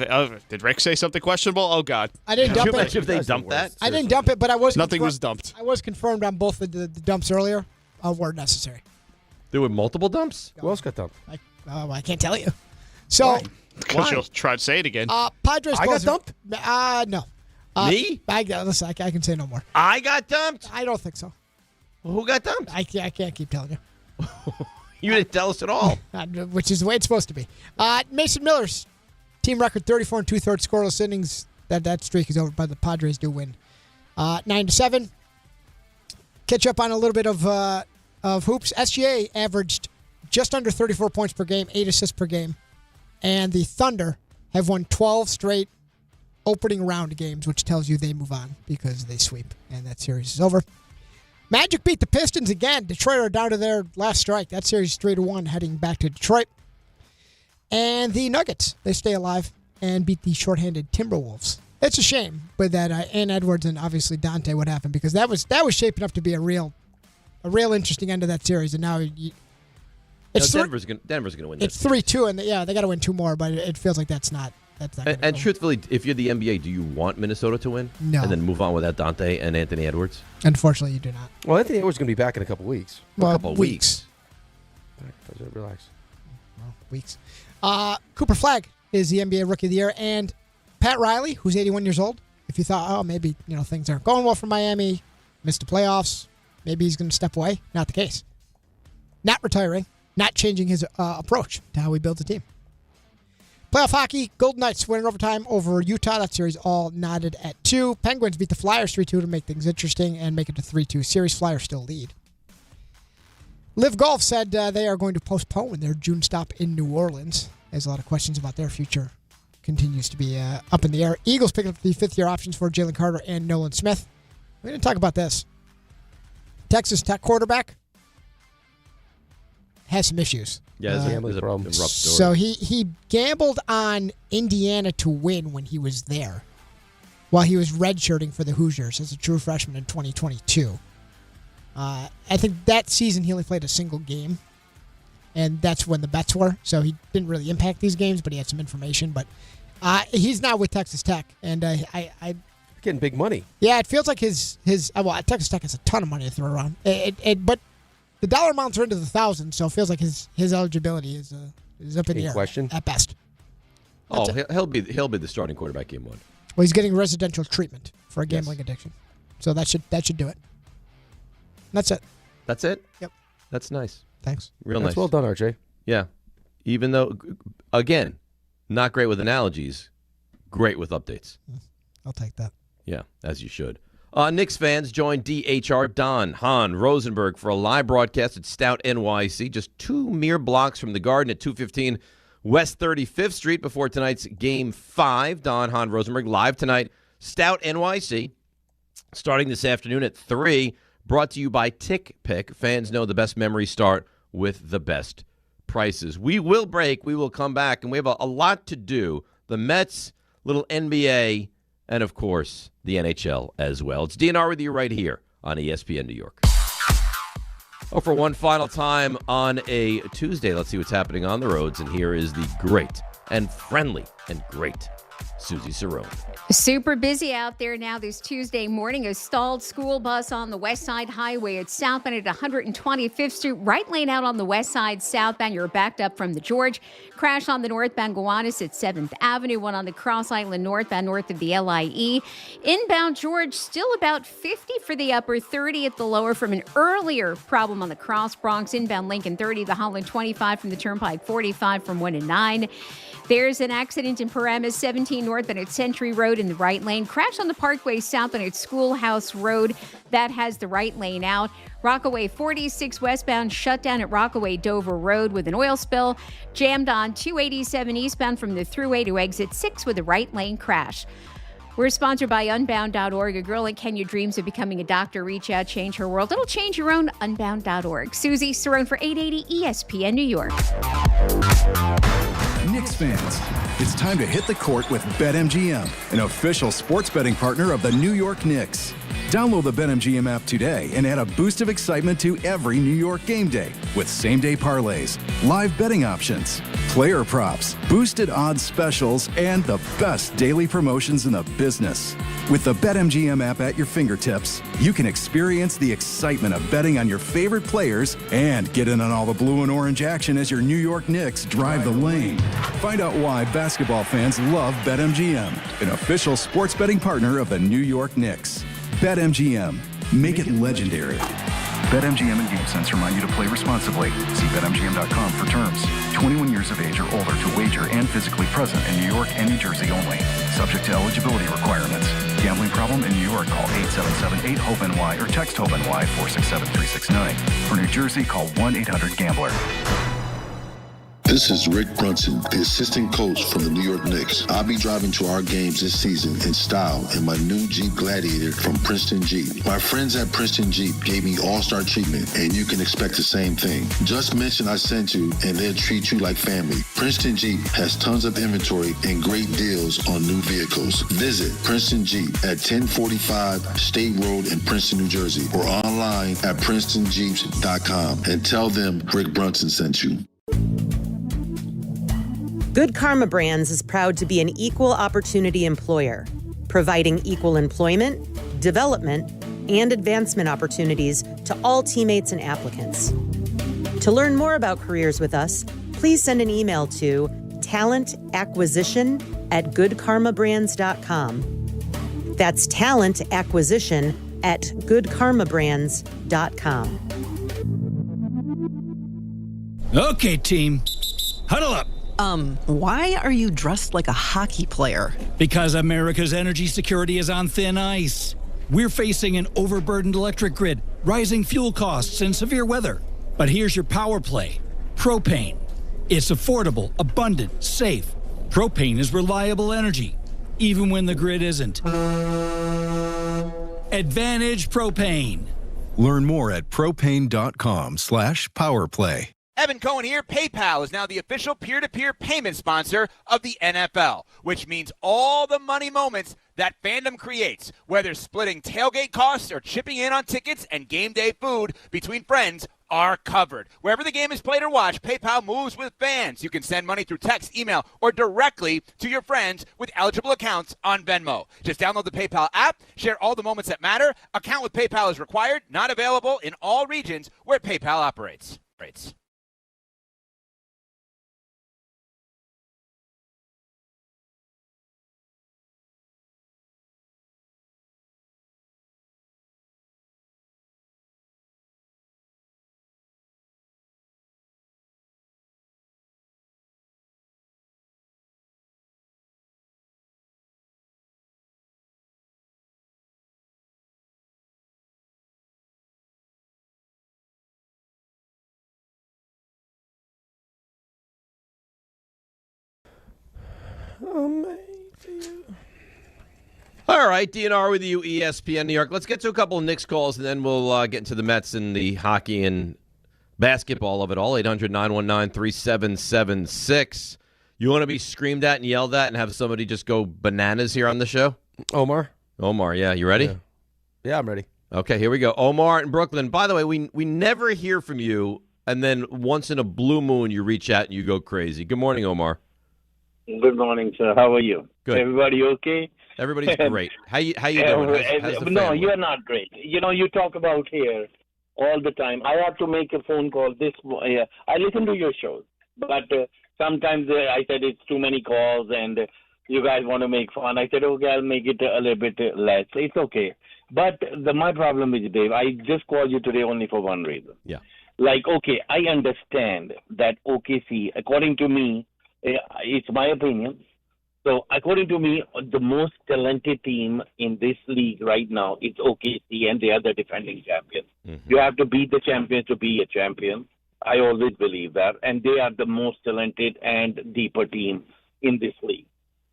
did Rick say something questionable? Oh God. I didn't dump it. If they dumped that, I didn't dump it, but I was. Nothing was dumped. I was confirmed on both the dumps earlier. Were necessary. there were multiple dumps. Who else got dumped? I can't tell you. So. Because you'll try to say it again. Padres. I got dumped? No. Me? Listen, I can say no more. I got dumped? I don't think so. Well, who got dumped? I can't keep telling you. You didn't tell us at all. Which is the way it's supposed to be. Mason Miller's team record 34 2/3 scoreless innings. That streak is over, but the Padres do win 9-7. Catch up on a little bit of hoops. SGA averaged just under 34 points per game, 8 assists per game. And the Thunder have won 12 straight opening round games, which tells you they move on because they sweep, and that series is over. Magic beat the Pistons again. Detroit are down to their last strike. That series 3-1 heading back to Detroit. And the Nuggets, they stay alive and beat the shorthanded Timberwolves. It's a shame, but that Ann Edwards and obviously Dante, what happened, because that was shaping up to be a real interesting end of that series, and now Denver's going to win this. It's 3-2, and they got to win 2 more, but it feels like that's not. And truthfully, if you're the NBA, do you want Minnesota to win? No. And then move on without Dante and Anthony Edwards? Unfortunately, you do not. Well, Anthony Edwards is going to be back in a couple weeks. Well, a couple weeks. Relax. Well, weeks. Cooper Flagg is the NBA Rookie of the Year, and Pat Riley, who's 81 years old. If you thought, maybe things aren't going well for Miami, missed the playoffs, maybe he's going to step away. Not the case. Not retiring, not changing his approach to how he builds a team. Playoff hockey, Golden Knights win in overtime over Utah. That series all knotted at 2. Penguins beat the Flyers 3-2 to make things interesting and make it a 3-2 series. Flyers still lead. Liv Golf said they are going to postpone their June stop in New Orleans, as a lot of questions about their future continues to be up in the air. Eagles picking up the fifth-year options for Jalen Carter and Nolan Smith. We're going to talk about this. Texas Tech quarterback has some issues. Yeah, there's a rough story. So he gambled on Indiana to win when he was there, while he was redshirting for the Hoosiers as a true freshman in 2022. I think that season he only played a single game, and that's when the bets were. So he didn't really impact these games, but he had some information. But he's now with Texas Tech, and I getting big money. Yeah, it feels like his Texas Tech has a ton of money to throw around. But the dollar amounts are into the thousands, so it feels like his eligibility is up in the air question at best. He'll be the starting quarterback game 1. Well, he's getting residential treatment for a gambling addiction, so that should do it. That's it. That's it? Yep. That's nice. Thanks. Real That's nice. Well done, RJ. Yeah. Even though, again, not great with analogies, great with updates. I'll take that. Yeah, as you should. Knicks fans join DHR Don, Hahn, Rosenberg for a live broadcast at Stout NYC, just 2 mere blocks from the Garden at 215 West 35th Street before tonight's Game 5. Don, Hahn, Rosenberg live tonight. Stout NYC, starting this afternoon at 3, brought to you by Tick Pick. Fans know the best memories start with the best prices. We will break. We will come back, and we have a lot to do. The Mets, little NBA, and, of course, the NHL as well. It's DNR with you right here on ESPN New York. For one final time on a Tuesday, let's see what's happening on the roads. And here is the great and friendly and great Susie Cerrone. Super busy out there now this Tuesday morning. A stalled school bus on the West Side Highway at southbound at 125th Street. Right lane out on the west side southbound. You're backed up from the George. Crash on the northbound Gowanus at 7th Avenue. One on the Cross Island northbound north of the LIE. Inbound George still about 50 for the upper, 30 at the lower from an earlier problem on the Cross Bronx. Inbound Lincoln 30, the Holland 25 from the Turnpike, 45 from 1 and 9. There's an accident in Paramus, 17 northbound at Century Road in the right lane. Crash on the Parkway southbound at Schoolhouse Road. That has the right lane out. Rockaway 46 westbound shut down at Rockaway Dover Road with an oil spill. Jammed on 287 eastbound from the Thruway to exit 6 with a right lane crash. We're sponsored by Unbound.org. A girl like Kenya dreams of becoming a doctor. Reach out, change her world. It'll change your own. Unbound.org. Susie Cerrone for 880 ESPN New York. Knicks fans, it's time to hit the court with BetMGM, an official sports betting partner of the New York Knicks. Download the BetMGM app today and add a boost of excitement to every New York game day with same-day parlays, live betting options, player props, boosted odds specials, and the best daily promotions in the business. With the BetMGM app at your fingertips, you can experience the excitement of betting on your favorite players and get in on all the blue and orange action as your New York Knicks drive the lane. Find out why basketball fans love BetMGM, an official sports betting partner of the New York Knicks. BetMGM. Make it legendary. BetMGM and GameSense remind you to play responsibly. See BetMGM.com for terms. 21 years of age or older to wager and physically present in New York and New Jersey only. Subject to eligibility requirements. Gambling problem in New York? Call 877-8-HOPE-NY or text HOPE-NY 467-369. For New Jersey, call 1-800-GAMBLER. This is Rick Brunson, the assistant coach from the New York Knicks. I'll be driving to our games this season in style in my new Jeep Gladiator from Princeton Jeep. My friends at Princeton Jeep gave me all-star treatment, and you can expect the same thing. Just mention I sent you, and they'll treat you like family. Princeton Jeep has tons of inventory and great deals on new vehicles. Visit Princeton Jeep at 1045 State Road in Princeton, New Jersey, or online at PrincetonJeeps.com and tell them Rick Brunson sent you. Good Karma Brands is proud to be an equal opportunity employer, providing equal employment, development, and advancement opportunities to all teammates and applicants. To learn more about careers with us, please send an email to talentacquisition@goodkarmabrands.com. That's talentacquisition@goodkarmabrands.com. Okay, team, huddle up. Why are you dressed like a hockey player? Because America's energy security is on thin ice. We're facing an overburdened electric grid, rising fuel costs, and severe weather. But here's your power play. Propane. It's affordable, abundant, safe. Propane is reliable energy, even when the grid isn't. Advantage Propane. Learn more at propane.com/powerplay. Evan Cohen here. PayPal is now the official peer-to-peer payment sponsor of the NFL, which means all the money moments that fandom creates, whether splitting tailgate costs or chipping in on tickets and game day food between friends, are covered. Wherever the game is played or watched, PayPal moves with fans. You can send money through text, email, or directly to your friends with eligible accounts on Venmo. Just download the PayPal app, share all the moments that matter. Account with PayPal is required, not available in all regions where PayPal operates. All right, DNR with you, ESPN New York. Let's get to a couple of Knicks calls, and then we'll get into the Mets and the hockey and basketball of it all. 800-919-3776. You want to be screamed at and yelled at and have somebody just go bananas here on the show? Omar, yeah. You ready? Yeah, I'm ready. Okay, here we go. Omar in Brooklyn. By the way, we never hear from you, and then once in a blue moon you reach out and you go crazy. Good morning, Omar. Good morning, sir. How are you? Good. Everybody okay? Everybody's great. How you doing? How's the no, family? you're not great. You know, you talk about here all the time. I have to make a phone call. I listen to your shows, but sometimes I said it's too many calls and you guys want to make fun. I said, okay, I'll make it a little bit less. It's okay. But my problem is, Dave, I just called you today only for one reason. Yeah. Like, okay, I understand that OKC, according to me, it's my opinion. So according to me, the most talented team in this league right now is OKC, and they are the defending champions. Mm-hmm. You have to beat the champions to be a champion. I always believe that. And they are the most talented and deeper team in this league.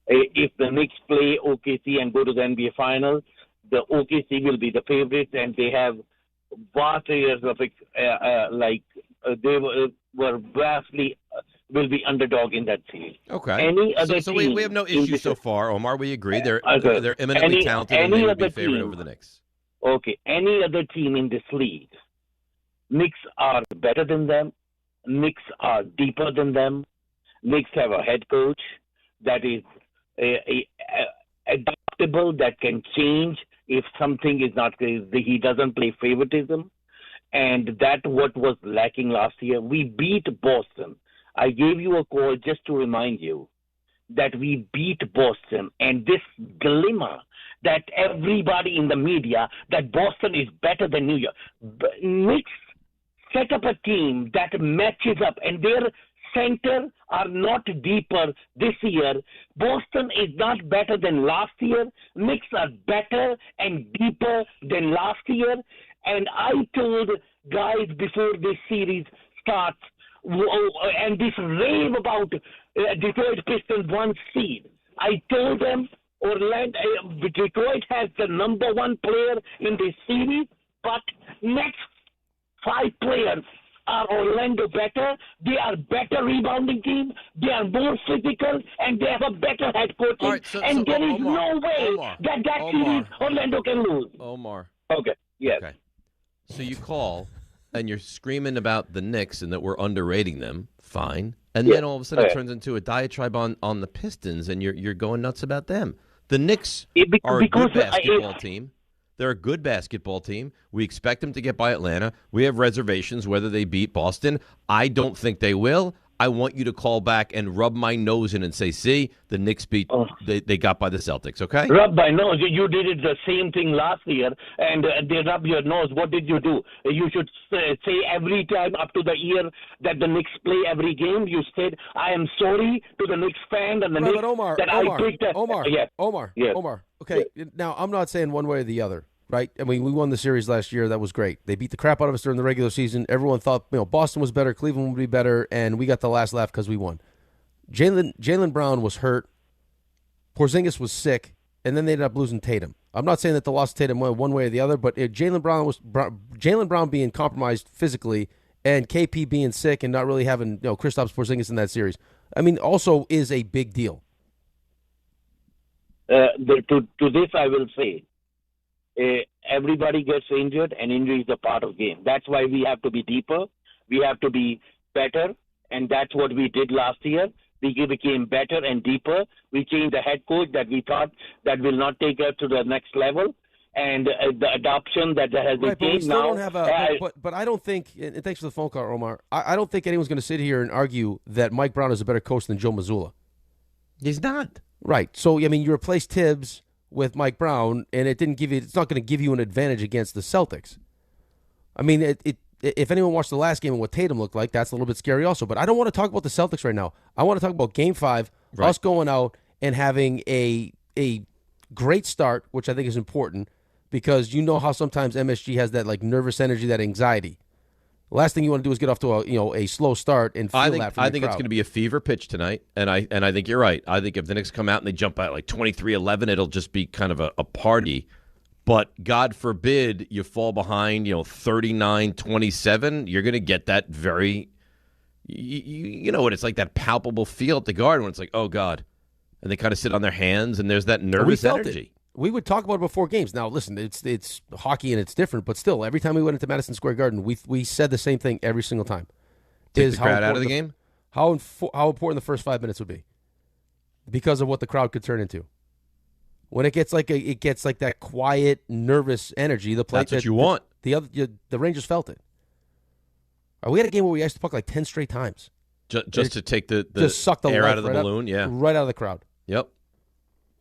If the Knicks play OKC and go to the NBA Finals, the OKC will be the favorites, and they have vast areas of they were vastly will be underdog in that series. Okay. Any other so team we have no issues so far, Omar. We agree. They're eminently talented, and they would be favored over the Knicks. Okay. Any other team in this league, Knicks are better than them. Knicks are deeper than them. Knicks have a head coach that is adaptable, that can change if something is not. He doesn't play favoritism, and that what was lacking last year. We beat Boston. I gave you a call just to remind you that we beat Boston, and this dilemma that everybody in the media, that Boston is better than New York. Knicks set up a team that matches up, and their center are not deeper this year. Boston is not better than last year. Knicks are better and deeper than last year. And I told guys before this series starts, and this rave about Detroit Pistons 1 seed, I told them Detroit has the number 1 player in this series, but next 5 players are Orlando better. They are better rebounding team. They are more physical, and they have a better head coach. Right, and there is no way that series Orlando can lose. Omar. Okay. Yes. Okay. So you call, and you're screaming about the Knicks and that we're underrating them. Fine. And then all of a sudden it turns into a diatribe on the Pistons, and you're going nuts about them. The Knicks are a good basketball team. They're a good basketball team. We expect them to get by Atlanta. We have reservations whether they beat Boston. I don't think they will. I want you to call back and rub my nose in and say, see, the Knicks beat, they got by the Celtics, okay? Rub my nose. You did it the same thing last year, and they rub your nose. What did you do? You should say every time up to the year that the Knicks play every game, you said, I am sorry to the Knicks fan and the Knicks I picked. Omar. Okay, now I'm not saying one way or the other. Right? I mean, we won the series last year. That was great. They beat the crap out of us during the regular season. Everyone thought, Boston was better, Cleveland would be better, and we got the last laugh because we won. Jaylen Brown was hurt. Porzingis was sick, and then they ended up losing Tatum. I'm not saying that the loss of Tatum went one way or the other, but Jaylen Brown being compromised physically and KP being sick and not really having Kristaps Porzingis in that series, I mean, also is a big deal. To this, I will say. Everybody gets injured, and injury is a part of game. That's why we have to be deeper. We have to be better, and that's what we did last year. We became better and deeper. We changed the head coach that we thought that will not take us to the next level, and the adoption that has been changed now. But I don't think, and thanks for the phone call, Omar, I don't think anyone's going to sit here and argue that Mike Brown is a better coach than Joe Mazzulla. He's not. Right. So, I mean, you replace Tibbs with Mike Brown, and it's not going to give you an advantage against the Celtics. I mean, if anyone watched the last game and what Tatum looked like, that's a little bit scary also. But I don't want to talk about the Celtics right now. I want to talk about Game 5, us going out and having a great start, which I think is important, because you know how sometimes MSG has that nervous energy, that anxiety. The last thing you want to do is get off to a slow start and feel that from I think it's going to be a fever pitch tonight, and I think you're right. I think if the Knicks come out and they jump out 23-11, it'll just be kind of a party. But God forbid you fall behind 39-27, you're going to get that very you know what it's like, that palpable feel at the Garden when it's like, oh God, and they kind of sit on their hands and there's that nervous energy. We would talk about it before games. Now, listen, it's hockey and it's different, but still, every time we went into Madison Square Garden, we said the same thing every single time. Take the crowd out of the game? How important the first 5 minutes would be because of what the crowd could turn into. When it gets like that quiet, nervous energy, that's what you want. The Rangers felt it. We had a game where we iced the puck 10 straight times. Just to take the suck the air out of the balloon, right out of the crowd. Yep.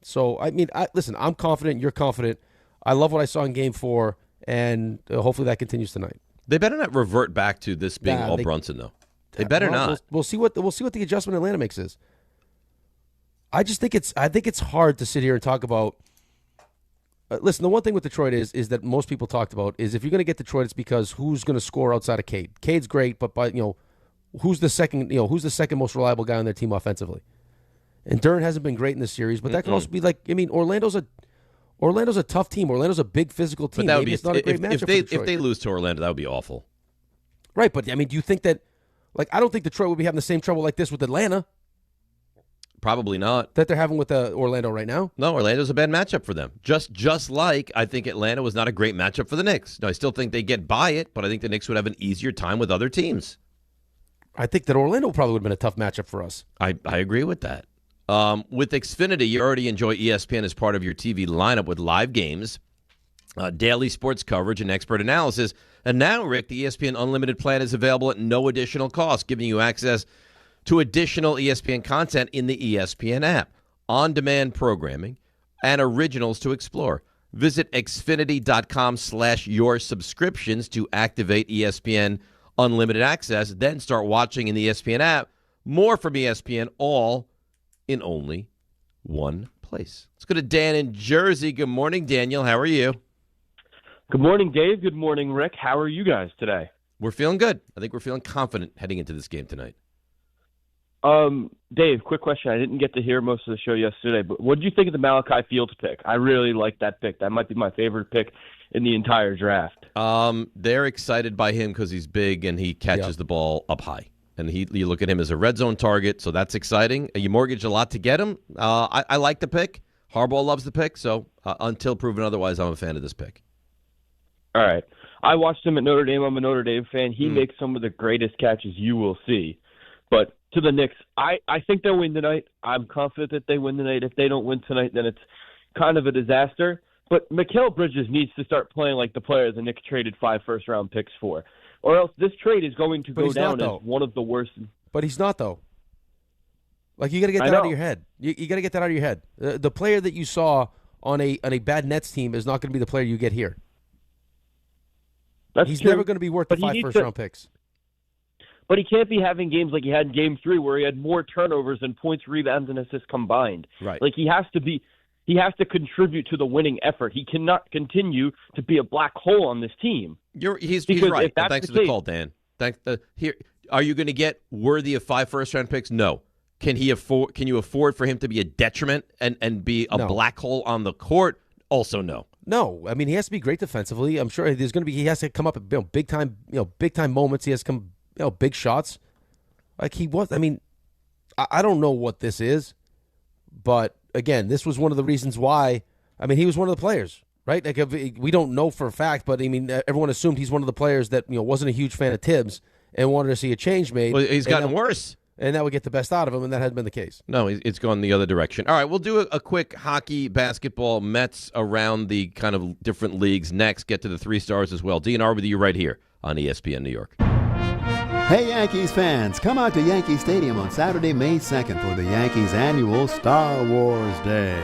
So, I mean, listen, I'm confident. You're confident. I love what I saw in Game 4, and hopefully that continues tonight. They better not revert back to this being all Brunson, though. They better not. We'll see what the adjustment Atlanta makes is. I think it's hard to sit here and talk about. Listen, the one thing with Detroit is that most people talked about is if you're going to get Detroit, it's because who's going to score outside of Cade. Cade's great, but who's the second most reliable guy on their team offensively? And Duren hasn't been great in this series, but that could also be Orlando's a tough team. Orlando's a big physical team. But that would Maybe it's not a great matchup for Detroit. If they lose to Orlando, that would be awful. Right, but I mean, do you think that I don't think Detroit would be having the same trouble like this with Atlanta. Probably not. That they're having with Orlando right now? No, Orlando's a bad matchup for them. Just like I think Atlanta was not a great matchup for the Knicks. No, I still think they get by it, but I think the Knicks would have an easier time with other teams. I think that Orlando probably would have been a tough matchup for us. I agree with that. With Xfinity, you already enjoy ESPN as part of your TV lineup with live games, daily sports coverage, and expert analysis. And now, Rick, the ESPN Unlimited plan is available at no additional cost, giving you access to additional ESPN content in the ESPN app, on-demand programming, and originals to explore. Visit Xfinity.com/your subscriptions to activate ESPN Unlimited Access, then start watching in the ESPN app. More from ESPN, all in only one place. Let's go to Dan in Jersey. Good morning, Daniel. How are you? Good morning, Dave. Good morning, Rick. How are you guys today? We're feeling good. I think we're feeling confident heading into this game tonight. Dave, quick question. I didn't get to hear most of the show yesterday, but what did you think of the Malachi Fields pick? I really like that pick. That might be my favorite pick in the entire draft. They're excited by him because he's big and he catches the ball up high. And you look at him as a red zone target, so that's exciting. You mortgaged a lot to get him. I like the pick. Harbaugh loves the pick, so until proven otherwise, I'm a fan of this pick. All right. I watched him at Notre Dame. I'm a Notre Dame fan. He makes some of the greatest catches you will see. But to the Knicks, I think they'll win tonight. I'm confident that they win tonight. If they don't win tonight, then it's kind of a disaster. But Mikal Bridges needs to start playing like the player the Knicks traded 5 first-round picks for. Or else this trade is going to go down as one of the worst. But he's not, though. Like, you got to get that out of your head. You got to get that out of your head. The player that you saw on a bad Nets team is not going to be the player you get here. He's never going to be worth the 5 first-round picks. But he can't be having games like he had in Game 3 where he had more turnovers than points, rebounds, and assists combined. Right. Like, he has to contribute to the winning effort. He cannot continue to be a black hole on this team. He's right. Thanks for the call, Dan. Are you going to get worthy of 5 first-round picks? No. Can you afford for him to be a detriment and be a black hole on the court? Also, no. No, I mean, he has to be great defensively. I'm sure he has to come up at big time moments. He has to come, big shots. Like he was. I mean, I don't know what this is, but again, this was one of the reasons why. I mean, he was one of the players, right? Like we don't know for a fact, but I mean, everyone assumed he's one of the players that wasn't a huge fan of Tibbs and wanted to see a change made. Well, he's gotten worse. And that would get the best out of him, and that hadn't been the case. No, it's gone the other direction. All right, we'll do a quick hockey, basketball, Mets around the kind of different leagues next. Get to the 3 stars as well. DNR with you right here on ESPN New York. Hey, Yankees fans, come out to Yankee Stadium on Saturday, May 2nd for the Yankees' annual Star Wars Day.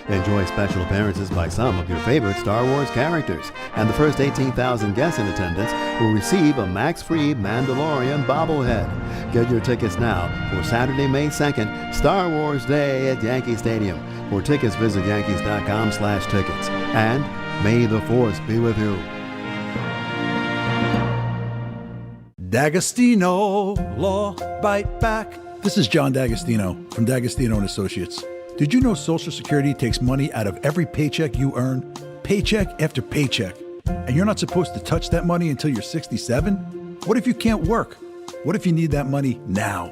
Enjoy special appearances by some of your favorite Star Wars characters, and the first 18,000 guests in attendance will receive a Max-free Mandalorian bobblehead. Get your tickets now for Saturday, May 2nd, Star Wars Day at Yankee Stadium. For tickets, visit yankees.com/tickets. And may the Force be with you. D'Agostino Law Bite Back. This is John D'Agostino from D'Agostino & Associates. Did you know Social Security takes money out of every paycheck you earn? Paycheck after paycheck. And you're not supposed to touch that money until you're 67? What if you can't work? What if you need that money now?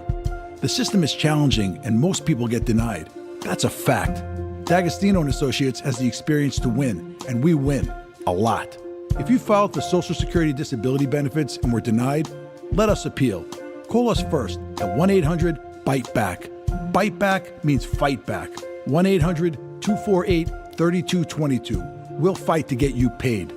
The system is challenging and most people get denied. That's a fact. D'Agostino & Associates has the experience to win, and we win a lot. If you filed for Social Security disability benefits and were denied, let us appeal. Call us first at 1-800-BITE-BACK. Bite back means fight back. 1-800-248-3222. We'll fight to get you paid.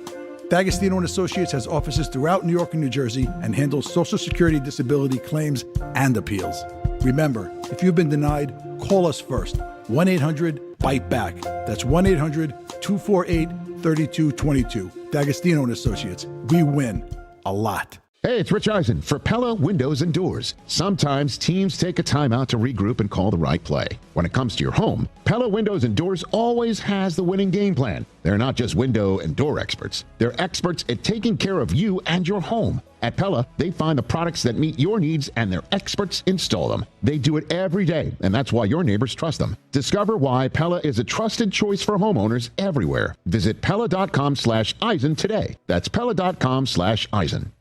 D'Agostino & Associates has offices throughout New York and New Jersey and handles Social Security disability claims and appeals. Remember, if you've been denied, call us first. 1-800-BITE-BACK. That's 1-800-248-3222. D'Agostino & Associates. We win a lot. Hey, it's Rich Eisen for Pella Windows and Doors. Sometimes teams take a timeout to regroup and call the right play. When it comes to your home, Pella Windows and Doors always has the winning game plan. They're not just window and door experts. They're experts at taking care of you and your home. At Pella, they find the products that meet your needs and their experts install them. They do it every day, and that's why your neighbors trust them. Discover why Pella is a trusted choice for homeowners everywhere. Visit Pella.com/Eisen today. That's Pella.com/Eisen.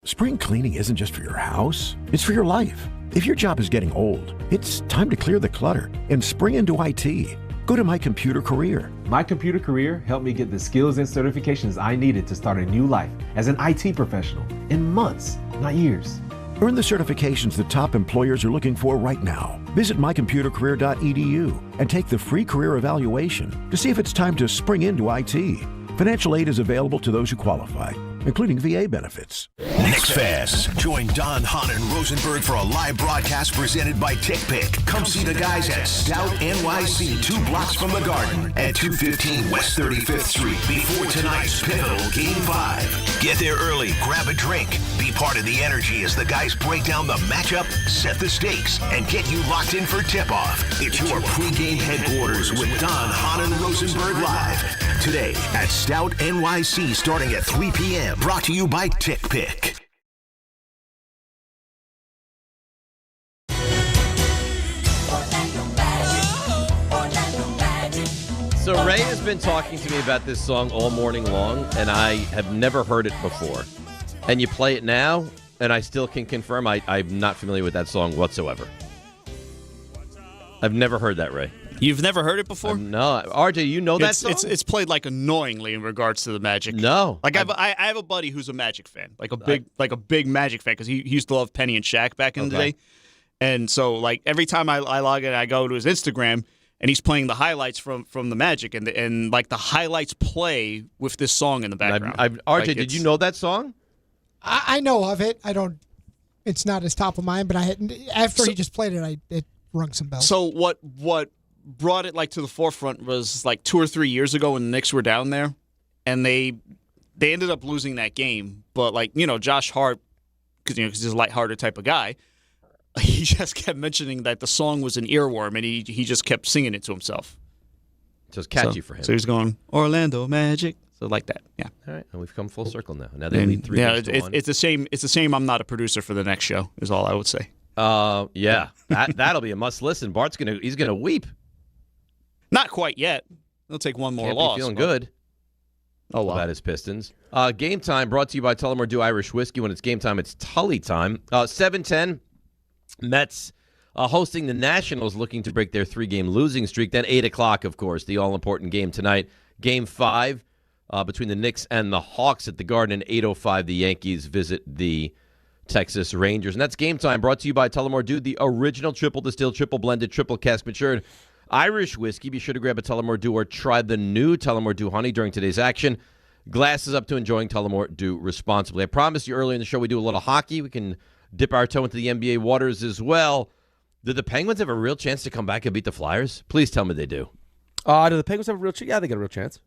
Spring cleaning isn't just for your house, it's for your life. If your job is getting old, it's time to clear the clutter and spring into IT. Go to My Computer Career. My Computer Career helped me get the skills and certifications I needed to start a new life as an IT professional in months, not years. Earn the certifications the top employers are looking for right now. Visit mycomputercareer.edu and take the free career evaluation to see if it's time to spring into IT. Financial aid is available to those who qualify. including VA benefits. Knicks fans, join Don, Hahn, and Rosenberg for a live broadcast presented by TickPick. Come see the guys at Stout NYC, 2 blocks from the Garden at 215 West 35th Street before tonight's pivotal Game 5. Get there early, grab a drink, be part of the energy as the guys break down the matchup, set the stakes, and get you locked in for tip-off. It's your pregame headquarters with Don, Hahn, and Rosenberg live today at Stout NYC starting at 3 p.m. Brought to you by TickPick. So Ray has been talking to me about this song all morning long, and I have never heard it before. And you play it now, and I still can confirm I'm not familiar with that song whatsoever. I've never heard that, Ray. You've never heard it before? No. RJ, you know that song? It's played like annoyingly in regards to the Magic. No. Like I have a buddy who's a Magic fan, like a big Magic fan, because he used to love Penny and Shaq back in the day. And so like every time I log in, I go to his Instagram, and he's playing the highlights from the Magic, and like the highlights play with this song in the background. RJ, did you know that song? I know of it. I don't. It's not as top of mind, but after he just played it, it rung some bells. So what brought it like to the forefront was like 2 or 3 years ago when the Knicks were down there, and they ended up losing that game. But like Josh Hart, because he's a lighthearted type of guy, he just kept mentioning that the song was an earworm, and he just kept singing it to himself. So it's catchy for him. So he was going Orlando Magic, so like that. Yeah. All right, and we've come full circle now. Now they lead 3-1. It's a shame I'm not a producer for the next show. Is all I would say. Yeah, that'll be a must listen. Bart's he's gonna weep. Not quite yet. They'll take one more loss. Feeling good. Oh, wow. About his Pistons. Game time brought to you by Tullamore Dew Irish Whiskey. When it's game time, it's Tully time. 7:10. Mets hosting the Nationals, looking to break their 3-game losing streak. Then 8 o'clock, of course, the all-important game tonight. Game 5 between the Knicks and the Hawks at the Garden. And 8:05, the Yankees visit the Texas Rangers. And that's game time brought to you by Tullamore Dew, the original triple distilled, triple blended, triple cask matured Irish whiskey. Be sure to grab a Tullamore Dew or try the new Tullamore Dew Honey during today's action. Glasses up to enjoying Tullamore Dew responsibly. I promised you earlier in the show we do a little hockey. We can dip our toe into the NBA waters as well. Do the Penguins have a real chance to come back and beat the Flyers? Please tell me they do. Do the Penguins have a real chance? Yeah, they got a real chance.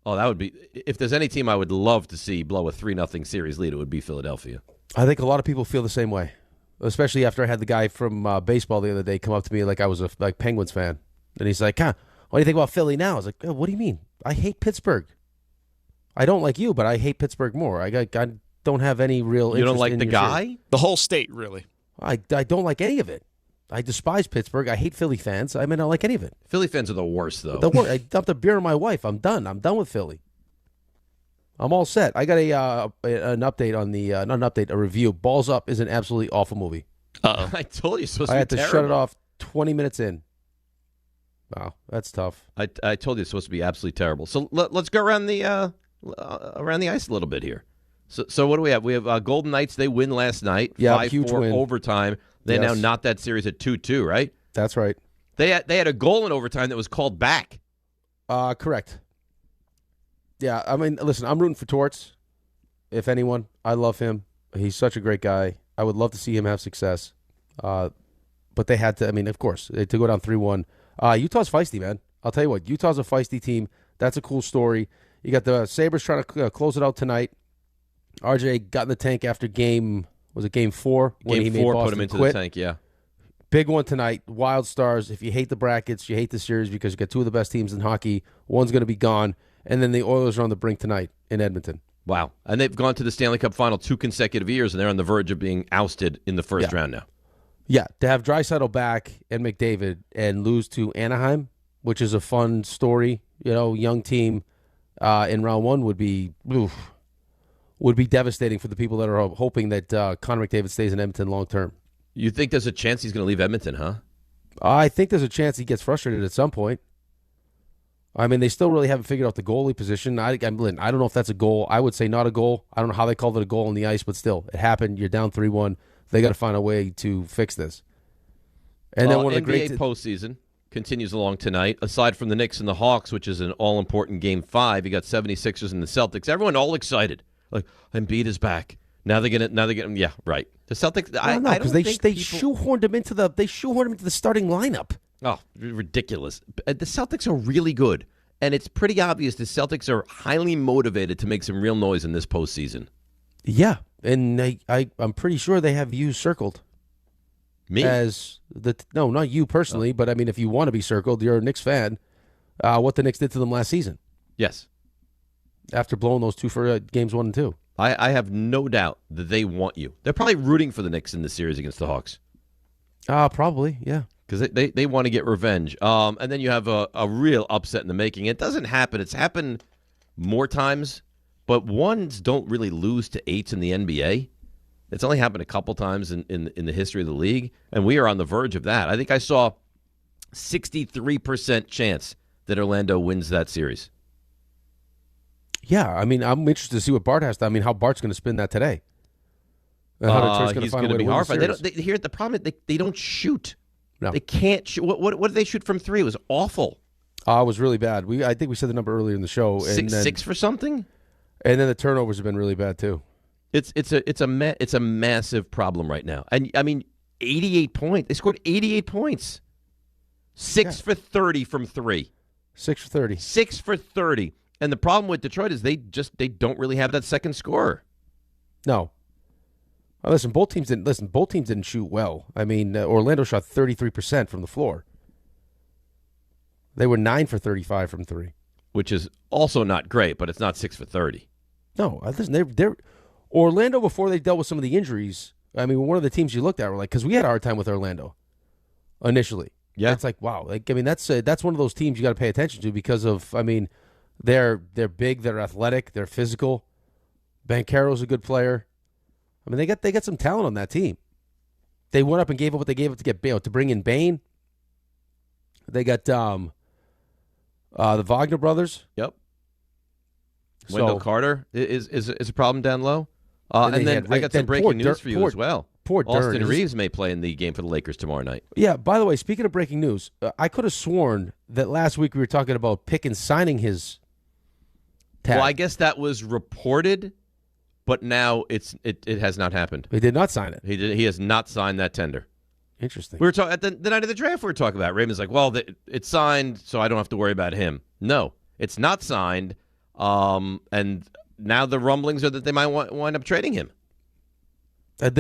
Oh, that would be – if there's any team I would love to see blow a 3-0 series lead, it would be Philadelphia. I think a lot of people feel the same way, especially after I had the guy from baseball the other day come up to me like I was a Penguins fan. And he's like, what do you think about Philly now? I was like, oh, what do you mean? I hate Pittsburgh. I don't like you, but I hate Pittsburgh more. I don't have any real interest in you don't like the guy? Shirt. The whole state, really. I don't like any of it. I despise Pittsburgh. I hate Philly fans. I don't like any of it. Philly fans are the worst, though. I dumped a beer on my wife. I'm done. I'm done with Philly. I'm all set. I got an update on the not an update, a review. Balls Up is an absolutely awful movie. Uh-oh. I told you it's supposed I to be had to terrible. shut it off 20 minutes in. Wow, that's tough. I told you it's supposed to be absolutely terrible. So let's go around the ice a little bit here. So what do we have? We have Golden Knights. They win last night. Yeah, huge win. Overtime. They now knot that series at 2-2, right? That's right. They had a goal in overtime that was called back. Correct. Yeah, I mean, listen, I'm rooting for Torts. If anyone, I love him. He's such a great guy. I would love to see him have success. But they had to, of course, to go down 3-1. Utah's feisty, man. I'll tell you what, Utah's a feisty team. That's a cool story. You got the Sabres trying to close it out tonight. RJ got in the tank after game 4? Game 4 put him into the tank, yeah. Big one tonight. Wild Stars. If you hate the brackets, you hate the series because you got 2 of the best teams in hockey. One's going to be gone. And then the Oilers are on the brink tonight in Edmonton. Wow. And they've gone to the Stanley Cup Final 2 consecutive years, and they're on the verge of being ousted in the first round now. Yeah, to have Draisaitl back and McDavid and lose to Anaheim, which is a fun story, young team in round 1 would be devastating for the people that are hoping that Connor McDavid stays in Edmonton long term. You think there's a chance he's going to leave Edmonton, huh? I think there's a chance he gets frustrated at some point. They still really haven't figured out the goalie position. I don't know if that's a goal. I would say not a goal. I don't know how they called it a goal on the ice, but still, it happened. You're down 3-1. They got to find a way to fix this. And then one of the NBA postseason continues along tonight. Aside from the Knicks and the Hawks, which is an all-important Game 5, you got 76ers and the Celtics. Everyone all excited Like Embiid is back. Now they're getting. Yeah, right. The Celtics. I don't because they shoehorned him into the starting lineup. Oh, ridiculous! The Celtics are really good, and it's pretty obvious the Celtics are highly motivated to make some real noise in this postseason. Yeah, and I'm pretty sure they have you circled. Me? No, not you personally, but I mean, if you want to be circled, you're a Knicks fan. What the Knicks did to them last season. Yes. After blowing those two for games 1 and 2. I have no doubt that they want you. They're probably rooting for the Knicks in the series against the Hawks. Probably, yeah. Because they want to get revenge. And then you have a real upset in the making. It doesn't happen. It's happened more times, but ones don't really lose to 8s in the NBA. It's only happened a couple times in the history of the league, and we are on the verge of that. I think I saw 63% chance that Orlando wins that series. Yeah, I mean, I'm interested to see what Bart has to. I mean, how Bart's going to spin that today. He's going to be horrified. Here, the problem is they don't shoot. No. They can't shoot. What did they shoot from 3? It was awful. It was really bad. I think we said the number earlier in the show. Six for something? And then the turnovers have been really bad, too. It's a massive problem right now. And, I mean, 88 points. They scored 88 points. 6 for 30 from 3. 6 for 30. 6 for 30. And the problem with Detroit is they don't really have that second scorer. No. Both teams didn't shoot well. I mean, Orlando shot 33% from the floor. They were 9 for 35 from 3, which is also not great, but it's not 6 for 30. No, listen, they're Orlando before they dealt with some of the injuries. I mean, one of the teams you looked at were like, because we had a hard time with Orlando initially. Yeah, it's like wow. Like I mean, that's one of those teams you got to pay attention to because of they're big, they're athletic, they're physical. Banchero's a good player. I mean, they got some talent on that team. They went up and gave up what they gave up to get Bale to bring in Bane. They got the Wagner brothers. Yep. Wendell Carter is a problem down low. And then I got some breaking news for you as well. Austin Reeves may play in the game for the Lakers tomorrow night. Yeah, by the way, speaking of breaking news, I could have sworn that last week we were talking about Pickens signing his tag. Well, I guess that was reported, but now it has not happened. He did not sign it. He has not signed that tender. Interesting. We were talking at the night of the draft. We were talking about Raymond's like, well, it's signed, so I don't have to worry about him. No, it's not signed, and now the rumblings are that they might wind up trading him. I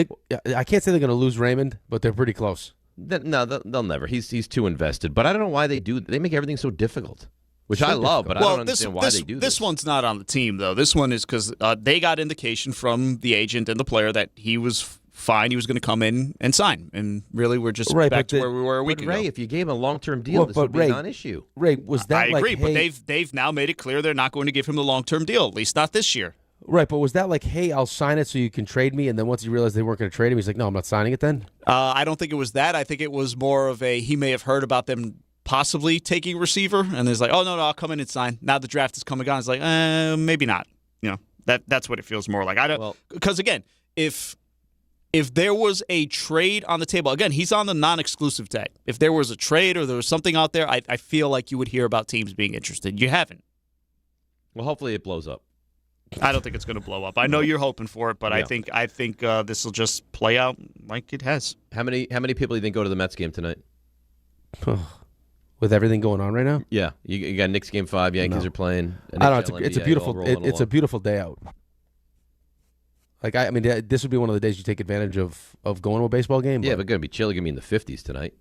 can't say they're going to lose Raymond, but they're pretty close. No, they'll never. He's too invested. But I don't know why they do. They make everything so difficult, which I love, but I don't understand why they do this. This one's not on the team, though. This one is because they got indication from the agent and the player that he was fine. He was going to come in and sign. And really, we're just back to where we were a week ago. Ray, if you gave him a long-term deal, this would be a non-issue. Ray, was that I agree, but they've now made it clear they're not going to give him the long-term deal, at least not this year. Right, but was that like, hey, I'll sign it so you can trade me, and then once he realized they weren't going to trade him, he's like, no, I'm not signing it then? I don't think it was that. I think it was more of he may have heard about them possibly taking receiver, and he's like, oh, no, I'll come in and sign. Now the draft is coming on. It's like, maybe not. You know, that's what it feels more like. Because, again, if there was a trade on the table, again, he's on the non-exclusive tag. If there was a trade or there was something out there, I feel like you would hear about teams being interested. You haven't. Well, hopefully it blows up. I don't think it's going to blow up. I know you're hoping for it, but yeah. I think this will just play out like it has. How many people do you think go to the Mets game tonight? With everything going on right now? Yeah, you got Knicks game 5. Yankees are playing. I don't know. It's a beautiful day out. Like I mean, this would be one of the days you take advantage of going to a baseball game. Yeah, but it's going to be chilly. Going to be in the 50s tonight.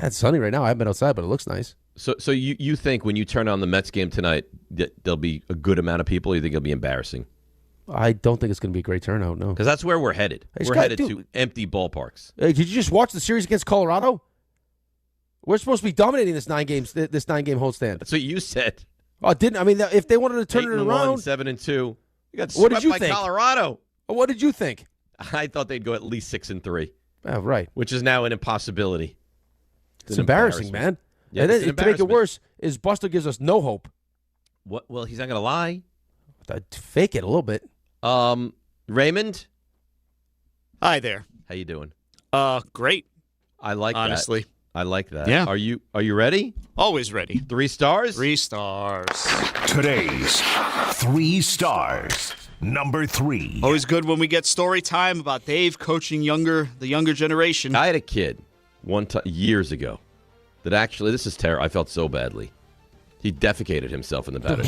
It's sunny right now. I haven't been outside, but it looks nice. So you think when you turn on the Mets game tonight that there'll be a good amount of people, or you think it'll be embarrassing? I don't think it's going to be a great turnout, no. Because that's where we're headed. We're headed to empty ballparks. Hey, did you just watch the series against Colorado? We're supposed to be dominating this 9-game homestand. That's what you said. Oh, didn't I mean if they wanted to turn it around? 7-2. You got swept by Colorado. What did you think? I thought they'd go at least 6-3. Oh, right. Which is now an impossibility. It's embarrassing, man. Yeah, and then to make it worse is Buster gives us no hope. What? Well, he's not going to lie. Fake it a little bit. Raymond? Hi there. How you doing? Great. I like honestly. That. I like that. Yeah. Are you ready? Always ready. 3 stars? 3 stars. Today's 3 stars. Number 3. Always good when we get story time about Dave coaching the younger generation. I had a kid one time years ago that actually, this is terrible. I felt so badly. He defecated himself in the batting.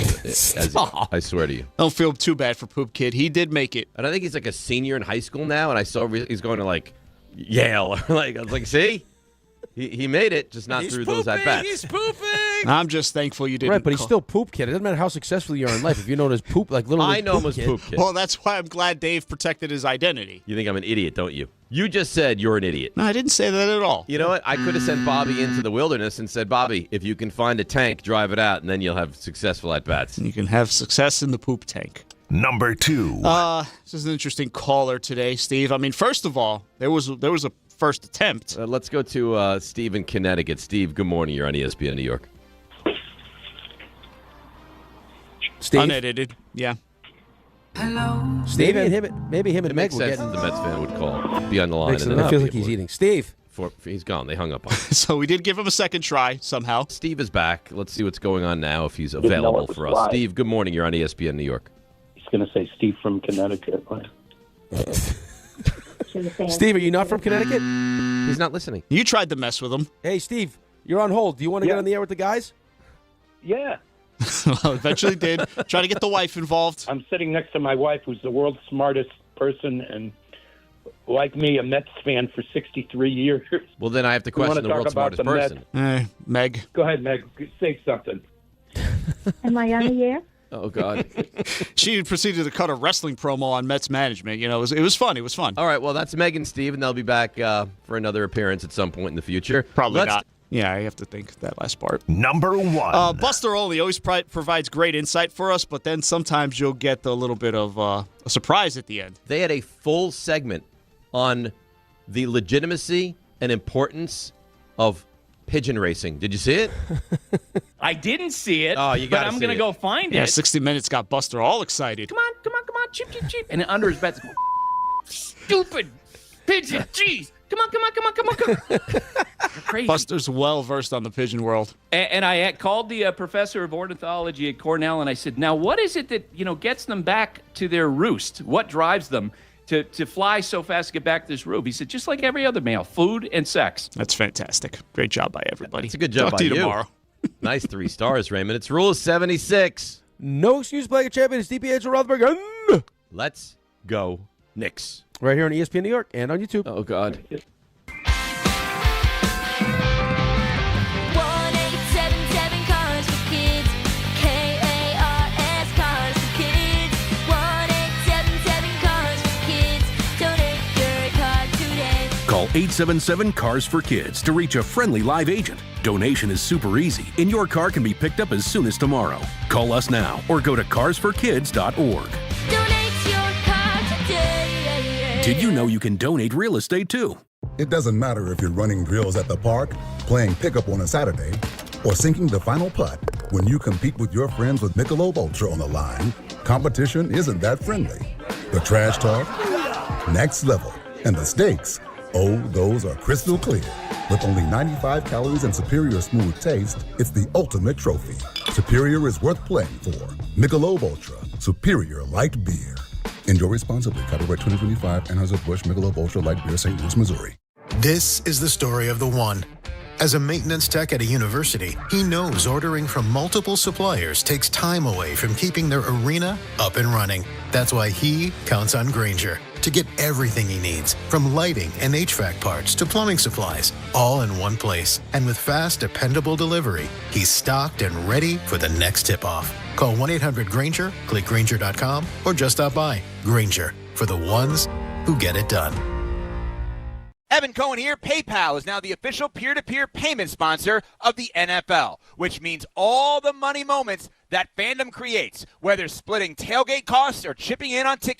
I swear to you. Don't feel too bad for Poop Kid. He did make it. And I think he's like a senior in high school now, and I saw he's going to like Yale. I was like, see? He made it, just not through those at-bats. He's pooping! I'm just thankful you didn't. Right, but he's still Poop Kid. It doesn't matter how successful you are in life. If you're known as Poop, like literally I know him as Poop Kid. Well, that's why I'm glad Dave protected his identity. You think I'm an idiot, don't you? You just said you're an idiot. No, I didn't say that at all. You know what? I could have sent Bobby into the wilderness and said, Bobby, if you can find a tank, drive it out, and then you'll have successful at-bats. You can have success in the poop tank. Number 2. This is an interesting caller today, Steve. I mean, first of all, there was a first attempt. Let's go to Steve in Connecticut. Steve, good morning. You're on ESPN New York. Steve? Unedited, yeah. Hello. Steve, maybe him and It Meg makes will sense get. that the Mets fan would call, be on the line. And It feels like he's eating. Steve. He's gone. They hung up on him. So we did give him a second try somehow. Steve is back. Let's see what's going on now if he's available for us. live. Steve, good morning. You're on ESPN New York. He's going to say Steve from Connecticut. Steve, are you not from Connecticut? He's not listening. You tried to mess with him. Hey, Steve, you're on hold. Do you want to get on the air with the guys? Yeah. Well, eventually did. Try to get the wife involved. I'm sitting next to my wife, who's the world's smartest person, and like me, a Mets fan for 63 years. Well, then I have to question the world's smartest person. Meg. Go ahead, Meg. Say something. Am I on the air? Oh, God. She proceeded to cut a wrestling promo on Mets management. You know, it was fun. It was fun. All right, well, that's Meg and Steve, and they'll be back for another appearance at some point in the future. Probably not. Yeah, I have to think that last part. Number 1. Buster Olney always provides great insight for us, but then sometimes you'll get a little bit of a surprise at the end. They had a full segment on the legitimacy and importance of pigeon racing. Did you see it? I didn't see it, but I'm going to go find Yeah, it. 60 Minutes got Buster all excited. Come on, chip, chip, chip. And under his bed, stupid pigeon, jeez. Come on. Crazy. Buster's well-versed on the pigeon world. And I had called the professor of ornithology at Cornell, and I said, now, what is it that, gets them back to their roost? What drives them to fly so fast to get back to this roost? He said, just like every other male, food and sex. That's fantastic. Great job by everybody. It's a good job Talk by to you tomorrow. Nice 3 stars, Raymond. It's Rule 76. No excuse playing a champion. It's DiPietro Rothenberg. Let's go Knicks. Right here on ESPN New York and on YouTube. Oh, God. 1-877 Cars for Kids. KARS Cars for Kids. 1-877 Cars for Kids. Donate your car today. Call 877 Cars for Kids to reach a friendly live agent. Donation is super easy, and your car can be picked up as soon as tomorrow. Call us now or go to carsforkids.org. Donate your car today. Did you know you can donate real estate too? It doesn't matter if you're running drills at the park, playing pickup on a Saturday, or sinking the final putt. When you compete with your friends with Michelob Ultra on the line, competition isn't that friendly. The trash talk, next level, and the stakes, oh, those are crystal clear. With only 95 calories and superior smooth taste, it's the ultimate trophy. Superior is worth playing for. Michelob Ultra, superior light beer. Enjoy responsibly. Copyright 2025, Anheuser-Busch Michelob Ultra Light Beer, St. Louis, Missouri. This is the story of the one. As a maintenance tech at a university, he knows ordering from multiple suppliers takes time away from keeping their arena up and running. That's why he counts on Grainger to get everything he needs, from lighting and HVAC parts to plumbing supplies, all in one place. And with fast, dependable delivery, he's stocked and ready for the next tip-off. Call 1-800-GRAINGER, click Grainger.com, or just stop by. Grainger, for the ones who get it done. Evan Cohen here. PayPal is now the official peer-to-peer payment sponsor of the NFL, which means all the money moments that fandom creates, whether splitting tailgate costs or chipping in on tickets